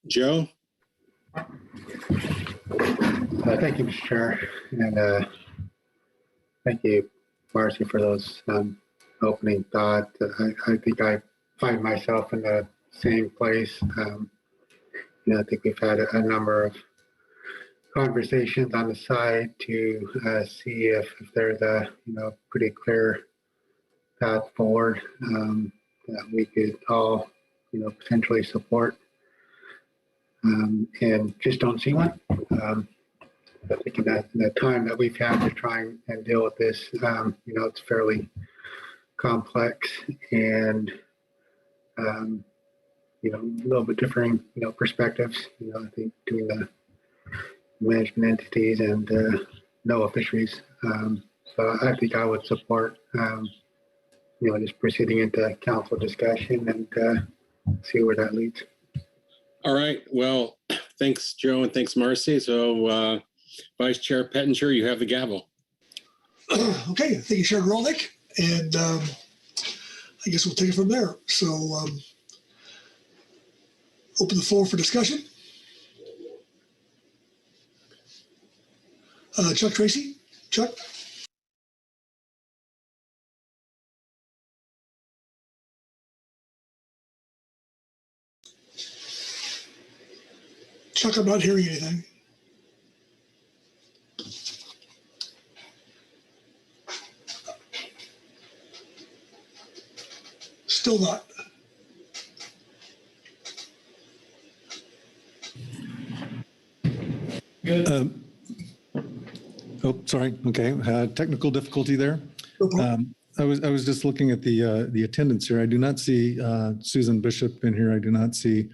Joe? Thank you, Mr. Chair. And thank you, Marcy, for those opening thoughts. I think I find myself in the same place. You know, I think we've had a number of conversations on the side to see if there's a pretty clear path forward that we could all potentially support, and just don't see one. I think in the time that we've had to try and deal with this, it's fairly complex and a little bit differing perspectives. I think between the management entities and NOAA fisheries. So I think I would support just proceeding into council discussion and see where that leads. All right. Well, thanks, Joe, and thanks, Marcy. So, Vice Chair Pettinger, you have the gavel. Okay. Thank you, Chair Grolnick. And I guess we'll take it from there. So, open the floor for discussion. Chuck Tracy. Chuck? Chuck, I'm not hearing anything. Still not. Good. Oh, sorry. Okay. Technical difficulty there. I was just looking at the attendance here. I do not see Susan Bishop in here. I do not see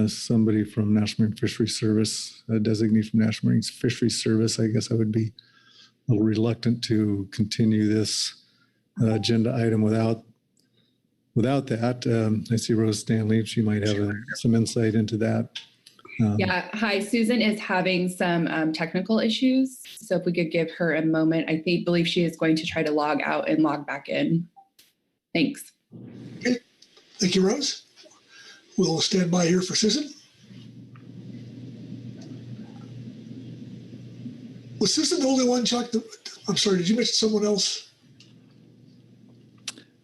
somebody from National Marine Fisheries Service, a designee from National Marine Fisheries Service. I guess I would be a little reluctant to continue this agenda item without that. I see Rose Stanley. She might have some insight into that. Yeah. Hi, Susan is having some technical issues. So if we could give her a moment, I believe she is going to try to log out and log back in. Thanks. Okay. Thank you, Rose. We'll stand by here for Susan. Was Susan the only one, Chuck? I'm sorry, did you mention someone else?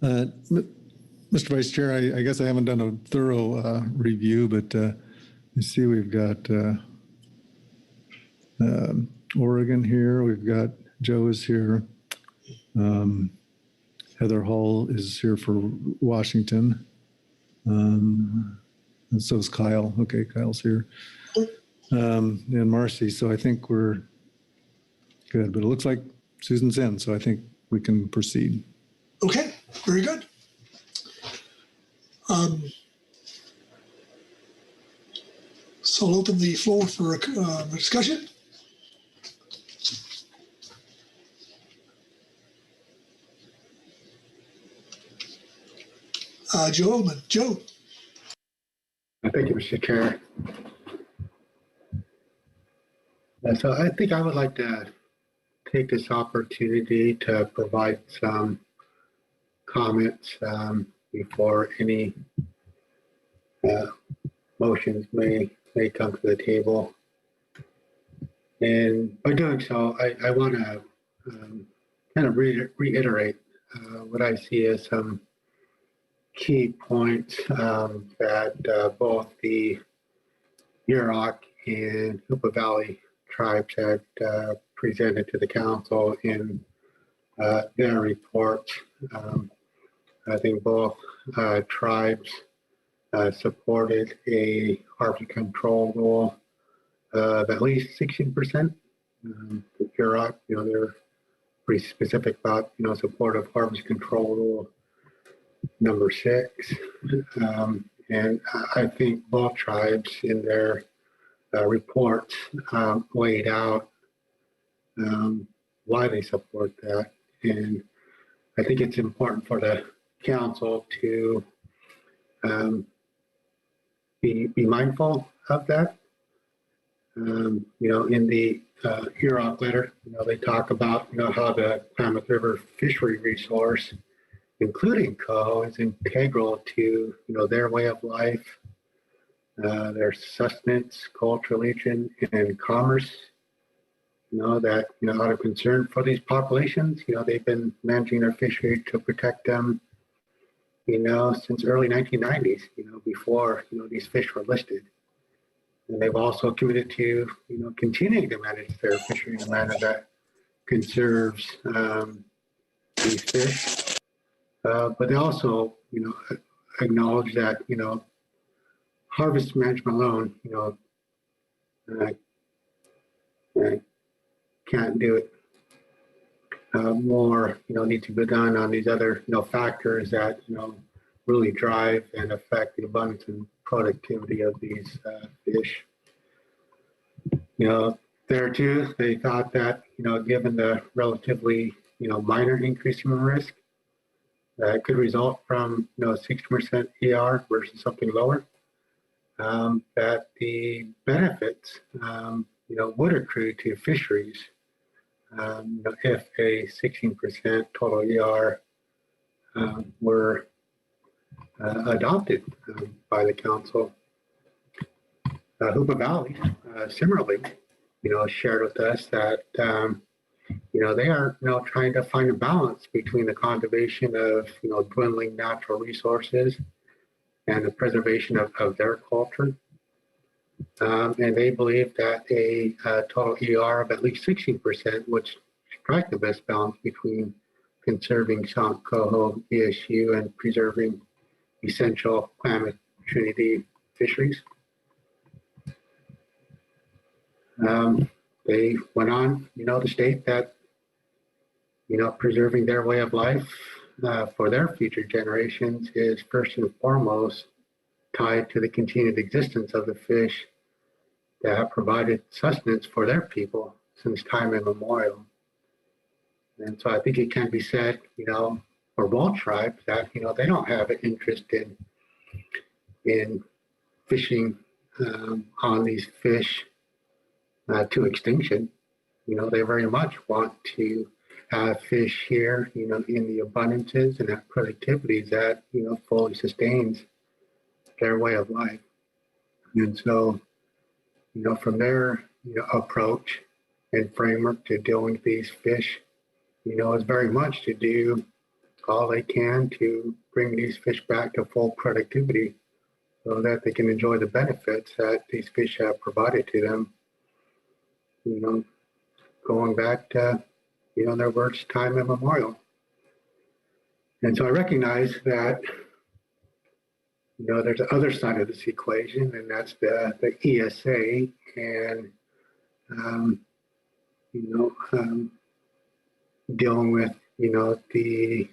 Mr. Vice Chair, I guess I haven't done a thorough review, but you see we've got Oregon here. We've got Joe is here. Heather Hall is here for Washington. And so is Kyle. Okay, Kyle's here. And Marcy. So I think we're good, but it looks like Susan's in, so I think we can proceed. Okay, very good. So I'll open the floor for a discussion. Joe Oldman. Joe. Thank you, Mr. Chair. So I think I would like to take this opportunity to provide some comments before any motions may come to the table. And by doing so, I want to kind of reiterate what I see as some key points that both the Yurok and Hoopa Valley tribes had presented to the council in their reports. I think both tribes supported a harvest control rule of at least 16%. The Yurok, they're pretty specific about, support of harvest control rule number 6. And I think both tribes in their reports laid out why they support that. And I think it's important for the council to be mindful of that. In the Huron letter, they talk about, how the Klamath River fishery resource, including Coho, is integral to, their way of life, their sustenance, culture, religion, and commerce. That, out of concern for these populations, they've been managing their fishery to protect them, since early 1990s, before, these fish were listed. And they've also committed to, continuing to manage their fishery in a manner that conserves these fish. But they also, acknowledge that, harvest management alone, can't do it. More, needs to be done on these other, factors that, really drive and affect the abundance and productivity of these fish. There too, they thought that, given the relatively, minor increase in risk, that could result from, 60% ER versus something lower, that the benefits, would accrue to fisheries if a 16% total ER were adopted by the council. Hoopa Valley, similarly, shared with us that, they are, trying to find a balance between the conservation of, dwindling natural resources and the preservation of their culture. And they believe that a total ER of at least 16% would strike the best balance between conserving Shant Coho ESU and preserving essential Klamath Trinity fisheries. They went on, to state that, preserving their way of life for their future generations is first and foremost tied to the continued existence of the fish that have provided sustenance for their people since time immemorial. And so I think it can be said, for both tribes that, they don't have an interest in fishing on these fish to extinction. They very much want to have fish here, in the abundances and that productivity that, fully sustains their way of life. And so, from their approach and framework to dealing with these fish, is very much to do all they can to bring these fish back to full productivity so that they can enjoy the benefits that these fish have provided to them, going back to, their worst time immemorial. And so I recognize that, there's the other side of this equation, and that's the ESA and, dealing with, the,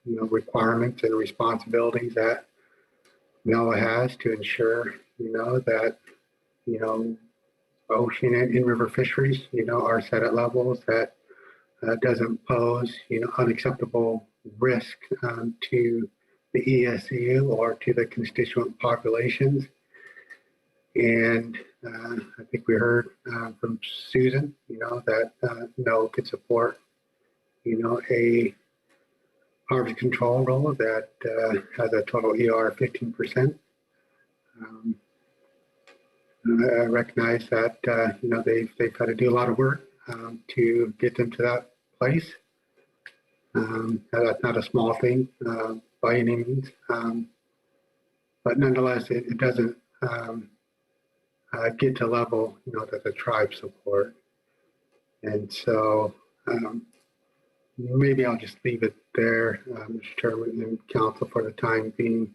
requirements and responsibilities that NOAA has to ensure, that, ocean and in-river fisheries, are set at levels that doesn't pose, unacceptable risk to the ESU or to the constituent populations. And I think we heard from Susan, that NOAA could support, a harvest control role that has a total ER of 15%. I recognize that they've got to do a lot of work to get them to that place. That's not a small thing by any means, but nonetheless, it doesn't get to level that the tribes support. And so maybe I'll just leave it there, Mr. Chairman and Council, for the time being.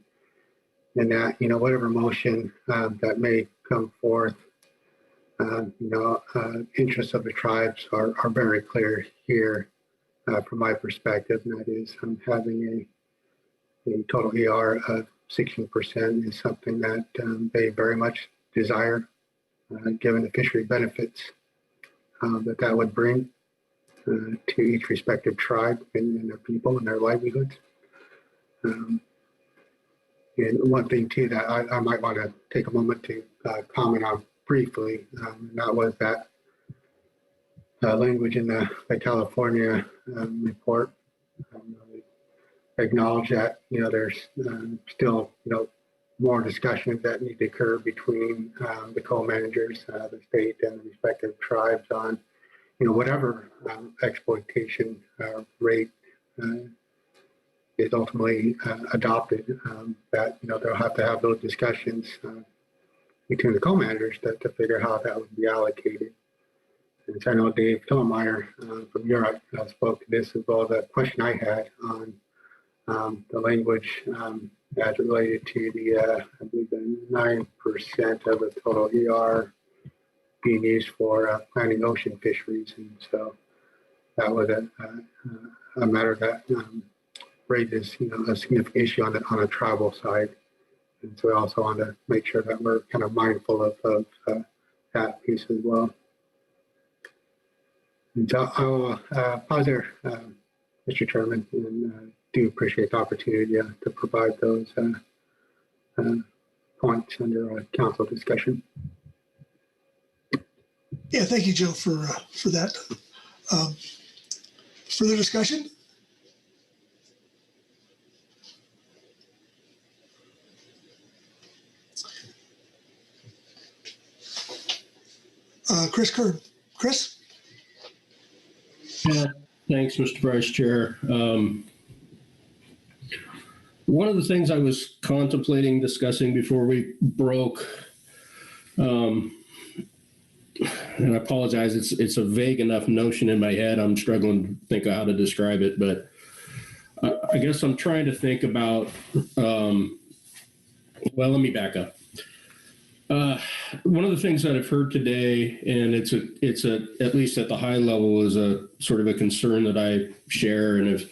And that whatever motion that may come forth, interests of the tribes are very clear here from my perspective, and that is having a total ER of 16% is something that they very much desire, given the fishery benefits that would bring to each respective tribe and their people and their livelihoods. And one thing too that I might want to take a moment to comment on briefly, and that was that language in the California report. Acknowledge that there's still more discussions that need to occur between the co-managers, the state, and the respective tribes on whatever exploitation rate is ultimately adopted, that they'll have to have those discussions between the co-managers to figure how that would be allocated. And so I know Dave Tillmeyer from Europe spoke to this as well. The question I had on the language as related to the, I believe the 9% of the total ER being used for planning ocean fisheries. And so that was a matter that raises a significant issue on a tribal side. And so we also want to make sure that we're kind of mindful of that piece as well. And so I will pause there, Mr. Chairman, and do appreciate the opportunity to provide those points under council discussion. Yeah, thank you, Joe, for that. Further discussion? Chris Kern. Chris? Yeah, thanks, Mr. Vice Chair. One of the things I was contemplating discussing before we broke, and I apologize, it's a vague enough notion in my head. I'm struggling to think of how to describe it, but I guess I'm trying to think about, well, let me back up. One of the things that I've heard today, and it's at least at the high level, is a sort of a concern that I share and have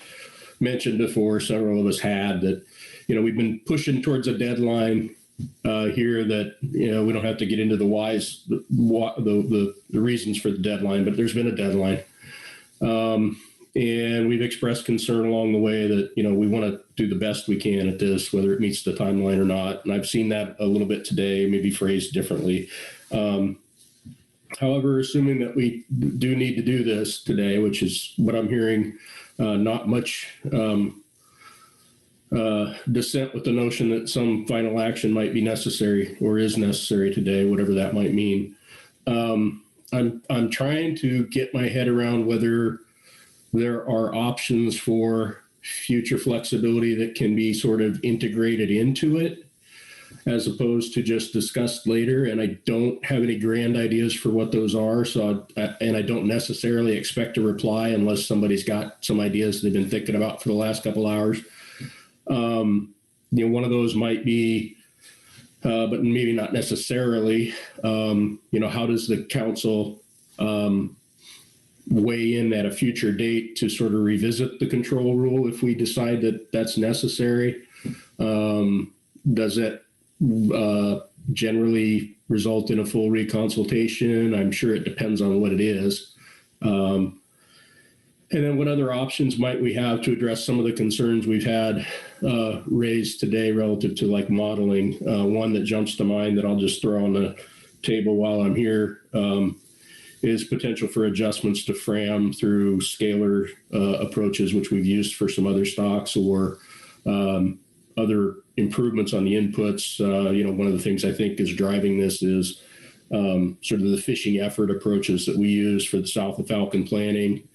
mentioned before. Several of us had that, we've been pushing towards a deadline here that, we don't have to get into the whys, the reasons for the deadline, but there's been a deadline. And we've expressed concern along the way that, we want to do the best we can at this, whether it meets the timeline or not. And I've seen that a little bit today, maybe phrased differently. However, assuming that we do need to do this today, which is what I'm hearing, not much dissent with the notion that some final action might be necessary or is necessary today, whatever that might mean. I'm trying to get my head around whether there are options for future flexibility that can be sort of integrated into it as opposed to just discussed later. And I don't have any grand ideas for what those are. So, and I don't necessarily expect a reply unless somebody's got some ideas they've been thinking about for the last couple hours. One of those might be, but maybe not necessarily, how does the council weigh in at a future date to sort of revisit the control rule if we decide that that's necessary? Does it generally result in a full reconsultation? I'm sure it depends on what it is. And then what other options might we have to address some of the concerns we've had raised today relative to like modeling? One that jumps to mind that I'll just throw on the table while I'm here is potential for adjustments to FRAM through scalar approaches, which we've used for some other stocks, or other improvements on the inputs. One of the things I think is driving this is sort of the fishing effort approaches that we use for the South of Falcon planning.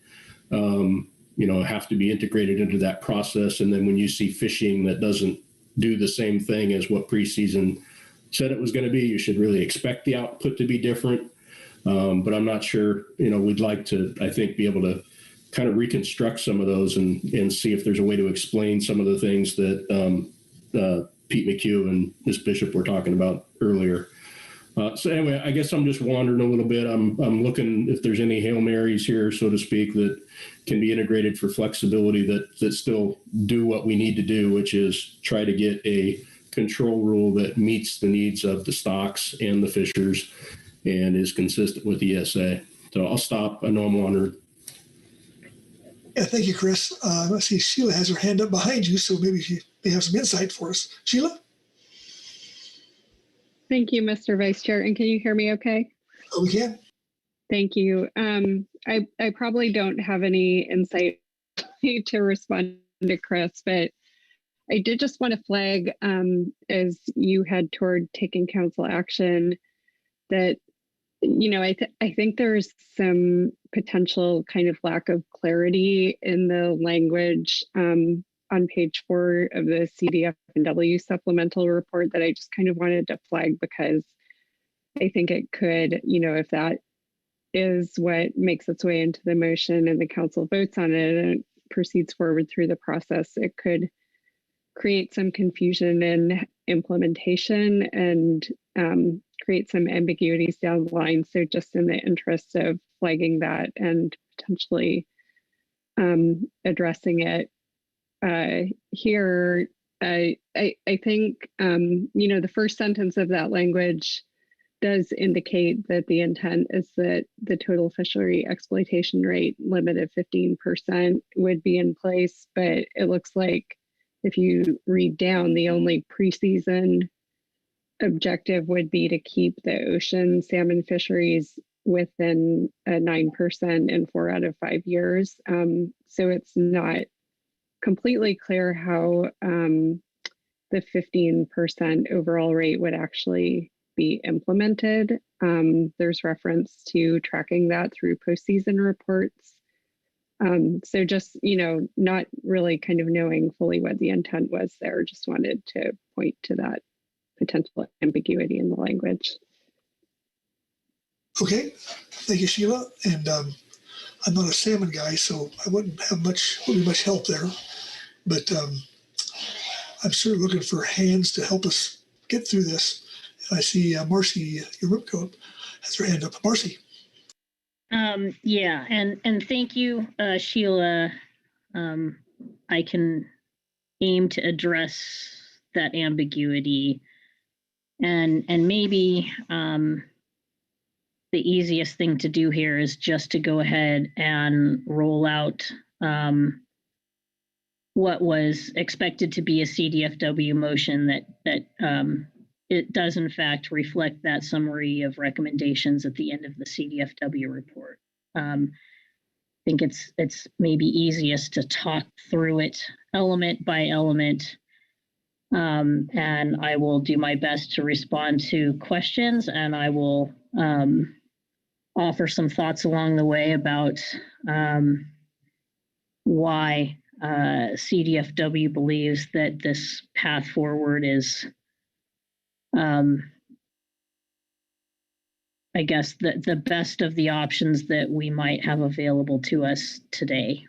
Have to be integrated into that process. And then when you see fishing that doesn't do the same thing as what Preseason said it was going to be, you should really expect the output to be different. But I'm not sure, we'd like to, I think, be able to kind of reconstruct some of those and see if there's a way to explain some of the things that Pete McHugh and Ms. Bishop were talking about earlier. So anyway, I guess I'm just wandering a little bit. I'm looking if there's any Hail Marys here, so to speak, that can be integrated for flexibility that still do what we need to do, which is try to get a control rule that meets the needs of the stocks and the fishers and is consistent with ESA. So I'll stop. I know I'm wandering. Yeah, thank you, Chris. I see Sheila has her hand up behind you, so maybe she may have some insight for us. Sheila? Thank you, Mr. Vice Chair. And can you hear me okay? Oh, we can. Thank you. I probably don't have any insight to respond to Chris, but I did just want to flag, as you head toward taking council action, that, I think there's some potential kind of lack of clarity in the language on page 4 of the CDF&W supplemental report that I just kind of wanted to flag, because I think it could, if that is what makes its way into the motion and the council votes on it and it proceeds forward through the process, it could create some confusion in implementation and create some ambiguities down the line. So just in the interest of flagging that and potentially addressing it here, I think, the first sentence of that language does indicate that the intent is that the total fishery exploitation rate limit of 15% would be in place, but it looks like if you read down, the only preseason objective would be to keep the ocean salmon fisheries within a 9% in 4 out of 5 years. So it's not completely clear how the 15% overall rate would actually be implemented. There's reference to tracking that through postseason reports. So just, not really kind of knowing fully what the intent was there, just wanted to point to that potential ambiguity in the language. Okay, thank you, Sheila. And I'm not a salmon guy, so I wouldn't be much help there. But I'm sure looking for hands to help us get through this. And I see Marcy Yarupko has her hand up. Marcy. Yeah, and thank you, Sheila. I can aim to address that ambiguity, and maybe the easiest thing to do here is just to go ahead and roll out what was expected to be a CDFW motion that it does in fact reflect that summary of recommendations at the end of the CDFW report. I think it's maybe easiest to talk through it element by element And I will do my best to respond to questions, and I will offer some thoughts along the way about why CDFW believes that this path forward is, I guess, the best of the options that we might have available to us today.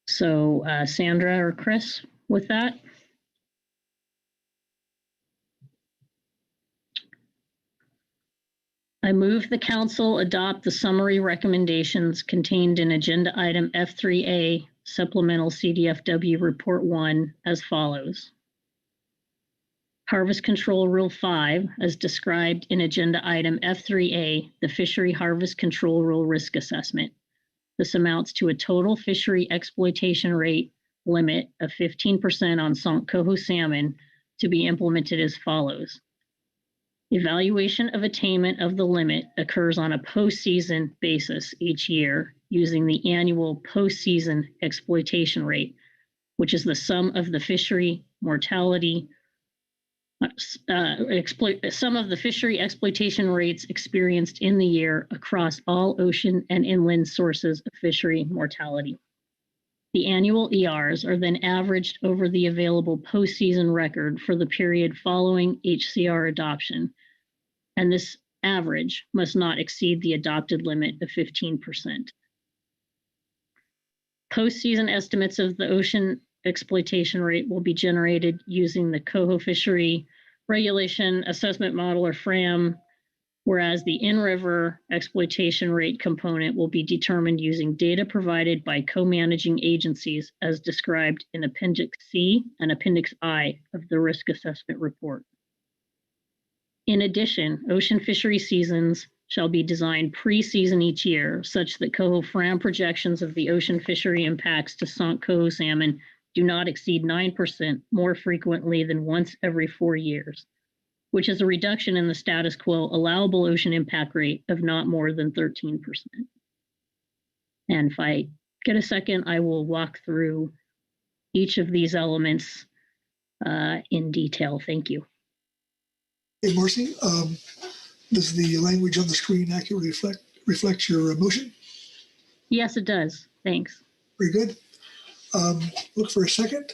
So Sandra or Chris, with that? I move the council adopt the summary recommendations contained in agenda item F3A, supplemental CDFW report 1 as follows. Harvest Control Rule 5, as described in agenda item F3A, the Fishery Harvest Control Rule Risk Assessment. This amounts to a total fishery exploitation rate limit of 15% on Coho salmon to be implemented as follows. Evaluation of attainment of the limit occurs on a postseason basis each year using the annual postseason exploitation rate, which is the sum of the fishery mortality, sum of the fishery exploitation rates experienced in the year across all ocean and inland sources of fishery mortality. The annual ERs are then averaged over the available postseason record for the period following HCR adoption, and this average must not exceed the adopted limit of 15%. Postseason estimates of the ocean exploitation rate will be generated using the Coho Fishery Regulation Assessment Model, or FRAM, whereas the in-river exploitation rate component will be determined using data provided by co-managing agencies as described in Appendix C and Appendix I of the Risk Assessment Report. In addition, ocean fishery seasons shall be designed pre-season each year such that Coho FRAM projections of the ocean fishery impacts to sunk Coho salmon do not exceed 9% more frequently than once every 4 years, which is a reduction in the status quo allowable ocean impact rate of not more than 13%. And if I get a second, I will walk through each of these elements in detail. Thank you. Hey, Marcy, does the language on the screen accurately reflect your motion? Yes, it does. Thanks. Very good. Look for a second.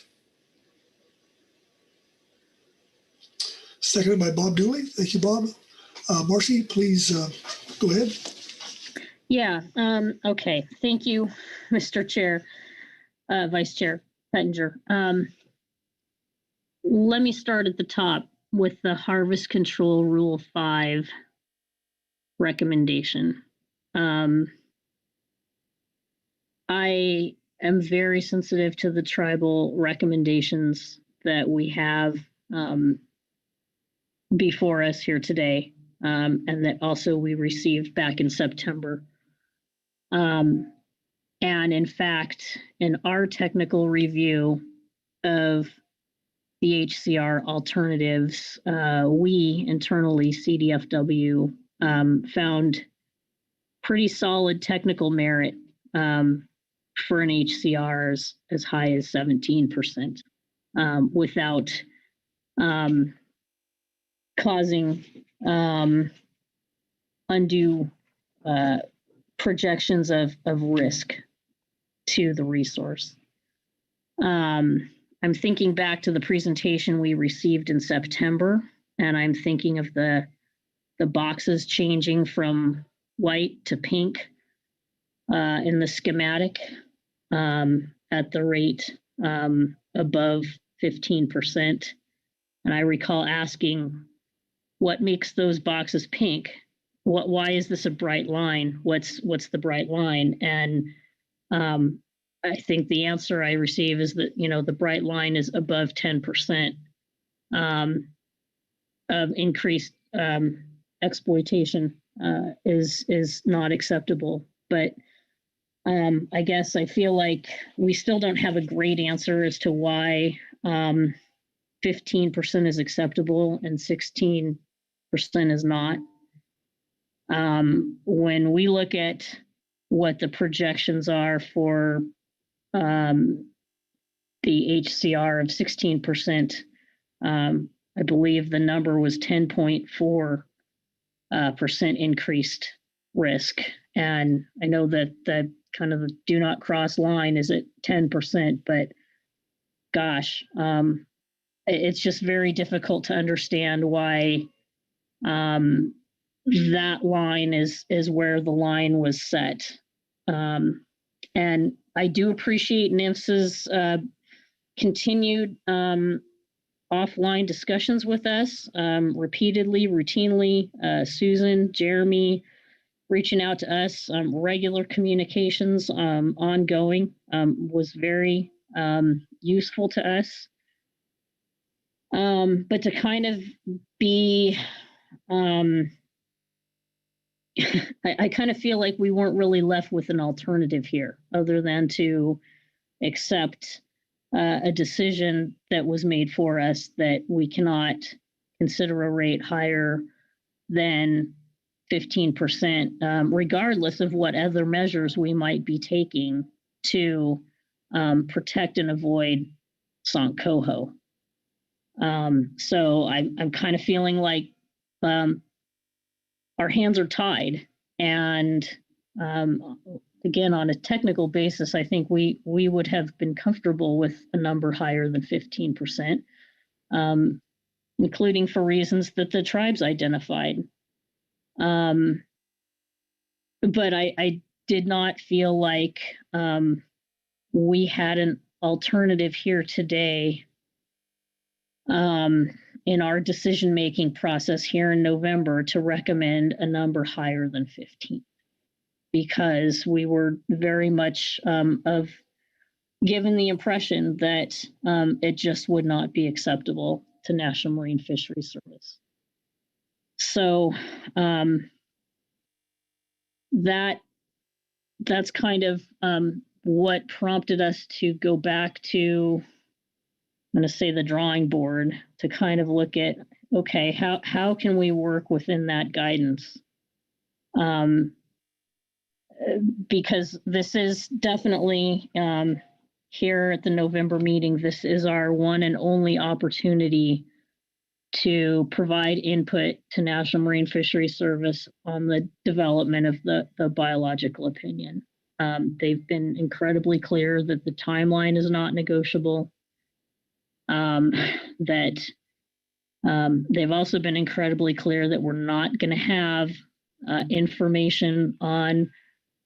Seconded by Bob Dooley. Thank you, Bob. Marcy, please go ahead. Yeah. Okay. Thank you, Mr. Chair, Vice Chair Pettinger. Let me start at the top with the Harvest Control Rule 5 recommendation. I am very sensitive to the tribal recommendations that we have before us here today, and that also we received back in September. And in fact, in our technical review of the HCR alternatives, we internally, CDFW, found pretty solid technical merit for an HCR as high as 17%, without causing undue projections of risk to the resource. I'm thinking back to the presentation we received in September, and I'm thinking of the boxes changing from white to pink in the schematic at the rate above 15%. And I recall asking, what makes those boxes pink? Why is this a bright line? What's the bright line? And I think the answer I receive is that, the bright line is above 10% of increased exploitation is not acceptable. But I guess I feel like we still don't have a great answer as to why 15% is acceptable and 16% is not. When we look at what the projections are for the HCR of 16%, I believe the number was 10.4% increased risk. And I know that the kind of the do not cross line is at 10%, but gosh, it's just very difficult to understand why that line is where the line was set. And I do appreciate NIMS's continued offline discussions with us repeatedly, routinely. Susan, Jeremy reaching out to us, regular communications ongoing was very useful to us. But to kind of be, I kind of feel like we weren't really left with an alternative here other than to accept a decision that was made for us that we cannot consider a rate higher than 15%, regardless of what other measures we might be taking to protect and avoid Coho. So I'm kind of feeling like our hands are tied. And again, on a technical basis, I think we would have been comfortable with a number higher than 15%, including for reasons that the tribes identified. But I did not feel like we had an alternative here today in our decision-making process here in November to recommend a number higher than 15, because we were very much given the impression that it just would not be acceptable to National Marine Fisheries Service. So that's kind of what prompted us to go back to, I'm going to say, the drawing board to kind of look at, okay, how can we work within that guidance? Because this is definitely here at the November meeting, this is our one and only opportunity to provide input to National Marine Fisheries Service on the development of the biological opinion. They've been incredibly clear that the timeline is not negotiable. That they've also been incredibly clear that we're not going to have information on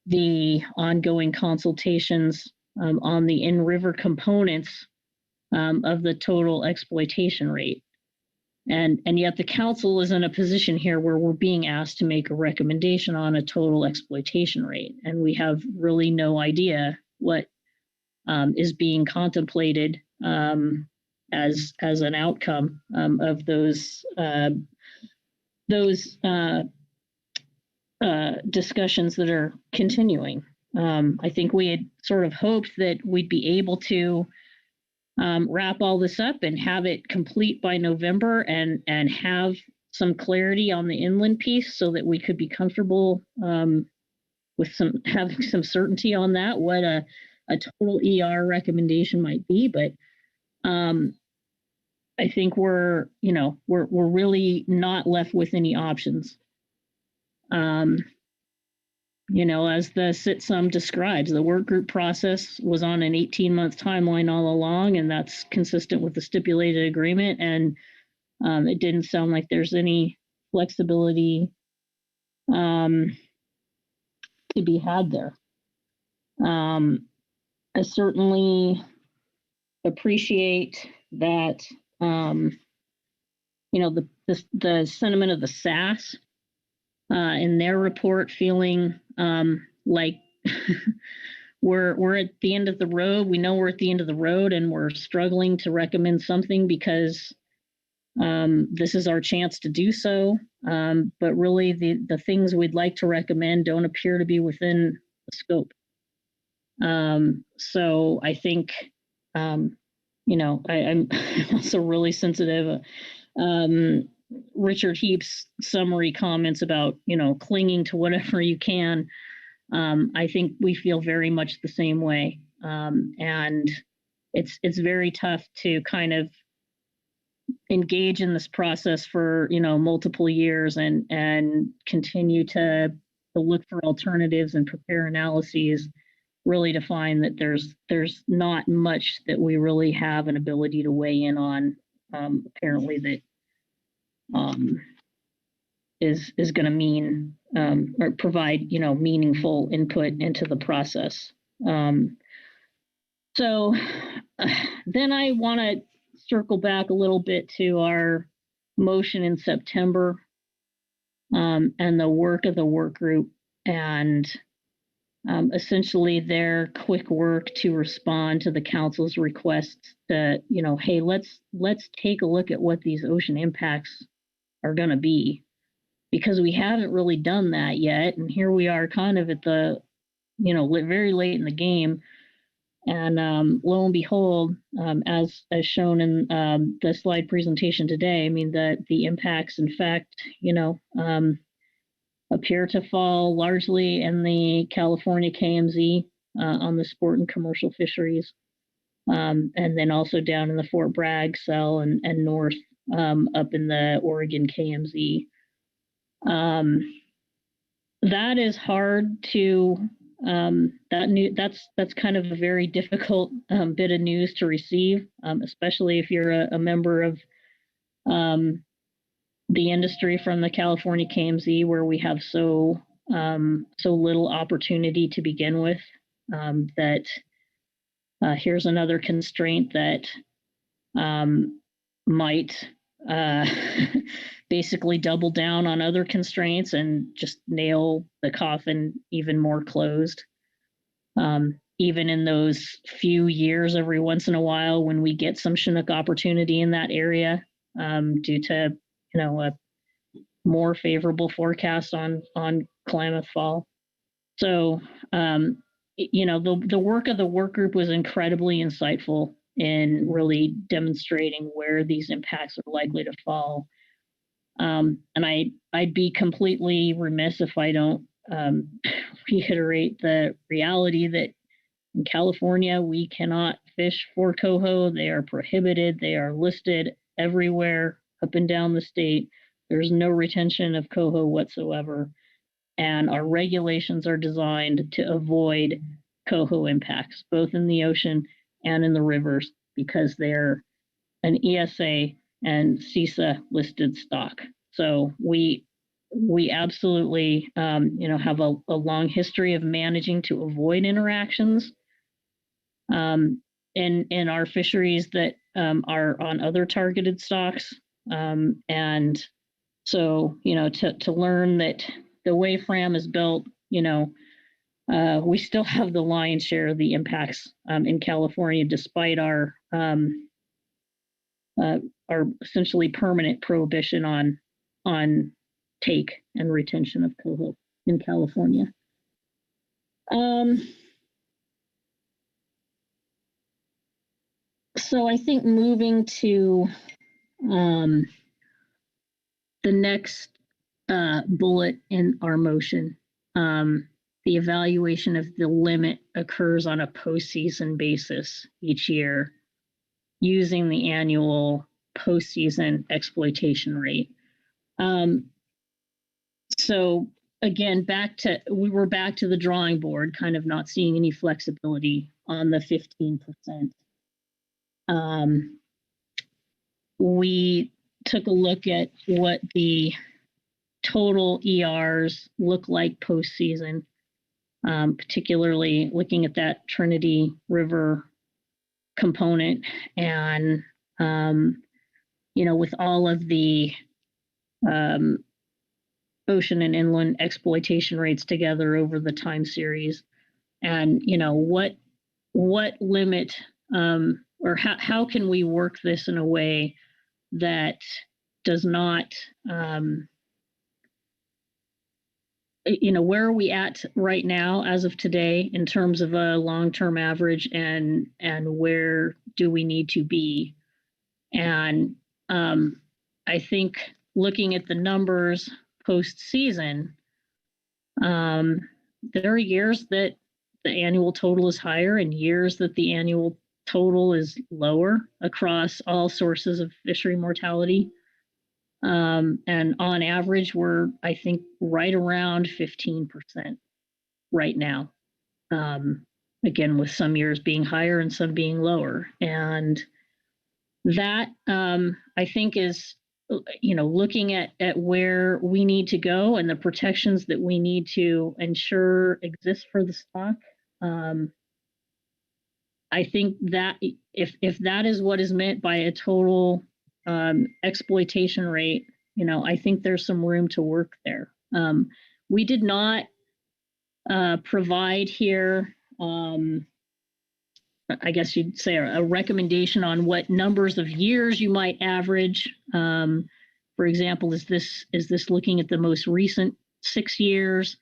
the ongoing consultations on the in-river components of the total exploitation rate. And yet the council is in a position here where we're being asked to make a recommendation on a total exploitation rate. And we have really no idea what is being contemplated as an outcome of those discussions that are continuing. I think we had sort of hoped that we'd be able to wrap all this up and have it complete by November and have some clarity on the inland piece so that we could be comfortable with having some certainty on that, what a total ER recommendation might be. But I think we're really not left with any options. As the SITSUM describes, the work group process was on an 18-month timeline all along, and that's consistent with the stipulated agreement. And it didn't sound like there's any flexibility to be had there. I certainly appreciate that, the sentiment of the SAS in their report, feeling like we're at the end of the road. We know we're at the end of the road, and we're struggling to recommend something because this is our chance to do so. But really, the things we'd like to recommend don't appear to be within the scope. So I think, I'm also really sensitive. Richard Heap's summary comments about, clinging to whatever you can. I think we feel very much the same way. And it's very tough to kind of engage in this process for, multiple years and continue to look for alternatives and prepare analyses, really to find that there's not much that we really have an ability to weigh in on, apparently, that is going to mean or provide meaningful input into the process. So then I want to circle back a little bit to our motion in September and the work of the work group, and essentially their quick work to respond to the council's requests that, hey, let's take a look at what these ocean impacts are going to be, because we haven't really done that yet. And here we are kind of at the, very late in the game. And lo and behold, as shown in the slide presentation today, I mean, the impacts, in fact, appear to fall largely in the California KMZ on the sport and commercial fisheries, and then also down in the Fort Bragg cell and north up in the Oregon KMZ. That is hard to that's kind of a very difficult bit of news to receive, especially if you're a member of the industry from the California KMZ, where we have so little opportunity to begin with. That here's another constraint that might basically double down on other constraints and just nail the coffin even more closed. Even in those few years, every once in a while, when we get some Chinook opportunity in that area, due to a more favorable forecast on Klamath Fall. So the work of the work group was incredibly insightful in really demonstrating where these impacts are likely to fall. And I'd be completely remiss if I don't reiterate the reality that in California, we cannot fish for coho. They are prohibited. They are listed everywhere up and down the state. There's no retention of coho whatsoever. And our regulations are designed to avoid coho impacts, both in the ocean and in the rivers, because they're an ESA and CISA listed stock. So we absolutely, have a long history of managing to avoid interactions in our fisheries that are on other targeted stocks. And so, to learn that the way FRAM is built, we still have the lion's share of the impacts in California, despite our essentially permanent prohibition on take and retention of coho in California. So I think moving to the next bullet in our motion, the evaluation of the limit occurs on a postseason basis each year using the annual postseason exploitation rate. So again, we were back to the drawing board, kind of not seeing any flexibility on the 15%. We took a look at what the total ERs look like postseason, particularly looking at that Trinity River component, and with all of the ocean and inland exploitation rates together over the time series, and what limit or how can we work this in a way that does not where are we at right now as of today in terms of a long-term average, and where do we need to be? And I think looking at the numbers post-season, there are years that the annual total is higher and years that the annual total is lower across all sources of fishery mortality. And on average, we're, I think, right around 15% right now. Again, with some years being higher and some being lower. And that, I think, is, looking at where we need to go and the protections that we need to ensure exist for the stock. I think that if that is what is meant by a total exploitation rate, I think there's some room to work there. We did not provide here, I guess you'd say, a recommendation on what numbers of years you might average. For example, is this looking at the most recent 6 years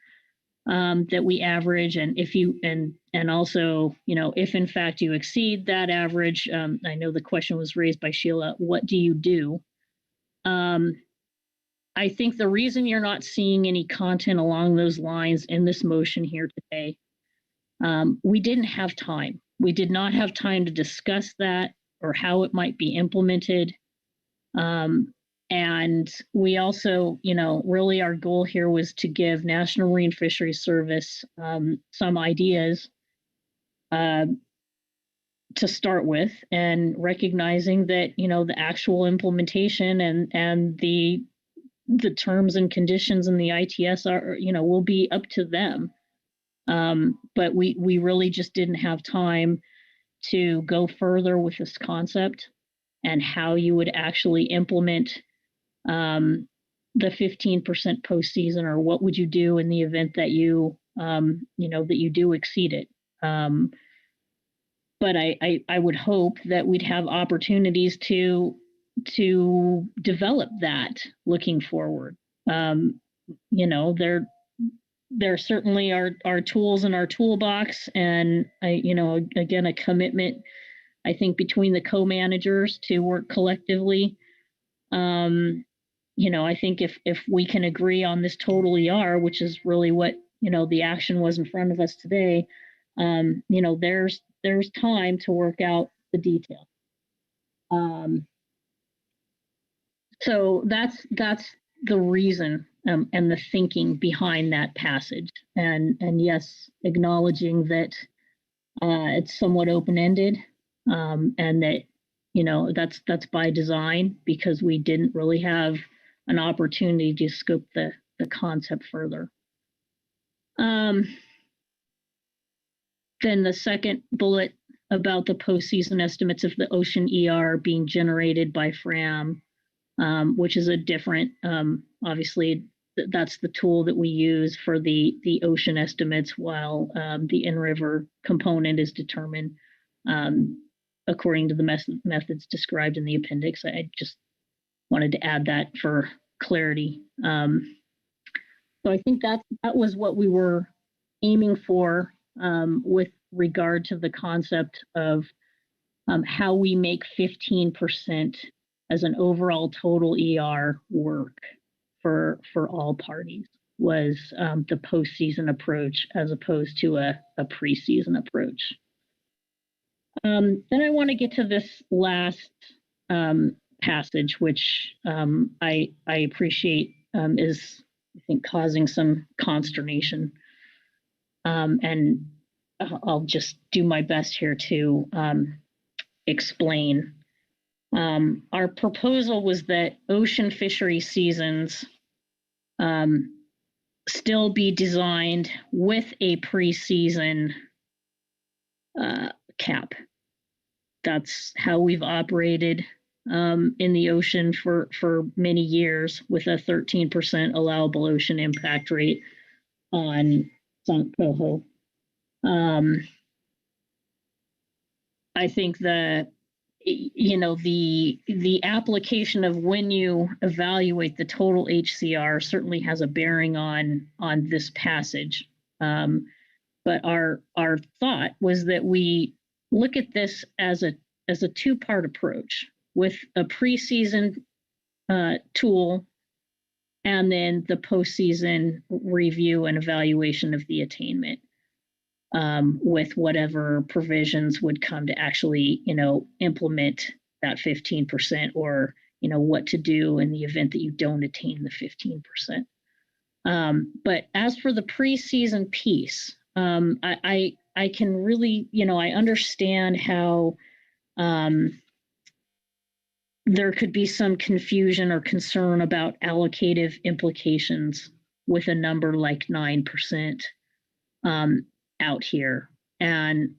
that we average, and if you and also, if in fact you exceed that average, I know the question was raised by Sheila, what do you do? I think the reason you're not seeing any content along those lines in this motion here today, we didn't have time. We did not have time to discuss that or how it might be implemented. And we also, really our goal here was to give National Marine Fisheries Service some ideas to start with, and recognizing that, the actual implementation and the terms and conditions in the ITS are, will be up to them. But we really just didn't have time to go further with this concept and how you would actually implement the 15% postseason, or what would you do in the event that you, that you do exceed it. But I would hope that we'd have opportunities to develop that looking forward. There certainly are tools in our toolbox, and again, a commitment, I think, between the co-managers to work collectively. I think if we can agree on this total ER, which is really what, the action was in front of us today, there's time to work out the detail. So that's the reason and the thinking behind that passage. And yes, acknowledging that it's somewhat open-ended, and that, that's by design, because we didn't really have an opportunity to scope the concept further. Then the second bullet about the postseason estimates of the ocean ER being generated by FRAM, which is a different, obviously, that's the tool that we use for the ocean estimates, while the in-river component is determined according to the methods described in the appendix. I just wanted to add that for clarity. So I think that was what we were aiming for with regard to the concept of how we make 15% as an overall total ER work for all parties, was the postseason approach as opposed to a preseason approach. Then I want to get to this last passage, which I appreciate is, I think, causing some consternation. And I'll just do my best here to explain. Our proposal was that ocean fishery seasons still be designed with a preseason cap. That's how we've operated in the ocean for many years, with a 13% allowable ocean impact rate on Coho. I think the application of when you evaluate the total HCR certainly has a bearing on this passage. But our thought was that we look at this as a two-part approach, with a preseason tool and then the postseason review and evaluation of the attainment. with whatever provisions would come to actually, implement that 15%, or, what to do in the event that you don't attain the 15%. But as for the preseason piece, I can really, I understand how there could be some confusion or concern about allocative implications with a number like 9% out here. And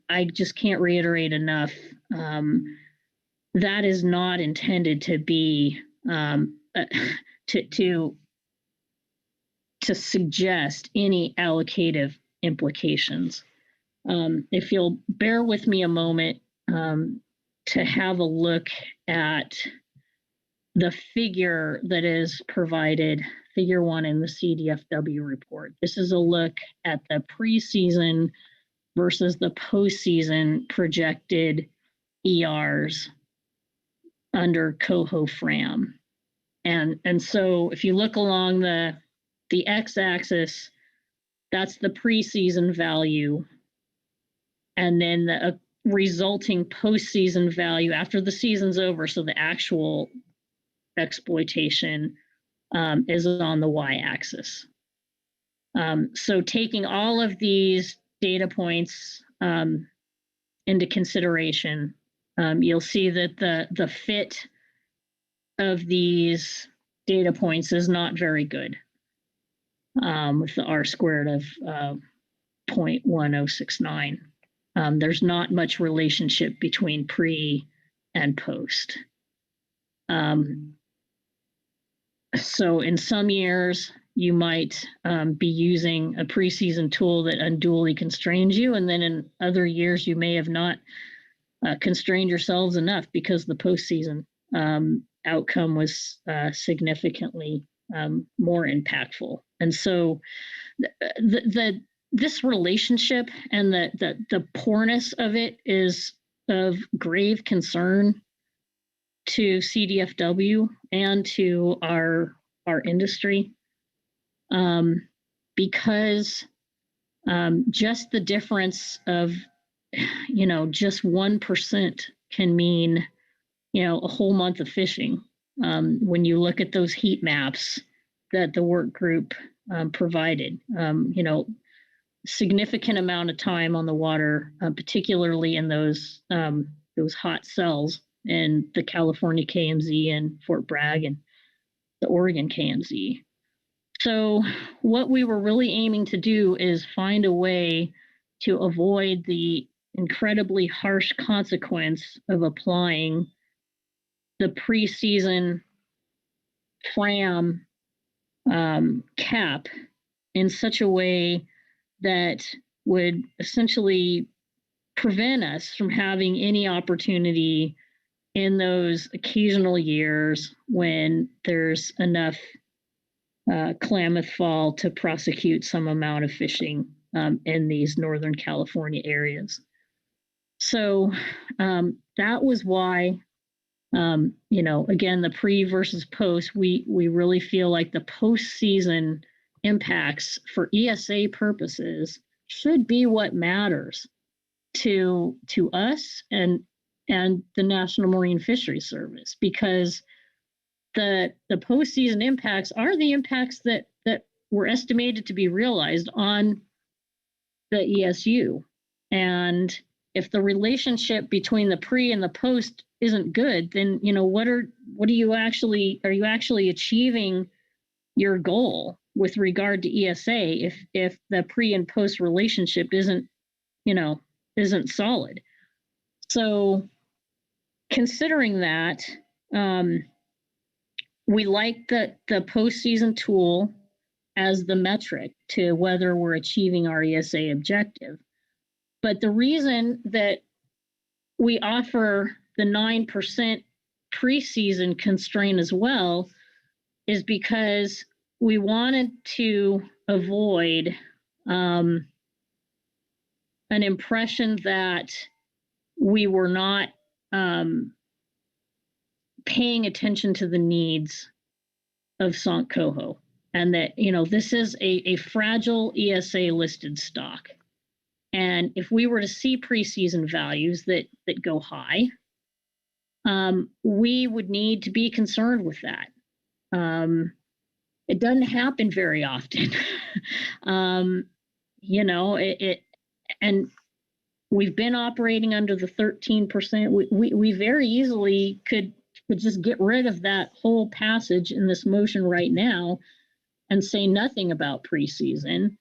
I just can't reiterate enough, that is not intended to be, to suggest any allocative implications. If you'll bear with me a moment to have a look at the figure that is provided, figure 1 in the CDFW report. This is a look at the preseason versus the postseason projected ERs under Coho FRAM. And so if you look along the x-axis, that's the preseason value. And then the resulting postseason value after the season's over. So the actual exploitation is on the y-axis. So taking all of these data points into consideration, you'll see that the fit of these data points is not very good, with the R-squared of 0.1069. There's not much relationship between pre and post. So in some years, you might be using a preseason tool that unduly constrains you, and then in other years, you may have not constrained yourselves enough because the postseason outcome was significantly more impactful. And so this relationship and the poorness of it is of grave concern to CDFW and to our industry, because just the difference of just 1% can mean a whole month of fishing. When you look at those heat maps that the work group provided, significant amount of time on the water, particularly in those hot cells in the California KMZ and Fort Bragg and the Oregon KMZ. So what we were really aiming to do is find a way to avoid the incredibly harsh consequence of applying the preseason FRAM cap in such a way that would essentially prevent us from having any opportunity in those occasional years when there's enough Klamath Fall to prosecute some amount of fishing in these Northern California areas. So that was why, again, the pre versus post, we really feel like the postseason impacts for ESA purposes should be what matters to us and the National Marine Fisheries Service, because the postseason impacts are the impacts that were estimated to be realized on the ESU. And if the relationship between the pre and the post isn't good, then are you actually achieving your goal with regard to ESA if the pre and post relationship isn't solid? So considering that, we like the postseason tool as the metric to whether we're achieving our ESA objective. But the reason that we offer the 9% preseason constraint as well is because we wanted to avoid an impression that we were not paying attention to the needs of St. Coho, and that this is a fragile ESA listed stock. And if we were to see preseason values that go high, we would need to be concerned with that. It doesn't happen very often. You know, and we've been operating under the 13%. We very easily could just get rid of that whole passage in this motion right now and say nothing about preseason.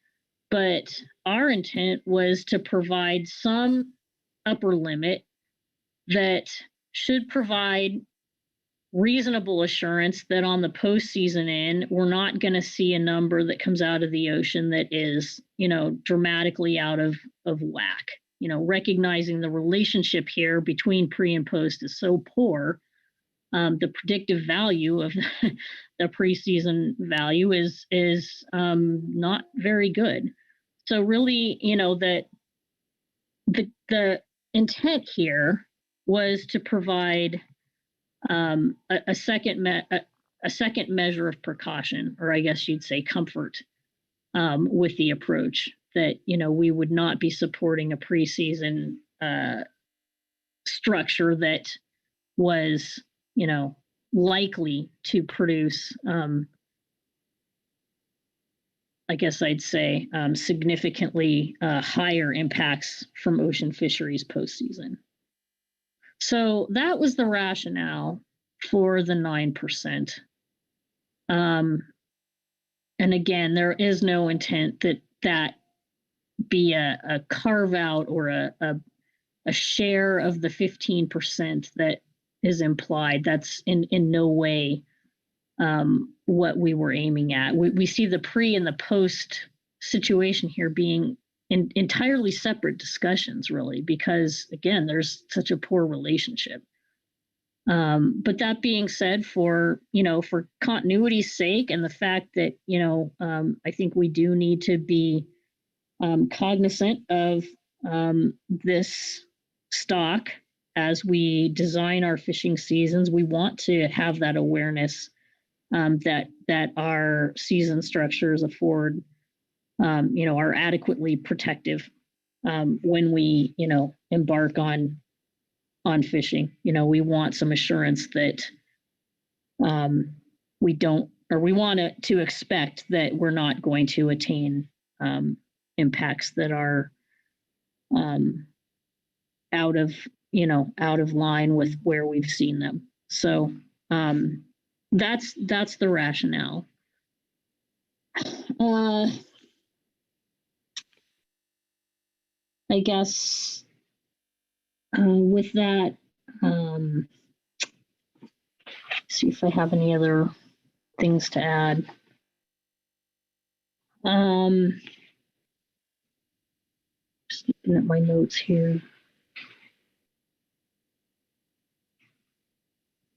But our intent was to provide some upper limit that should provide reasonable assurance that on the postseason end, we're not going to see a number that comes out of the ocean that is, you know, dramatically out of whack. You know, recognizing the relationship here between pre and post is so poor. The predictive value of the preseason value is not very good. So really, you know, that the intent here was to provide a second measure of precaution, or I guess you'd say comfort, with the approach that, you know, we would not be supporting a preseason structure that was, you know, likely to produce, I guess I'd say, significantly higher impacts from ocean fisheries postseason. So that was the rationale for the 9%. And again, there is no intent that be a carve out or a share of the 15% that is implied. That's in no way what we were aiming at. We see the pre and the post situation here being entirely separate discussions, really, because again, there's such a poor relationship. But that being said, for continuity's sake and the fact that, you know, I think we do need to be cognizant of this stock as we design our fishing seasons. We want to have that awareness that our season structures afford, you know, are adequately protective when we, you know, embark on fishing. You know, we want some assurance that we don't, or we want to expect that we're not going to attain impacts that are out of line with where we've seen them. So that's the rationale. I guess with that, see if I have any other things to add. Just looking at my notes here.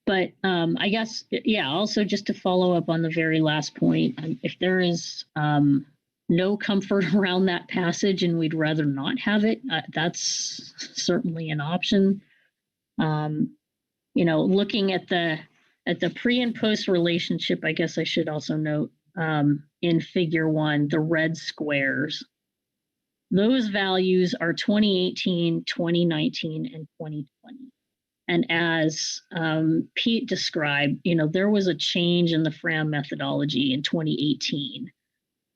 But I guess, yeah, also just to follow up on the very last point, if there is no comfort around that passage and we'd rather not have it, that's certainly an option. You know, looking at the pre and post relationship, I guess I should also note in figure 1, the red squares, those values are 2018, 2019, and 2020. And as Pete described, you know, there was a change in the FRAM methodology in 2018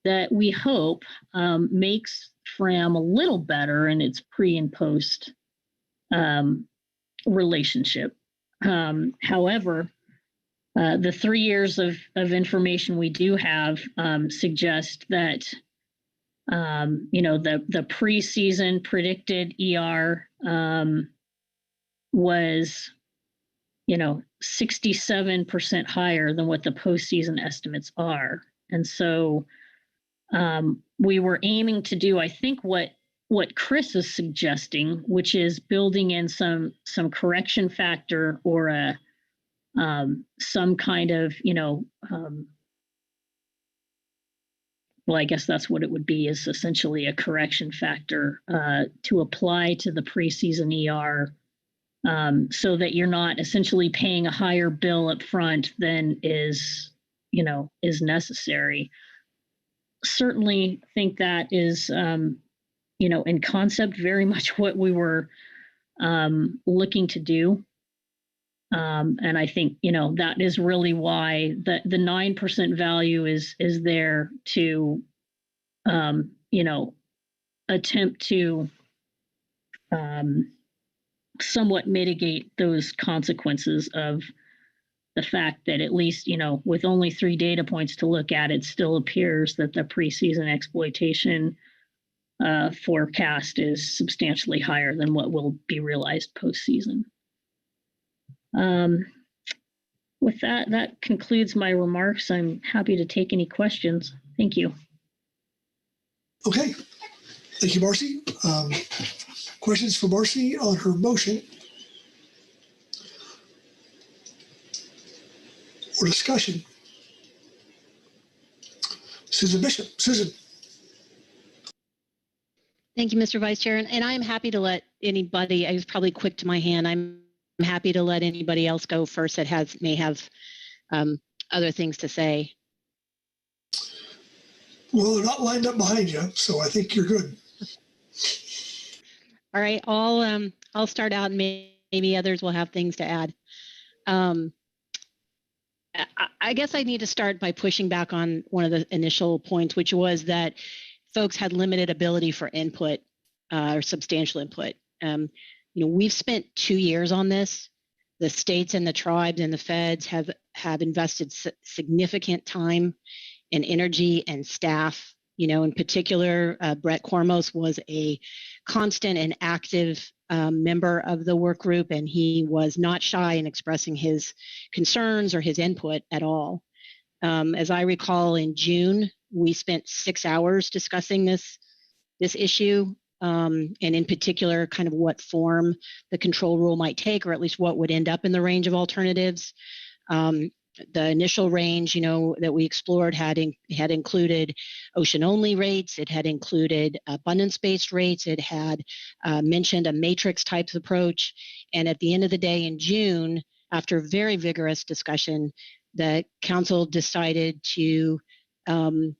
that we hope makes FRAM a little better in its pre and post relationship. However, the 3 years of information we do have suggest that, you know, the preseason predicted ER was, you know, 67% higher than what the postseason estimates are. And so we were aiming to do, I think, what Chris is suggesting, which is building in some correction factor or some kind of, you know, well, I guess that's what it would be, is essentially a correction factor to apply to the preseason ER, so that you're not essentially paying a higher bill up front than is necessary. Certainly think that is in concept, very much what we were looking to do. And I think, that is really why the 9% value is there to, attempt to somewhat mitigate those consequences of the fact that at least, with only 3 data points to look at, it still appears that the preseason exploitation forecast is substantially higher than what will be realized postseason. With that concludes my remarks. I'm happy to take any questions. Thank you. Okay. Thank you, Marcy. Questions for Marcy on her motion? Or discussion? Susan Bishop. Susan. Thank you, Mr. Vice Chair. And I'm happy to let anybody, I was probably quick to my hand. I'm happy to let anybody else go first that may have other things to say. Well, they're not lined up behind you, so I think you're good. All right, I'll start out, and maybe others will have things to add. I guess I need to start by pushing back on one of the initial points, which was that folks had limited ability for input or substantial input. We've spent 2 years on this. The states and the tribes and the feds have invested significant time and energy and staff. In particular, Brett Cormos was a constant and active member of the work group, and he was not shy in expressing his concerns or his input at all. As I recall, in June, we spent 6 hours discussing this issue, and in particular, kind of what form the control rule might take, or at least what would end up in the range of alternatives. The initial range, that we explored had included ocean-only rates. It had included abundance-based rates. It had mentioned a matrix type approach. And at the end of the day, in June, after very vigorous discussion, the council decided to, and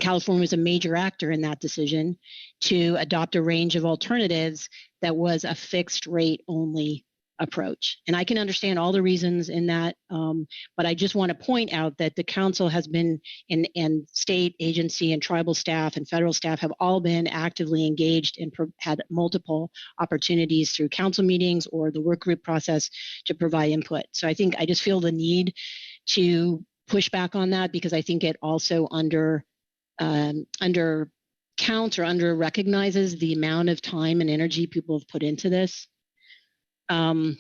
California was a major actor in that decision, to adopt a range of alternatives that was a fixed rate only approach. And I can understand all the reasons in that, but I just want to point out that the council has been, and state agency and tribal staff and federal staff have all been actively engaged and had multiple opportunities through council meetings or the work group process to provide input. So I think I just feel the need to push back on that, because I think it also under counts or under recognizes the amount of time and energy people have put into this. I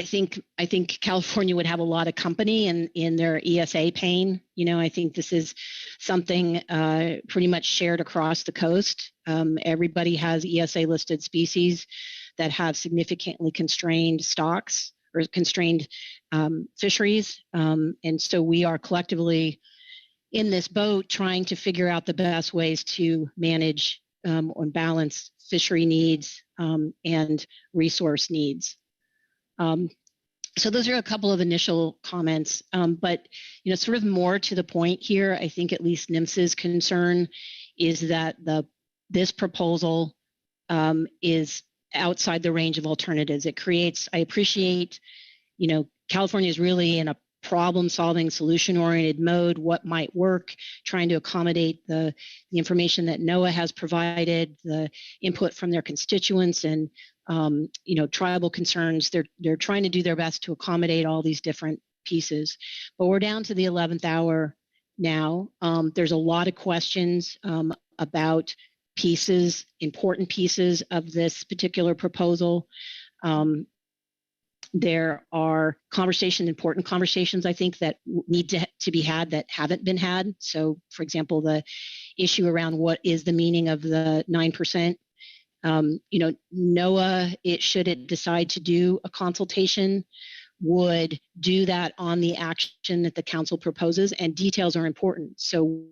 think California would have a lot of company in their ESA pain. I think this is something pretty much shared across the coast. Everybody has ESA listed species that have significantly constrained stocks or constrained fisheries. And so we are collectively in this boat trying to figure out the best ways to manage or balance fishery needs and resource needs. So those are a couple of initial comments, but sort of more to the point here, I think at least NMFS's concern is that this proposal is outside the range of alternatives. It creates, I appreciate, California is really in a problem-solving, solution-oriented mode, what might work, trying to accommodate the information that NOAA has provided, the input from their constituents and tribal concerns. They're trying to do their best to accommodate all these different pieces. But we're down to the 11th hour now. There's a lot of questions about important pieces of this particular proposal. There are important conversations, I think, that need to be had that haven't been had. So, for example, the issue around what is the meaning of the 9%. NOAA, should it decide to do a consultation, would do that on the action that the council proposes, and details are important. So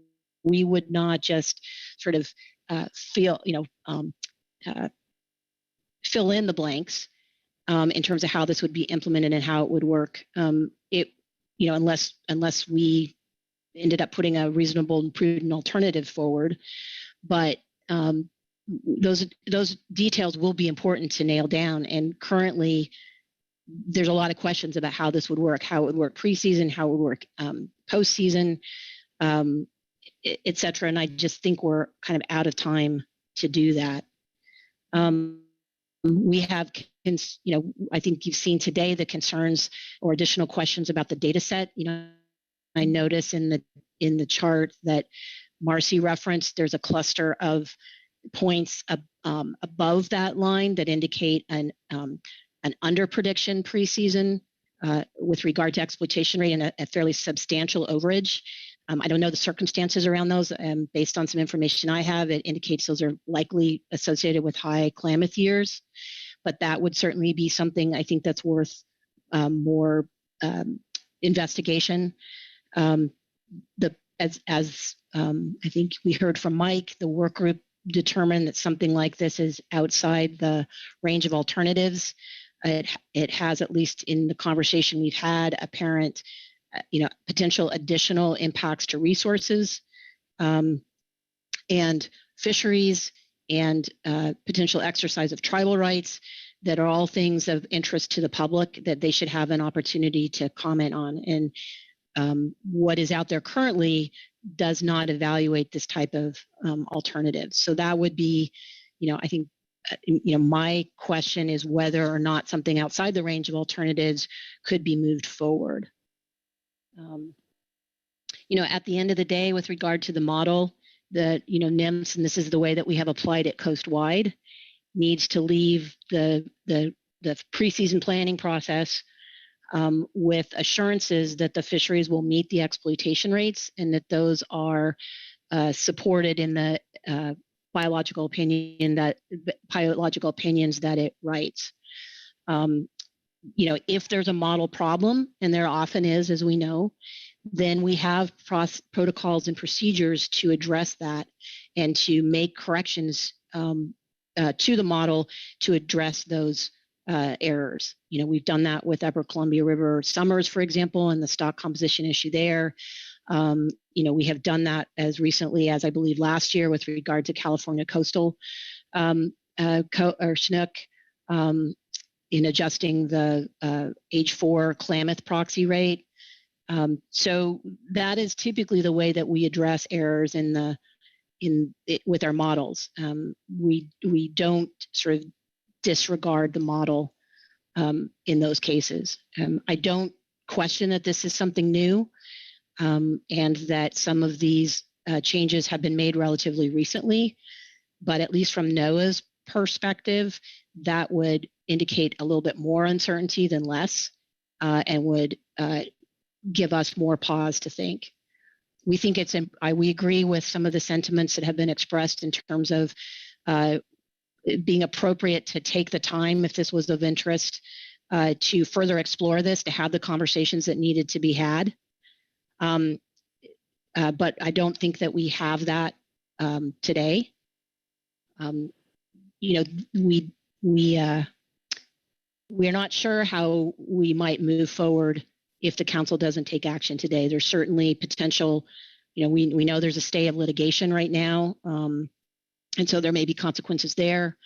we would not just sort of fill in the blanks in terms of how this would be implemented and how it would work. Unless we ended up putting a reasonable and prudent alternative forward. But those details will be important to nail down. And currently, there's a lot of questions about how this would work, how it would work preseason, how it would work postseason, et cetera. And I just think we're kind of out of time to do that. We have, I think you've seen today the concerns or additional questions about the data set. I notice in the chart that Marcy referenced, there's a cluster of points above that line that indicate an under prediction preseason with regard to exploitation rate and a fairly substantial overage. I don't know the circumstances around those. Based on some information I have, it indicates those are likely associated with high Klamath years, but that would certainly be something I think that's worth more investigation. As I think we heard from Mike, the work group determined that something like this is outside the range of alternatives. It has, at least in the conversation we've had, apparent potential additional impacts to resources and fisheries and potential exercise of tribal rights that are all things of interest to the public that they should have an opportunity to comment on. And what is out there currently does not evaluate this type of alternative. So that would be, I think, my question is whether or not something outside the range of alternatives could be moved forward. At the end of the day, with regard to the model, that NIMS, and this is the way that we have applied it coast-wide, needs to leave the preseason planning process with assurances that the fisheries will meet the exploitation rates and that those are supported in the biological opinions that it writes. If there's a model problem, and there often is, as we know, then we have protocols and procedures to address that and to make corrections to the model to address those errors. We've done that with Upper Columbia River summers, for example, and the stock composition issue there. We have done that as recently as I believe last year with regard to California coastal snook in adjusting the age 4 Klamath proxy rate. So that is typically the way that we address errors with our models. We don't sort of disregard the model in those cases. I don't question that this is something new and that some of these changes have been made relatively recently, but at least from NOAA's perspective, that would indicate a little bit more uncertainty than less and would give us more pause to think. We think we agree with some of the sentiments that have been expressed in terms of being appropriate to take the time, if this was of interest, to further explore this, to have the conversations that needed to be had. But I don't think that we have that today. We're not sure how we might move forward if the council doesn't take action today. There's certainly potential, we know there's a stay of litigation right now, and so there may be consequences there.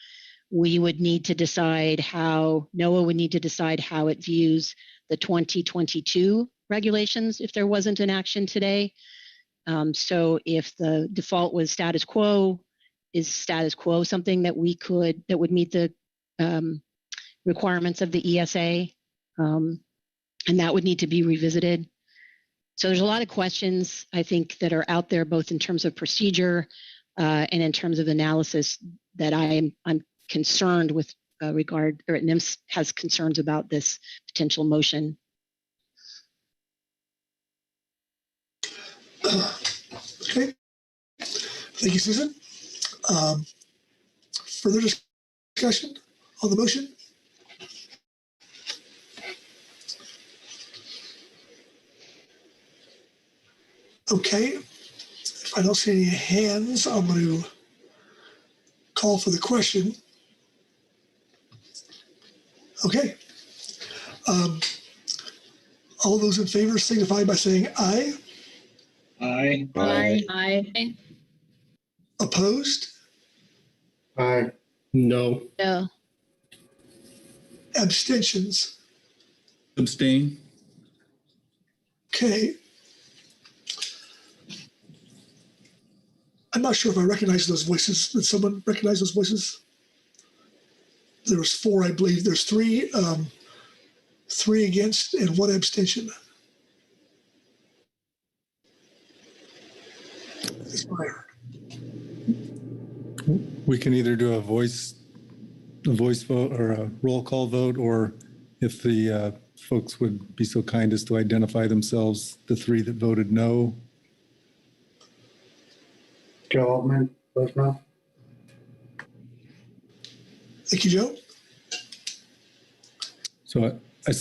We would need to decide NOAA would need to decide how it views the 2022 regulations if there wasn't an action today. So if the default was status quo, is status quo something that would meet the requirements of the ESA? And that would need to be revisited. So there's a lot of questions, I think, that are out there, both in terms of procedure and in terms of analysis, that I'm concerned with regard, or NIMS has concerns about this potential motion. Okay. Thank you, Susan. Further discussion on the motion? Okay. If I don't see any hands, I'm going to call for the question. Okay. All those in favor signify by saying aye. Aye. Aye. Aye. Opposed? Aye. No. No. Abstentions? Abstain. Okay. I'm not sure if I recognize those voices. Did someone recognize those voices? There was 4, I believe. There's 3, 3 against and 1 abstention. That's what I heard. We can either do a voice vote or a roll call vote, or if the folks would be so kind as to identify themselves, the 3 that voted no. Joe Altman, votes no. Thank you, Joe. So I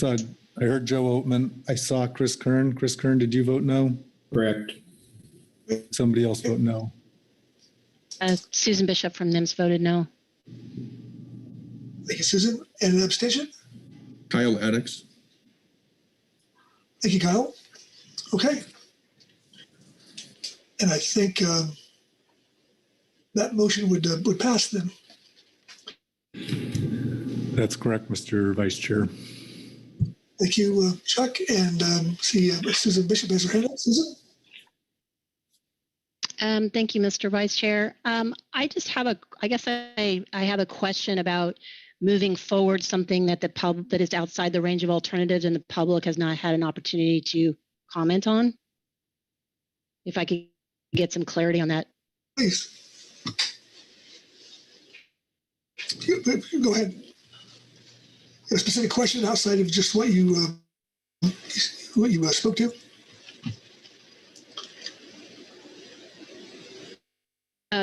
heard Joe Oatman. I saw Chris Kern. Chris Kern, did you vote no? Correct. Somebody else vote no. Susan Bishop from NIMS voted no. Thank you, Susan. And an abstention? Kyle Addix. Thank you, Kyle. Okay. And I think that motion would pass then. That's correct, Mr. Vice Chair. Thank you, Chuck. And see Susan Bishop has her hand up. Susan? Thank you, Mr. Vice Chair. I just have I have a question about moving forward something that that is outside the range of alternatives and the public has not had an opportunity to comment on. If I could get some clarity on that. Please. Go ahead. A specific question outside of just what you spoke to?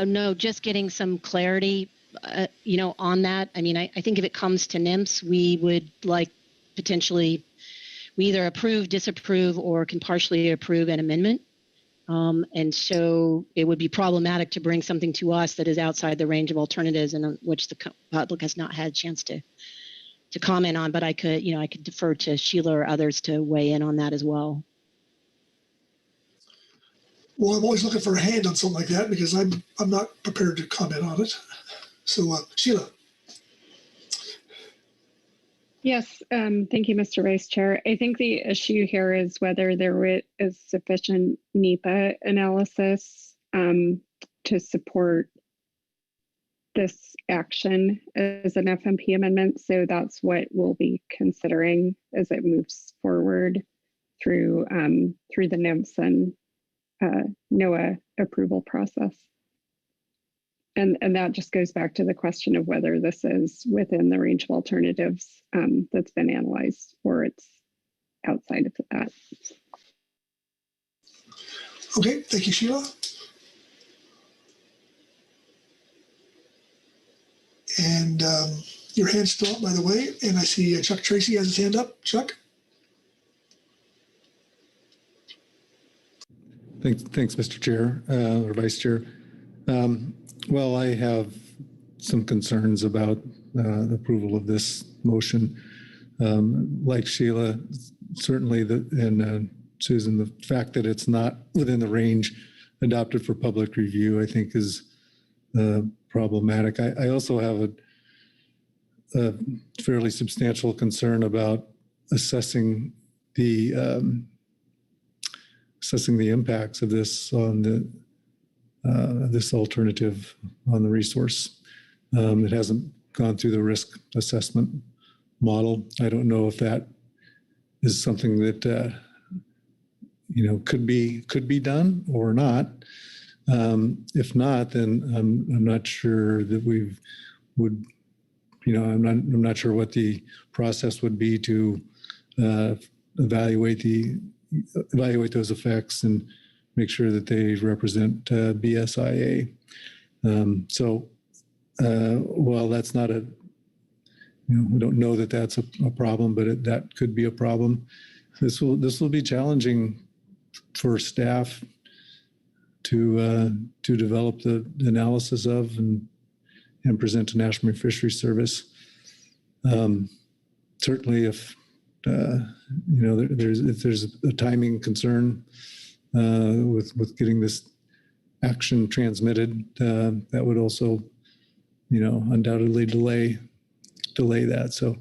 No, just getting some clarity, on that. I mean, I think if it comes to NIMS, we would like potentially, we either approve, disapprove, or can partially approve an amendment. And so it would be problematic to bring something to us that is outside the range of alternatives and which the public has not had a chance to comment on. But I could defer to Sheila or others to weigh in on that as well. Well, I'm always looking for a hand on something like that because I'm not prepared to comment on it. So, Sheila. Yes, thank you, Mr. Vice Chair. I think the issue here is whether there is sufficient NEPA analysis to support this action as an FMP amendment. So that's what we'll be considering as it moves forward through the NIMS and NOAA approval process. And that just goes back to the question of whether this is within the range of alternatives that's been analyzed or it's outside of that. Okay, thank you, Sheila. And your hand's still up, by the way. And I see Chuck Tracy has his hand up. Chuck? Thanks, Mr. Chair, or Vice Chair. Well, I have some concerns about the approval of this motion. Like Sheila, certainly, and Susan, the fact that it's not within the range adopted for public review, I think, is problematic. I also have a fairly substantial concern about assessing the impacts of this on the this alternative on the resource. It hasn't gone through the risk assessment model. I don't know if that is something that could be done or not. If not, then I'm not sure that I'm not sure what the process would be to evaluate those effects and make sure that they represent BSIA. While that's not we don't know that that's a problem, but that could be a problem. This will be challenging for staff to develop the analysis of and present to National Marine Fisheries Service. Certainly, if there's a timing concern with getting this action transmitted, that would also undoubtedly delay that. So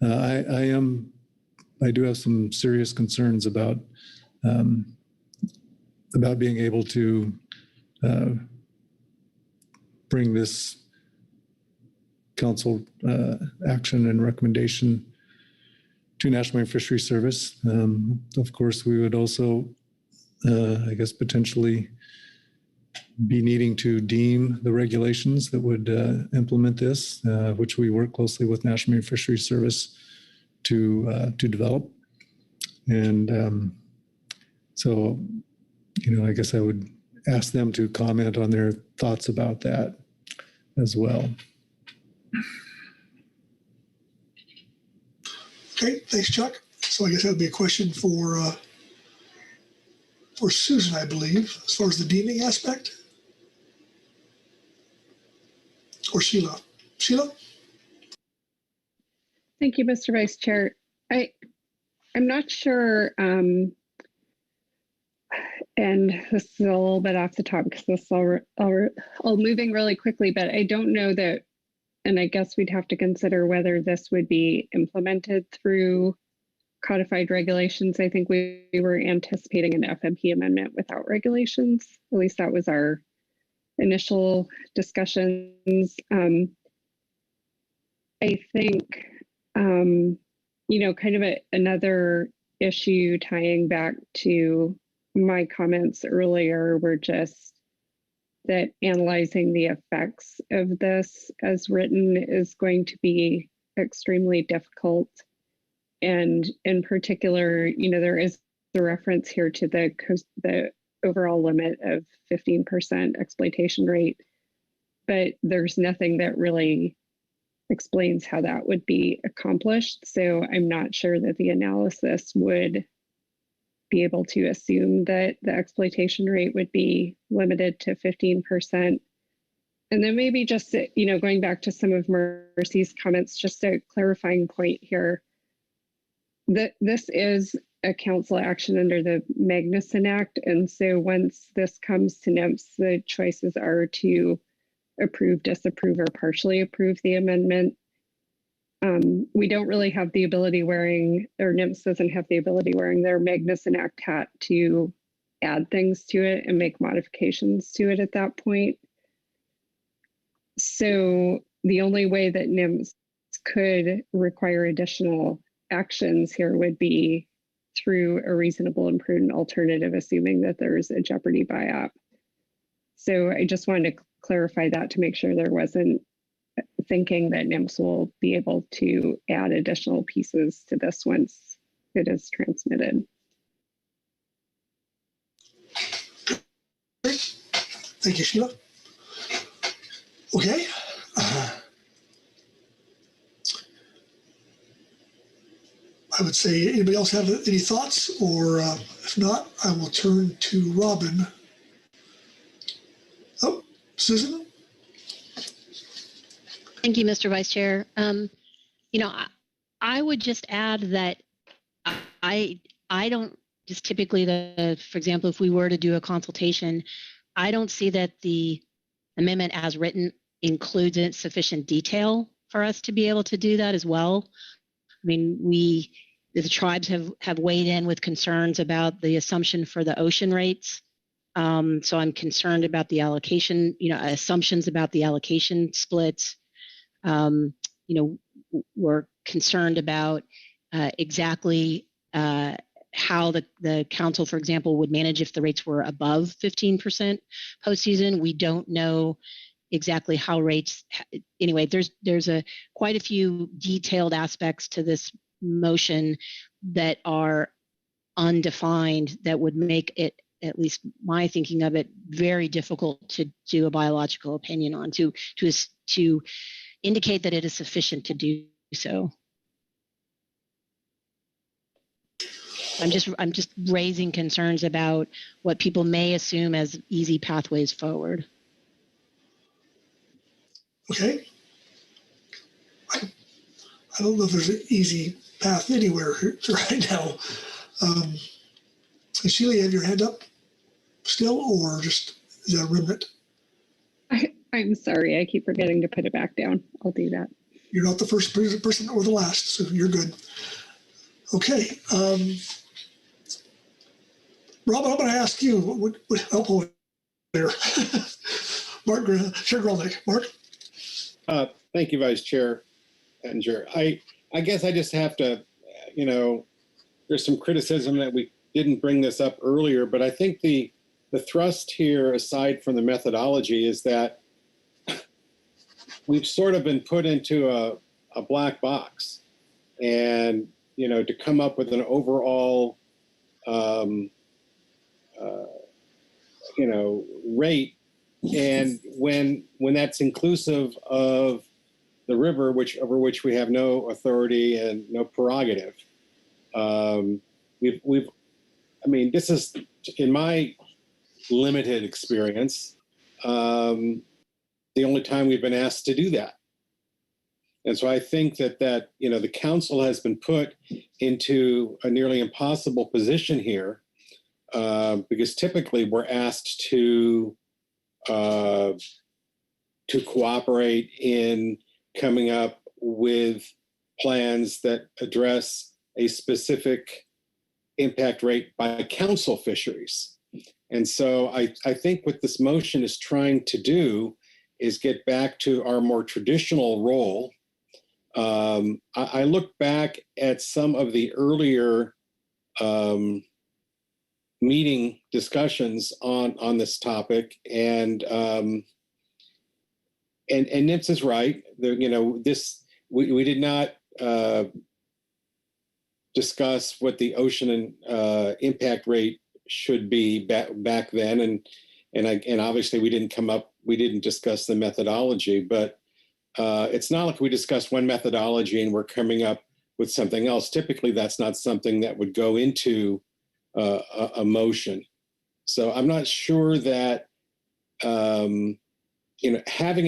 I do have some serious concerns about being able to bring this council action and recommendation to National Marine Fisheries Service. Of course, we would also, I guess, potentially be needing to deem the regulations that would implement this, which we work closely with National Marine Fisheries Service to develop. And so, I guess I would ask them to comment on their thoughts about that as well. Okay, thanks, Chuck. So I guess that would be a question for Susan, I believe, as far as the deeming aspect. Or Sheila. Sheila? Thank you, Mr. Vice Chair. I'm not sure, and this is a little bit off the top because this is all moving really quickly, but I don't know that, and I guess we'd have to consider whether this would be implemented through codified regulations. I think we were anticipating an FMP amendment without regulations. At least that was our initial discussions. I think, kind of another issue tying back to my comments earlier were just that analyzing the effects of this as written is going to be extremely difficult. And in particular, there is the reference here to the overall limit of 15% exploitation rate, but there's nothing that really explains how that would be accomplished. So I'm not sure that the analysis would be able to assume that the exploitation rate would be limited to 15%. And then maybe just, going back to some of Mercy's comments, just a clarifying point here, that this is a council action under the Magnuson Act. And so once this comes to NIMS, the choices are to approve, disapprove, or partially approve the amendment. We don't really have the ability NIMS doesn't have the ability wearing their Magnuson Act hat to add things to it and make modifications to it at that point. So the only way that NIMS could require additional actions here would be through a reasonable and prudent alternative, assuming that there's a jeopardy buyout. So I just wanted to clarify that to make sure there wasn't thinking that NIMS will be able to add additional pieces to this once it is transmitted. Thank you, Sheila. Okay. I would say, anybody else have any thoughts? Or if not, I will turn to Robin. Oh, Susan? Thank you, Mr. Vice Chair. I would just add that I don't just typically, for example, if we were to do a consultation, I don't see that the amendment as written includes sufficient detail for us to be able to do that as well. I mean, the tribes have weighed in with concerns about the assumption for the ocean rates. So I'm concerned about the allocation, assumptions about the allocation splits. We're concerned about exactly how the council, for example, would manage if the rates were above 15% postseason. We don't know exactly how rates. Anyway, there's quite a few detailed aspects to this motion that are undefined that would make it, at least my thinking of it, very difficult to do a biological opinion on, to indicate that it is sufficient to do so. I'm just raising concerns about what people may assume as easy pathways forward. Okay. I don't know if there's an easy path anywhere right now. Sheila, you have your hand up still, or just is that a remnant? I'm sorry. I keep forgetting to put it back down. I'll do that. You're not the first person or the last, so you're good. Okay. Robin, I'm going to ask you, what help over there? Mark, Chair Grelnick. Mark? Thank you, Vice Chair and Chair. I guess I just have to, there's some criticism that we didn't bring this up earlier, but I think the thrust here, aside from the methodology, is that we've sort of been put into a black box, and to come up with an overall rate, and when that's inclusive of the river, over which we have no authority and no prerogative. This is, in my limited experience, the only time we've been asked to do that. And so I think that the council has been put into a nearly impossible position here, because typically we're asked to cooperate in coming up with plans that address a specific impact rate by council fisheries. And so I think what this motion is trying to do is get back to our more traditional role. I look back at some of the earlier meeting discussions on this topic, and Nips is right. We did not discuss what the ocean impact rate should be back then, and obviously we didn't discuss the methodology. But it's not like we discussed one methodology and we're coming up with something else. Typically, that's not something that would go into a motion. So I'm not sure that having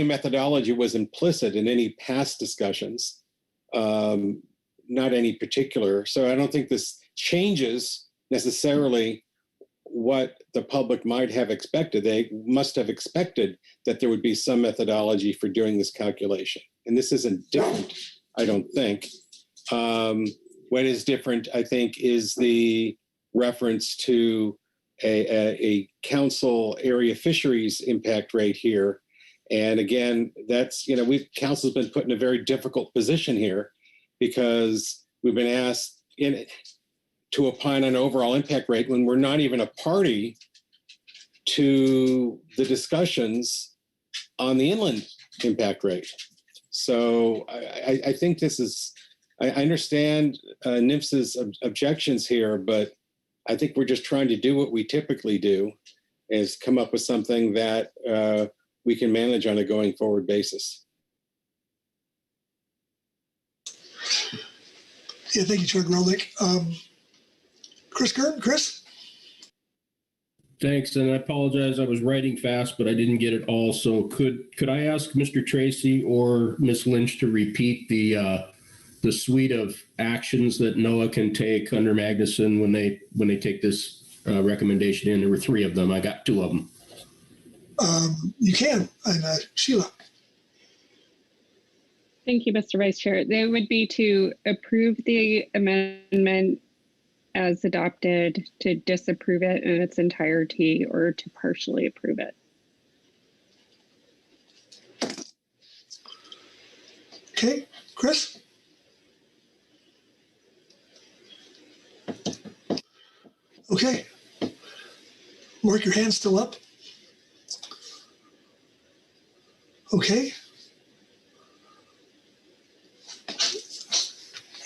a methodology was implicit in any past discussions, not any particular. So I don't think this changes necessarily what the public might have expected. They must have expected that there would be some methodology for doing this calculation. And this isn't different, I don't think. What is different, I think, is the reference to a council area fisheries impact rate here. And again, that's, council's been put in a very difficult position here, because we've been asked to opine on overall impact rate when we're not even a party to the discussions on the inland impact rate. So I think this is, I understand NIMS's objections here, but I think we're just trying to do what we typically do, is come up with something that we can manage on a going forward basis. Yeah, thank you, Chair Grelnick. Chris Kern, Chris? Thanks, and I apologize. I was writing fast, but I didn't get it all. So could I ask Mr. Tracy or Ms. Lynch to repeat the suite of actions that NOAA can take under Magnuson when they take this recommendation in? There were 3 of them. I got 2 of them. You can, and Sheila. Thank you, Mr. Vice Chair. They would be to approve the amendment as adopted, to disapprove it in its entirety, or to partially approve it. Okay, Chris? Okay. Mark, your hand's still up. Okay.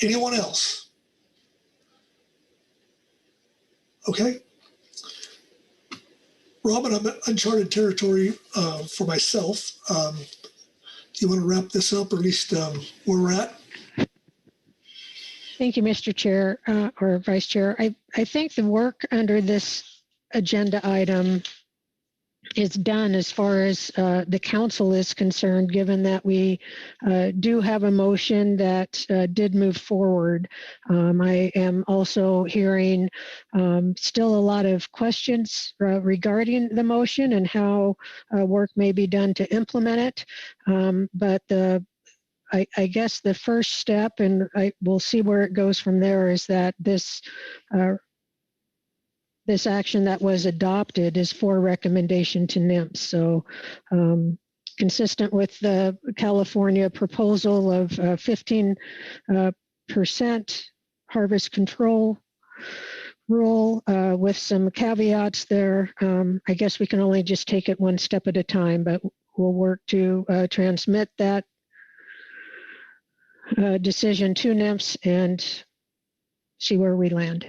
Anyone else? Okay. Robin, I'm in uncharted territory for myself. Do you want to wrap this up, or at least where we're at? Thank you, Mr. Chair or Vice Chair. I think the work under this agenda item is done as far as the council is concerned, given that we do have a motion that did move forward. I am also hearing still a lot of questions regarding the motion and how work may be done to implement it. But I guess the first step, and we'll see where it goes from there, is that this action that was adopted is for recommendation to NIMS. So consistent with the California proposal of 15% harvest control rule with some caveats there. I guess we can only just take it one step at a time, but we'll work to transmit that decision to NIMS and see where we land.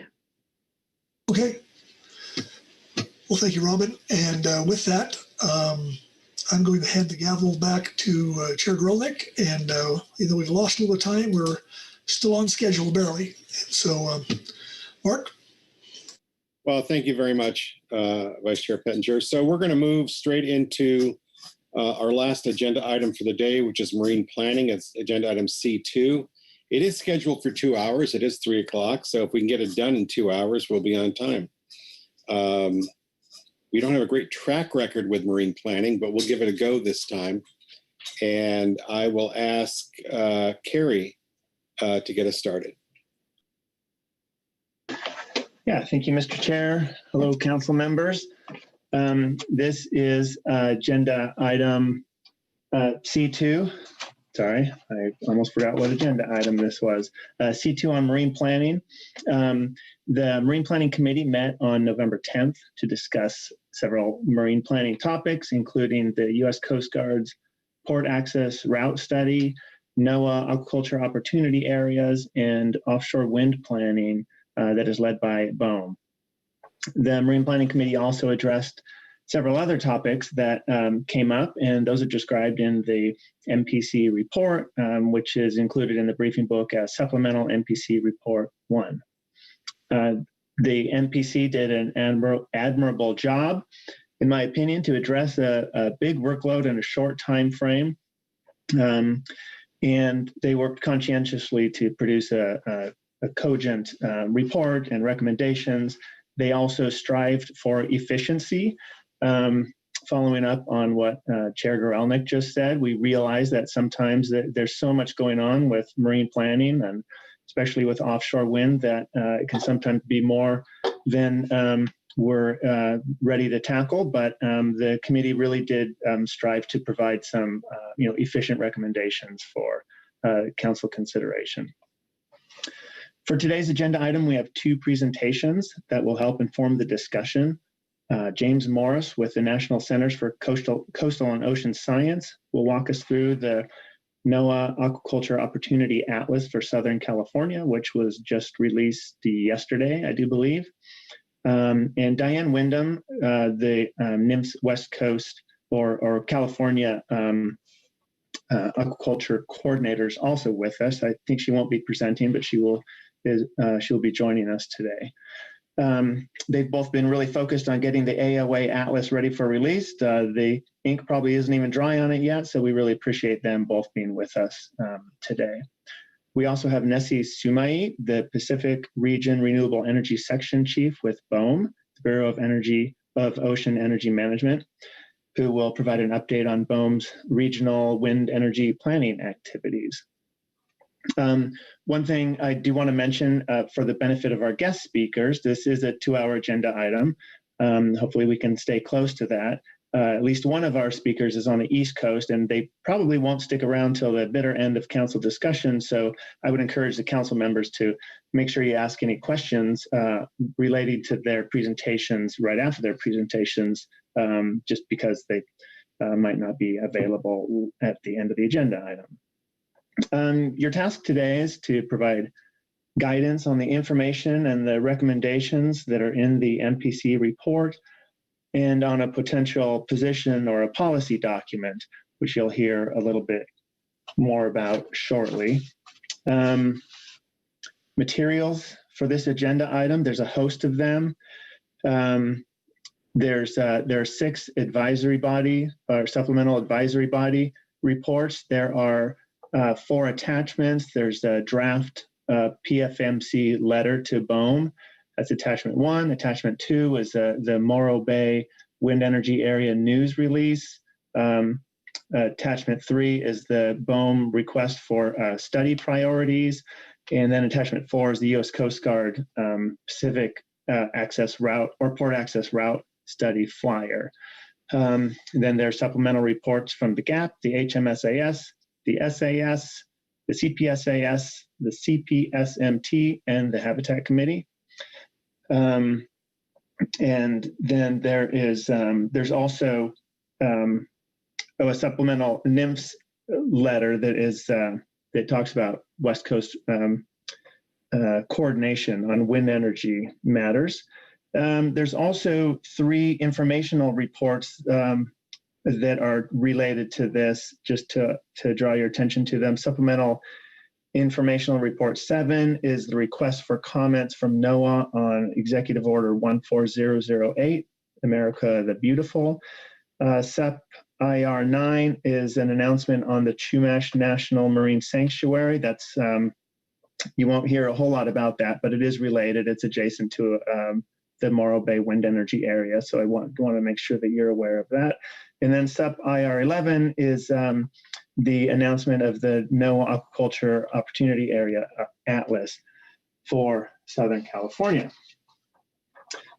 Okay. Well, thank you, Robin. And with that, I'm going to hand the gavel back to Chair Grolnick. And even though we've lost a little time, we're still on schedule, barely. So, Mark? Well, thank you very much, Vice Chair Pettinger. So we're going to move straight into our last agenda item for the day, which is marine planning. It's agenda item C2. It is scheduled for 2 hours. It is 3 o'clock. So if we can get it done in 2 hours, we'll be on time. We don't have a great track record with marine planning, but we'll give it a go this time. And I will ask Carrie to get us started. Yeah, thank you, Mr. Chair. Hello, council members. This is agenda item C2. Sorry, I almost forgot what agenda item this was. C2 on marine planning. The Marine Planning Committee met on November 10th to discuss several marine planning topics, including the U.S. Coast Guard's port access route study, NOAA aquaculture opportunity areas, and offshore wind planning that is led by BOEM. The Marine Planning Committee also addressed several other topics that came up, and those are described in the MPC report, which is included in the briefing book as Supplemental MPC Report 1. The MPC did an admirable job, in my opinion, to address a big workload in a short time frame. And they worked conscientiously to produce a cogent report and recommendations. They also strived for efficiency. Following up on what Chair Gorelnik just said, we realize that sometimes there's so much going on with marine planning, and especially with offshore wind, that it can sometimes be more than we're ready to tackle. But the committee really did strive to provide some efficient recommendations for council consideration. For today's agenda item, we have 2 presentations that will help inform the discussion. James Morris with the National Centers for Coastal and Ocean Science will walk us through the NOAA Aquaculture Opportunity Atlas for Southern California, which was just released yesterday, I do believe. And Diane Wyndham, the NIMS West Coast or California aquaculture coordinator, is also with us. I think she won't be presenting, but she'll be joining us today. They've both been really focused on getting the AOA Atlas ready for release. The ink probably isn't even dry on it yet, so we really appreciate them both being with us today. We also have Nessie Sumai, the Pacific Region Renewable Energy Section Chief with BOEM, the Bureau of Ocean Energy Management, who will provide an update on BOEM's regional wind energy planning activities. One thing I do want to mention for the benefit of our guest speakers, this is a 2-hour agenda item. Hopefully we can stay close to that. At least one of our speakers is on the East Coast, and they probably won't stick around till the bitter end of council discussion. So I would encourage the council members to make sure you ask any questions relating to their presentations right after their presentations, just because they might not be available at the end of the agenda item. Your task today is to provide guidance on the information and the recommendations that are in the MPC report and on a potential position or a policy document, which you'll hear a little bit more about shortly. Materials for this agenda item, there's a host of them. there are 6 advisory body or supplemental advisory body reports. There are 4 attachments. There's a draft PFMC letter to BOEM. That's attachment 1. Attachment 2 is the Morro Bay Wind Energy Area news release. Attachment 3 is the BOEM request for study priorities. And then attachment 4 is the U.S. Coast Guard Pacific access route or port access route study flyer. Then there are supplemental reports from the GAP, the HMSAS, the SAS, the CPSAS, the CPSMT, and the Habitat Committee. And then there's also a supplemental NIMS letter that talks about West Coast coordination on wind energy matters. There's also 3 informational reports that are related to this, just to draw your attention to them. Supplemental Informational Report 7 is the request for comments from NOAA on Executive Order 14008, America the Beautiful. SEP IR 9 is an announcement on the Chumash National Marine Sanctuary. That's you won't hear a whole lot about that, but it is related. It's adjacent to the Morro Bay Wind Energy Area, so I want to make sure that you're aware of that. And then SEP IR 11 is the announcement of the NOAA Aquaculture Opportunity Area Atlas for Southern California.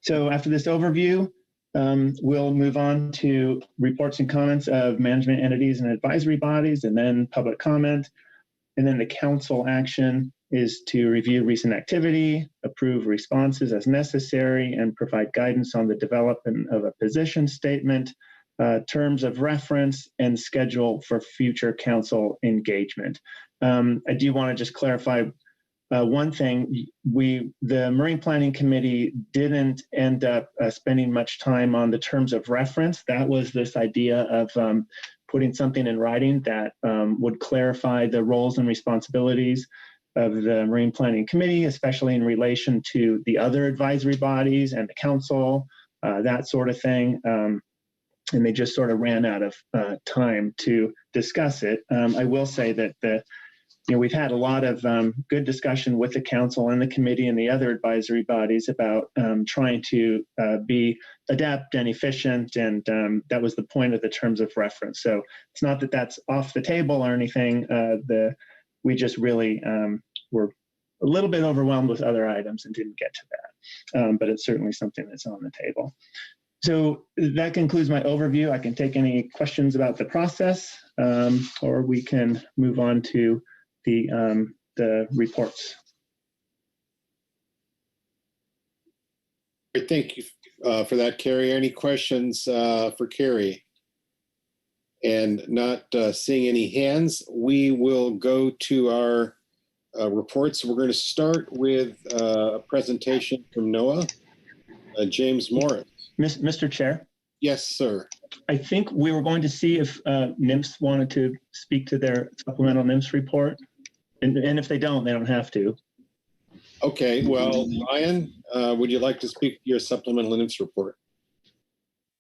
So after this overview, we'll move on to reports and comments of management entities and advisory bodies, and then public comment. And then the council action is to review recent activity, approve responses as necessary, and provide guidance on the development of a position statement, terms of reference, and schedule for future council engagement. I do want to just clarify one thing. The Marine Planning Committee didn't end up spending much time on the terms of reference. That was this idea of putting something in writing that would clarify the roles and responsibilities of the Marine Planning Committee, especially in relation to the other advisory bodies and the council, that sort of thing. And they just sort of ran out of time to discuss it. I will say that we've had a lot of good discussion with the council and the committee and the other advisory bodies about trying to be adept and efficient, and that was the point of the terms of reference. So it's not that that's off the table or anything. We just really were a little bit overwhelmed with other items and didn't get to that, but it's certainly something that's on the table. So that concludes my overview. I can take any questions about the process, or we can move on to the reports. Thank you for that, Carrie. Any questions for Carrie? And not seeing any hands, we will go to our reports. We're going to start with a presentation from NOAA. James Morris. Mr. Chair? Yes, sir. I think we were going to see if NIMS wanted to speak to their supplemental NIMS report. And if they don't have to. Okay, well, Ryan, would you like to speak to your supplemental NIMS report?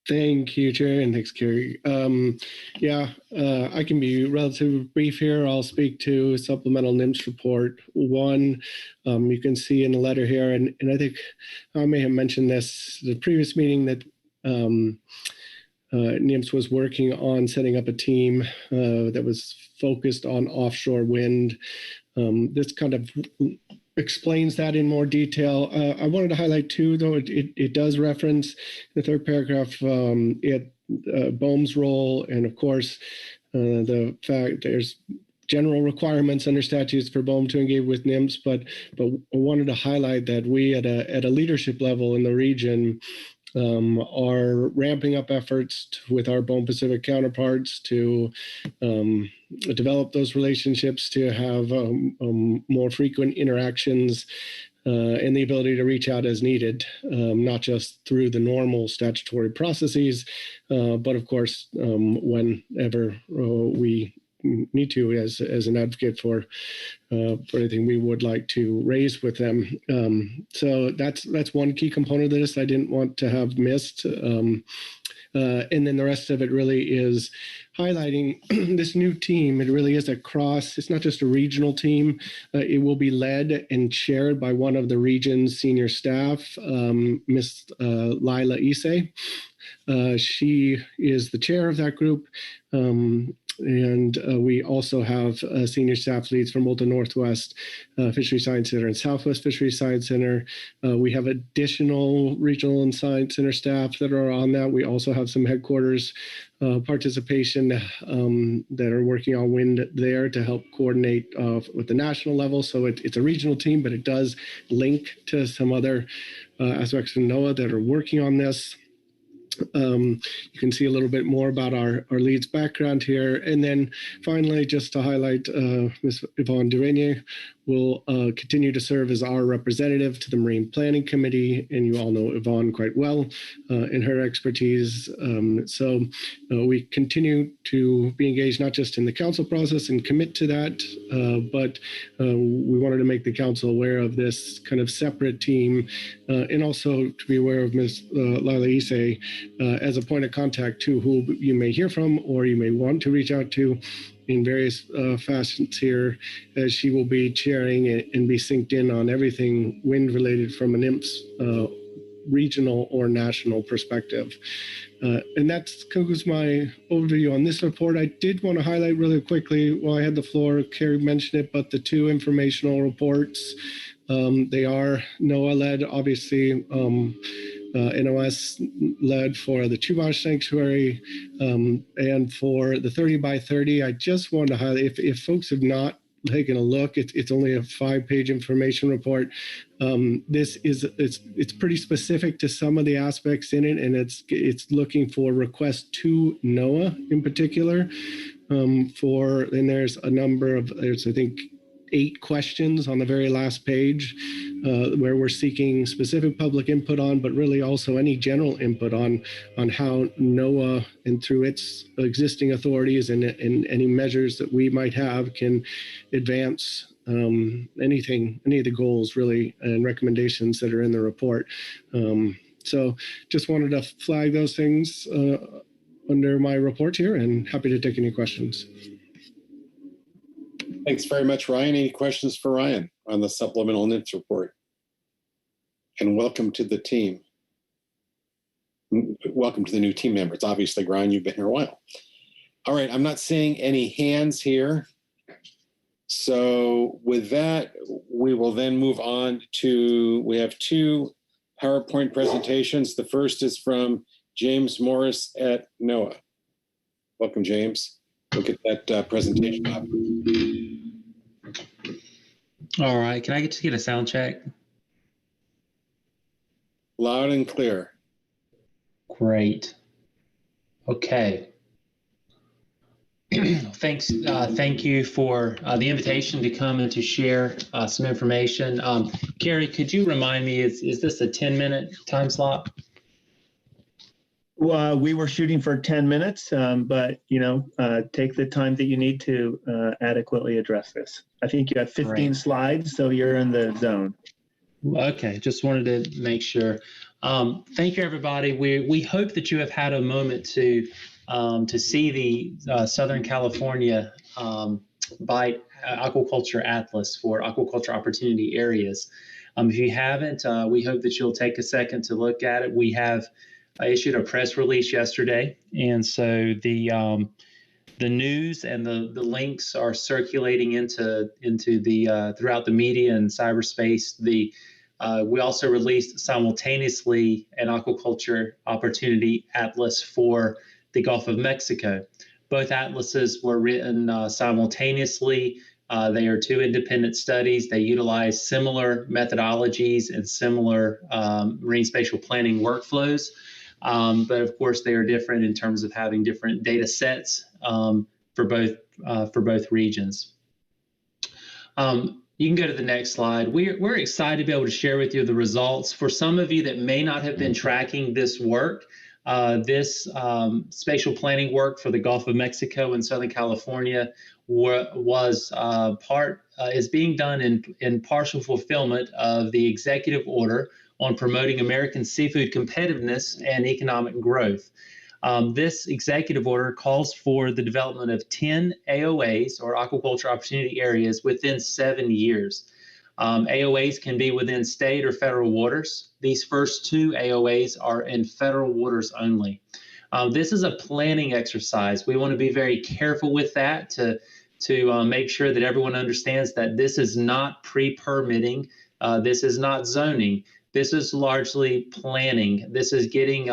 Thank you, Chair, and thanks, Carrie. I can be relatively brief here. I'll speak to supplemental NIMS report 1. You can see in the letter here, and I think I may have mentioned this the previous meeting that NIMS was working on setting up a team that was focused on offshore wind. This kind of explains that in more detail. I wanted to highlight too, though it does reference the 3rd paragraph BOEM's role, and of course the fact there's general requirements under statutes for BOEM to engage with NIMS, but I wanted to highlight that we at a leadership level in the region are ramping up efforts with our BOEM Pacific counterparts to develop those relationships, to have more frequent interactions and the ability to reach out as needed, not just through the normal statutory processes, but of course, whenever we need to as an advocate for anything we would like to raise with them. So that's one key component of this I didn't want to have missed. And then the rest of it really is highlighting this new team. It really is it's not just a regional team. It will be led and chaired by one of the region's senior staff, Miss Lila Ise. She is the chair of that group. And we also have senior staff leads from both the Northwest Fishery Science Center and Southwest Fishery Science Center. We have additional regional and science center staff that are on that. We also have some headquarters participation that are working on wind there to help coordinate with the national level. So it's a regional team, but it does link to some other aspects of NOAA that are working on this. You can see a little bit more about our lead's background here. And then finally, just to highlight, Ms. Yvonne Duranier will continue to serve as our representative to the Marine Planning Committee. And you all know Yvonne quite well in her expertise. So we continue to be engaged not just in the council process and commit to that, but we wanted to make the council aware of this kind of separate team and also to be aware of Ms. Lila Ise as a point of contact to who you may hear from or you may want to reach out to in various fashions here, as she will be chairing and be synced in on everything wind related from an IMPS regional or national perspective. And that concludes my overview on this report. I did want to highlight really quickly while I had the floor, Carrie mentioned it, but the two informational reports, they are NOAA-led, obviously, NOS led for the Chumash Sanctuary and for the 30 by 30. I just wanted to highlight, if folks have not taken a look, it's only a 5-page information report. It's pretty specific to some of the aspects in it, and it's looking for requests to NOAA in particular. And there's a number of, I think, 8 questions on the very last page where we're seeking specific public input on, but really also any general input on how NOAA and through its existing authorities and any measures that we might have can advance any of the goals really and recommendations that are in the report. So just wanted to flag those things under my report here and happy to take any questions. Thanks very much, Ryan. Any questions for Ryan on the supplemental NIMS report? And welcome to the team. Welcome to the new team members. Obviously, Ryan, you've been here a while. All right, I'm not seeing any hands here. So with that, we will then move on to, we have 2 PowerPoint presentations. The first is from James Morris at NOAA. Welcome, James. Look at that presentation up. All right, can I just get a sound check? Loud and clear. Great. Okay. Thanks. Thank you for the invitation to come and to share some information. Carrie, could you remind me, is this a 10-minute time slot? Well, we were shooting for 10 minutes, but take the time that you need to adequately address this. I think you have 15 slides, so you're in the zone. Okay, just wanted to make sure. Thank you, everybody. We hope that you have had a moment to see the Southern California BITE Aquaculture Atlas for aquaculture opportunity areas. If you haven't, we hope that you'll take a second to look at it. We have issued a press release yesterday, and so the news and the links are circulating into the throughout the media and cyberspace. We also released simultaneously an aquaculture opportunity atlas for the Gulf of Mexico. Both atlases were written simultaneously. They are 2 independent studies. They utilize similar methodologies and similar marine spatial planning workflows. But of course, they are different in terms of having different data sets for both regions. You can go to the next slide. We're excited to be able to share with you the results. For some of you that may not have been tracking this work, This spatial planning work for the Gulf of Mexico and Southern California is being done in partial fulfillment of the executive order on promoting American seafood competitiveness and economic growth. This executive order calls for the development of 10 AOAs, or aquaculture opportunity areas, within 7 years. AOAs can be within state or federal waters. These first 2 AOAs are in federal waters only. This is a planning exercise. We want to be very careful with that to make sure that everyone understands that this is not pre-permitting. This is not zoning. This is largely planning. This is getting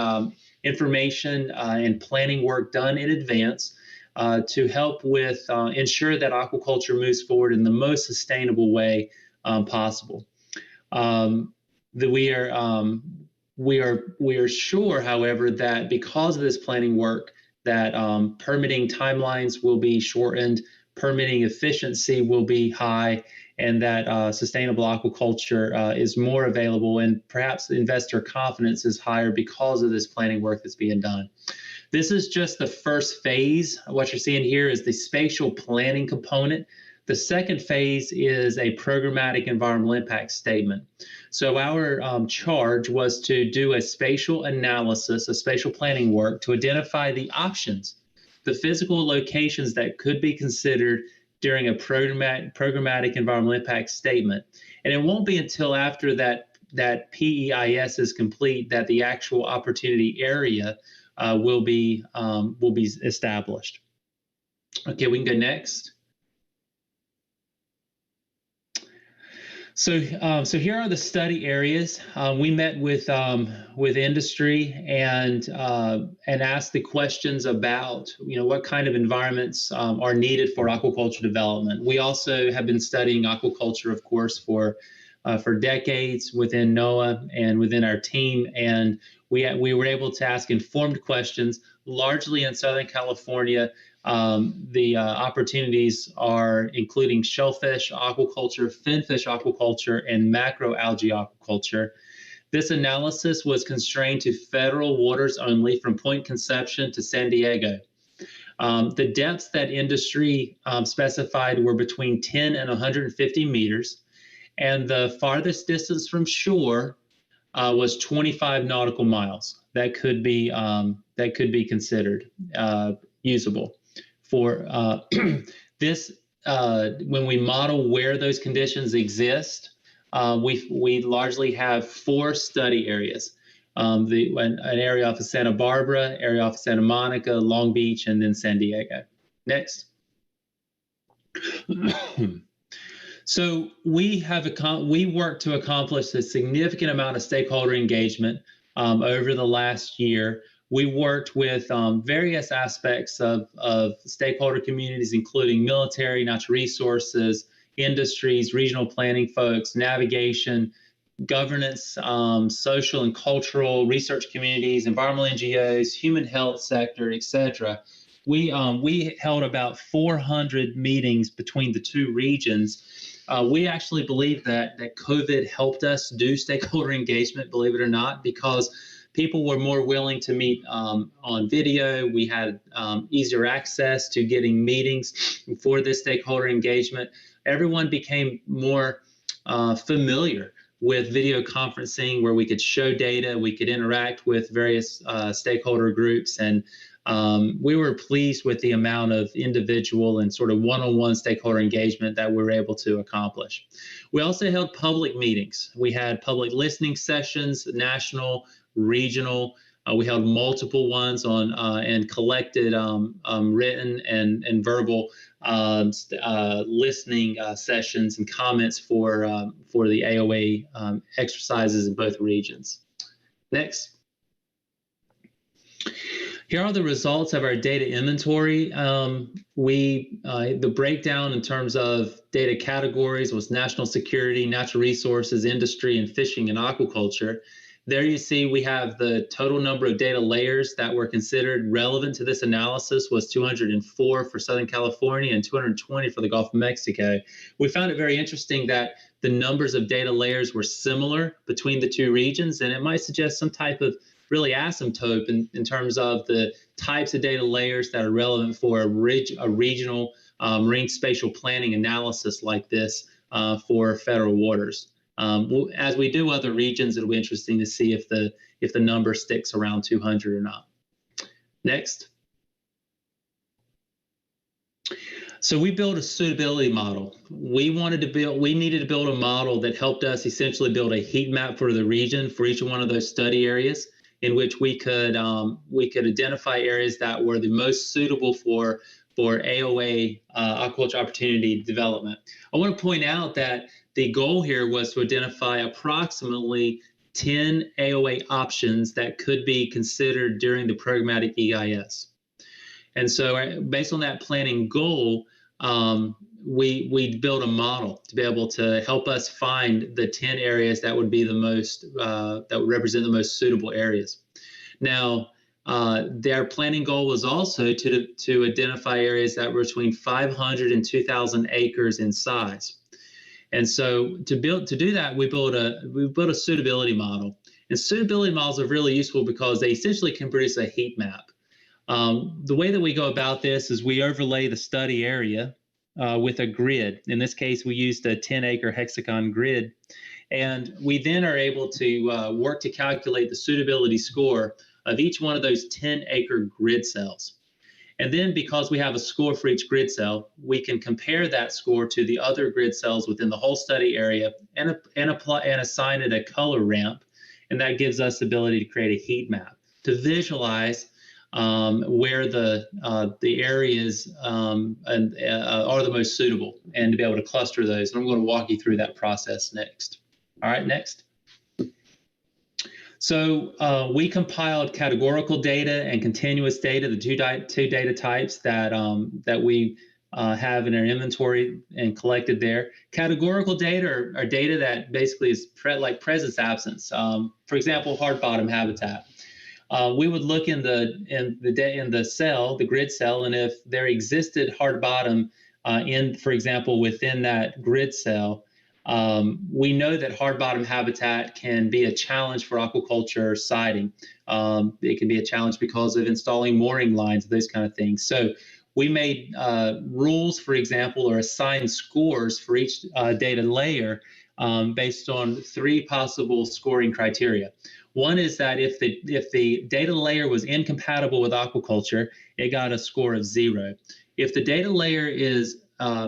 information and planning work done in advance to help with ensure that aquaculture moves forward in the most sustainable way possible. We are sure, however, that because of this planning work, that permitting timelines will be shortened, permitting efficiency will be high, and that sustainable aquaculture is more available, and perhaps investor confidence is higher because of this planning work that's being done. This is just the first phase. What you're seeing here is the spatial planning component. The second phase is a programmatic environmental impact statement. So our charge was to do a spatial analysis, a spatial planning work to identify the options, the physical locations that could be considered during a programmatic environmental impact statement. And it won't be until after that PEIS is complete that the actual opportunity area will be established. Okay, we can go next. So here are the study areas. We met with industry and asked the questions about what kind of environments are needed for aquaculture development. We also have been studying aquaculture, of course, for decades within NOAA and within our team, and we were able to ask informed questions, largely in Southern California. The opportunities are including shellfish aquaculture, finfish aquaculture, and macroalgae aquaculture. This analysis was constrained to federal waters only from Point Conception to San Diego. The depths that industry specified were between 10 and 150 meters, and the farthest distance from shore was 25 nautical miles. That could be considered usable. For this, when we model where those conditions exist, we largely have 4 study areas. An area off of Santa Barbara, area off of Santa Monica, Long Beach, and then San Diego. Next. So we worked to accomplish a significant amount of stakeholder engagement over the last year. We worked with various aspects of stakeholder communities, including military, natural resources, industries, regional planning folks, navigation, governance, social and cultural research communities, environmental NGOs, human health sector, etc. We held about 400 meetings between the 2 regions. We actually believe that COVID helped us do stakeholder engagement, believe it or not, because people were more willing to meet on video. We had easier access to getting meetings for this stakeholder engagement. Everyone became more familiar with video conferencing, where we could show data, we could interact with various stakeholder groups, and we were pleased with the amount of individual and sort of one-on-one stakeholder engagement that we were able to accomplish. We also held public meetings. We had public listening sessions, national, regional. We held multiple ones on and collected written and verbal listening sessions and comments for the AOA exercises in both regions. Next. Here are the results of our data inventory. The breakdown in terms of data categories was national security, natural resources, industry, and fishing and aquaculture. There you see we have the total number of data layers that were considered relevant to this analysis was 204 for Southern California and 220 for the Gulf of Mexico. We found it very interesting that the numbers of data layers were similar between the 2 regions, and it might suggest some type of really asymptote in terms of the types of data layers that are relevant for a regional marine spatial planning analysis like this for federal waters. As we do other regions, it'll be interesting to see if the number sticks around 200 or not. Next. So we built a suitability model. We needed to build a model that helped us essentially build a heat map for the region for each one of those study areas, in which we could identify areas that were the most suitable for AOA aquaculture opportunity development. I want to point out that the goal here was to identify approximately 10 AOA options that could be considered during the programmatic EIS. And so based on that planning goal, we built a model to be able to help us find the 10 areas that would be the most, that would represent the most suitable areas. Now, their planning goal was also to identify areas that were between 500 and 2,000 acres in size. And so to do that, we built a suitability model. And suitability models are really useful because they essentially can produce a heat map. The way that we go about this is we overlay the study area with a grid. In this case, we used a 10-acre hexagon grid. And we then are able to work to calculate the suitability score of each one of those 10-acre grid cells. And then because we have a score for each grid cell, we can compare that score to the other grid cells within the whole study area and assign it a color ramp. And that gives us the ability to create a heat map to visualize where the areas are the most suitable, and to be able to cluster those. And I'm going to walk you through that process next. All right, next. So we compiled categorical data and continuous data, the two data types that we have in our inventory and collected there. Categorical data are data that basically is like presence absence. For example, hard bottom habitat. We would look in the cell, the grid cell, and if there existed hard bottom for example, within that grid cell, we know that hard bottom habitat can be a challenge for aquaculture siting. It can be a challenge because of installing mooring lines, those kind of things. So we made rules, for example, or assigned scores for each data layer based on 3 possible scoring criteria. One is that if the data layer was incompatible with aquaculture, it got a score of 0. If the data layer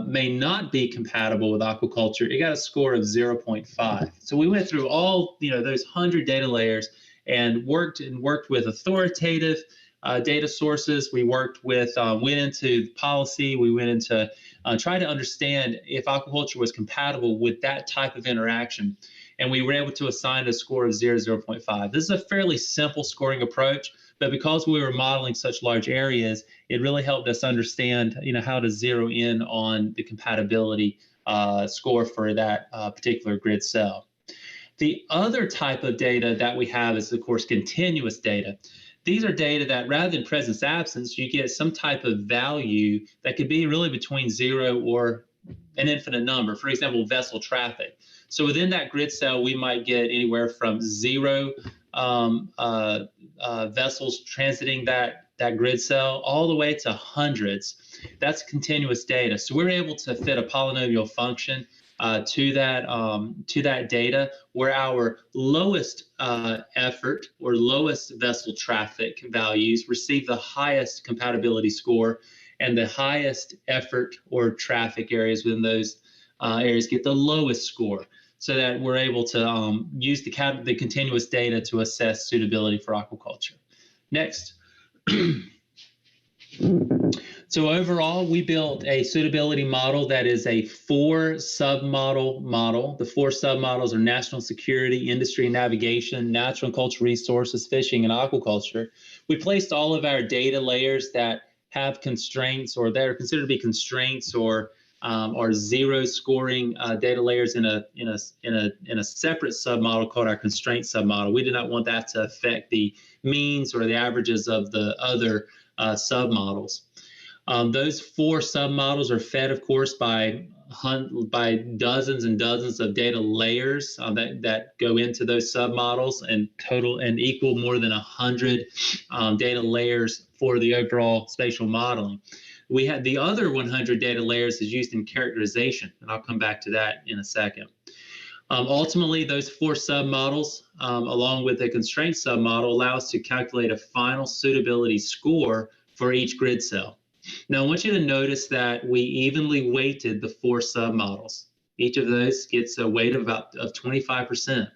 may not be compatible with aquaculture, it got a score of 0.5. So we went through all those 100 data layers and worked with authoritative data sources. We went into policy. We went into try to understand if aquaculture was compatible with that type of interaction. And we were able to assign a score of 0.5. This is a fairly simple scoring approach, but because we were modeling such large areas, it really helped us understand, how to zero in on the compatibility score for that particular grid cell. The other type of data that we have is, of course, continuous data. These are data that, rather than presence absence, you get some type of value that could be really between 0 or an infinite number. For example, vessel traffic. So within that grid cell, we might get anywhere from 0 vessels transiting that grid cell all the way to hundreds. That's continuous data. So we're able to fit a polynomial function to that data, where our lowest effort or lowest vessel traffic values receive the highest compatibility score, and the highest effort or traffic areas within those areas get the lowest score, so that we're able to use the continuous data to assess suitability for aquaculture. Next. So overall, we built a suitability model that is a 4 submodel model. The 4 submodels are national security, industry and navigation, natural and cultural resources, fishing, and aquaculture. We placed all of our data layers that have constraints, or that are considered to be constraints, or 0 scoring data layers in a separate submodel called our constraint submodel. We did not want that to affect the means or the averages of the other submodels. Those 4 submodels are fed, of course, by by dozens and dozens of data layers that go into those submodels, and total and equal more than 100 data layers for the overall spatial modeling. We had the other 100 data layers is used in characterization, and I'll come back to that in a second. Ultimately, those 4 submodels, along with a constraint submodel, allow us to calculate a final suitability score for each grid cell. Now, I want you to notice that we evenly weighted the 4 submodels. Each of those gets a weight of about 25%.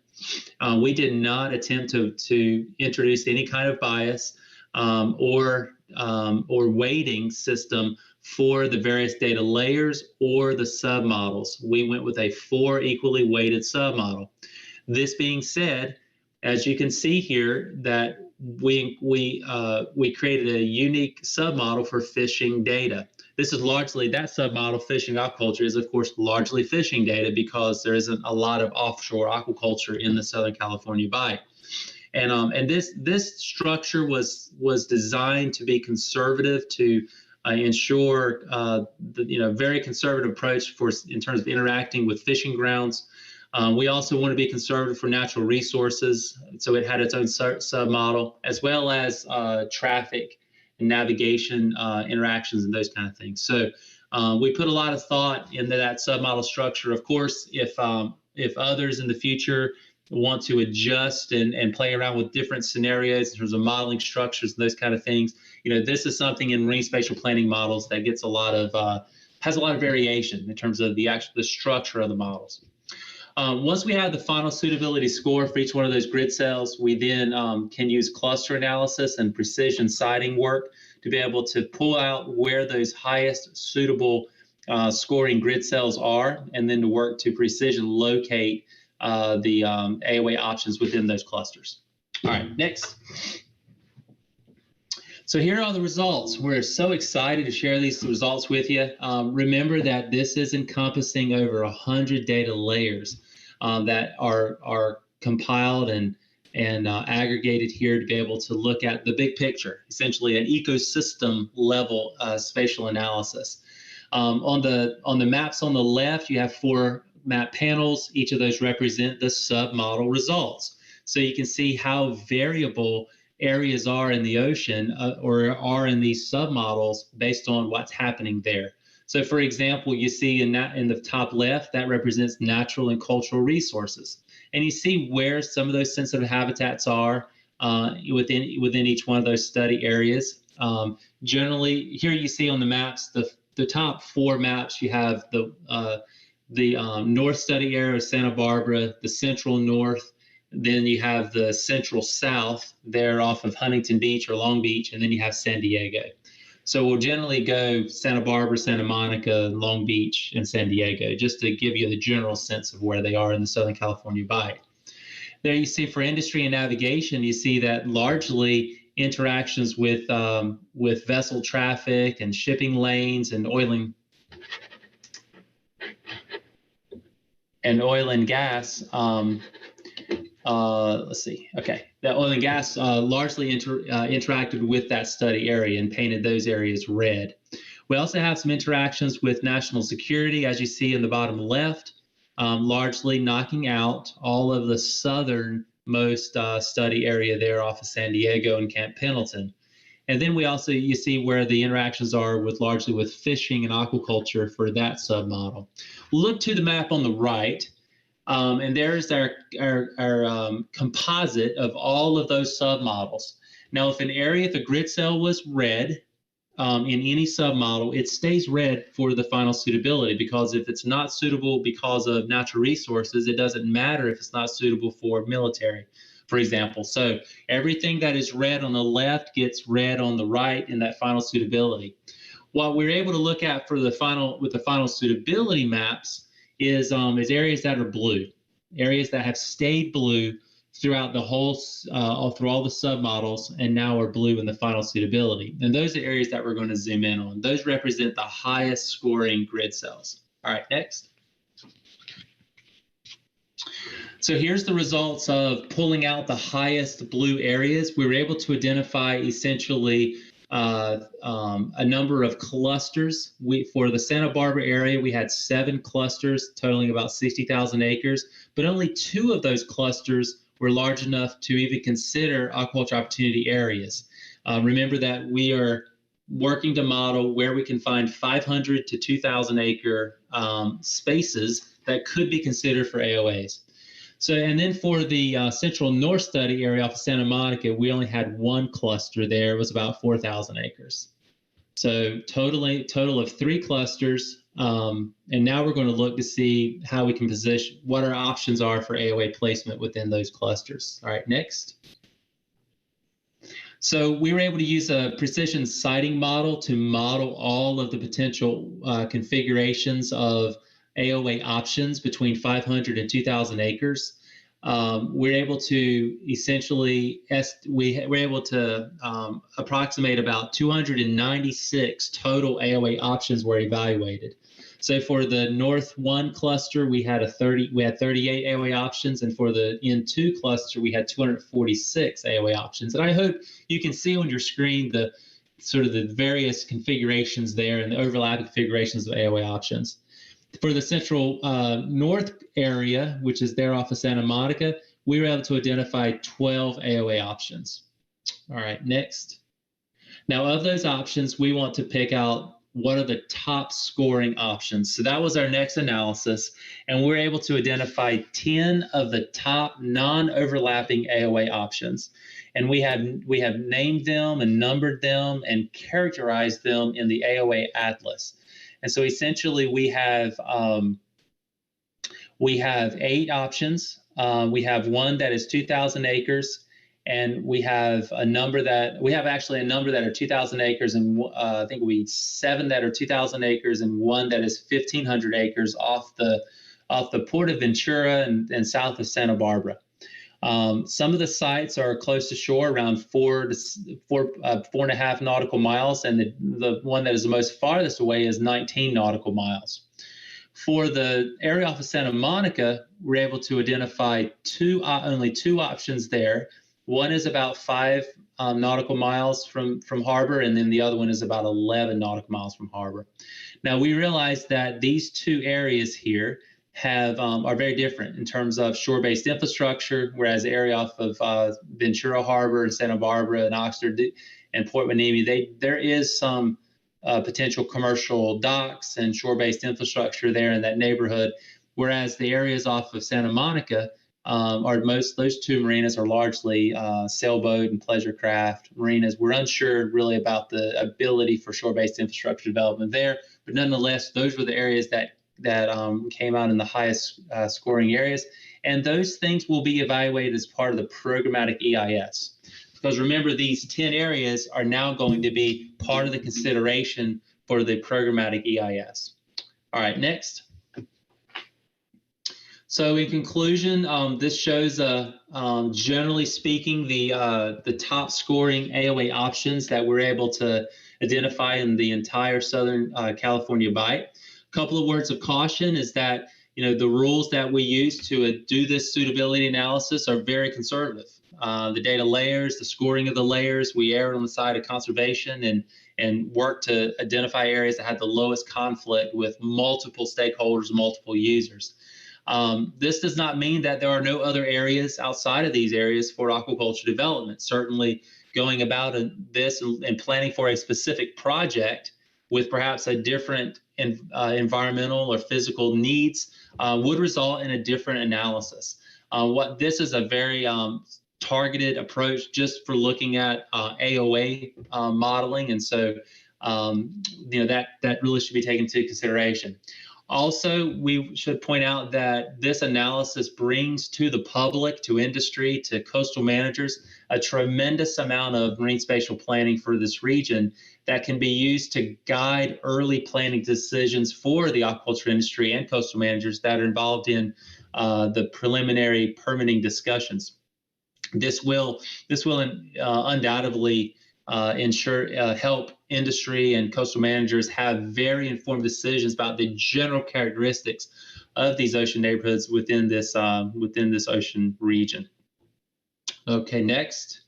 We did not attempt to introduce any kind of bias or weighting system for the various data layers or the submodels. We went with a 4 equally weighted submodel. This being said, as you can see here, that we created a unique submodel for fishing data. This is largely, that submodel, fishing aquaculture, is of course largely fishing data because there isn't a lot of offshore aquaculture in the Southern California Bight. And this structure was designed to be conservative, to ensure very conservative approach in terms of interacting with fishing grounds. We also want to be conservative for natural resources, so it had its own submodel, as well as traffic and navigation interactions and those kind of things. So we put a lot of thought into that submodel structure. Of course, if others in the future want to adjust and play around with different scenarios in terms of modeling structures and those kind of things, this is something in marine spatial planning models that gets has a lot of variation in terms of the structure of the models. Once we have the final suitability score for each one of those grid cells, we then can use cluster analysis and precision siting work to be able to pull out where those highest suitable scoring grid cells are, and then to work to precision locate the AOA options within those clusters. All right, next. So here are the results. We're so excited to share these results with you. Remember that this is encompassing over 100 data layers that are compiled and aggregated here to be able to look at the big picture, essentially an ecosystem level spatial analysis. On the maps on the left, you have 4 map panels. Each of those represent the submodel results. So you can see how variable areas are in the ocean or are in these submodels based on what's happening there. So for example, you see in the top left, that represents natural and cultural resources. And you see where some of those sensitive habitats are within each one of those study areas. Generally, here you see on the maps, the top 4 maps, you have the north study area of Santa Barbara, the central north, then you have the central south there off of Huntington Beach or Long Beach, and then you have San Diego. So we'll generally go Santa Barbara, Santa Monica, Long Beach, and San Diego, just to give you the general sense of where they are in the Southern California Bight. There you see for industry and navigation, you see that largely interactions with vessel traffic and shipping lanes and oil and gas. Let's see. Okay, that oil and gas largely interacted with that study area and painted those areas red. We also have some interactions with national security, as you see in the bottom left, largely knocking out all of the southernmost study area there off of San Diego and Camp Pendleton. And then you see where the interactions are largely with fishing and aquaculture for that submodel. Look to the map on the right. And there's our composite of all of those submodels. Now, if a grid cell was red in any submodel, it stays red for the final suitability, because if it's not suitable because of natural resources, it doesn't matter if it's not suitable for military, for example. So everything that is red on the left gets red on the right in that final suitability. What we're able to look at with the final suitability maps is areas that are blue, areas that have stayed blue throughout the whole, through all the submodels, and now are blue in the final suitability. And those are areas that we're going to zoom in on. Those represent the highest scoring grid cells. All right, next. So here's the results of pulling out the highest blue areas. We were able to identify essentially a number of clusters. For the Santa Barbara area, we had 7 clusters totaling about 60,000 acres, but only 2 of those clusters were large enough to even consider aquaculture opportunity areas. Remember that we are working to model where we can find 500 to 2,000 acre spaces that could be considered for AOAs. So, and then for the Central North Study area off of Santa Monica, we only had 1 cluster there. It was about 4,000 acres. So total of 3 clusters. And now we're going to look to see how we can position, what our options are for AOA placement within those clusters. All right, next. So we were able to use a precision siting model to model all of the potential configurations of AOA options between 500 and 2,000 acres. We're able to essentially, we're able to approximate about 296 total AOA options were evaluated. So for the North 1 cluster, we had 38 AOA options, and for the N2 cluster, we had 246 AOA options. And I hope you can see on your screen the sort of the various configurations there and the overlapping configurations of AOA options. For the Central North area, which is there off of Santa Monica, we were able to identify 12 AOA options. All right, next. Now, of those options, we want to pick out what are the top scoring options. So that was our next analysis, and we're able to identify 10 of the top non-overlapping AOA options. And we have named them and numbered them and characterized them in the AOA Atlas. And so essentially we have 8 options. We have one that is 2,000 acres, and we have actually a number that are 2,000 acres, and I think 7 that are 2,000 acres, and 1 that is 1,500 acres off the Port of Ventura and south of Santa Barbara. Some of the sites are close to shore, around 4.5 nautical miles, and the one that is the most farthest away is 19 nautical miles. For the area off of Santa Monica, we're able to identify only 2 options there. One is about 5 nautical miles from harbor, and then the other one is about 11 nautical miles from harbor. Now, we realize that these 2 areas here are very different in terms of shore-based infrastructure, whereas the area off of Ventura Harbor and Santa Barbara and Oxford and Port Manimi, there is some potential commercial docks and shore-based infrastructure there in that neighborhood, whereas the areas off of Santa Monica those 2 marinas are largely sailboat and pleasure craft marinas. We're unsure really about the ability for shore-based infrastructure development there, but nonetheless, those were the areas that came out in the highest scoring areas. And those things will be evaluated as part of the programmatic EIS. Because remember, these 10 areas are now going to be part of the consideration for the programmatic EIS. All right, next. So in conclusion, this shows, generally speaking, the top scoring AOA options that we're able to identify in the entire Southern California Bight. A couple of words of caution is that, the rules that we use to do this suitability analysis are very conservative. The data layers, the scoring of the layers, we erred on the side of conservation and work to identify areas that had the lowest conflict with multiple stakeholders, multiple users. This does not mean that there are no other areas outside of these areas for aquaculture development. Certainly going about this and planning for a specific project with perhaps a different environmental or physical needs would result in a different analysis. This is a very targeted approach just for looking at AOA modeling, and so that really should be taken into consideration. Also, we should point out that this analysis brings to the public, to industry, to coastal managers, a tremendous amount of marine spatial planning for this region that can be used to guide early planning decisions for the aquaculture industry and coastal managers that are involved in the preliminary permitting discussions. This will undoubtedly help industry and coastal managers have very informed decisions about the general characteristics of these ocean neighborhoods within this ocean region. Okay, next.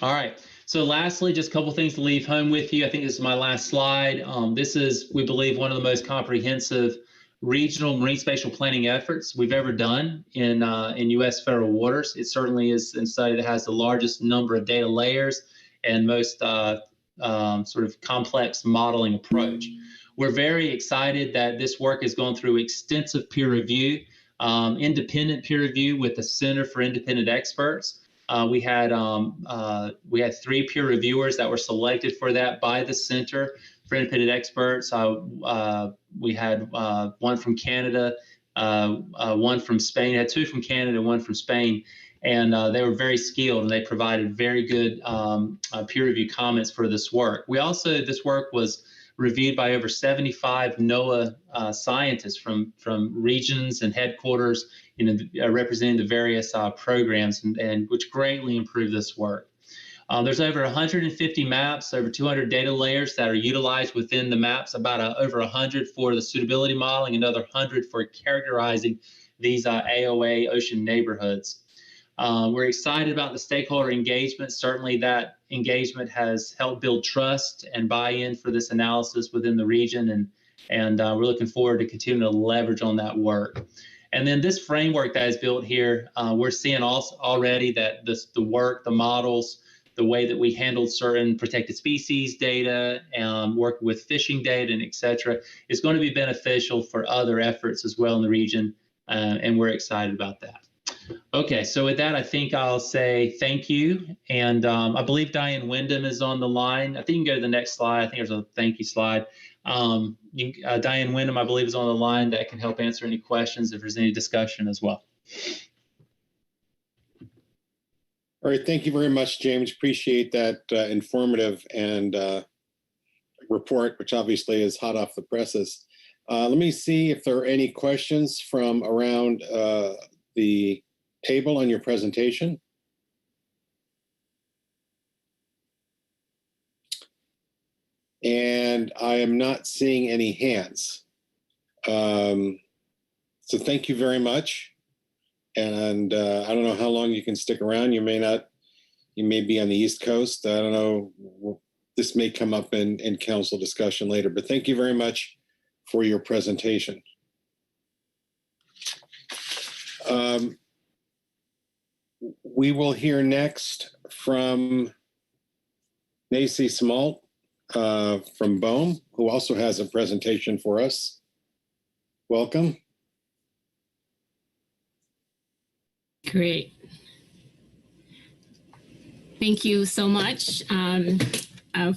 All right. So lastly, just a couple things to leave home with you. I think this is my last slide. This is, we believe, one of the most comprehensive regional marine spatial planning efforts we've ever done in U.S. federal waters. It certainly is a study that has the largest number of data layers and most sort of complex modeling approach. We're very excited that this work has gone through extensive peer review, independent peer review with the Center for Independent Experts. We had 3 peer reviewers that were selected for that by the Center for Independent Experts. We had one from Canada, one from Spain. We had 2 from Canada, 1 from Spain, and they were very skilled and they provided very good peer review comments for this work. This work was reviewed by over 75 NOAA scientists from regions and headquarters, representing the various programs, and which greatly improved this work. There's over 150 maps, over 200 data layers that are utilized within the maps, about over 100 for the suitability modeling, another 100 for characterizing these AOA ocean neighborhoods. We're excited about the stakeholder engagement. Certainly that engagement has helped build trust and buy-in for this analysis within the region, and we're looking forward to continuing to leverage on that work. And then this framework that is built here, we're seeing also already that the work, the models, the way that we handled certain protected species data, work with fishing data, and et cetera, is going to be beneficial for other efforts as well in the region, and we're excited about that. Okay, so with that, I think I'll say thank you. And I believe Diane Wyndham is on the line. I think you can go to the next slide. I think there's a thank you slide. Diane Wyndham, I believe, is on the line that can help answer any questions if there's any discussion as well. All right, thank you very much, James. Appreciate that informative and report, which obviously is hot off the presses. Let me see if there are any questions from around the table on your presentation. And I am not seeing any hands. So thank you very much. And I don't know how long you can stick around. You may not, you may be on the East Coast. I don't know, this may come up in council discussion later, but thank you very much for your presentation. We will hear next from Nacy Smalt from BOEM, who also has a presentation for us. Welcome. Great. Thank you so much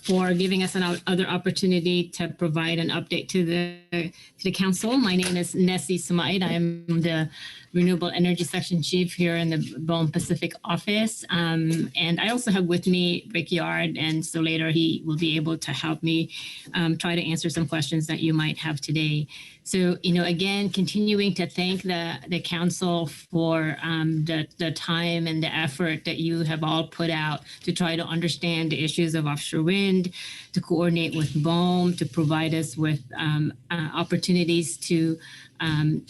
for giving us another opportunity to provide an update to the council. My name is Nacy Smalt. I am the Renewable Energy Section Chief here in the BOEM Pacific office. And I also have with me Rick Yard, and so later he will be able to help me try to answer some questions that you might have today. So, again, continuing to thank the council for the time and the effort that you have all put out to try to understand the issues of offshore wind, to coordinate with BOEM, to provide us with opportunities to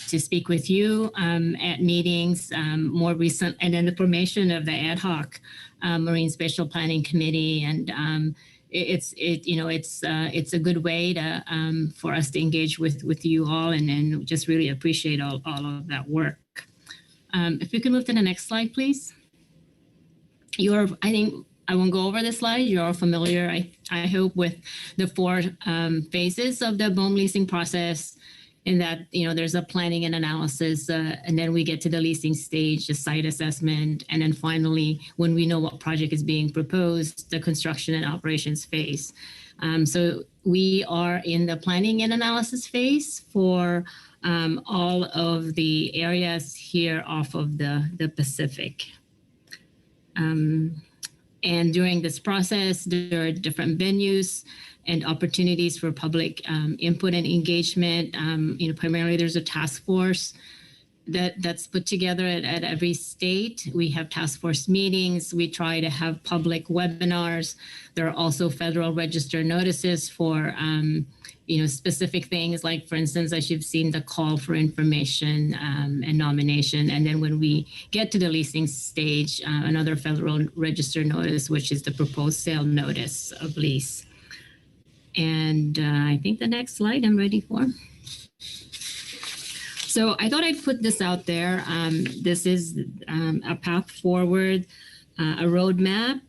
speak with you at meetings more recent, and then the formation of the ad hoc Marine Spatial Planning Committee, and it's a good way to for us to engage with you all, and just really appreciate all of that work. If we can move to the next slide, please. I think I won't go over the slide. You're all familiar, I hope, with the 4 phases of the BOEM leasing process. In that, there's a planning and analysis, and then we get to the leasing stage, the site assessment, and then finally, when we know what project is being proposed, the construction and operations phase. So we are in the planning and analysis phase for all of the areas here off of the Pacific. And during this process, there are different venues and opportunities for public input and engagement. Primarily there's a task force that's put together at every state. We have task force meetings. We try to have public webinars. There are also federal register notices for specific things, like, for instance, as you've seen, the call for information and nomination. And then when we get to the leasing stage, another federal register notice, which is the proposed sale notice of lease. And I think the next slide I'm ready for. So I thought I'd put this out there. This is a path forward, a roadmap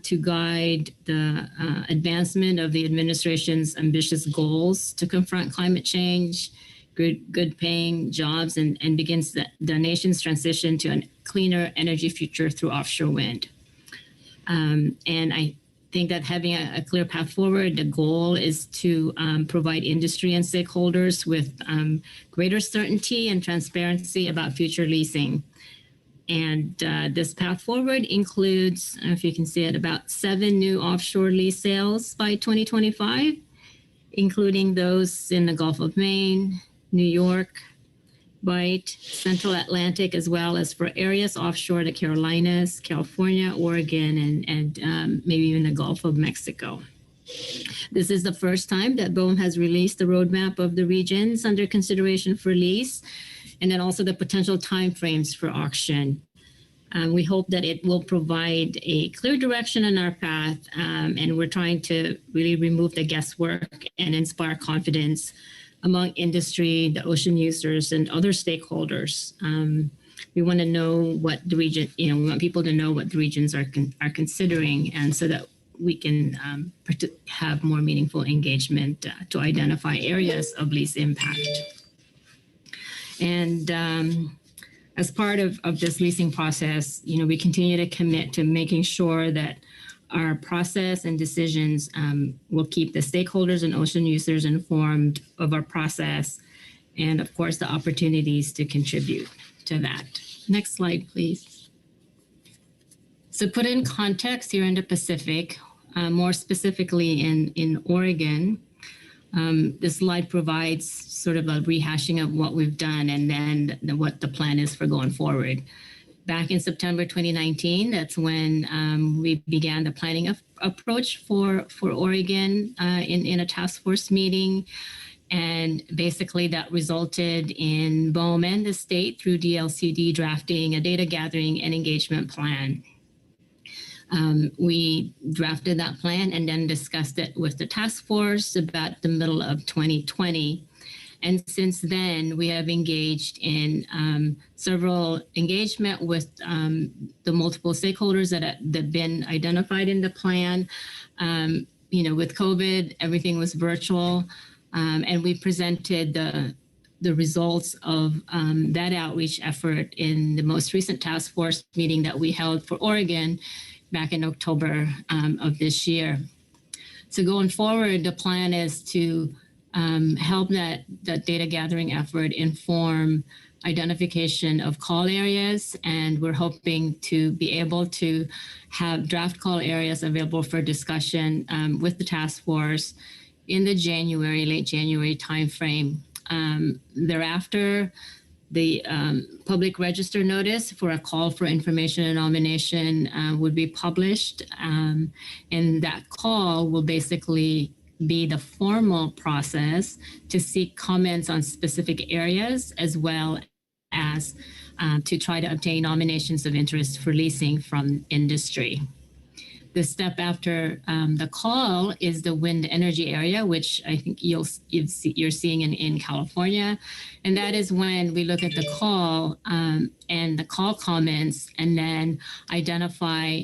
to guide the advancement of the administration's ambitious goals to confront climate change, good paying jobs, and begins the nation's transition to a cleaner energy future through offshore wind. And I think that having a clear path forward, the goal is to provide industry and stakeholders with greater certainty and transparency about future leasing. And this path forward includes, I don't know if you can see it, about 7 new offshore lease sales by 2025, including those in the Gulf of Maine, New York, Bight, Central Atlantic, as well as for areas offshore the Carolinas, California, Oregon, and maybe even the Gulf of Mexico. This is the first time that BOEM has released the roadmap of the regions under consideration for lease, and then also the potential timeframes for auction. We hope that it will provide a clear direction on our path, and we're trying to really remove the guesswork and inspire confidence among industry, the ocean users, and other stakeholders. We want to know what the region, we want people to know what the regions are considering, and so that we can have more meaningful engagement to identify areas of least impact. And as part of this leasing process, we continue to commit to making sure that our process and decisions will keep the stakeholders and ocean users informed of our process, and of course, the opportunities to contribute to that. Next slide, please. So put in context here in the Pacific, more specifically in Oregon, this slide provides sort of a rehashing of what we've done and then what the plan is for going forward. Back in September 2019, that's when we began the planning approach for Oregon in a task force meeting. And basically that resulted in BOEM and the state through DLCD drafting a data gathering and engagement plan. We drafted that plan and then discussed it with the task force about the middle of 2020. And since then, we have engaged in several engagement with the multiple stakeholders that have been identified in the plan. With COVID, everything was virtual, and we presented the results of that outreach effort in the most recent task force meeting that we held for Oregon back in October of this year. So going forward, the plan is to help that data gathering effort inform identification of call areas, and we're hoping to be able to have draft call areas available for discussion with the task force in the late January timeframe. Thereafter, the public register notice for a call for information and nomination would be published, and that call will basically be the formal process to seek comments on specific areas, as well as to try to obtain nominations of interest for leasing from industry. The step after the call is the wind energy area, which I think you're seeing in California. And that is when we look at the call and the call comments, and then identify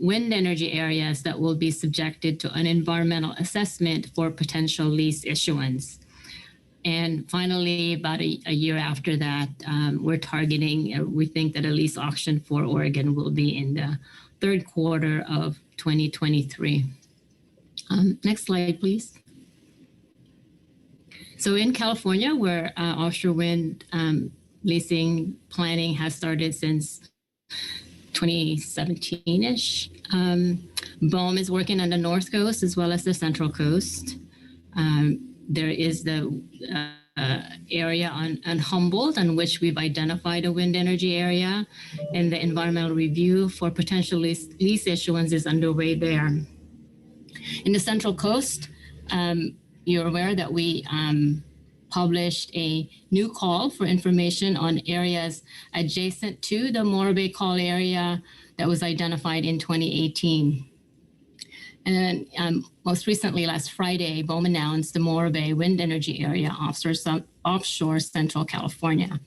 wind energy areas that will be subjected to an environmental assessment for potential lease issuance. And finally, about a year after that, we're targeting, we think that a lease auction for Oregon will be in the third quarter of 2023. Next slide, please. So in California, where offshore wind leasing planning has started since 2017-ish, BOEM is working on the North Coast as well as the Central Coast. There is the area on Humboldt, on which we've identified a wind energy area, and the environmental review for potential lease issuance is underway there. In the Central Coast, you're aware that we published a new call for information on areas adjacent to the Morro Bay Call area that was identified in 2018. And then most recently, last Friday, BOEM announced the Morro Bay Wind Energy Area offshore Central California.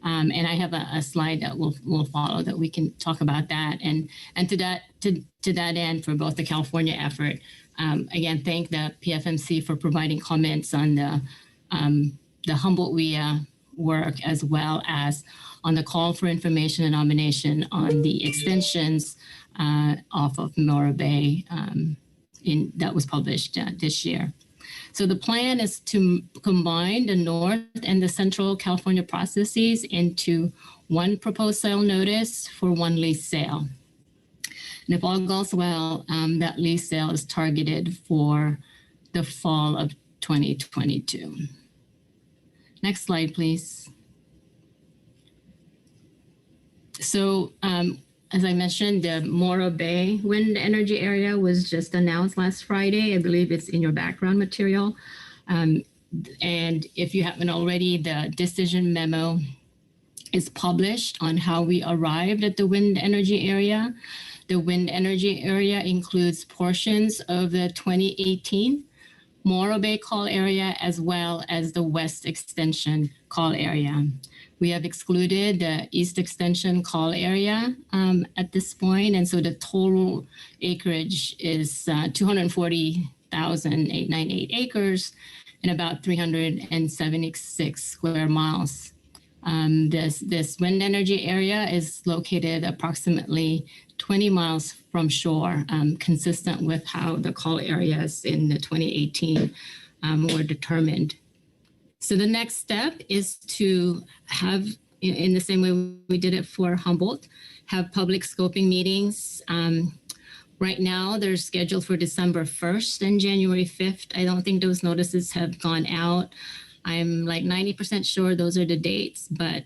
And I have a slide that will follow that we can talk about that. And to that end, for both the California effort, again, thank the PFMC for providing comments on the Humboldt WIA work, as well as on the call for information and nomination on the extensions off of Morro Bay that was published this year. So the plan is to combine the North and the Central California processes into one proposed sale notice for one lease sale. And if all goes well, that lease sale is targeted for the fall of 2022. Next slide, please. So as I mentioned, the Morro Bay Wind Energy Area was just announced last Friday. I believe it's in your background material. And if you haven't already, the decision memo is published on how we arrived at the wind energy area. The wind energy area includes portions of the 2018 Morro Bay Call Area, as well as the West Extension Call Area. We have excluded the East Extension Call Area at this point, and so the total acreage is 240,898 acres and about 376 square miles. This wind energy area is located approximately 20 miles from shore, consistent with how the call areas in the 2018 were determined. So the next step is to have, in the same way we did it for Humboldt, have public scoping meetings. Right now, they're scheduled for December 1st and January 5th. I don't think those notices have gone out. I'm like 90% sure those are the dates, but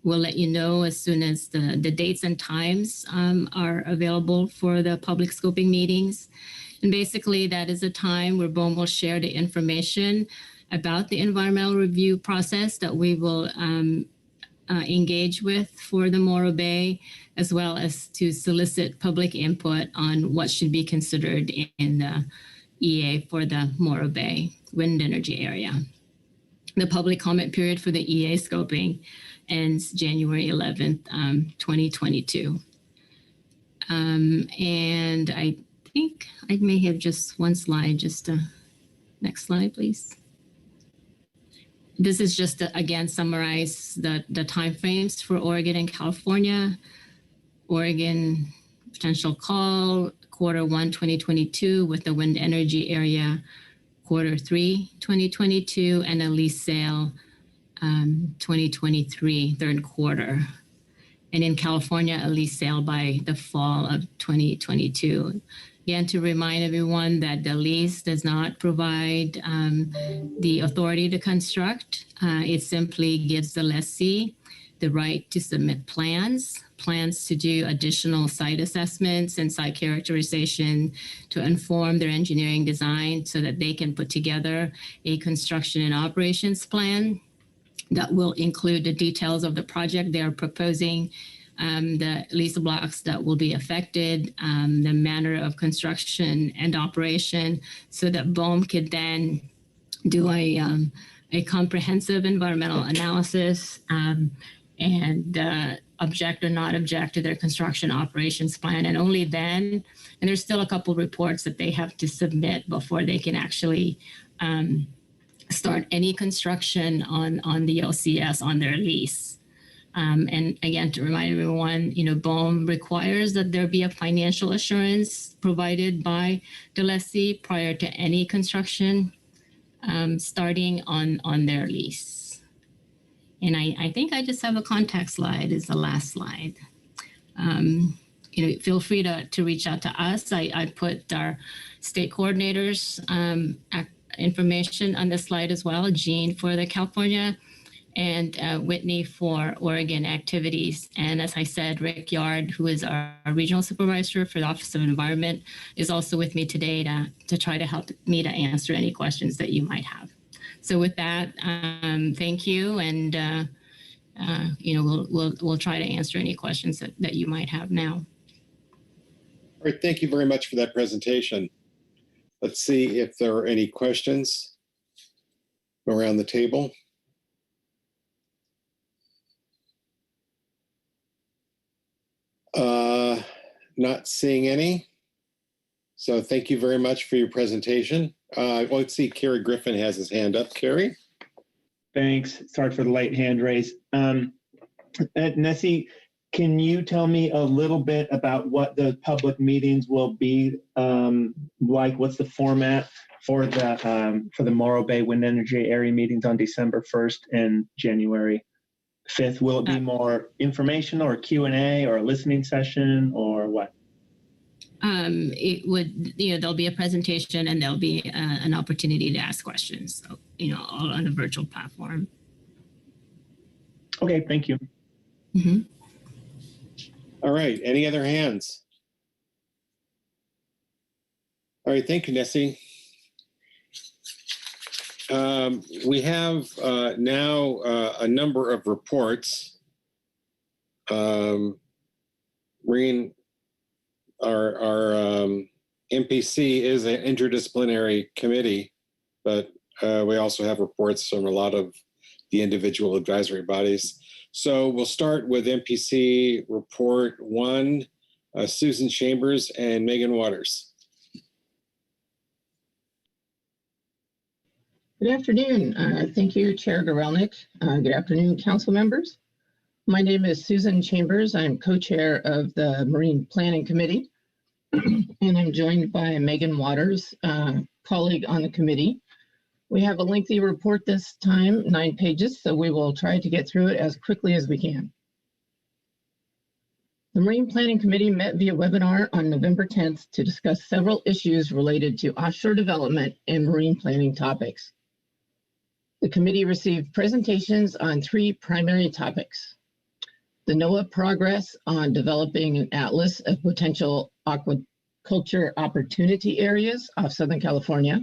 we'll let you know as soon as the dates and times are available for the public scoping meetings. And basically, that is a time where BOEM will share the information about the environmental review process that we will engage with for the Morro Bay, as well as to solicit public input on what should be considered in the EA for the Morro Bay Wind Energy Area. The public comment period for the EA scoping ends January 11th, 2022. And I think I may have just one slide, next slide, please. This is just to, again, summarize the timeframes for Oregon and California. Oregon potential call, Q1 2022 with the wind energy area, Q3 2022, and a lease sale 2023, third quarter. And in California, a lease sale by the fall of 2022. Again, to remind everyone that the lease does not provide the authority to construct. It simply gives the lessee the right to submit plans to do additional site assessments and site characterization to inform their engineering design so that they can put together a construction and operations plan that will include the details of the project they are proposing, the lease blocks that will be affected, the manner of construction and operation, so that BOEM could then do a comprehensive environmental analysis and object or not object to their construction operations plan. And only then, and there's still a couple reports that they have to submit before they can actually start any construction on the OCS on their lease. And again, to remind everyone, BOEM requires that there be a financial assurance provided by the lessee prior to any construction starting on their lease. And I think I just have a contact slide is the last slide. Feel free to reach out to us. I put our state coordinators information on the slide as well. Jean for the California and Whitney for Oregon activities. And as I said, Rick Yard, who is our regional supervisor for the Office of Environment, is also with me today to try to help me to answer any questions that you might have. So with that, thank you. And, we'll try to answer any questions that you might have now. All right, thank you very much for that presentation. Let's see if there are any questions around the table. Not seeing any. So thank you very much for your presentation. Let's see, Kerry Griffin has his hand up. Kerry? Thanks. Sorry for the late hand raise. Nessie, can you tell me a little bit about what the public meetings will be like? What's the format for the Morro Bay Wind Energy Area meetings on December 1st and January 5th? Will it be more informational or Q&A or a listening session or what? It would, there'll be a presentation and there'll be an opportunity to ask questions, so, all on a virtual platform. Okay, thank you. Mm-hmm. All right, any other hands? All right, thank you, Nessie. We have now a number of reports. Marine, our MPC is an interdisciplinary committee, but we also have reports from a lot of the individual advisory bodies. So we'll start with MPC Report 1, Susan Chambers and Megan Waters. Good afternoon. Thank you, Chair Gorelnik. Good afternoon, council members. My name is Susan Chambers. I'm co-chair of the Marine Planning Committee, and I'm joined by Megan Waters, colleague on the committee. We have a lengthy report this time, 9 pages, so we will try to get through it as quickly as we can. The Marine Planning Committee met via webinar on November 10th to discuss several issues related to offshore development and marine planning topics. The committee received presentations on 3 primary topics: the NOAA progress on developing an atlas of potential aquaculture opportunity areas off Southern California,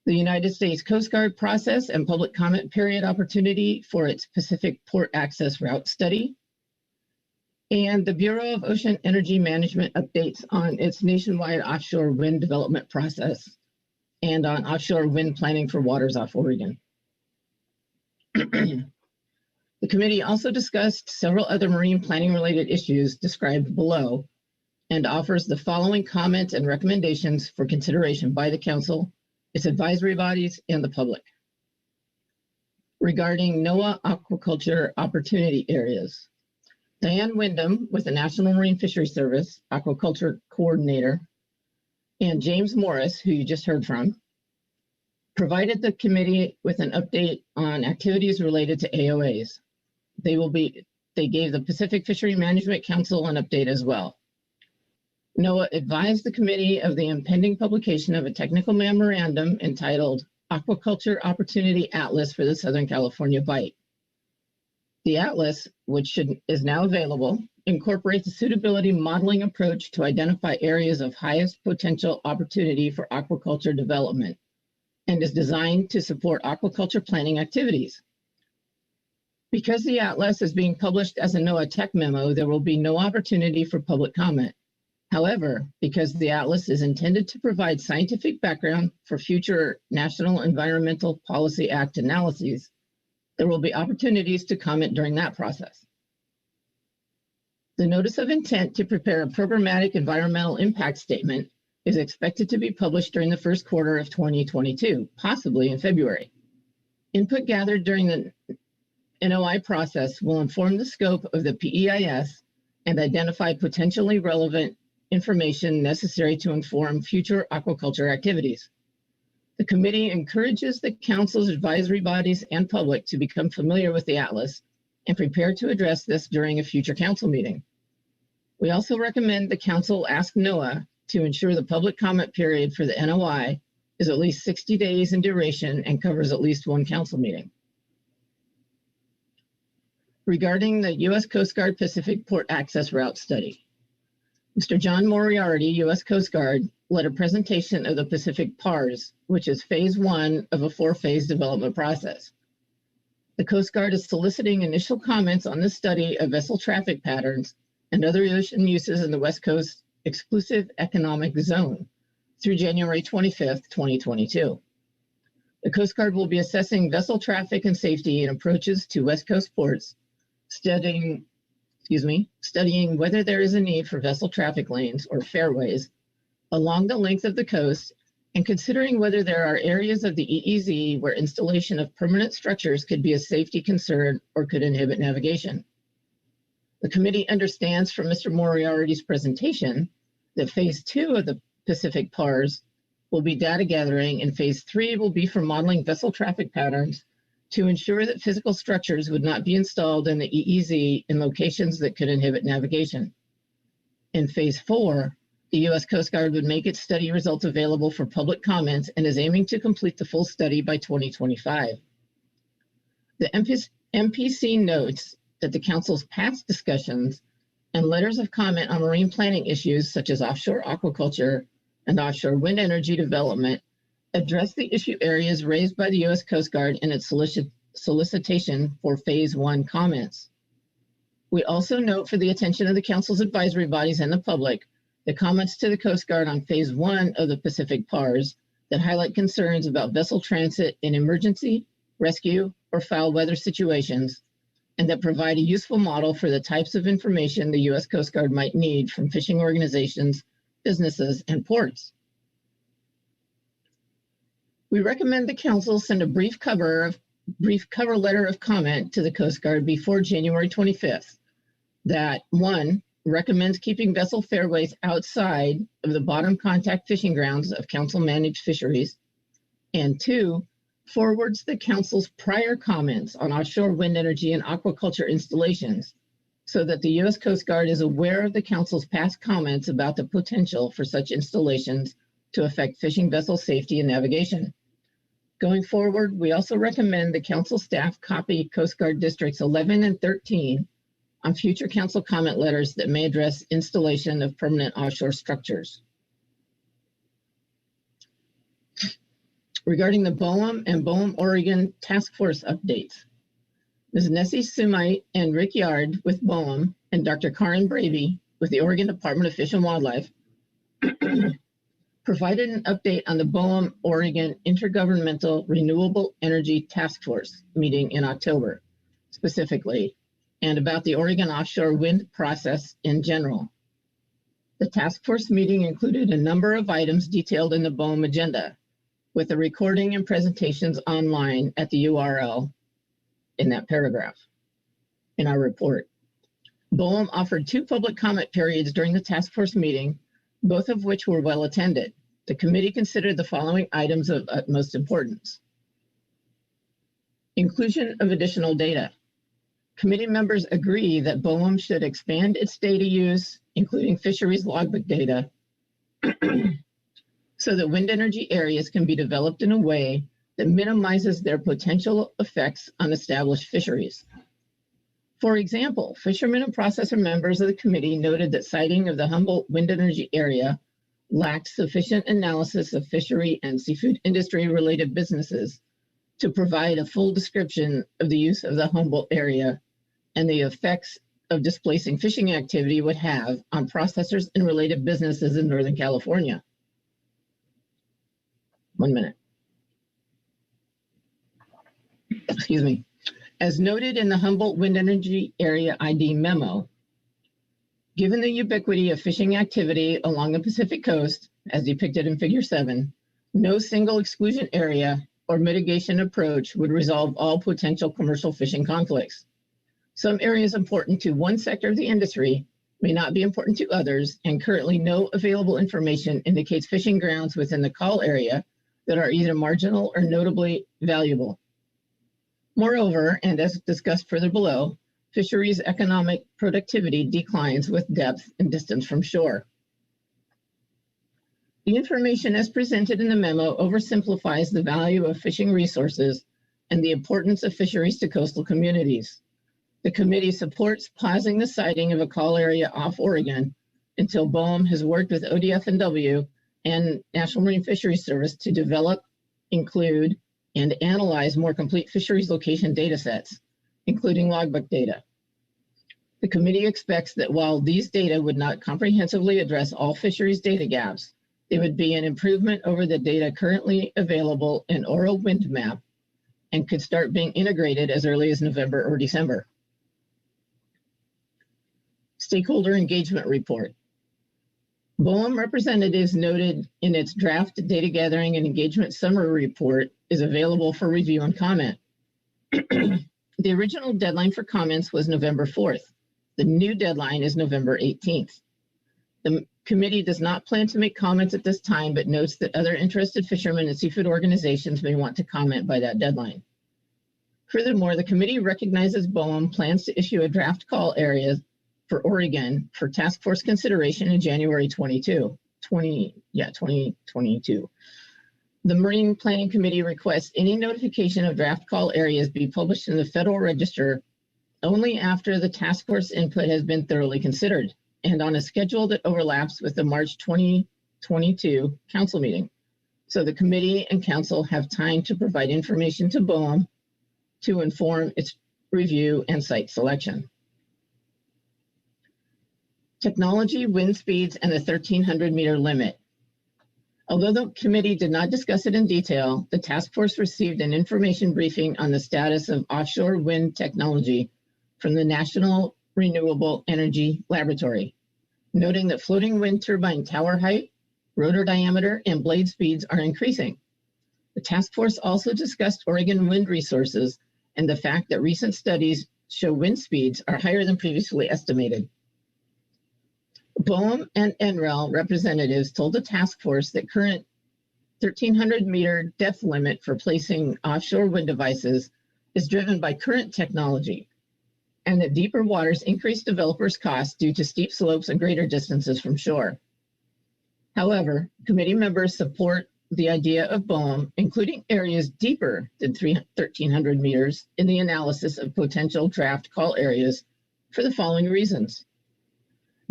the United States Coast Guard process and public comment period opportunity for its Pacific Port Access Route Study, and the Bureau of Ocean Energy Management updates on its nationwide offshore wind development process and on offshore wind planning for waters off Oregon. The committee also discussed several other marine planning related issues described below and offers the following comments and recommendations for consideration by the council, its advisory bodies, and the public. Regarding NOAA aquaculture opportunity areas, Diane Wyndham with the National Marine Fisheries Service aquaculture coordinator, and James Morris, who you just heard from, provided the committee with an update on activities related to AOAs. They gave the Pacific Fishery Management Council an update as well. NOAA advised the committee of the impending publication of a technical memorandum entitled Aquaculture Opportunity Atlas for the Southern California Bight. The atlas, which is now available, incorporates a suitability modeling approach to identify areas of highest potential opportunity for aquaculture development and is designed to support aquaculture planning activities. Because the atlas is being published as a NOAA tech memo, there will be no opportunity for public comment. However, because the atlas is intended to provide scientific background for future National Environmental Policy Act analyses, there will be opportunities to comment during that process. The notice of intent to prepare a programmatic environmental impact statement is expected to be published during the first quarter of 2022, possibly in February. Input gathered during the NOI process will inform the scope of the PEIS and identify potentially relevant information necessary to inform future aquaculture activities. The committee encourages the council's advisory bodies and public to become familiar with the atlas and prepare to address this during a future council meeting. We also recommend the council ask NOAA to ensure the public comment period for the NOI is at least 60 days in duration and covers at least one council meeting. Regarding the U.S. Coast Guard Pacific Port Access Route Study, Mr. John Moriarty, U.S. Coast Guard, led a presentation of the Pacific PARS, which is phase 1 of a 4-phase development process. The Coast Guard is soliciting initial comments on the study of vessel traffic patterns and other ocean uses in the West Coast Exclusive Economic Zone through January 25th, 2022. The Coast Guard will be assessing vessel traffic and safety and approaches to West Coast ports, studying whether there is a need for vessel traffic lanes or fairways along the length of the coast, and considering whether there are areas of the EEZ where installation of permanent structures could be a safety concern or could inhibit navigation. The committee understands from Mr. Moriarty's presentation that phase 2 of the Pacific PARS will be data gathering, and phase 3 will be for modeling vessel traffic patterns to ensure that physical structures would not be installed in the EEZ in locations that could inhibit navigation. In phase 4, the U.S. Coast Guard would make its study results available for public comments and is aiming to complete the full study by 2025. The MPC notes that the Council's past discussions and letters of comment on marine planning issues such as offshore aquaculture and offshore wind energy development address the issue areas raised by the U.S. Coast Guard in its solicitation for phase 1 comments. We also note for the attention of the Council's advisory bodies and the public the comments to the Coast Guard on phase 1 of the Pacific PARS that highlight concerns about vessel transit in emergency, rescue, or foul weather situations, and that provide a useful model for the types of information the U.S. Coast Guard might need from fishing organizations, businesses, and ports. We recommend the Council send a brief cover letter of comment to the Coast Guard before January 25th that 1, recommends keeping vessel fairways outside of the bottom contact fishing grounds of council-managed fisheries, and 2, forwards the Council's prior comments on offshore wind energy and aquaculture installations so that the U.S. Coast Guard is aware of the Council's past comments about the potential for such installations to affect fishing vessel safety and navigation. Going forward, we also recommend the Council staff copy Coast Guard Districts 11 and 13 on future Council comment letters that may address installation of permanent offshore structures. Regarding the BOEM and BOEM Oregon Task Force updates, Ms. Nessie Sumite and Rick Yard with BOEM and Dr. Karin Bravey with the Oregon Department of Fish and Wildlife provided an update on the BOEM Oregon Intergovernmental Renewable Energy Task Force meeting in October, specifically, and about the Oregon offshore wind process in general. The task force meeting included a number of items detailed in the BOEM agenda, with the recording and presentations online at the URL in that paragraph in our report. BOEM offered 2 public comment periods during the task force meeting, both of which were well attended. The committee considered the following items of utmost importance. Inclusion of additional data. Committee members agree that BOEM should expand its data use, including fisheries logbook data, so that wind energy areas can be developed in a way that minimizes their potential effects on established fisheries. For example, fishermen and processor members of the committee noted that siting of the Humboldt wind energy area lacked sufficient analysis of fishery and seafood industry related businesses to provide a full description of the use of the Humboldt area and the effects of displacing fishing activity would have on processors and related businesses in Northern California. 1 minute. Excuse me. As noted in the Humboldt Wind Energy Area ID memo, given the ubiquity of fishing activity along the Pacific coast, as depicted in Figure 7, no single exclusion area or mitigation approach would resolve all potential commercial fishing conflicts. Some areas important to one sector of the industry may not be important to others, and currently no available information indicates fishing grounds within the call area that are either marginal or notably valuable. Moreover, and as discussed further below, fisheries economic productivity declines with depth and distance from shore. The information as presented in the memo oversimplifies the value of fishing resources and the importance of fisheries to coastal communities. The committee supports pausing the siting of a call area off Oregon until BOEM has worked with ODF&W and National Marine Fisheries Service to develop, include, and analyze more complete fisheries location data sets, including logbook data. The committee expects that while these data would not comprehensively address all fisheries data gaps, they would be an improvement over the data currently available in Oro Wind Map and could start being integrated as early as November or December. Stakeholder Engagement Report. BOEM representatives noted in its draft data gathering and engagement summary report is available for review and comment. The original deadline for comments was November 4th. The new deadline is November 18th. The committee does not plan to make comments at this time, but notes that other interested fishermen and seafood organizations may want to comment by that deadline. Furthermore, the committee recognizes BOEM plans to issue a draft call area for Oregon for task force consideration in January 2022. The Marine Planning Committee requests any notification of draft call areas be published in the Federal Register only after the task force input has been thoroughly considered and on a schedule that overlaps with the March 2022 council meeting. So the committee and council have time to provide information to BOEM to inform its review and site selection. Technology, wind speeds, and the 1,300-meter limit. Although the committee did not discuss it in detail, the task force received an information briefing on the status of offshore wind technology from the National Renewable Energy Laboratory, noting that floating wind turbine tower height, rotor diameter, and blade speeds are increasing. The task force also discussed Oregon wind resources and the fact that recent studies show wind speeds are higher than previously estimated. BOEM and NREL representatives told the task force that current 1,300-meter depth limit for placing offshore wind devices is driven by current technology, and that deeper waters increase developers' costs due to steep slopes and greater distances from shore. However, committee members support the idea of BOEM, including areas deeper than 1,300 meters in the analysis of potential draft call areas for the following reasons.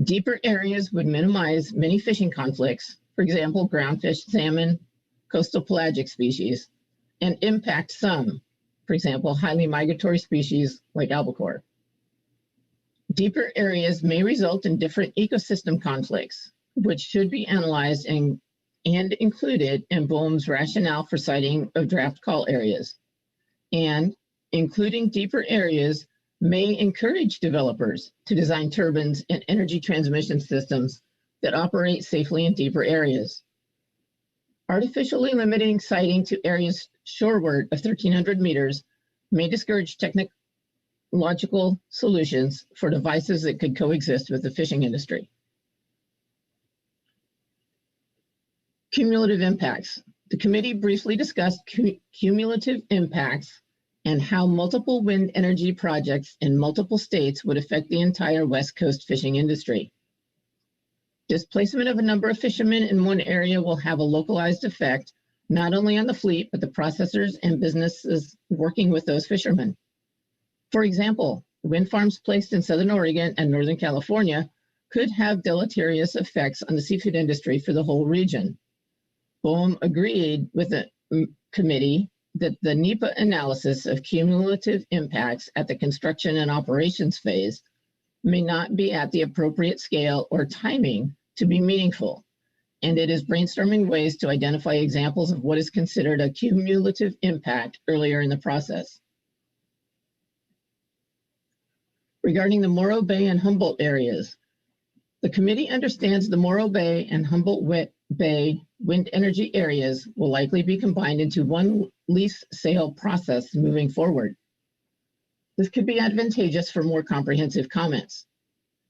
Deeper areas would minimize many fishing conflicts, for example, groundfish, salmon, coastal pelagic species, and impact some, for example, highly migratory species like albacore. Deeper areas may result in different ecosystem conflicts, which should be analyzed and included in BOEM's rationale for siting of draft call areas. And including deeper areas may encourage developers to design turbines and energy transmission systems that operate safely in deeper areas. Artificially limiting siting to areas shoreward of 1,300 meters may discourage technological solutions for devices that could coexist with the fishing industry. Cumulative impacts. The committee briefly discussed cumulative impacts and how multiple wind energy projects in multiple states would affect the entire West Coast fishing industry. Displacement of a number of fishermen in one area will have a localized effect, not only on the fleet, but the processors and businesses working with those fishermen. For example, wind farms placed in Southern Oregon and Northern California could have deleterious effects on the seafood industry for the whole region. BOEM agreed with the committee that the NEPA analysis of cumulative impacts at the construction and operations phase may not be at the appropriate scale or timing to be meaningful, and it is brainstorming ways to identify examples of what is considered a cumulative impact earlier in the process. Regarding the Morro Bay and Humboldt areas, the committee understands the Morro Bay and Humboldt Bay wind energy areas will likely be combined into one lease sale process moving forward. This could be advantageous for more comprehensive comments.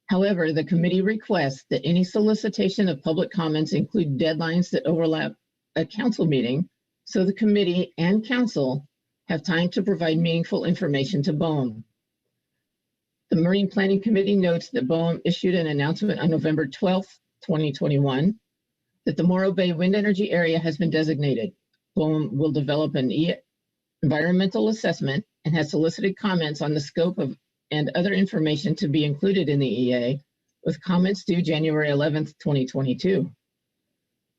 However, the committee requests that any solicitation of public comments include deadlines that overlap a council meeting, so the committee and council have time to provide meaningful information to BOEM. The Marine Planning Committee notes that BOEM issued an announcement on November 12th, 2021, that the Morro Bay Wind Energy Area has been designated. BOEM will develop an environmental assessment and has solicited comments on the scope of and other information to be included in the EA, with comments due January 11th, 2022.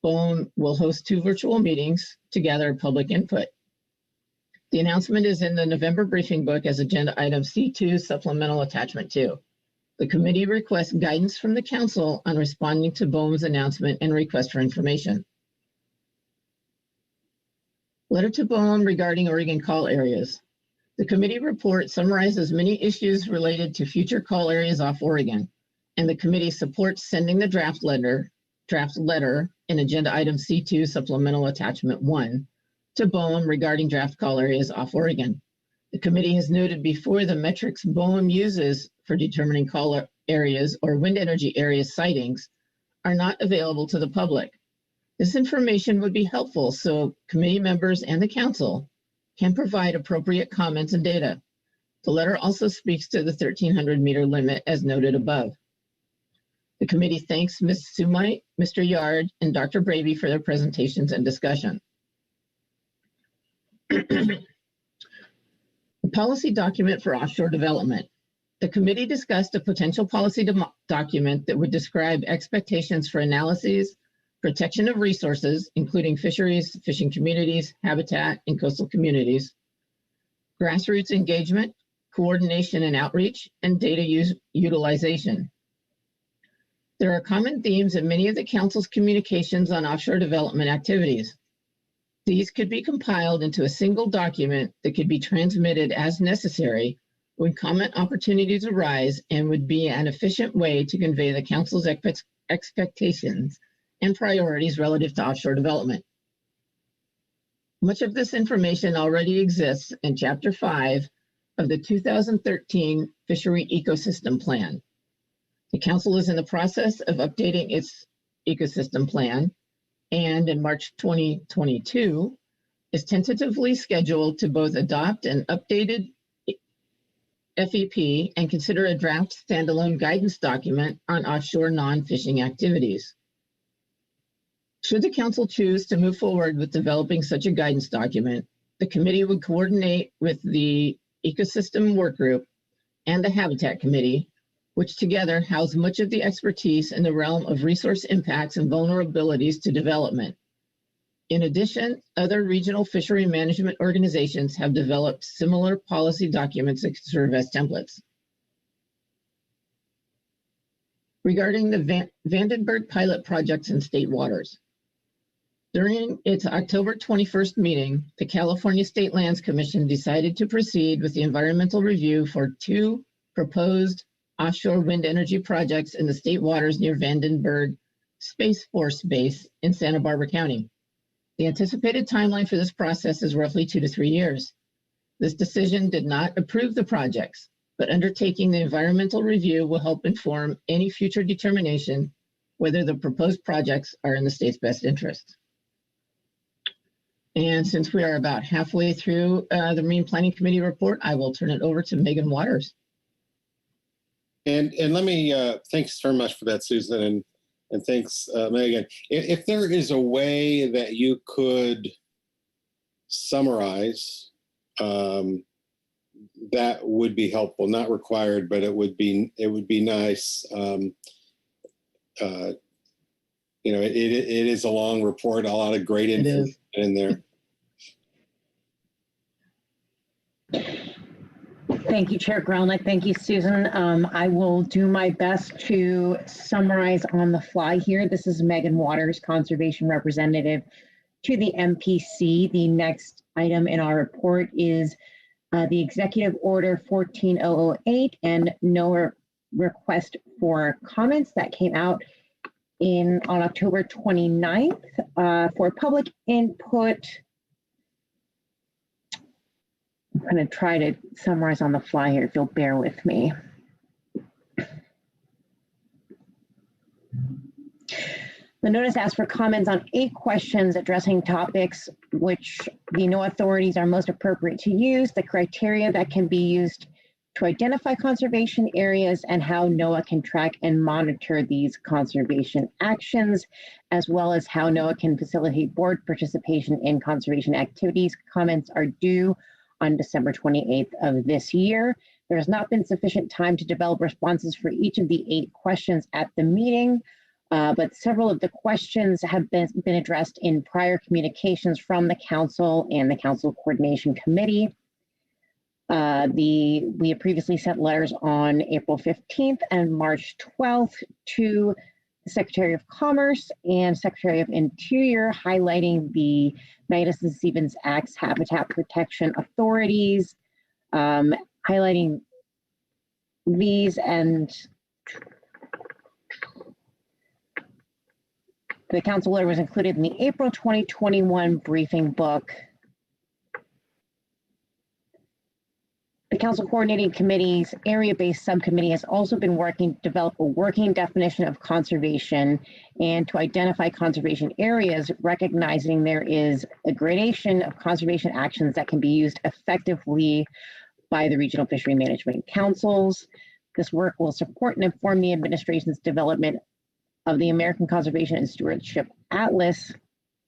BOEM will host 2 virtual meetings to gather public input. The announcement is in the November briefing book as agenda item C2 supplemental attachment 2. The committee requests guidance from the council on responding to BOEM's announcement and request for information. Letter to BOEM regarding Oregon call areas. The committee report summarizes many issues related to future call areas off Oregon, and the committee supports sending the draft letter in agenda item C2 supplemental attachment 1 to BOEM regarding draft call areas off Oregon. The committee has noted before the metrics BOEM uses for determining call areas or wind energy area sightings are not available to the public. This information would be helpful so committee members and the council can provide appropriate comments and data. The letter also speaks to the 1,300 meter limit as noted above. The committee thanks Ms. Sumite, Mr. Yard, and Dr. Bravey for their presentations and discussion. The policy document for offshore development. The committee discussed a potential policy document that would describe expectations for analyses, protection of resources, including fisheries, fishing communities, habitat, and coastal communities, grassroots engagement, coordination and outreach, and data utilization. There are common themes in many of the council's communications on offshore development activities. These could be compiled into a single document that could be transmitted as necessary when comment opportunities arise and would be an efficient way to convey the council's expectations and priorities relative to offshore development. Much of this information already exists in Chapter 5 of the 2013 Fishery Ecosystem Plan. The council is in the process of updating its ecosystem plan, and in March 2022 is tentatively scheduled to both adopt an updated FEP and consider a draft standalone guidance document on offshore non-fishing activities. Should the council choose to move forward with developing such a guidance document, the committee would coordinate with the Ecosystem Work Group and the Habitat Committee, which together house much of the expertise in the realm of resource impacts and vulnerabilities to development. In addition, other regional fishery management organizations have developed similar policy documents that serve as templates. Regarding the Vandenberg pilot projects in state waters. During its October 21st meeting, the California State Lands Commission decided to proceed with the environmental review for 2 proposed offshore wind energy projects in the state waters near Vandenberg Space Force Base in Santa Barbara County. The anticipated timeline for this process is roughly 2 to 3 years. This decision did not approve the projects, but undertaking the environmental review will help inform any future determination whether the proposed projects are in the state's best interest. And since we are about halfway through the Marine Planning Committee report, I will turn it over to Megan Waters. And let me, thanks very much for that, Susan, and thanks, Megan. If there is a way that you could summarize, that would be helpful. Not required, but it would be nice. You know, it is a long report, a lot of great information in there. Thank you, Chair Grelnick. Thank you, Susan. I will do my best to summarize on the fly here. This is Megan Waters, Conservation Representative to the MPC. The next item in our report is the Executive Order 14008 and no request for comments that came out on October 29th for public input. I'm going to try to summarize on the fly here, if you'll bear with me. The notice asks for comments on 8 questions addressing topics which the no authorities are most appropriate to use, the criteria that can be used to identify conservation areas and how NOAA can track and monitor these conservation actions, as well as how NOAA can facilitate board participation in conservation activities. Comments are due on December 28th of this year. There has not been sufficient time to develop responses for each of the 8 questions at the meeting, but several of the questions have been addressed in prior communications from the Council and the Council Coordination Committee. We have previously sent letters on April 15th and March 12th to the Secretary of Commerce and Secretary of Interior, highlighting the Magnuson-Stevens Act's habitat protection authorities, highlighting these, and the council letter was included in the April 2021 briefing book. The Council Coordinating Committee's area-based subcommittee has also been working to develop a working definition of conservation and to identify conservation areas, recognizing there is a gradation of conservation actions that can be used effectively by the regional fishery management councils. This work will support and inform the administration's development of the American Conservation and Stewardship Atlas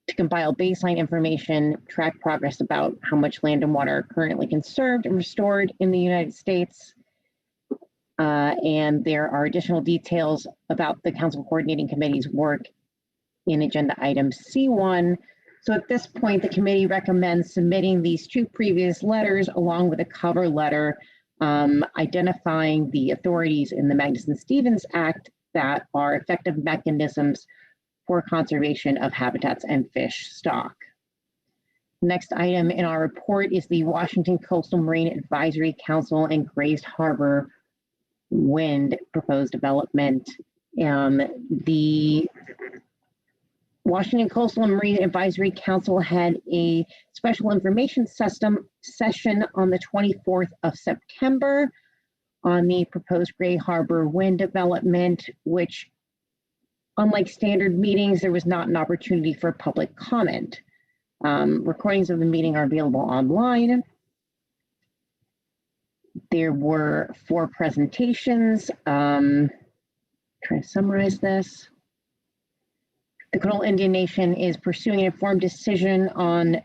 to compile baseline information, track progress about how much land and water are currently conserved and restored in the United States. And there are additional details about the Council Coordinating Committee's work in agenda item C1. So at this point, the committee recommends submitting these 2 previous letters along with a cover letter identifying the authorities in the Magnuson-Stevens Act that are effective mechanisms for conservation of habitats and fish stock. Next item in our report is the Washington Coastal Marine Advisory Council and Grays Harbor Wind proposed development. The Washington Coastal and Marine Advisory Council had a special information session on the 24th of September on the proposed Gray Harbor Wind development, which, unlike standard meetings, there was not an opportunity for public comment. Recordings of the meeting are available online. There were 4 presentations. Trying to summarize this. The Coho Indian Nation is pursuing an informed decision on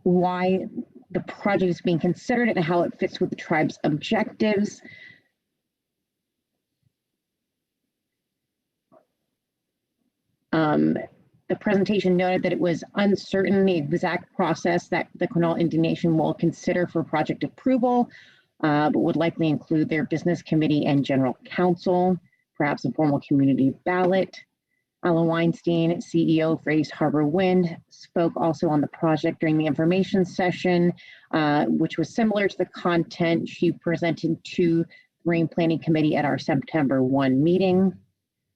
why the project is being considered and how it fits with the tribe's objectives. The presentation noted that it was uncertain the exact process that the Coho Indian Nation will consider for project approval, but would likely include their business committee and general counsel, perhaps a formal community ballot. Alan Weinstein, CEO of Grays Harbor Wind, spoke also on the project during the information session, which was similar to the content she presented to the Marine Planning Committee at our September 1 meeting.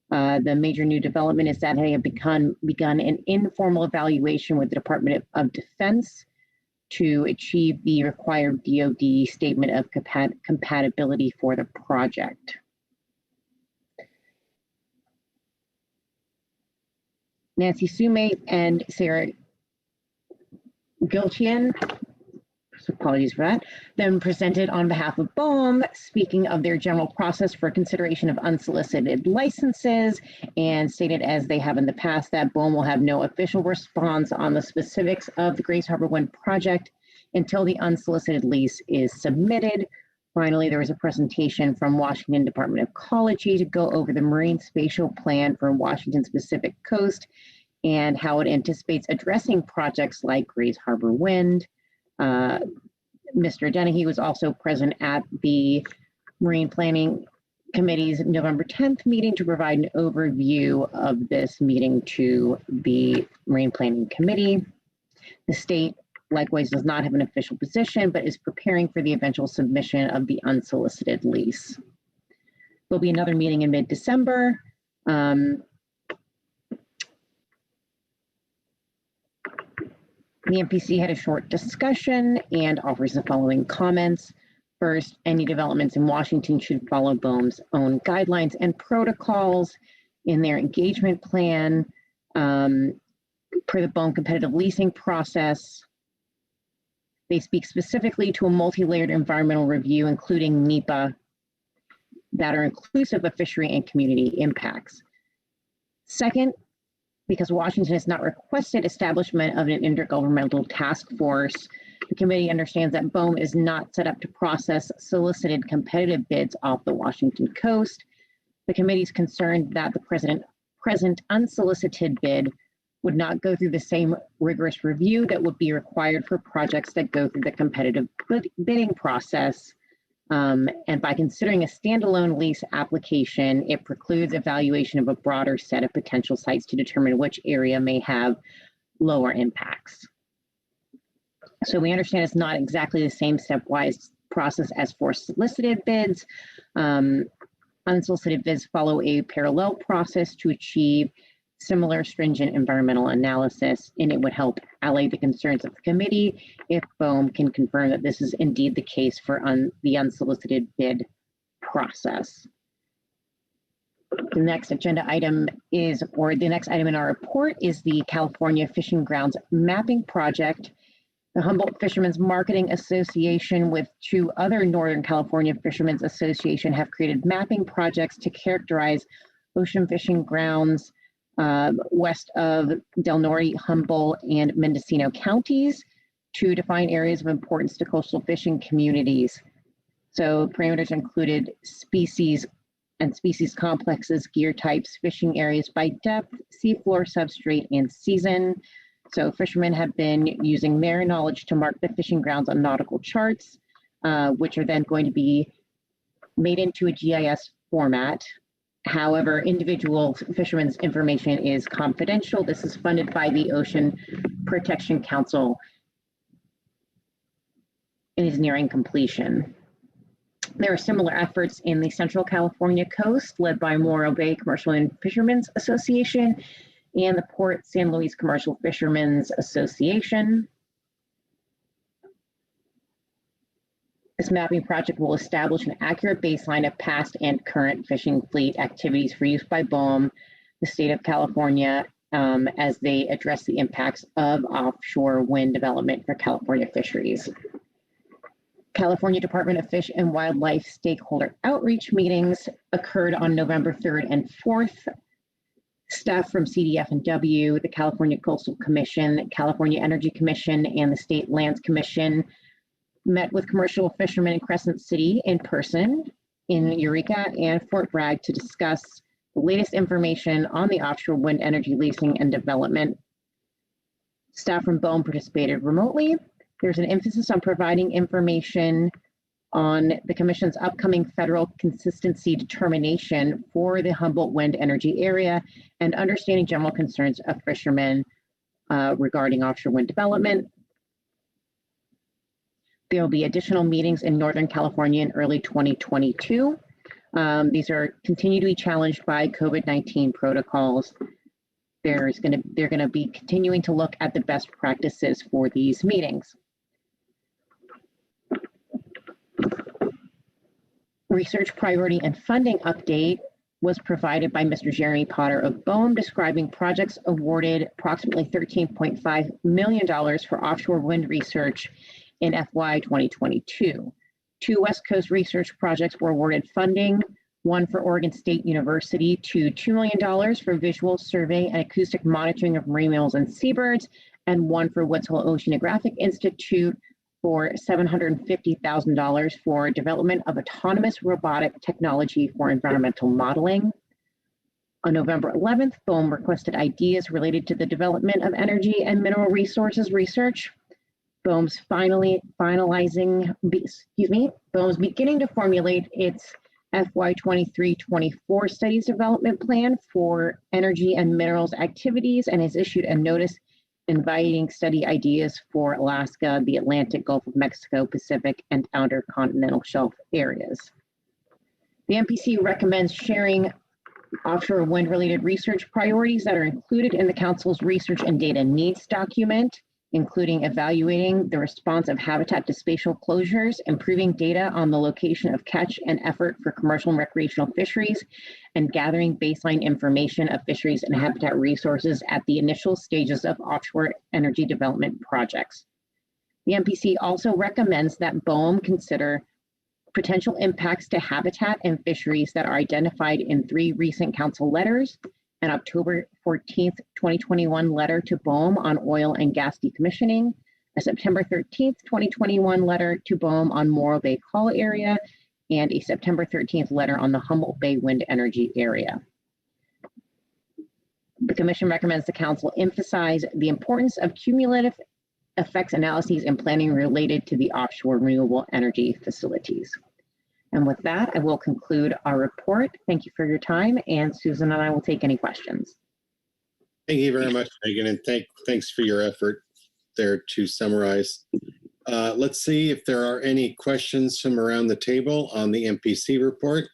The major new development is that they have begun an informal evaluation with the Department of Defense to achieve the required DoD statement of compatibility for the project. Nancy Sumate and Sarah Gilchian, apologies for that, then presented on behalf of BOEM, speaking of their general process for consideration of unsolicited licenses, and stated, as they have in the past, that BOEM will have no official response on the specifics of the Grays Harbor Wind project until the unsolicited lease is submitted. Finally, there was a presentation from Washington Department of Ecology to go over the Marine Spatial Plan for Washington's Pacific Coast and how it anticipates addressing projects like Grays Harbor Wind. Mr. Dennehy was also present at the Marine Planning Committee's November 10th meeting to provide an overview of this meeting to the Marine Planning Committee. The state likewise does not have an official position, but is preparing for the eventual submission of the unsolicited lease. There'll be another meeting in mid-December. The MPC had a short discussion and offers the following comments. First, any developments in Washington should follow BOEM's own guidelines and protocols in their engagement plan per the BOEM competitive leasing process. They speak specifically to a multi-layered environmental review, including NEPA, that are inclusive of fishery and community impacts. Second, because Washington has not requested establishment of an intergovernmental task force, the committee understands that BOEM is not set up to process solicited competitive bids off the Washington coast. The committee is concerned that the present unsolicited bid would not go through the same rigorous review that would be required for projects that go through the competitive bidding process. And by considering a standalone lease application, it precludes evaluation of a broader set of potential sites to determine which area may have lower impacts. So we understand it's not exactly the same stepwise process as for solicited bids. Unsolicited bids follow a parallel process to achieve similar stringent environmental analysis, and it would help allay the concerns of the committee if BOEM can confirm that this is indeed the case for the unsolicited bid process. The next agenda item is, or the next item in our report is the California Fishing Grounds Mapping Project. The Humboldt Fishermen's Marketing Association with 2 other Northern California Fishermen's Association have created mapping projects to characterize ocean fishing grounds west of Del Norte, Humboldt, and Mendocino counties to define areas of importance to coastal fishing communities. So parameters included species and species complexes, gear types, fishing areas by depth, seafloor substrate, and season. So fishermen have been using their knowledge to mark the fishing grounds on nautical charts, which are then going to be made into a GIS format. However, individual fishermen's information is confidential. This is funded by the Ocean Protection Council and is nearing completion. There are similar efforts in the Central California coast led by Morro Bay Commercial and Fishermen's Association and the Port San Luis Commercial Fishermen's Association. This mapping project will establish an accurate baseline of past and current fishing fleet activities for use by BOEM, the state of California, as they address the impacts of offshore wind development for California fisheries. California Department of Fish and Wildlife stakeholder outreach meetings occurred on November 3rd and 4th. Staff from CDF&W, the California Coastal Commission, California Energy Commission, and the State Lands Commission met with commercial fishermen in Crescent City in person, in Eureka and Fort Bragg to discuss the latest information on the offshore wind energy leasing and development. Staff from BOEM participated remotely. There's an emphasis on providing information on the Commission's upcoming federal consistency determination for the Humboldt wind energy area and understanding general concerns of fishermen regarding offshore wind development. There will be additional meetings in Northern California in early 2022. These are continue to be challenged by COVID-19 protocols. They're going to be continuing to look at the best practices for these meetings. Research priority and funding update was provided by Mr. Jeremy Potter of BOEM, describing projects awarded approximately $13.5 million for offshore wind research in FY 2022. 2 West Coast research projects were awarded funding, one for Oregon State University to $2 million for visual survey and acoustic monitoring of marine mammals and seabirds, and one for Woods Hole Oceanographic Institute for $750,000 for development of autonomous robotic technology for environmental modeling. On November 11th, BOEM requested ideas related to the development of energy and mineral resources research. BOEM's BOEM's beginning to formulate its FY 23-24 studies development plan for energy and minerals activities and has issued a notice inviting study ideas for Alaska, the Atlantic, Gulf of Mexico, Pacific, and outer continental shelf areas. The MPC recommends sharing offshore wind-related research priorities that are included in the Council's research and data needs document, including evaluating the response of habitat to spatial closures, improving data on the location of catch and effort for commercial and recreational fisheries, and gathering baseline information of fisheries and habitat resources at the initial stages of offshore energy development projects. The MPC also recommends that BOEM consider potential impacts to habitat and fisheries that are identified in 3 recent council letters: an October 14th, 2021 letter to BOEM on oil and gas decommissioning, a September 13th, 2021 letter to BOEM on Morro Bay Call area, and a September 13th letter on the Humboldt Bay wind energy area. The commission recommends the council emphasize the importance of cumulative effects analyses and planning related to the offshore renewable energy facilities. And with that, I will conclude our report. Thank you for your time, and Susan and I will take any questions. Thank you very much, Megan, and thanks for your effort there to summarize. Let's see if there are any questions from around the table on the MPC report.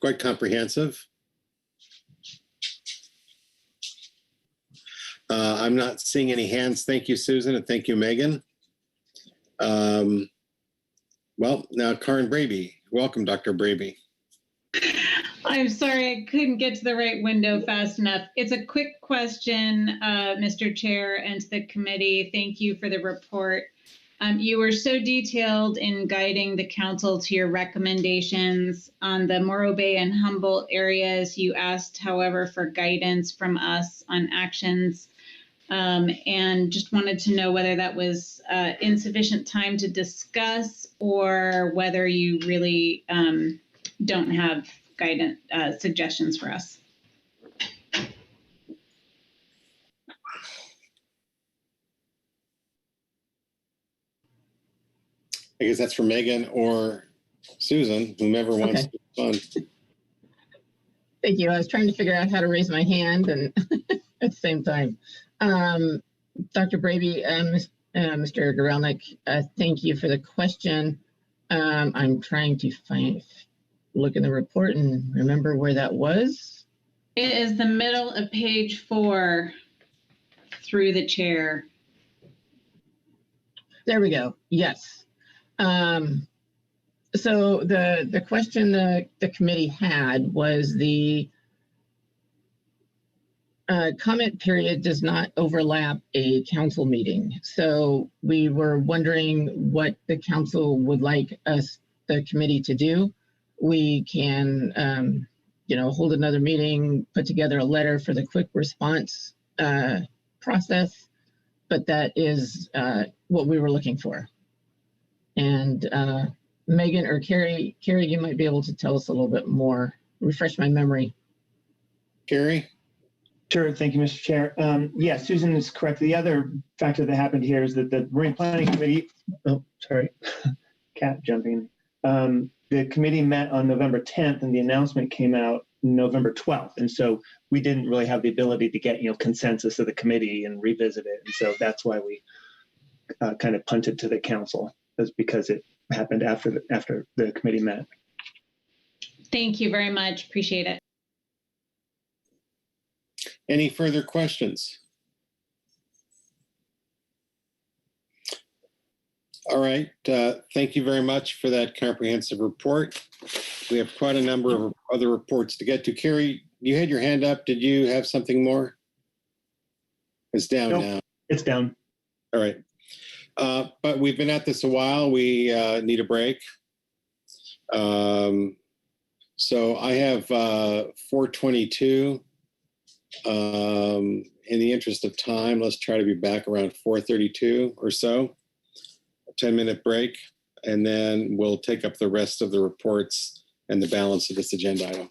Quite comprehensive. I'm not seeing any hands. Thank you, Susan, and thank you, Megan. Well, now Karen Braby. Welcome, Dr. Braby. I'm sorry, I couldn't get to the right window fast enough. It's a quick question, Mr. Chair, and to the committee. Thank you for the report. You were so detailed in guiding the council to your recommendations on the Morro Bay and Humboldt areas. You asked, however, for guidance from us on actions, and just wanted to know whether that was insufficient time to discuss, or whether you really don't have guidance suggestions for us. I guess that's for Megan or Susan, whomever wants to respond. Thank you. I was trying to figure out how to raise my hand and at the same time. Dr. Braby, Mr. Gorelnik, thank you for the question. I'm trying to look in the report and remember where that was. It is the middle of page 4 through the chair. There we go. Yes. So the question the committee had was the comment period does not overlap a council meeting. So we were wondering what the council would like us, the committee, to do. We can, hold another meeting, put together a letter for the quick response process, but that is what we were looking for. And Megan or Carrie, you might be able to tell us a little bit more, refresh my memory. Carrie? Sure, thank you, Mr. Chair. Yeah, Susan is correct. The other factor that happened here is that the Marine Planning Committee, cat jumping. The committee met on November 10th and the announcement came out November 12th. And so we didn't really have the ability to get, consensus of the committee and revisit it. And so that's why we kind of punted to the council, is because it happened after the committee met. Thank you very much. Appreciate it. Any further questions? All right. Thank you very much for that comprehensive report. We have quite a number of other reports to get to. Carrie, you had your hand up. Did you have something more? It's down now. It's down. All right. But we've been at this a while. We need a break. So I have 4:22. In the interest of time, let's try to be back around 4:32 or so. A 10-minute break, and then we'll take up the rest of the reports and the balance of this agenda item.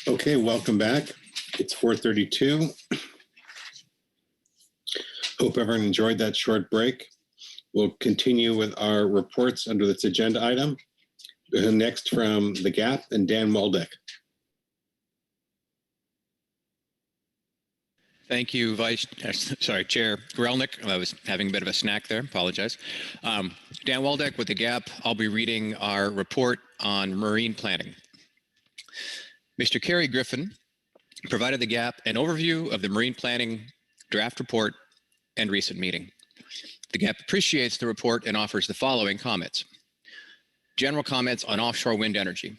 Okay, welcome back. It's 4:32. Hope everyone enjoyed that short break. We'll continue with our reports under this agenda item. Next from the GAP and Dan Waldeck. Thank you, Chair Grelnick. I was having a bit of a snack there, apologize. Dan Waldeck with the GAP. I'll be reading our report on marine planning. Mr. Kerry Griffin provided the GAP an overview of the marine planning draft report and recent meeting. The GAP appreciates the report and offers the following comments. General comments on offshore wind energy.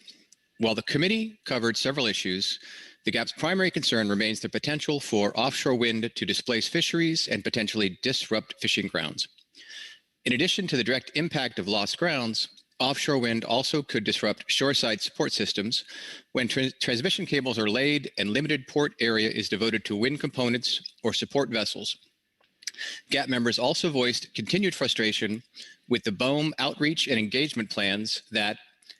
While the committee covered several issues, the GAP's primary concern remains the potential for offshore wind to displace fisheries and potentially disrupt fishing grounds. In addition to the direct impact of lost grounds, offshore wind also could disrupt shoreside support systems when transmission cables are laid and limited port area is devoted to wind components or support vessels. GAP members also voiced continued frustration with the BOEM outreach and engagement plans that,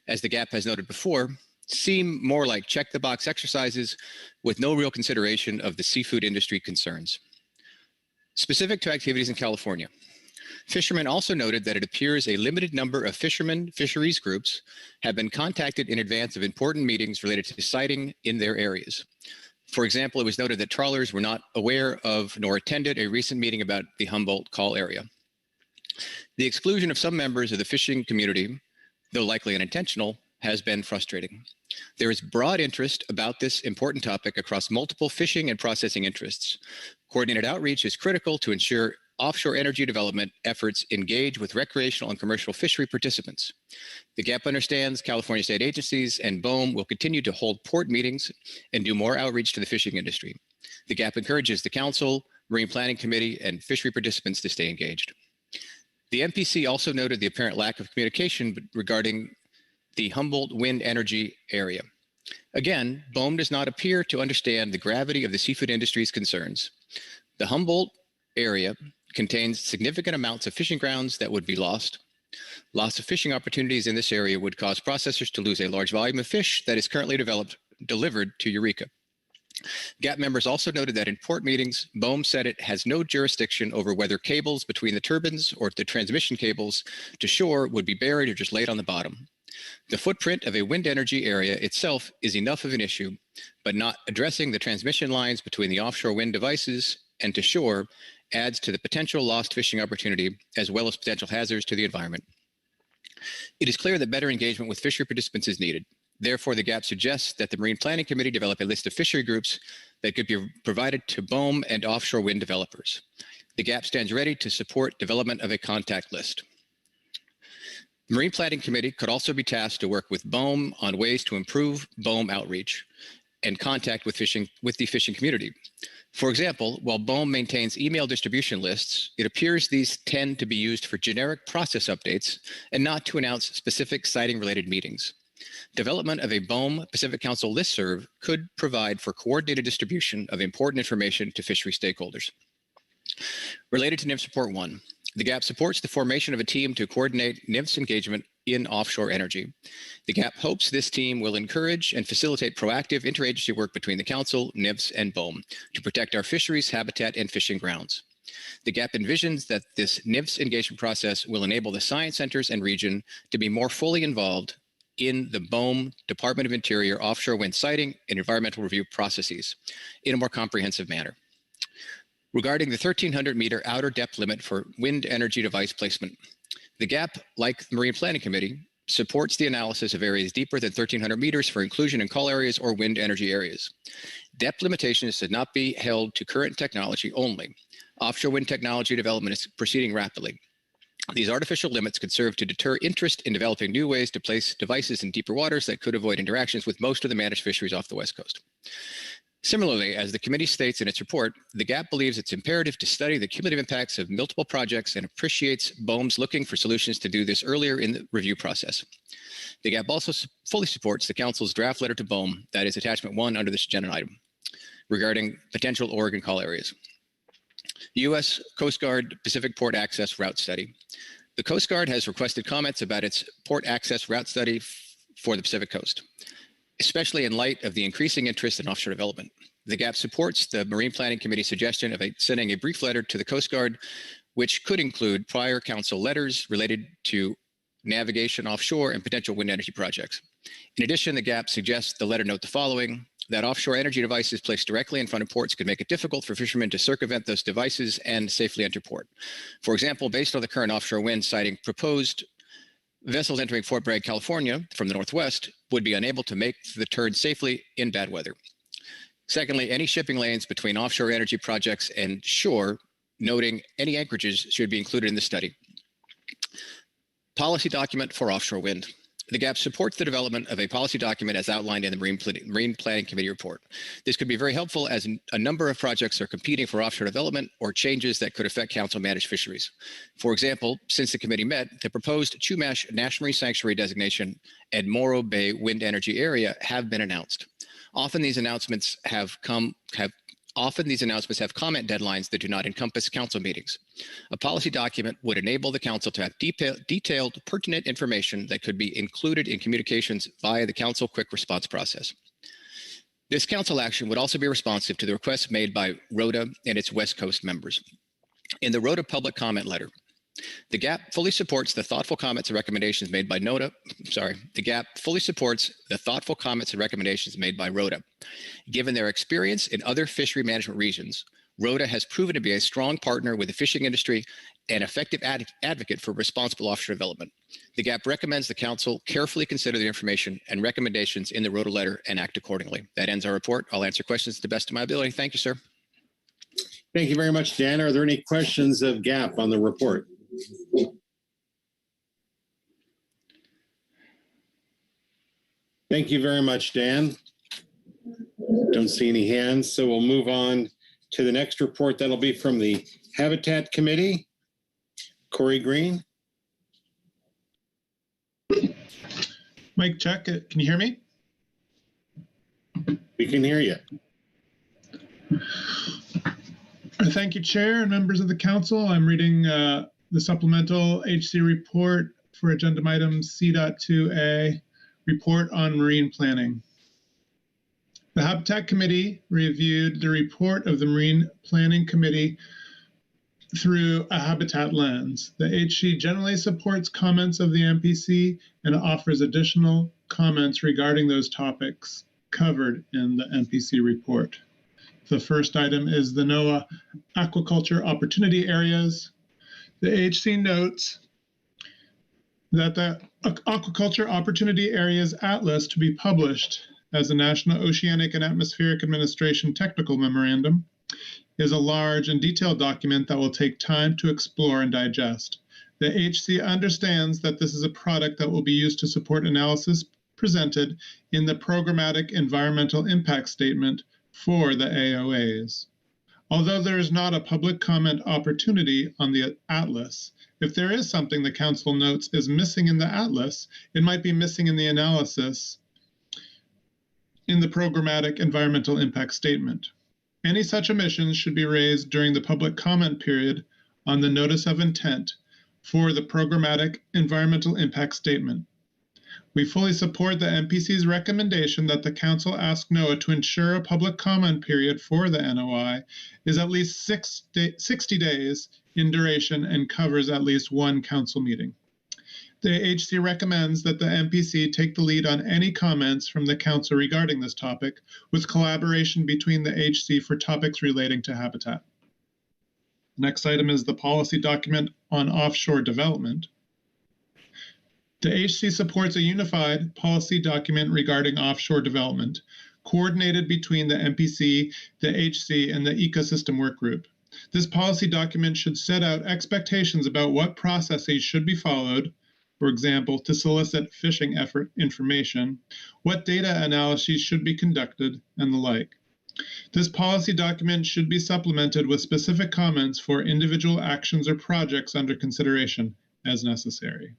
as the GAP has noted before, seem more like check-the-box exercises with no real consideration of the seafood industry concerns. Specific to activities in California, fishermen also noted that it appears a limited number of fisheries groups have been contacted in advance of important meetings related to sighting in their areas. For example, it was noted that trawlers were not aware of nor attended a recent meeting about the Humboldt Call area. The exclusion of some members of the fishing community, though likely unintentional, has been frustrating. There is broad interest about this important topic across multiple fishing and processing interests. Coordinated outreach is critical to ensure offshore energy development efforts engage with recreational and commercial fishery participants. The GAP understands California state agencies and BOEM will continue to hold port meetings and do more outreach to the fishing industry. The GAP encourages the Council, Marine Planning Committee, and fishery participants to stay engaged. The MPC also noted the apparent lack of communication regarding the Humboldt wind energy area. Again, BOEM does not appear to understand the gravity of the seafood industry's concerns. The Humboldt area contains significant amounts of fishing grounds that would be lost. Loss of fishing opportunities in this area would cause processors to lose a large volume of fish that is currently delivered to Eureka. GAP members also noted that in port meetings, BOEM said it has no jurisdiction over whether cables between the turbines or the transmission cables to shore would be buried or just laid on the bottom. The footprint of a wind energy area itself is enough of an issue, but not addressing the transmission lines between the offshore wind devices and to shore adds to the potential lost fishing opportunity as well as potential hazards to the environment. It is clear that better engagement with fishery participants is needed. Therefore, the GAP suggests that the Marine Planning Committee develop a list of fishery groups that could be provided to BOEM and offshore wind developers. The GAP stands ready to support development of a contact list. The Marine Planning Committee could also be tasked to work with BOEM on ways to improve BOEM outreach and contact with the fishing community. For example, while BOEM maintains email distribution lists, it appears these tend to be used for generic process updates and not to announce specific sighting-related meetings. Development of a BOEM Pacific Council listserv could provide for coordinated distribution of important information to fishery stakeholders. Related to NIMS Report 1, the GAP supports the formation of a team to coordinate NIMS engagement in offshore energy. The GAP hopes this team will encourage and facilitate proactive interagency work between the Council, NIMS, and BOEM to protect our fisheries, habitat, and fishing grounds. The GAP envisions that this NIMS engagement process will enable the science centers and region to be more fully involved in the BOEM Department of Interior offshore wind siting and environmental review processes in a more comprehensive manner. Regarding the 1,300-meter outer depth limit for wind energy device placement, the GAP, like the Marine Planning Committee, supports the analysis of areas deeper than 1,300 meters for inclusion in call areas or wind energy areas. Depth limitations should not be held to current technology only. Offshore wind technology development is proceeding rapidly. These artificial limits could serve to deter interest in developing new ways to place devices in deeper waters that could avoid interactions with most of the managed fisheries off the West Coast. Similarly, as the committee states in its report, the GAP believes it's imperative to study the cumulative impacts of multiple projects and appreciates BOEM's looking for solutions to do this earlier in the review process. The GAP also fully supports the Council's draft letter to BOEM, that is attachment 1 under this agenda item, regarding potential Oregon call areas. U.S. Coast Guard Pacific Port Access Route Study. The Coast Guard has requested comments about its port access route study for the Pacific Coast. especially in light of the increasing interest in offshore development. The GAP supports the Marine Planning Committee's suggestion of sending a brief letter to the Coast Guard, which could include prior council letters related to navigation offshore and potential wind energy projects. In addition, the GAP suggests the letter note the following: that offshore energy devices placed directly in front of ports could make it difficult for fishermen to circumvent those devices and safely enter port. For example, based on the current offshore wind, citing proposed vessels entering Fort Bragg, California from the northwest would be unable to make the turn safely in bad weather. Secondly, any shipping lanes between offshore energy projects and shore, noting any anchorages, should be included in the study. Policy document for offshore wind. The GAP supports the development of a policy document as outlined in the Marine Planning Committee report. This could be very helpful as a number of projects are competing for offshore development or changes that could affect council-managed fisheries. For example, since the committee met, the proposed Chumash National Marine Sanctuary designation and Morro Bay Wind Energy Area have been announced. Often these announcements have comment deadlines that do not encompass council meetings. A policy document would enable the council to have detailed, pertinent information that could be included in communications via the council quick response process. This council action would also be responsive to the requests made by ROTA and its West Coast members. In the ROTA public comment letter, the GAP fully supports the thoughtful comments and recommendations made by the GAP fully supports the thoughtful comments and recommendations made by ROTA. Given their experience in other fishery management regions, ROTA has proven to be a strong partner with the fishing industry and effective advocate for responsible offshore development. The GAP recommends the council carefully consider the information and recommendations in the ROTA letter and act accordingly. That ends our report. I'll answer questions to the best of my ability. Thank you, sir. Thank you very much, Dan. Are there any questions of GAP on the report? Thank you very much, Dan. Don't see any hands, so we'll move on to the next report. That'll be from the Habitat Committee. Corey Green. Mike, check it. Can you hear me? We can hear you. Thank you, Chair and members of the council. I'm reading the supplemental HC report for agenda item C.2A, report on marine planning. The Habitat Committee reviewed the report of the Marine Planning Committee through a habitat lens. The HC generally supports comments of the MPC and offers additional comments regarding those topics covered in the MPC report. The first item is the NOAA aquaculture opportunity areas. The HC notes that the Aquaculture Opportunity Areas Atlas, to be published as the National Oceanic and Atmospheric Administration Technical Memorandum, is a large and detailed document that will take time to explore and digest. The HC understands that this is a product that will be used to support analysis presented in the Programmatic Environmental Impact Statement for the AOAs. Although there is not a public comment opportunity on the Atlas, if there is something the Council notes is missing in the Atlas, it might be missing in the analysis in the Programmatic Environmental Impact Statement. Any such omissions should be raised during the public comment period on the Notice of Intent for the Programmatic Environmental Impact Statement. We fully support the MPC's recommendation that the Council ask NOAA to ensure a public comment period for the NOI is at least 60 days in duration and covers at least one Council meeting. The HC recommends that the MPC take the lead on any comments from the Council regarding this topic, with collaboration between the HC for topics relating to habitat. Next item is the policy document on offshore development. The HC supports a unified policy document regarding offshore development, coordinated between the MPC, the HC, and the Ecosystem Work Group. This policy document should set out expectations about what processes should be followed, for example, to solicit fishing effort information, what data analyses should be conducted, and the like. This policy document should be supplemented with specific comments for individual actions or projects under consideration as necessary.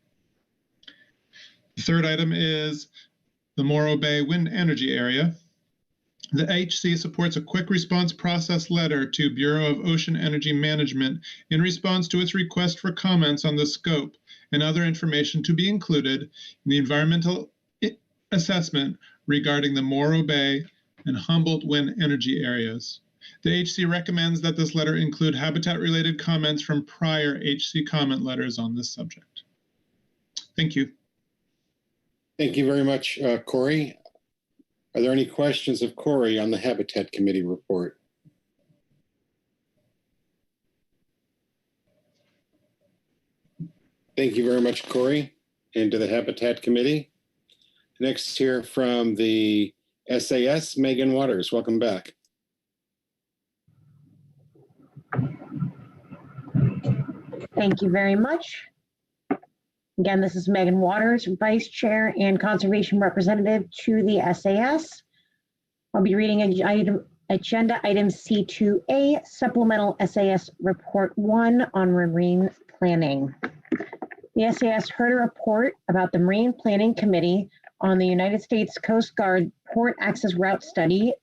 The third item is the Morro Bay Wind Energy Area. The HC supports a quick response process letter to Bureau of Ocean Energy Management in response to its request for comments on the scope and other information to be included in the environmental assessment regarding the Morro Bay and Humboldt wind energy areas. The HC recommends that this letter include habitat-related comments from prior HC comment letters on this subject. Thank you. Thank you very much, Corey. Are there any questions of Corey on the Habitat Committee report? Thank you very much, Corey, and to the Habitat Committee. Next here from the SAS, Megan Waters. Welcome back. Thank you very much. Again, this is Megan Waters, Vice Chair and Conservation Representative to the SAS. I'll be reading Agenda Item C2A, Supplemental SAS Report 1 on Marine Planning. The SAS heard a report about the Marine Planning Committee on the United States Coast Guard Port Access Route Study,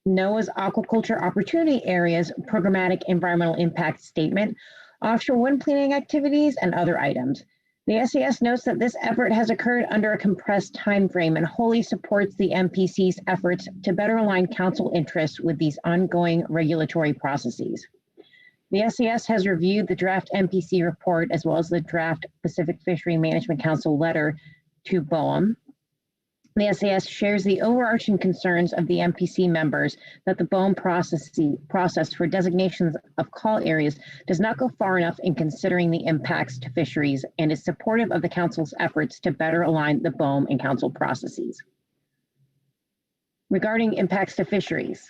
NOAA's Aquaculture Opportunity Areas Programmatic Environmental Impact Statement, offshore wind planning activities, and other items. The SAS notes that this effort has occurred under a compressed timeframe and wholly supports the MPC's efforts to better align council interests with these ongoing regulatory processes. The SAS has reviewed the draft MPC report as well as the draft Pacific Fishery Management Council letter to BOEM. The SAS shares the overarching concerns of the MPC members that the BOEM process for designations of call areas does not go far enough in considering the impacts to fisheries and is supportive of the Council's efforts to better align the BOEM and Council processes. Regarding impacts to fisheries,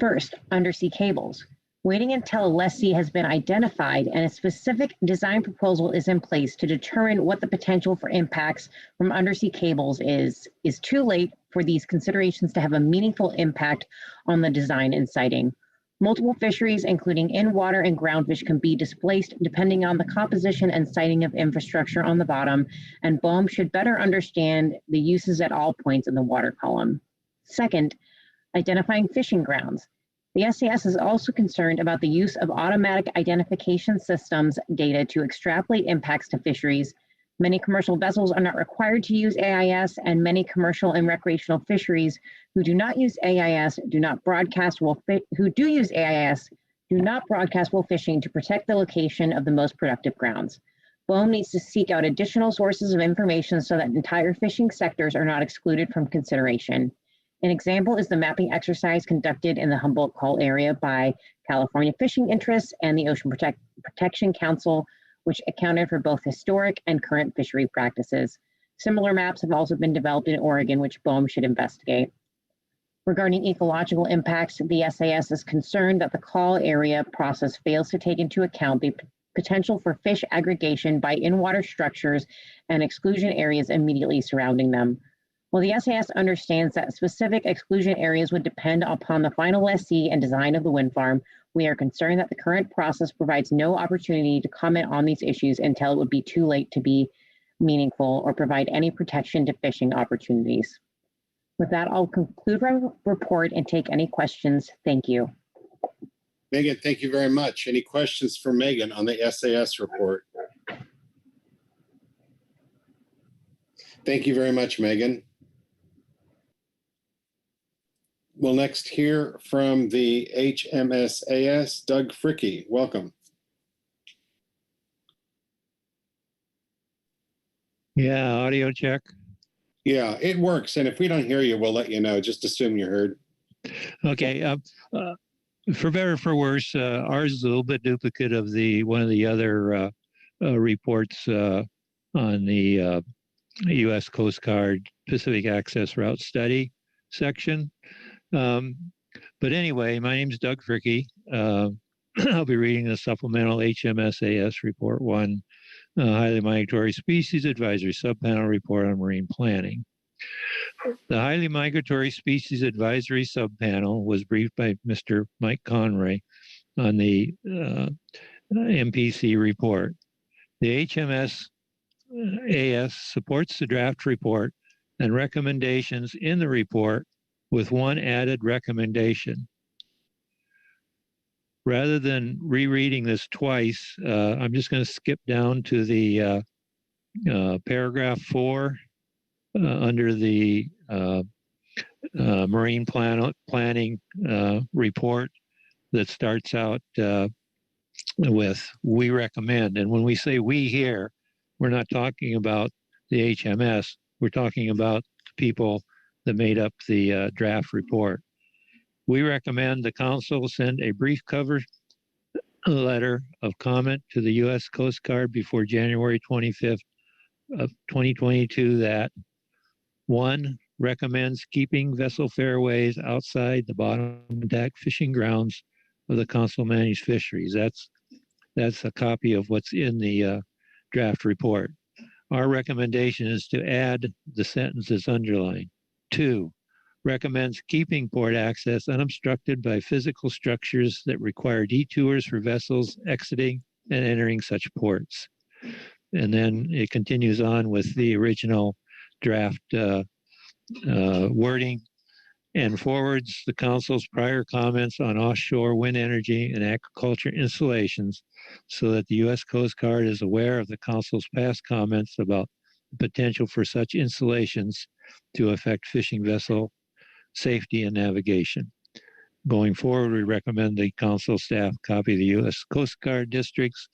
first, undersea cables. Waiting until a lessee has been identified and a specific design proposal is in place to determine what the potential for impacts from undersea cables is too late for these considerations to have a meaningful impact on the design and siting. Multiple fisheries, including in-water and groundfish, can be displaced depending on the composition and siting of infrastructure on the bottom, and BOEM should better understand the uses at all points in the water column. Second, identifying fishing grounds. The SAS is also concerned about the use of automatic identification systems data to extrapolate impacts to fisheries. Many commercial vessels are not required to use AIS, and many commercial and recreational fisheries who do not use AIS do not broadcast while fishing to protect the location of the most productive grounds. BOEM needs to seek out additional sources of information so that entire fishing sectors are not excluded from consideration. An example is the mapping exercise conducted in the Humboldt Call area by California Fishing Interests and the Ocean Protection Council, which accounted for both historic and current fishery practices. Similar maps have also been developed in Oregon, which BOEM should investigate. Regarding ecological impacts, the SAS is concerned that the call area process fails to take into account the potential for fish aggregation by in-water structures and exclusion areas immediately surrounding them. While the SAS understands that specific exclusion areas would depend upon the final lessee and design of the wind farm, we are concerned that the current process provides no opportunity to comment on these issues until it would be too late to be meaningful or provide any protection to fishing opportunities. With that, I'll conclude my report and take any questions. Thank you. Megan, thank you very much. Any questions for Megan on the SAS report? Thank you very much, Megan. We'll next hear from the HMSAS, Doug Fricke. Welcome. Yeah, audio check. Yeah, it works. And if we don't hear you, we'll let you know. Just assume you heard. Okay. For better or for worse, ours is a little bit duplicate of one of the other reports on the U.S. Coast Guard Pacific Access Route Study section. But anyway, my name's Doug Fricke. I'll be reading the supplemental HMSAS Report 1, Highly Migratory Species Advisory Subpanel Report on Marine Planning. The Highly Migratory Species Advisory Subpanel was briefed by Mr. Mike Conroy on the MPC report. The HMSAS supports the draft report and recommendations in the report with one added recommendation. Rather than rereading this twice, I'm just going to skip down to the paragraph 4 under the marine planning report that starts out with "we recommend." And when we say "we" here, we're not talking about the HMS. We're talking about the people that made up the draft report. We recommend the council send a brief cover letter of comment to the U.S. Coast Guard before January 25th of 2022 that 1. Recommends keeping vessel fairways outside the bottom deck fishing grounds of the council managed fisheries. That's a copy of what's in the draft report. Our recommendation is to add the sentences underlined. 2. Recommends keeping port access unobstructed by physical structures that require detours for vessels exiting and entering such ports. And then it continues on with the original draft wording and forwards the council's prior comments on offshore wind energy and aquaculture installations so that the U.S. Coast Guard is aware of the council's past comments about the potential for such installations to affect fishing vessel safety and navigation. Going forward, we recommend the council staff copy the U.S. Coast Guard districts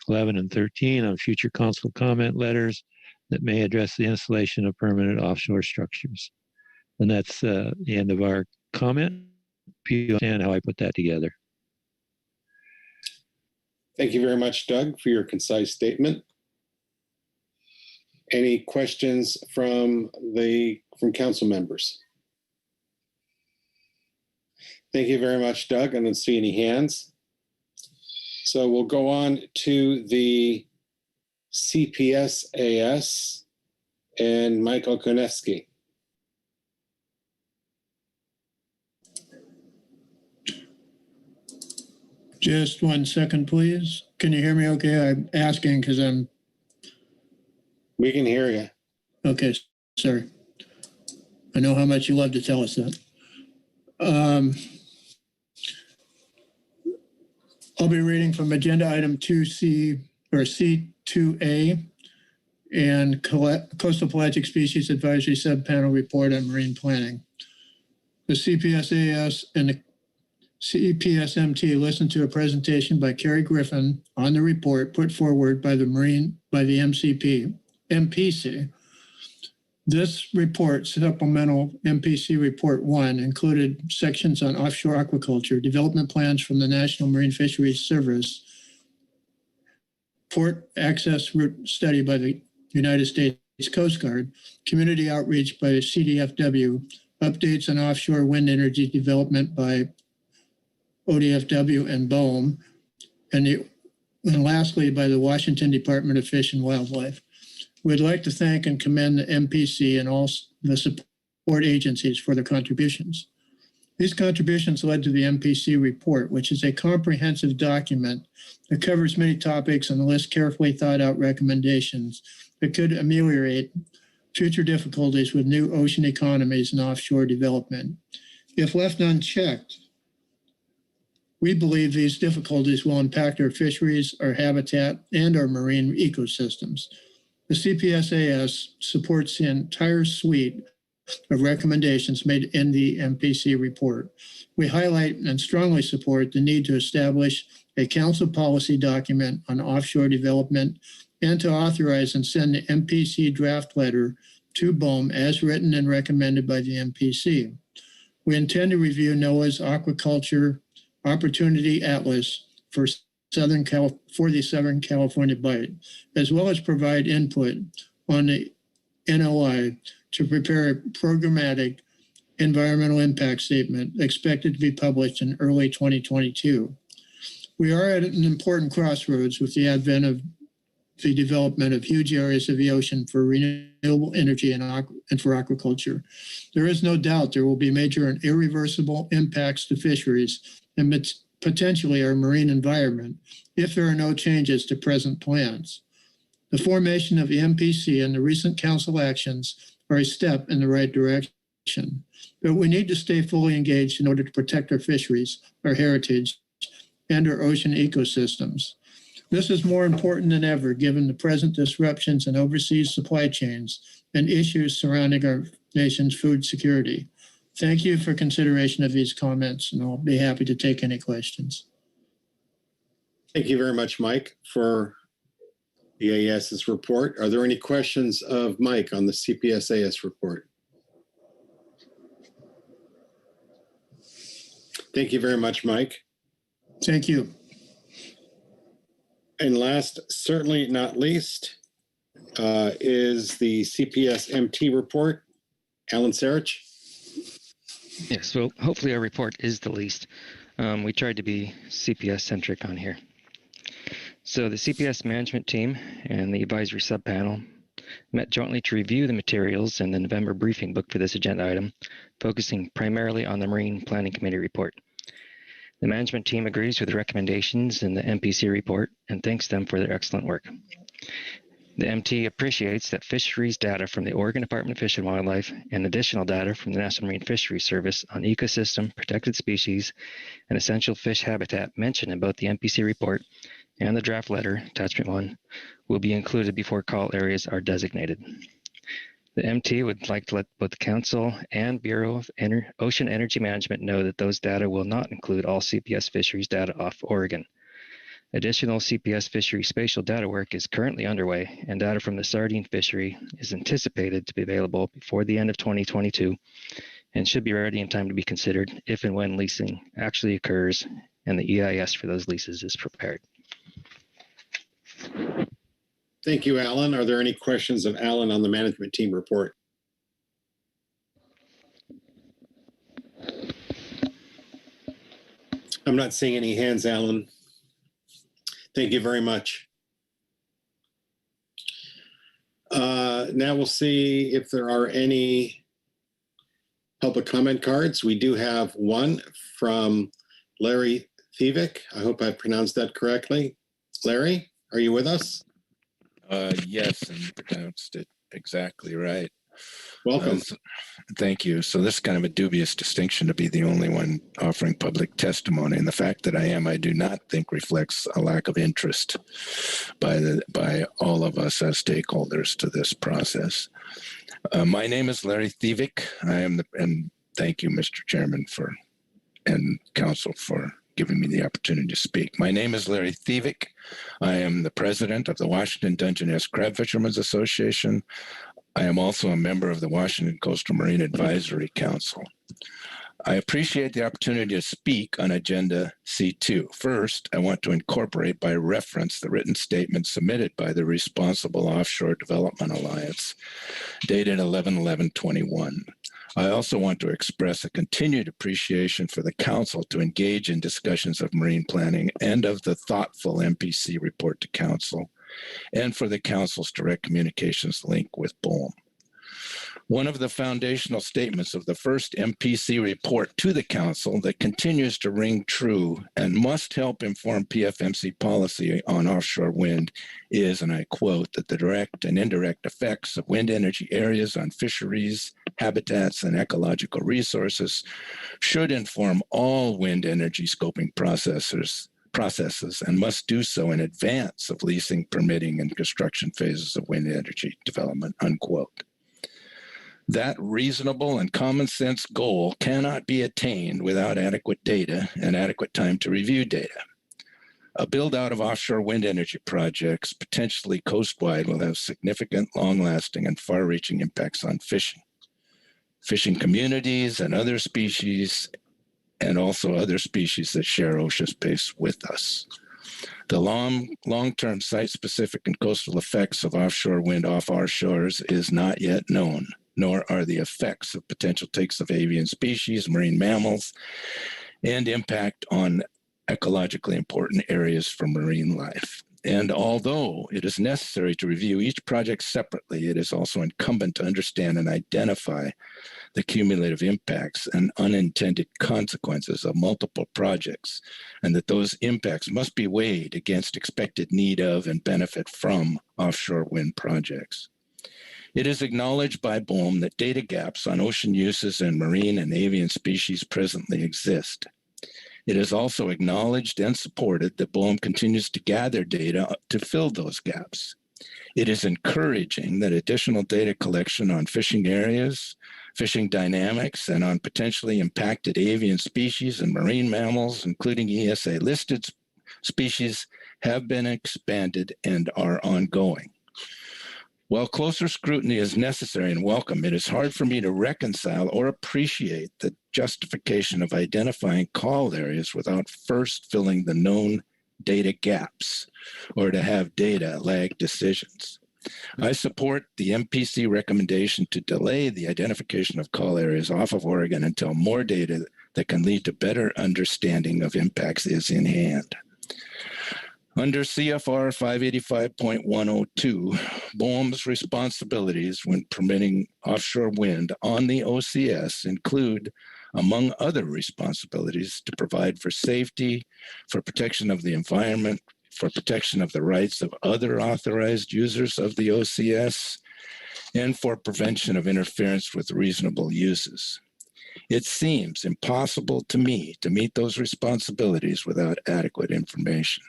11 and 13 on future council comment letters that may address the installation of permanent offshore structures. And that's the end of our comment. Do you understand how I put that together? Thank you very much, Doug, for your concise statement. Any questions from council members? Thank you very much, Doug. I don't see any hands. So we'll go on to the CPSAS and Michael Konevsky. Just 1 second, please. Can you hear me okay? I'm asking because We can hear you. Okay, sorry. I know how much you love to tell us that. I'll be reading from agenda item 2C or C2A and Coastal Pelagic Species Advisory Subpanel Report on Marine Planning. The CPSAS and the CPSMT listened to a presentation by Carrie Griffin on the report put forward by the MPC. This report, Supplemental MPC Report 1, included sections on offshore aquaculture, development plans from the National Marine Fisheries Service, port access route study by the United States Coast Guard, community outreach by the CDFW, updates on offshore wind energy development by ODFW and BOEM, and lastly by the Washington Department of Fish and Wildlife. We'd like to thank and commend the MPC and all the support agencies for their contributions. These contributions led to the MPC report, which is a comprehensive document that covers many topics and lists carefully thought out recommendations that could ameliorate future difficulties with new ocean economies and offshore development. If left unchecked, we believe these difficulties will impact our fisheries, our habitat, and our marine ecosystems. The CPSAS supports the entire suite of recommendations made in the MPC report. We highlight and strongly support the need to establish a council policy document on offshore development and to authorize and send the MPC draft letter to BOEM as written and recommended by the MPC. We intend to review NOAA's Aquaculture Opportunity Atlas for the Southern California Bight, as well as provide input on the NOI to prepare a programmatic environmental impact statement expected to be published in early 2022. We are at an important crossroads with the advent of the development of huge areas of the ocean for renewable energy and for aquaculture. There is no doubt there will be major and irreversible impacts to fisheries and potentially our marine environment if there are no changes to present plans. The formation of the MPC and the recent council actions are a step in the right direction, but we need to stay fully engaged in order to protect our fisheries, our heritage, and our ocean ecosystems. This is more important than ever, given the present disruptions in overseas supply chains and issues surrounding our nation's food security. Thank you for consideration of these comments, and I'll be happy to take any questions. Thank you very much, Mike, for the AES's report. Are there any questions of Mike on the CPS-AS report? Thank you very much, Mike. Thank you. And last, certainly not least, is the CPS-MT report. Alan Sarich. Yes, well, hopefully our report is the least. We tried to be CPS-centric on here. So the CPS management team and the advisory subpanel met jointly to review the materials in the November briefing book for this agenda item, focusing primarily on the Marine Planning Committee report. The management team agrees with the recommendations in the MPC report and thanks them for their excellent work. The MT appreciates that fisheries data from the Oregon Department of Fish and Wildlife and additional data from the National Marine Fisheries Service on ecosystem, protected species, and essential fish habitat mentioned in both the MPC report and the draft letter, attachment 1, will be included before call areas are designated. The MT would like to let both the Council and Bureau of Ocean Energy Management know that those data will not include all CPS fisheries data off Oregon. Additional CPS fishery spatial data work is currently underway, and data from the sardine fishery is anticipated to be available before the end of 2022 and should be ready in time to be considered if and when leasing actually occurs and the EIS for those leases is prepared. Thank you, Alan. Are there any questions of Alan on the management team report? I'm not seeing any hands, Alan. Thank you very much. Now we'll see if there are any public comment cards. We do have one from Larry Thievik. I hope I pronounced that correctly. Larry, are you with us? Yes, and you pronounced it exactly right. Welcome. Thank you. So this is kind of a dubious distinction to be the only one offering public testimony. And the fact that I am, I do not think reflects a lack of interest by all of us as stakeholders to this process. My name is Larry Thievik. And thank you, Mr. Chairman, and Council for giving me the opportunity to speak. My name is Larry Thievik. I am the president of the Washington Dungeness Crab Fishermen's Association. I am also a member of the Washington Coastal Marine Advisory Council. I appreciate the opportunity to speak on Agenda C2. First, I want to incorporate by reference the written statement submitted by the Responsible Offshore Development Alliance, dated 11/11/21. I also want to express a continued appreciation for the Council to engage in discussions of marine planning and of the thoughtful MPC report to Council, and for the Council's direct communications link with BOEM. One of the foundational statements of the first MPC report to the Council that continues to ring true and must help inform PFMC policy on offshore wind is, and I quote, that the direct and indirect effects of wind energy areas on fisheries, habitats, and ecological resources should inform all wind energy scoping processes and must do so in advance of leasing, permitting, and construction phases of wind energy development, unquote. That reasonable and common sense goal cannot be attained without adequate data and adequate time to review data. A build out of offshore wind energy projects, potentially coastwide, will have significant, long-lasting, and far-reaching impacts on fishing communities and other species, and also other species that share ocean space with us. The long-term site-specific and coastal effects of offshore wind off our shores is not yet known, nor are the effects of potential takes of avian species, marine mammals, and impact on ecologically important areas for marine life. And although it is necessary to review each project separately, it is also incumbent to understand and identify the cumulative impacts and unintended consequences of multiple projects, and that those impacts must be weighed against expected need of and benefit from offshore wind projects. It is acknowledged by BOEM that data gaps on ocean uses and marine and avian species presently exist. It is also acknowledged and supported that BOEM continues to gather data to fill those gaps. It is encouraging that additional data collection on fishing areas, fishing dynamics, and on potentially impacted avian species and marine mammals, including ESA-listed species, have been expanded and are ongoing. While closer scrutiny is necessary and welcome, it is hard for me to reconcile or appreciate the justification of identifying call areas without first filling the known data gaps or to have data lag decisions. I support the MPC recommendation to delay the identification of call areas off of Oregon until more data that can lead to better understanding of impacts is in hand. Under CFR 585.102, BOEM's responsibilities when permitting offshore wind on the OCS include, among other responsibilities, to provide for safety, for protection of the environment, for protection of the rights of other authorized users of the OCS, and for prevention of interference with reasonable uses. It seems impossible to me to meet those responsibilities without adequate information.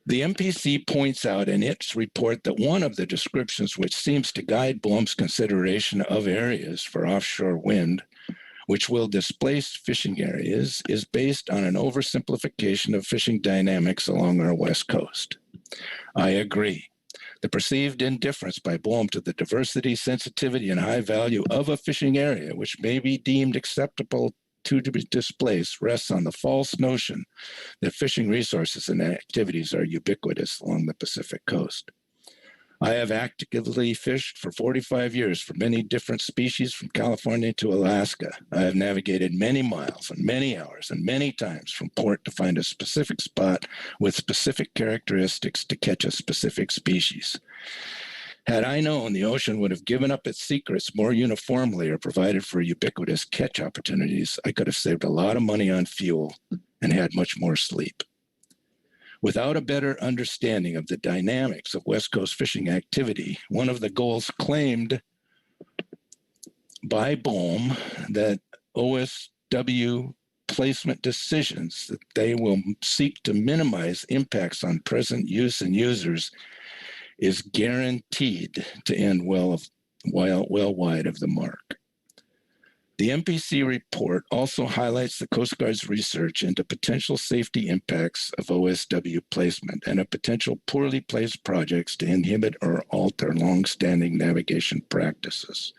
The MPC points out in its report that one of the descriptions which seems to guide BOEM's consideration of areas for offshore wind, which will displace fishing areas, is based on an oversimplification of fishing dynamics along our west coast. I agree. The perceived indifference by BOEM to the diversity, sensitivity, and high value of a fishing area, which may be deemed acceptable to be displaced, rests on the false notion that fishing resources and activities are ubiquitous along the Pacific coast. I have actively fished for 45 years for many different species from California to Alaska. I have navigated many miles and many hours and many times from port to find a specific spot with specific characteristics to catch a specific species. Had I known the ocean would have given up its secrets more uniformly or provided for ubiquitous catch opportunities, I could have saved a lot of money on fuel and had much more sleep. Without a better understanding of the dynamics of West Coast fishing activity, one of the goals claimed by BOEM that OSW placement decisions that they will seek to minimize impacts on present use and users is guaranteed to end well wide of the mark. The MPC report also highlights the Coast Guard's research into potential safety impacts of OSW placement and of potential poorly placed projects to inhibit or alter longstanding navigation practices.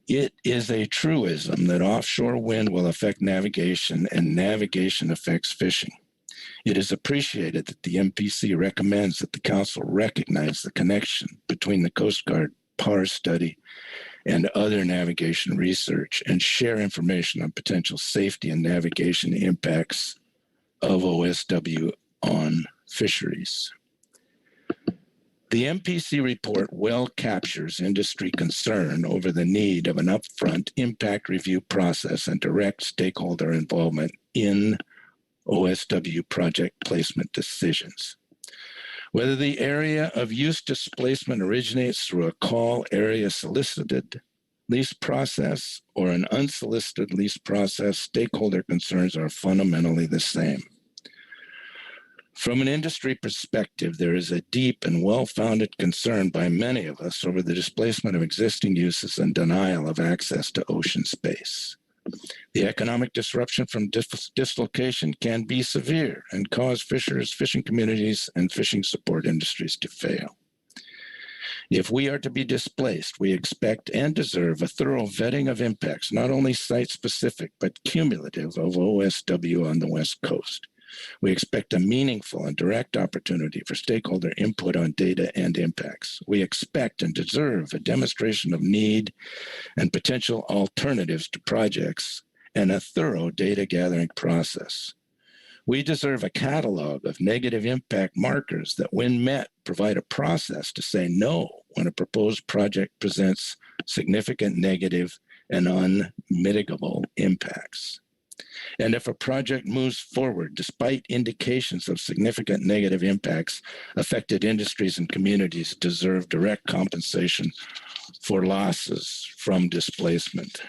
It is a truism that offshore wind will affect navigation and navigation affects fishing. It is appreciated that the MPC recommends that the Council recognize the connection between the Coast Guard PAR study and other navigation research and share information on potential safety and navigation impacts of OSW on fisheries. The MPC report well captures industry concern over the need of an upfront impact review process and direct stakeholder involvement in OSW project placement decisions. Whether the area of use displacement originates through a call area solicited lease process or an unsolicited lease process, stakeholder concerns are fundamentally the same. From an industry perspective, there is a deep and well-founded concern by many of us over the displacement of existing uses and denial of access to ocean space. The economic disruption from dislocation can be severe and cause fishers, fishing communities, and fishing support industries to fail. If we are to be displaced, we expect and deserve a thorough vetting of impacts, not only site-specific, but cumulative of OSW on the West Coast. We expect a meaningful and direct opportunity for stakeholder input on data and impacts. We expect and deserve a demonstration of need and potential alternatives to projects and a thorough data gathering process. We deserve a catalog of negative impact markers that, when met, provide a process to say no when a proposed project presents significant negative and unmitigable impacts. And if a project moves forward despite indications of significant negative impacts, affected industries and communities deserve direct compensation for losses from displacement.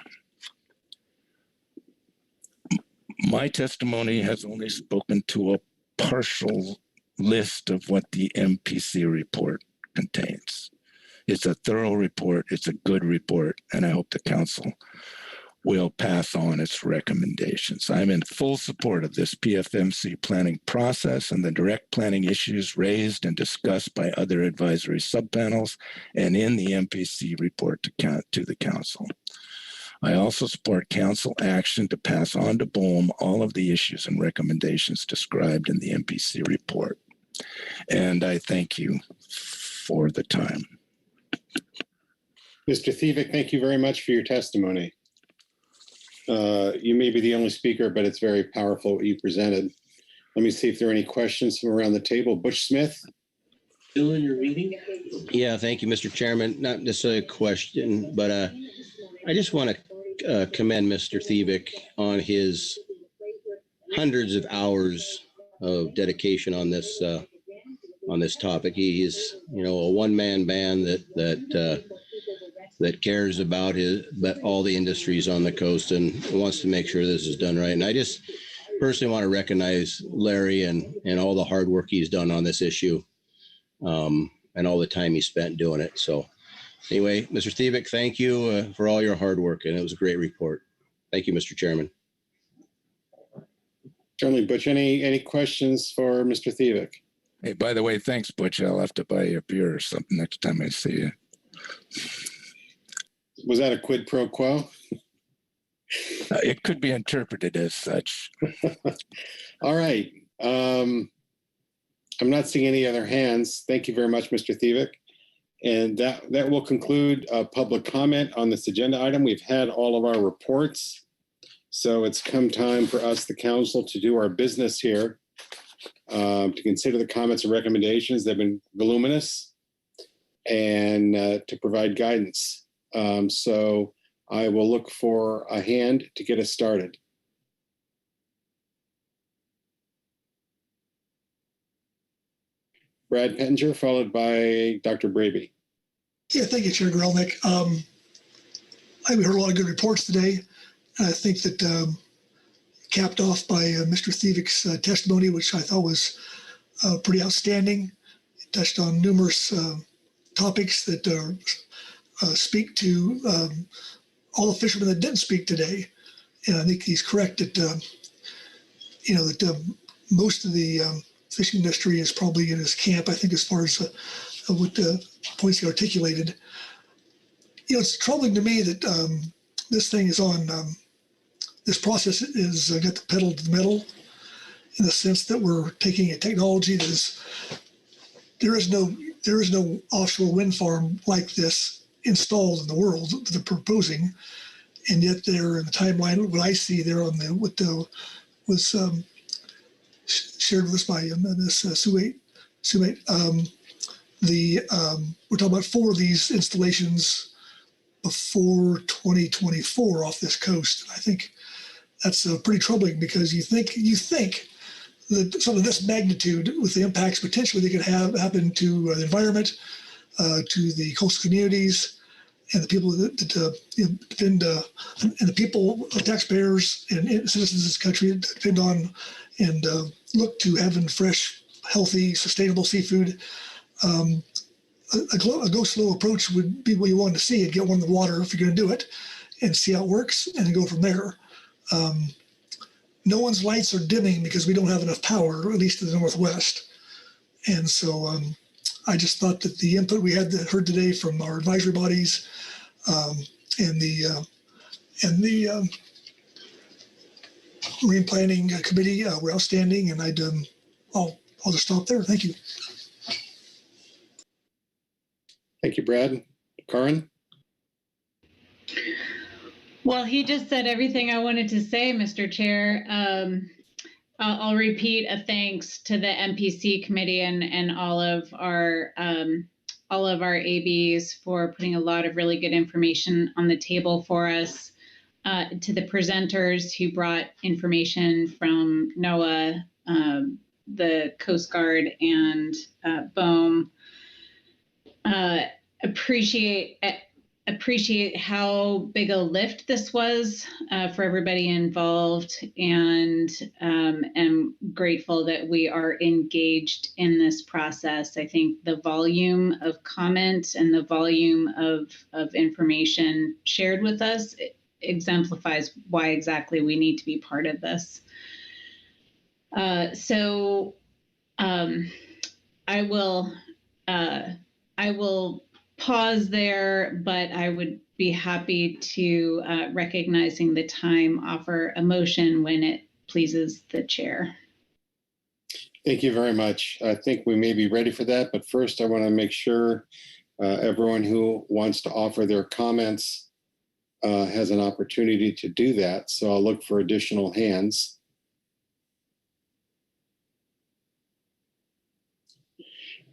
My testimony has only spoken to a partial list of what the MPC report contains. It's a thorough report, it's a good report, and I hope the council will pass on its recommendations. I'm in full support of this PFMC planning process and the direct planning issues raised and discussed by other advisory subpanels and in the MPC report to the council. I also support council action to pass on to BOEM all of the issues and recommendations described in the MPC report. And I thank you for the time. Mr. Thievik, thank you very much for your testimony. You may be the only speaker, but it's very powerful what you presented. Let me see if there are any questions from around the table. Butch Smith. Still in your meeting? Yeah, thank you, Mr. Chairman. Not necessarily a question, but I just want to commend Mr. Thievik on his hundreds of hours of dedication on this topic. He is, a one-man band that cares about all the industries on the coast and wants to make sure this is done right. And I just personally want to recognize Larry and all the hard work he's done on this issue, and all the time he spent doing it. So anyway, Mr. Thievik, thank you for all your hard work, and it was a great report. Thank you, Mr. Chairman. Certainly, Butch. Any questions for Mr. Thievik? Hey, by the way, thanks, Butch. I'll have to buy you a beer or something next time I see you. Was that a quid pro quo? It could be interpreted as such. All right. I'm not seeing any other hands. Thank you very much, Mr. Thievik. And that will conclude public comment on this agenda item. We've had all of our reports. So it's come time for us, the council, to do our business here, to consider the comments and recommendations that have been voluminous and to provide guidance. So I will look for a hand to get us started. Brad Pettinger, followed by Dr. Braby. Yeah, thank you, Chair Grelnick. We heard a lot of good reports today. I think that capped off by Mr. Thievik's testimony, which I thought was pretty outstanding. It touched on numerous topics that speak to all the fishermen that didn't speak today. And I think he's correct that, that most of the fishing industry is probably in his camp, I think, as far as what the points he articulated. It's troubling to me that this thing is on, this process is got the pedal to the metal, in the sense that we're taking a technology that is, there is no offshore wind farm like this installed in the world that they're proposing, and yet they're in the timeline. What I see there on what was shared with us by this Sumate. We're talking about 4 of these installations before 2024 off this coast. I think that's pretty troubling, because you think that something of this magnitude, with the impacts potentially they could have happen to the environment, to the coastal communities, and the people that depend, and the people, taxpayers and citizens of this country that depend on and look to having fresh, healthy, sustainable seafood. A go slow approach would be what you want to see, and get one in the water if you're going to do it, and see how it works, and then go from there. No one's lights are dimming because we don't have enough power, at least in the Northwest. And so I just thought that the input we had heard today from our advisory bodies and the Marine Planning Committee were outstanding, and I'll just stop there. Thank you. Thank you, Brad. Karin? Well, he just said everything I wanted to say, Mr. Chair. I'll repeat a thanks to the MPC committee and all of our ABs for putting a lot of really good information on the table for us. To the presenters who brought information from NOAA, the Coast Guard, and BOEM. Appreciate appreciate how big a lift this was for everybody involved, and am grateful that we are engaged in this process. I think the volume of comment and the volume of information shared with us exemplifies why exactly we need to be part of this. I will pause there, but I would be happy to, recognizing the time, offer a motion when it pleases the chair. Thank you very much. I think we may be ready for that, but first I want to make sure everyone who wants to offer their comments has an opportunity to do that. So I'll look for additional hands.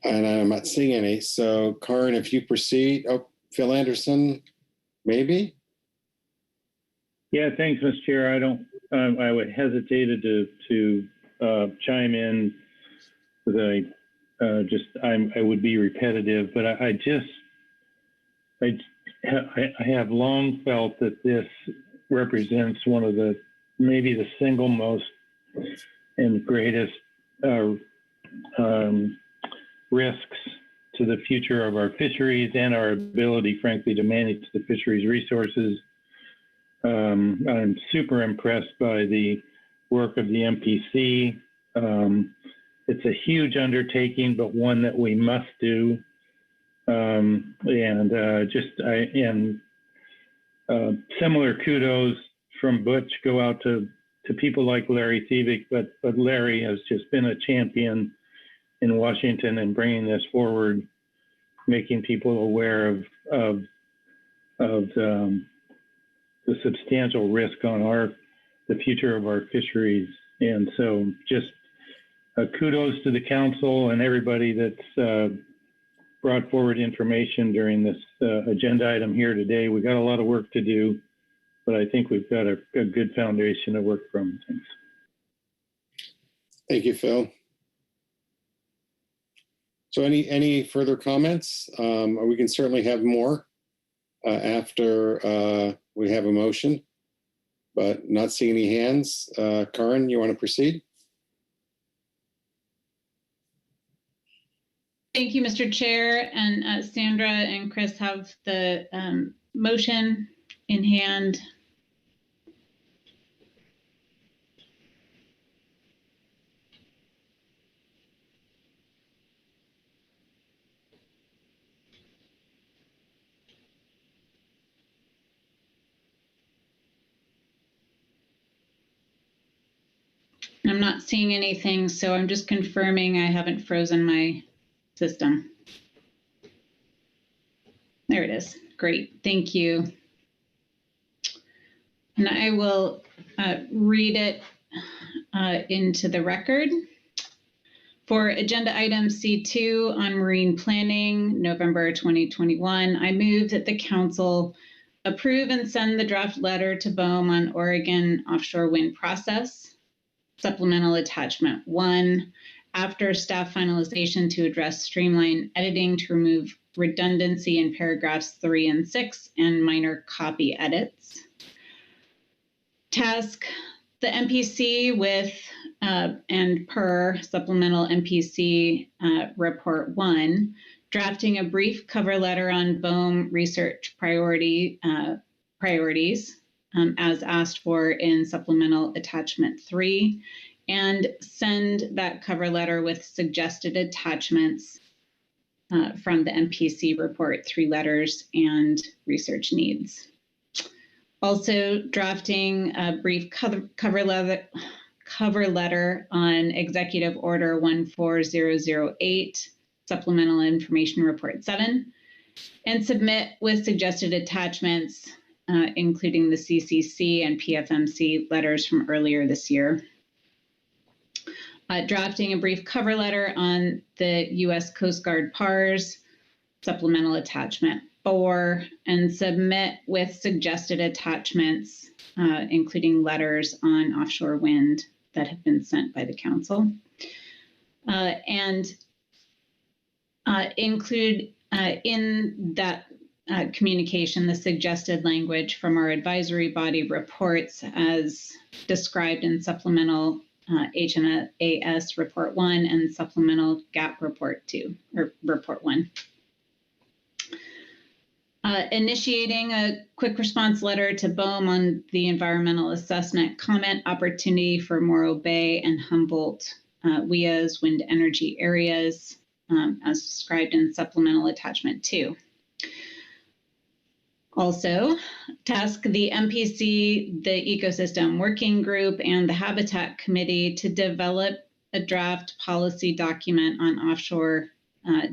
And I'm not seeing any. So Karin, if you proceed. Oh, Phil Anderson, maybe? Yeah, thanks, Mr. Chair. I don't, I would hesitated to chime in because I would be repetitive, but I have long felt that this represents one of maybe the single most and greatest risks to the future of our fisheries and our ability, frankly, to manage the fisheries resources. I'm super impressed by the work of the MPC. It's a huge undertaking, but one that we must do. Similar kudos from Butch go out to people like Larry Thievick, but Larry has just been a champion in Washington and bringing this forward, making people aware of the substantial risk on the future of our fisheries. And so just kudos to the council and everybody that's brought forward information during this agenda item here today. We got a lot of work to do, but I think we've got a good foundation to work from. Thanks. Thank you, Phil. So any further comments? We can certainly have more after we have a motion, but not seeing any hands. Karin, you want to proceed? Thank you, Mr. Chair, and Sandra and Chris have the motion in hand. I'm not seeing anything, so I'm just confirming I haven't frozen my system. There it is. Great. Thank you. And I will read it into the record. For agenda item C2 on marine planning, November 2021, I move that the council approve and send the draft letter to BOEM on Oregon offshore wind process. Supplemental attachment 1, after staff finalization to address streamline editing to remove redundancy in paragraphs 3 and 6 and minor copy edits. Task the MPC with and per supplemental MPC report 1, drafting a brief cover letter on BOEM research priorities as asked for in supplemental attachment 3, and send that cover letter with suggested attachments from the MPC report, 3 letters and research needs. Also drafting a brief cover letter on Executive Order 14008, Supplemental Information Report 7, and submit with suggested attachments, including the CCC and PFMC letters from earlier this year. Drafting a brief cover letter on the U.S. Coast Guard PARS, Supplemental Attachment 4, and submit with suggested attachments, including letters on offshore wind that have been sent by the council. And include in that communication the suggested language from our advisory body reports as described in supplemental HMAS Report 1 and supplemental GAP Report 2, or Report 1. Initiating a quick response letter to BOEM on the environmental assessment comment opportunity for Morro Bay and Humboldt WIA's wind energy areas as described in supplemental attachment 2. Also, task the MPC, the Ecosystem Working Group, and the Habitat Committee to develop a draft policy document on offshore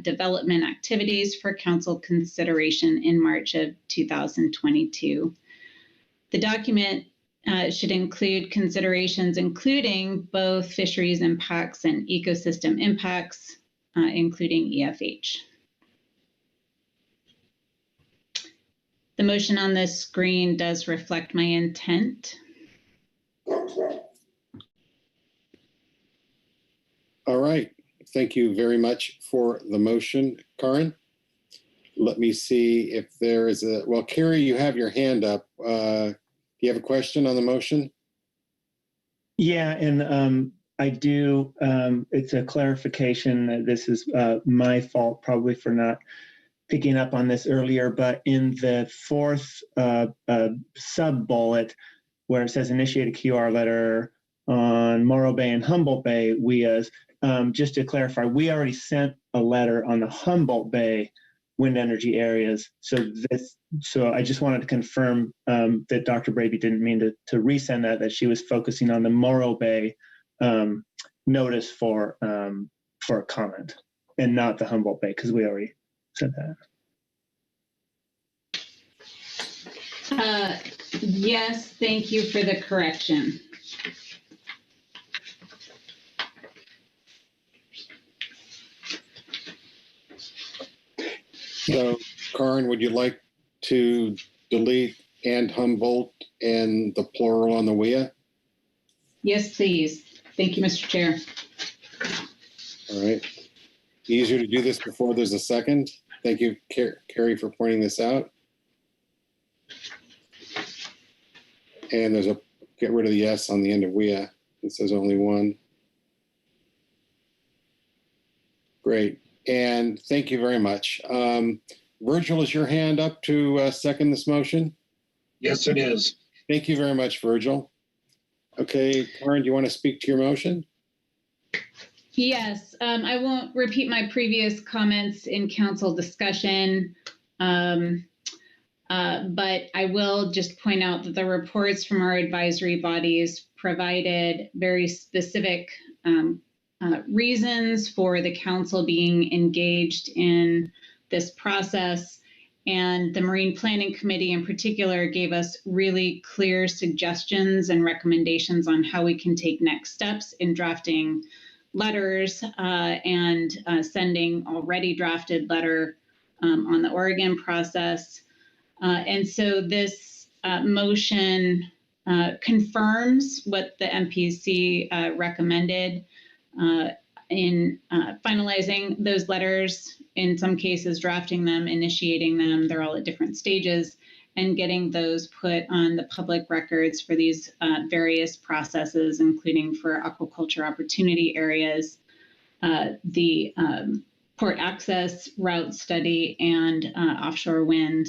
development activities for council consideration in March of 2022. The document should include considerations including both fisheries impacts and ecosystem impacts, including EFH. The motion on this screen does reflect my intent. All right. Thank you very much for the motion, Karin. Let me see if there is a, well, Carrie, you have your hand up. Do you have a question on the motion? Yeah, and I do. It's a clarification. This is my fault probably for not picking up on this earlier, but in the fourth sub-bullet where it says initiate a QR letter on Morro Bay and Humboldt Bay WIAs, just to clarify, we already sent a letter on the Humboldt Bay wind energy areas. So I just wanted to confirm that Dr. Braby didn't mean to resend that she was focusing on the Morro Bay notice for a comment and not the Humboldt Bay, because we already said that. Yes, thank you for the correction. So, Karin, would you like to delete and Humboldt and the plural on the WIA? Yes, please. Thank you, Mr. Chair. All right. Easier to do this before there's a second. Thank you, Carrie, for pointing this out. And there's a get rid of the S on the end of WIA. It says only one. Great. And thank you very much. Virgil, is your hand up to second this motion? Yes, it is. Thank you very much, Virgil. Okay, Karin, do you want to speak to your motion? Yes, I won't repeat my previous comments in council discussion, but I will just point out that the reports from our advisory bodies provided very specific reasons for the council being engaged in this process. And the Marine Planning Committee in particular gave us really clear suggestions and recommendations on how we can take next steps in drafting letters and sending already drafted letter on the Oregon process. And so this motion confirms what the MPC recommended in finalizing those letters, in some cases drafting them, initiating them, they're all at different stages, and getting those put on the public records for these various processes, including for aquaculture opportunity areas, the port access route study, and offshore wind.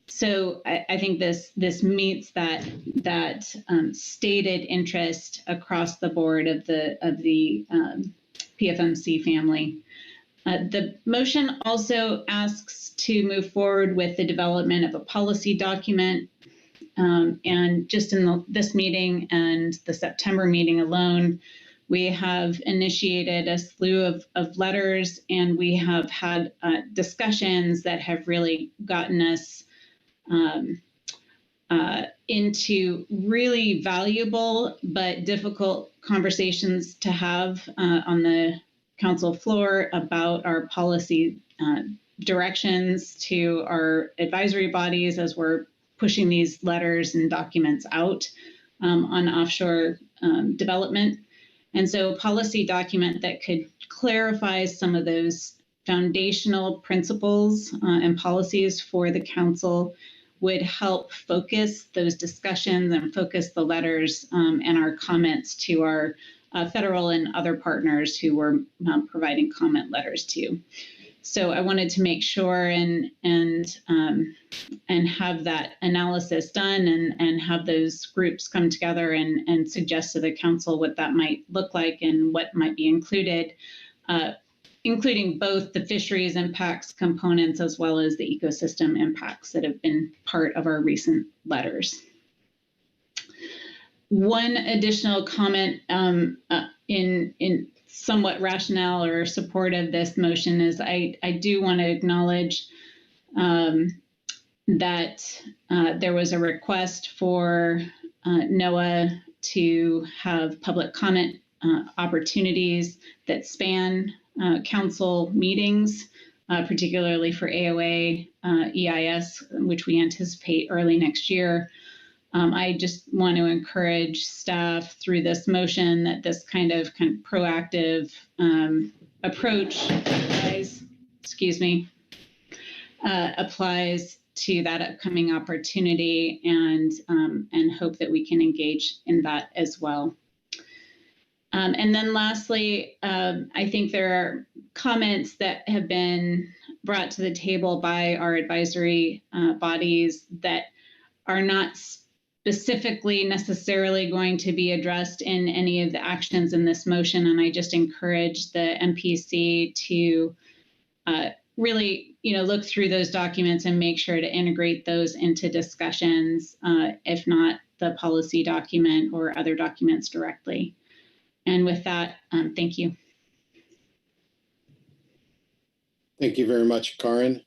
So I think this meets that stated interest across the board of the PFMC family. The motion also asks to move forward with the development of a policy document. And just in this meeting and the September meeting alone, we have initiated a slew of letters, and we have had discussions that have really gotten us into really valuable but difficult conversations to have on the council floor about our policy directions to our advisory bodies as we're pushing these letters and documents out on offshore development. And so a policy document that could clarify some of those foundational principles and policies for the council would help focus those discussions and focus the letters and our comments to our federal and other partners who we're providing comment letters to. So I wanted to make sure and have that analysis done and have those groups come together and suggest to the council what that might look like and what might be included, including both the fisheries impacts components as well as the ecosystem impacts that have been part of our recent letters. One additional comment in somewhat rationale or support of this motion is I do want to acknowledge that there was a request for NOAA to have public comment opportunities that span council meetings, particularly for AOA EIS, which we anticipate early next year. I just want to encourage staff through this motion that this kind of proactive approach applies to that upcoming opportunity and hope that we can engage in that as well. And then lastly, I think there are comments that have been brought to the table by our advisory bodies that are not specifically necessarily going to be addressed in any of the actions in this motion. And I just encourage the MPC to really, look through those documents and make sure to integrate those into discussions, if not the policy document or other documents directly. And with that, thank you. Thank you very much, Karin,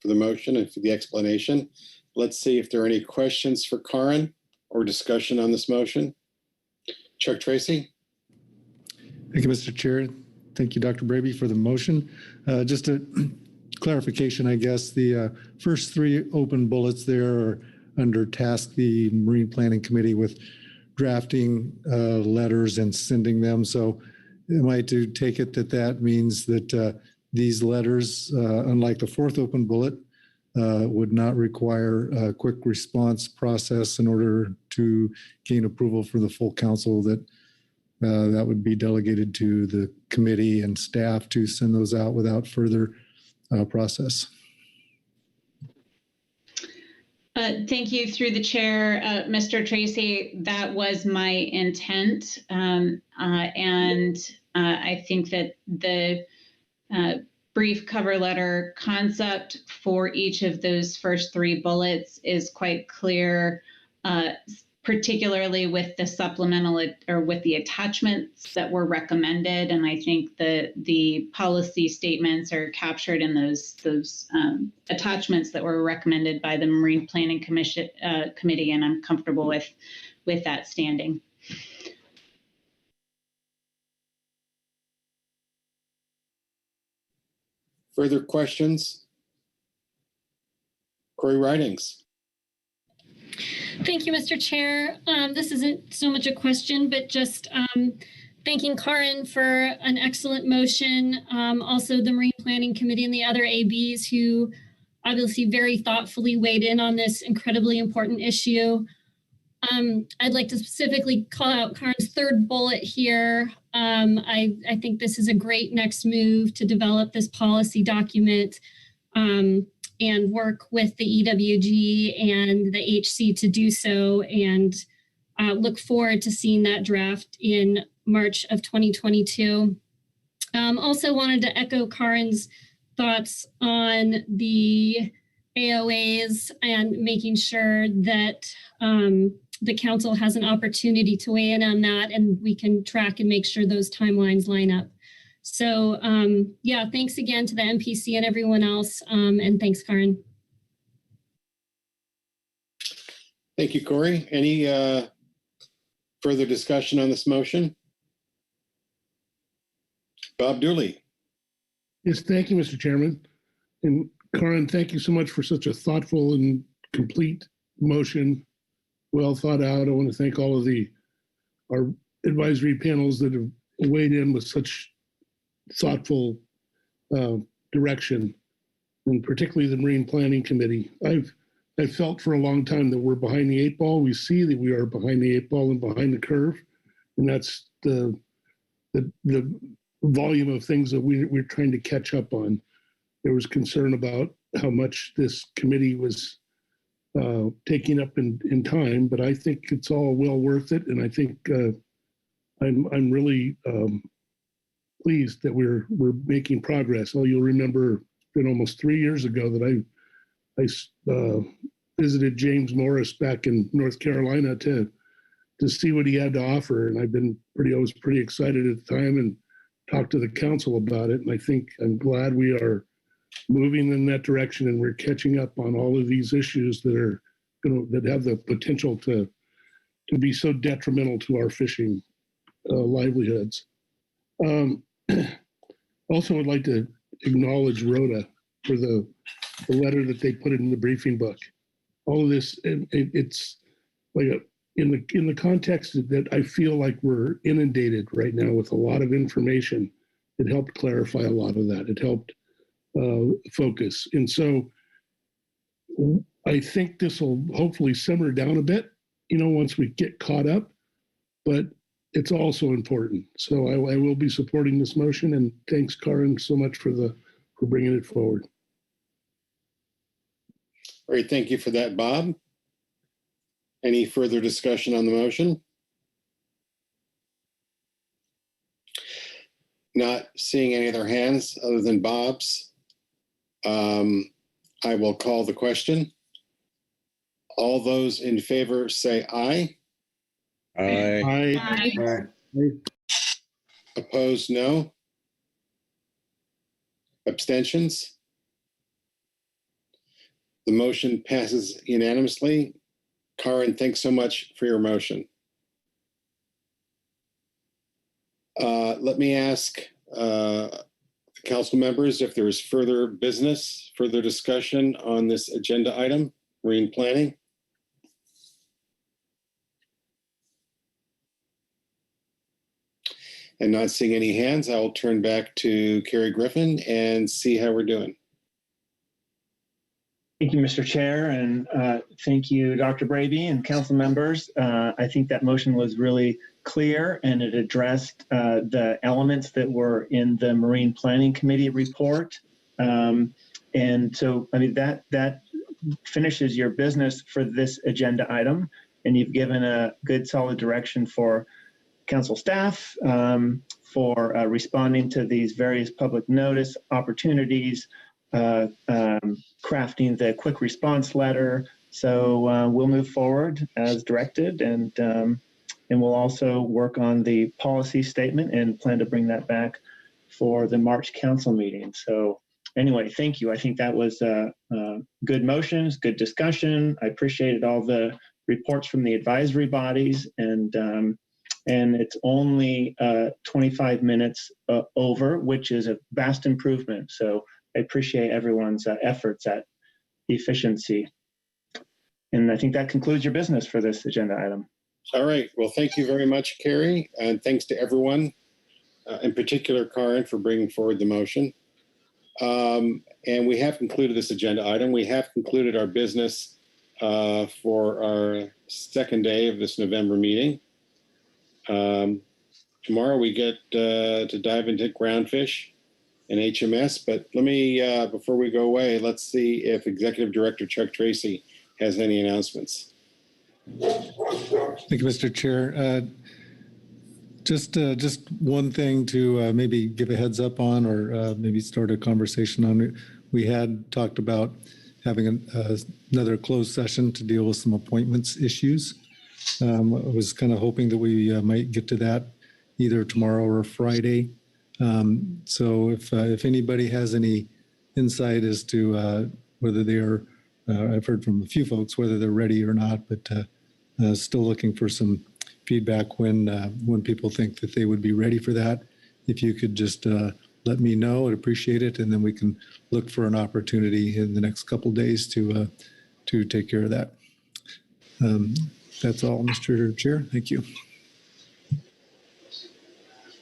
for the motion and for the explanation. Let's see if there are any questions for Karin or discussion on this motion. Chuck Tracy. Thank you, Mr. Chair. Thank you, Dr. Braby, for the motion. Just a clarification, I guess, the first three open bullets there are under task the Marine Planning Committee with drafting letters and sending them. So am I to take it that that means that these letters, unlike the fourth open bullet, would not require a quick response process in order to gain approval for the full council, that that would be delegated to the committee and staff to send those out without further process? Thank you through the chair, Mr. Tracy. That was my intent. And I think that the brief cover letter concept for each of those first three bullets is quite clear, particularly with the supplemental or with the attachments that were recommended. And I think the policy statements are captured in those attachments that were recommended by the Marine Planning Committee, and I'm comfortable with that standing. Further questions? Corey Ridings. Thank you, Mr. Chair. This isn't so much a question, but just thanking Karin for an excellent motion. Also the Marine Planning Committee and the other ABs who obviously very thoughtfully weighed in on this incredibly important issue. I'd like to specifically call out Karin's third bullet here. I think this is a great next move to develop this policy document and work with the EWG and the HC to do so, and look forward to seeing that draft in March of 2022. Also wanted to echo Karin's thoughts on the AOAs and making sure that the council has an opportunity to weigh in on that, and we can track and make sure those timelines line up. So yeah, thanks again to the MPC and everyone else, and thanks, Karin. Thank you, Corey. Any further discussion on this motion? Bob Dooley. Yes, thank you, Mr. Chairman. And Karin, thank you so much for such a thoughtful and complete motion, well thought out. I want to thank all of our advisory panels that have weighed in with such thoughtful direction, and particularly the Marine Planning Committee. I've felt for a long time that we're behind the 8 ball. We see that we are behind the 8 ball and behind the curve, and that's the volume of things that we're trying to catch up on. There was concern about how much this committee was taking up in time, but I think it's all well worth it, and I think I'm really pleased that we're making progress. Oh, you'll remember it's been almost 3 years ago that I visited James Morris back in North Carolina to see what he had to offer, and I was pretty excited at the time and talked to the council about it. And I think I'm glad we are moving in that direction, and we're catching up on all of these issues that have the potential to be so detrimental to our fishing livelihoods. Also, I'd like to acknowledge Rhoda for the letter that they put in the briefing book. All of this, it's like in the context that I feel like we're inundated right now with a lot of information. It helped clarify a lot of that. It helped focus. And so I think this will hopefully simmer down a bit, once we get caught up, but it's also important. So I will be supporting this motion, and thanks, Karin, so much for bringing it forward. All right, thank you for that, Bob. Any further discussion on the motion? Not seeing any other hands other than Bob's. I will call the question. All those in favor say aye. Aye. Aye. Opposed, no. Abstentions? The motion passes unanimously. Karin, thanks so much for your motion. Let me ask council members if there is further business, further discussion on this agenda item, marine planning. And not seeing any hands, I will turn back to Carrie Griffin and see how we're doing. Thank you, Mr. Chair, and thank you, Dr. Braby and council members. I think that motion was really clear, and it addressed the elements that were in the Marine Planning Committee report. And so, I mean, that finishes your business for this agenda item, and you've given a good, solid direction for council staff for responding to these various public notice opportunities, crafting the quick response letter. So we'll move forward as directed, and we'll also work on the policy statement and plan to bring that back for the March council meeting. So anyway, thank you. I think that was good motions, good discussion. I appreciated all the reports from the advisory bodies, and it's only 25 minutes over, which is a vast improvement. So I appreciate everyone's efforts at efficiency. And I think that concludes your business for this agenda item. All right. Well, thank you very much, Carrie. And thanks to everyone, in particular, Karin, for bringing forward the motion. And we have concluded this agenda item. We have concluded our business for our second day of this November meeting. Tomorrow we get to dive into groundfish and HMS, but let me, before we go away, let's see if Executive Director Chuck Tracy has any announcements. Thank you, Mr. Chair. Just one thing to maybe give a heads up on, or maybe start a conversation on. We had talked about having another closed session to deal with some appointments issues. I was kind of hoping that we might get to that either tomorrow or Friday. So if anybody has any insight as to whether they are, I've heard from a few folks whether they're ready or not, but still looking for some feedback when people think that they would be ready for that. If you could just let me know, I'd appreciate it, and then we can look for an opportunity in the next couple of days to take care of that. That's all, Mr. Chair. Thank you.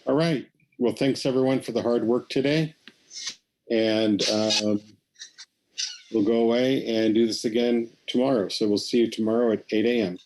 All right. Well, thanks everyone for the hard work today. and we'll go away and do this again tomorrow. So we'll see you tomorrow at 8 a.m.